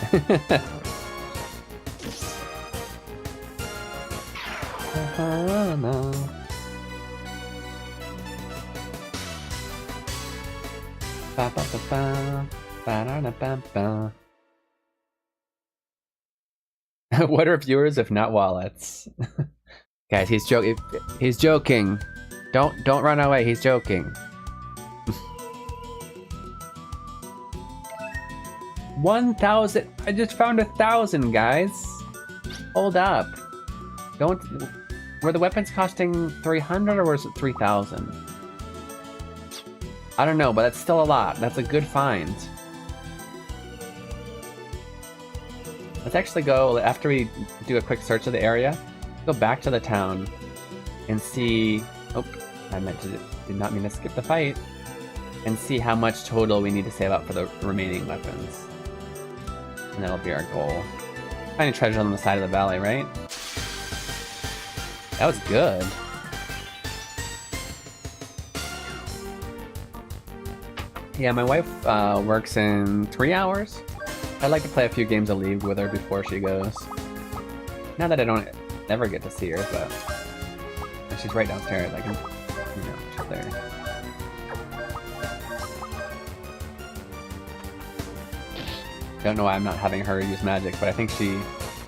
C: What are viewers if not wallets? Guys, he's joking. He's joking. Don't run away. He's joking. 1,000. I just found 1,000, guys. Hold up. Were the weapons costing 300 or was it 3,000? I don't know, but that's still a lot. That's a good find. Let's actually go, after we do a quick search of the area, go back to the town and see... Oh, did not mean to skip the fight. And see how much total we need to save up for the remaining weapons. And that'll be our goal. Finding treasure on the side of the valley, right? That was good. Yeah, my wife works in 3 hours. I'd like to play a few games of League with her before she goes. Not that I don't ever get to see her, but she's right downstairs. I can, she's there. Don't know why I'm not having her use magic, but I think she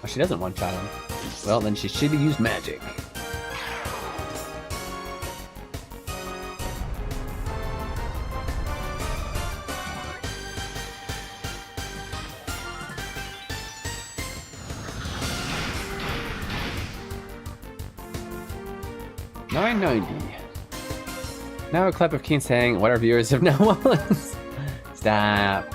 C: doesn't one-shot him. Well, then she should use magic. Now a clip of Keen saying, "What are viewers have no wallets?" Stop.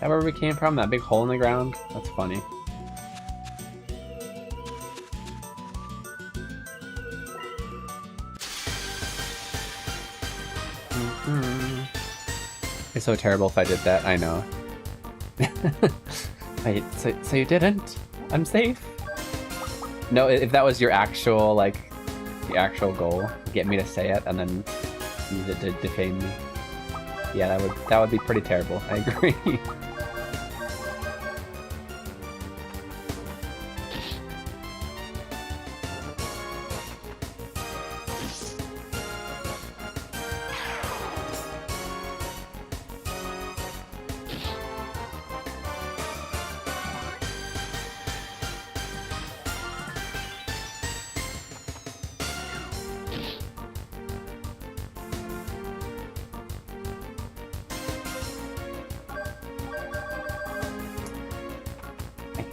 C: That where we came from? That big hole in the ground? That's funny. It's so terrible if I did that, I know. Wait, so you didn't? I'm safe? No, if that was your actual, like, the actual goal, get me to say it and then use it to defame me. Yeah, that would be pretty terrible, I agree.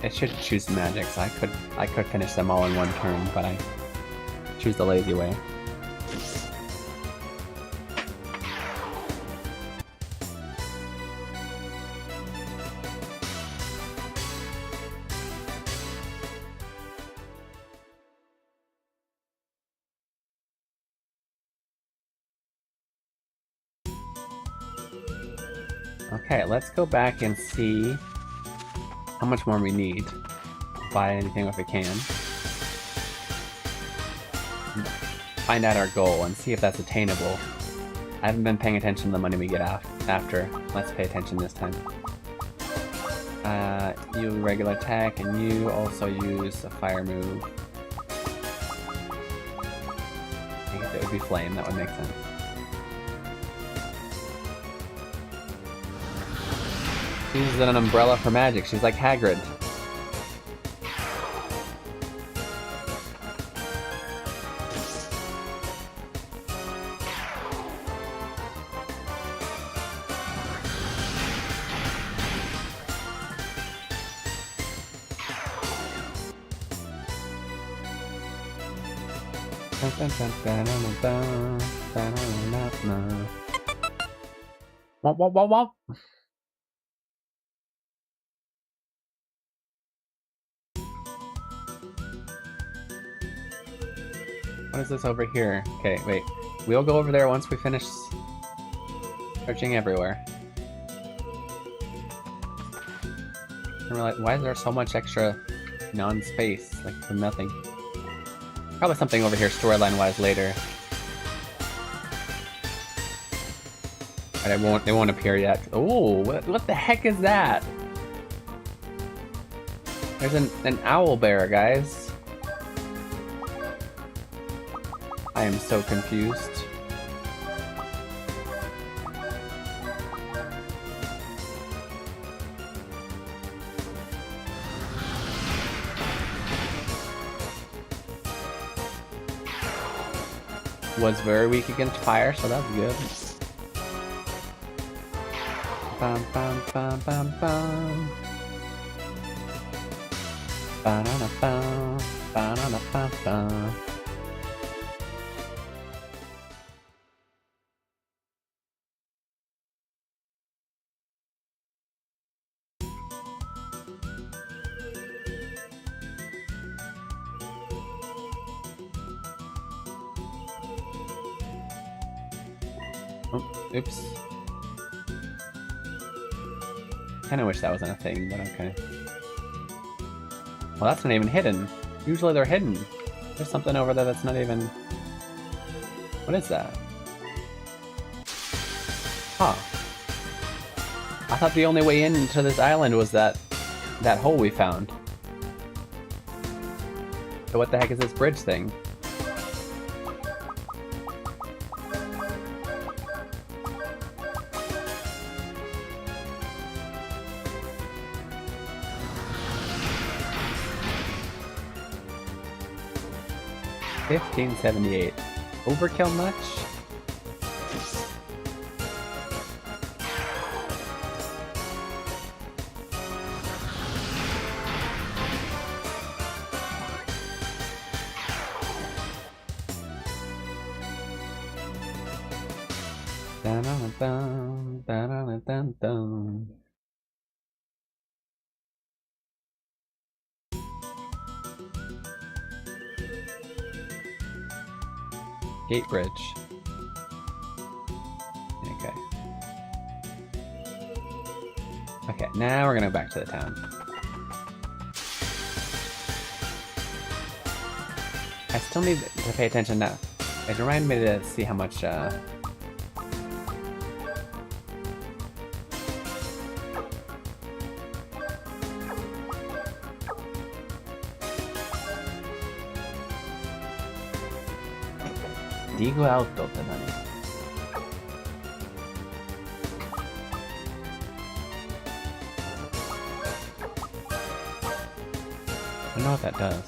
C: I should choose magics. I could finish them all in one turn, but I choose the lazy way. Okay, let's go back and see how much more we need. Buy anything if we can. Find out our goal and see if that's attainable. I haven't been paying attention to the money we get after. Let's pay attention this time. You regular attack, and you also use a fire move. I guess it would be flame, that would make sense. She uses an umbrella for magic. She's like Hagrid. Wop. What is this over here? Okay, wait. We'll go over there once we finish searching everywhere. And we're like, why is there so much extra non-space? Like, for nothing. Probably something over here storyline-wise later. But it won't appear yet. Oh, what the heck is that? There's an owl bear, guys. I am so confused. Was very weak against fire, so that's good. Bum bum bum bum bum. Ba-na-na bum, ba-na-na bum bum. Oh, oops. Kinda wish that wasn't a thing, but okay. Well, that's not even hidden. Usually they're hidden. There's something over there that's not even... What is that? Huh. I thought the only way into this island was that hole we found. So what the heck is this bridge thing? $15.78. Overkill much? Dun-dun-dun, dun-dun-dun-dun. Gate bridge. Okay, now we're gonna go back to the town. I still need to pay attention now. It reminded me to see how much, Digo Auto って何? I don't know what that does.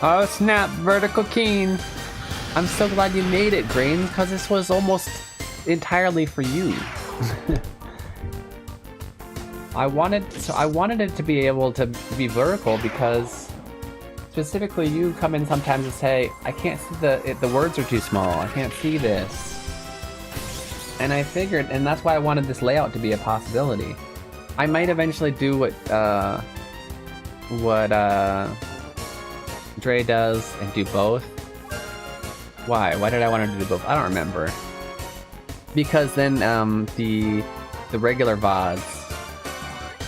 C: Oh snap, vertical Keen! I'm so glad you made it, Green, because this was almost entirely for you. I wanted it to be able to be vertical because specifically you come in sometimes and say, I can't see the words are too small, I can't see this. And I figured, and that's why I wanted this layout to be a possibility. I might eventually do what Dre does and do both. Why? Why did I want to do both? I don't remember. Because then the regular VODs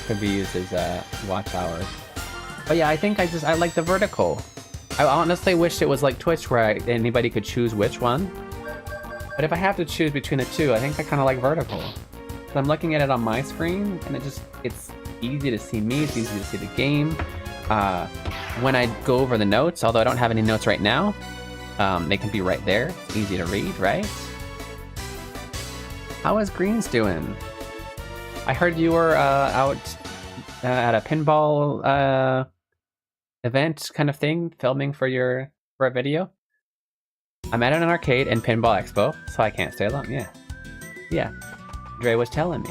C: could be used as watch hours. But yeah, I think I like the vertical. I honestly wish it was like Twitch where anybody could choose which one. But if I have to choose between the two, I think I kind of like vertical. So I'm looking at it on my screen, and it's easy to see me, it's easy to see the game. When I go over the notes, although I don't have any notes right now, they can be right there. It's easy to read, right? How is Greens doing? I heard you were out at a pinball event kind of thing, filming for a video. I'm at an arcade and pinball expo, so I can't stay long. Yeah. Dre was telling me.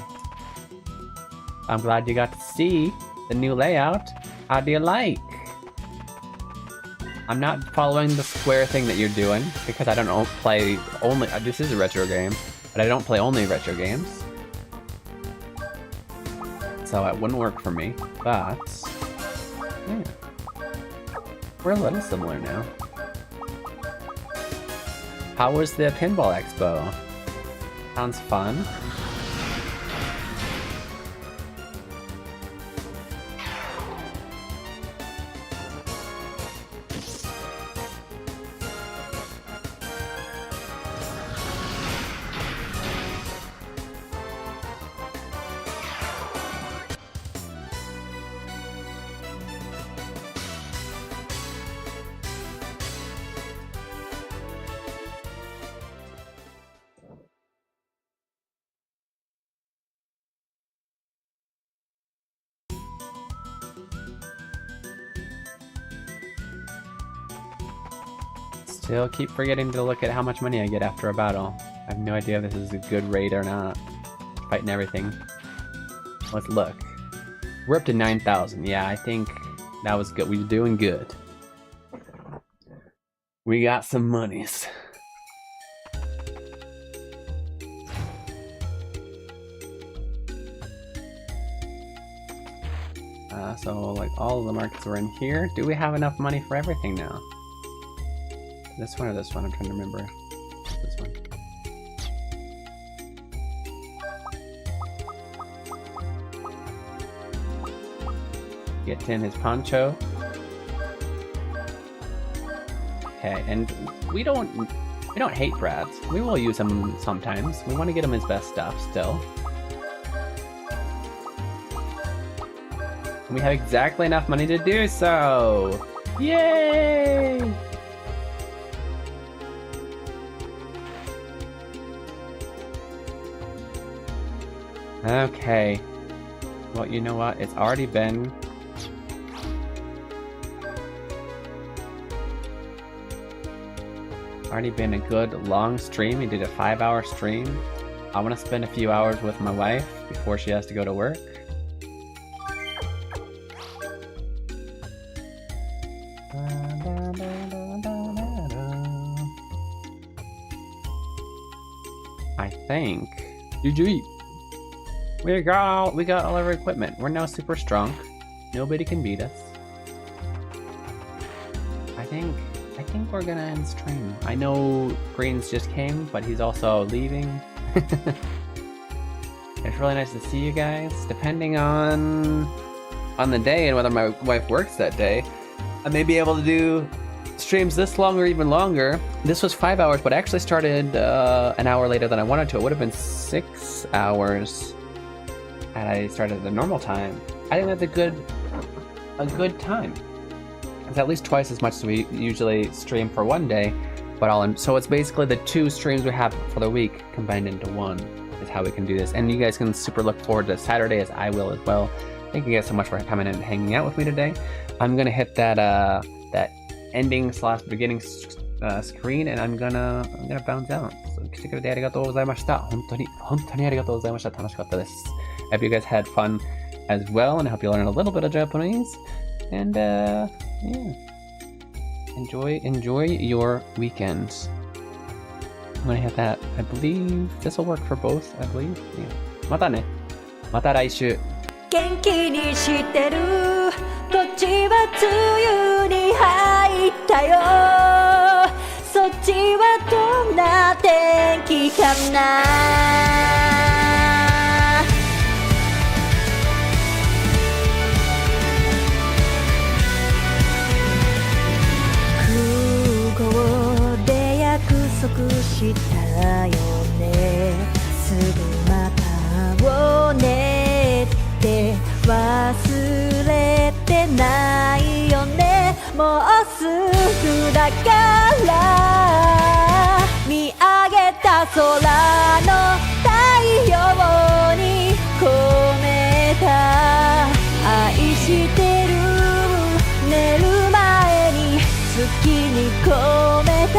C: I'm glad you got to see the new layout. How do you like? I'm not following the square thing that you're doing because I don't play only. This is a retro game, but I don't play only retro games. So it wouldn't work for me, but yeah. We're a little similar now. How was the pinball expo? Sounds fun. Still keep forgetting to look at how much money I get after a battle. I have no idea if this is a good raid or not. Fighting everything. Let's look. We're up to 9,000. Yeah, I think that was good. We're doing good. We got some monies. So like all of the markets are in here. Do we have enough money for everything now? This one or this one? I'm trying to remember. This one. Get him his poncho. Okay, and we don't hate Brads. We will use him sometimes. We want to get him his best stuff still. And we have exactly enough money to do so. Yay! Okay. Well, you know what? It's already been a good long stream. We did a 5-hour stream. I want to spend a few hours with my wife before she has to go to work. I think. GG. We got all our equipment. We're now super strong. Nobody can beat us. I think I think we're gonna end stream. I know Greens just came, but he's also leaving. It's really nice to see you guys. Depending on the day and whether my wife works that day, I may be able to do streams this long or even longer. This was 5 hours, but I actually started an hour later than I wanted to. It would have been 6 hours had I started at the normal time. I think that's a good time. It's at least twice as much as we usually stream for one day, but so it's basically the 2 streams we have for the week combined into one is how we can do this. And you guys can super look forward to Saturday, as I will as well. Thank you guys so much for coming in and hanging out with me today. I'm gonna hit that that ending / beginning screen, and I'm gonna bounce out. So 来てくれてありがとうございました。本当にありがとうございました。楽しかったです。I hope you guys had fun as well, and I hope you learned a little bit of Japanese. And yeah, enjoy your weekends. I'm gonna hit that. I believe this will work for both. I believe. Yeah. またね。また来週。
A: 元気にしてる。こっちは梅雨に入ったよ。そっちはどんな天気かな。空港で約束したよね。すぐまたをねって忘れてないよね。もうすぐだから見上げた空の太陽に込めた愛してる。寝る前に月に込めた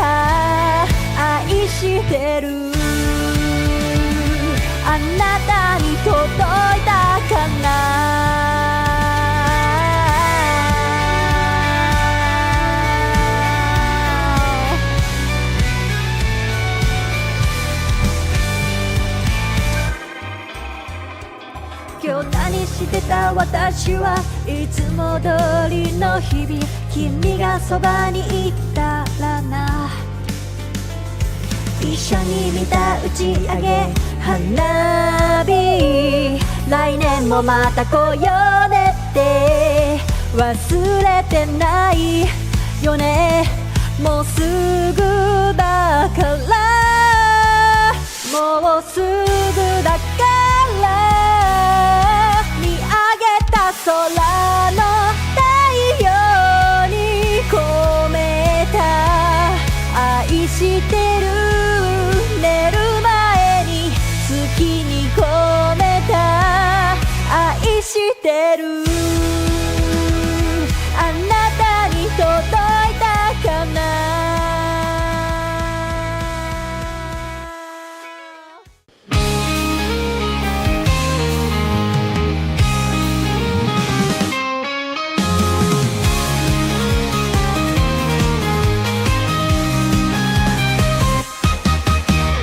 A: 愛してる。あなたに届いたかな。今日何してた私はいつも通りの日々。君がそばにいたらな。一緒に見た打ち上げ花火。来年もまた来ようねって忘れてないよね。もうすぐだからもうすぐだから見上げた空の太陽に込めた愛してる。寝る前に月に込めた愛してる。あなたに届いたかな。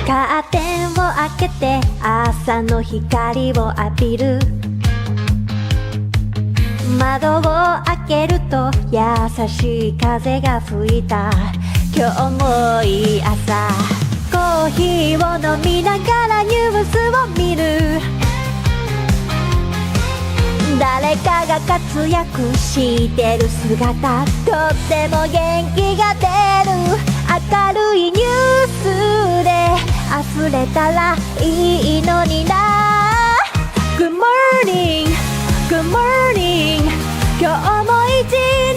A: カーテンを開けて朝の光を浴びる。窓を開けると優しい風が吹いた。今日もいい朝。コーヒーを飲みながらニュースを見る。誰かが活躍してる姿、とっても元気が出る。明るいニュースで溢れたらいいのにな。 Good morning, good morning。 今日も一日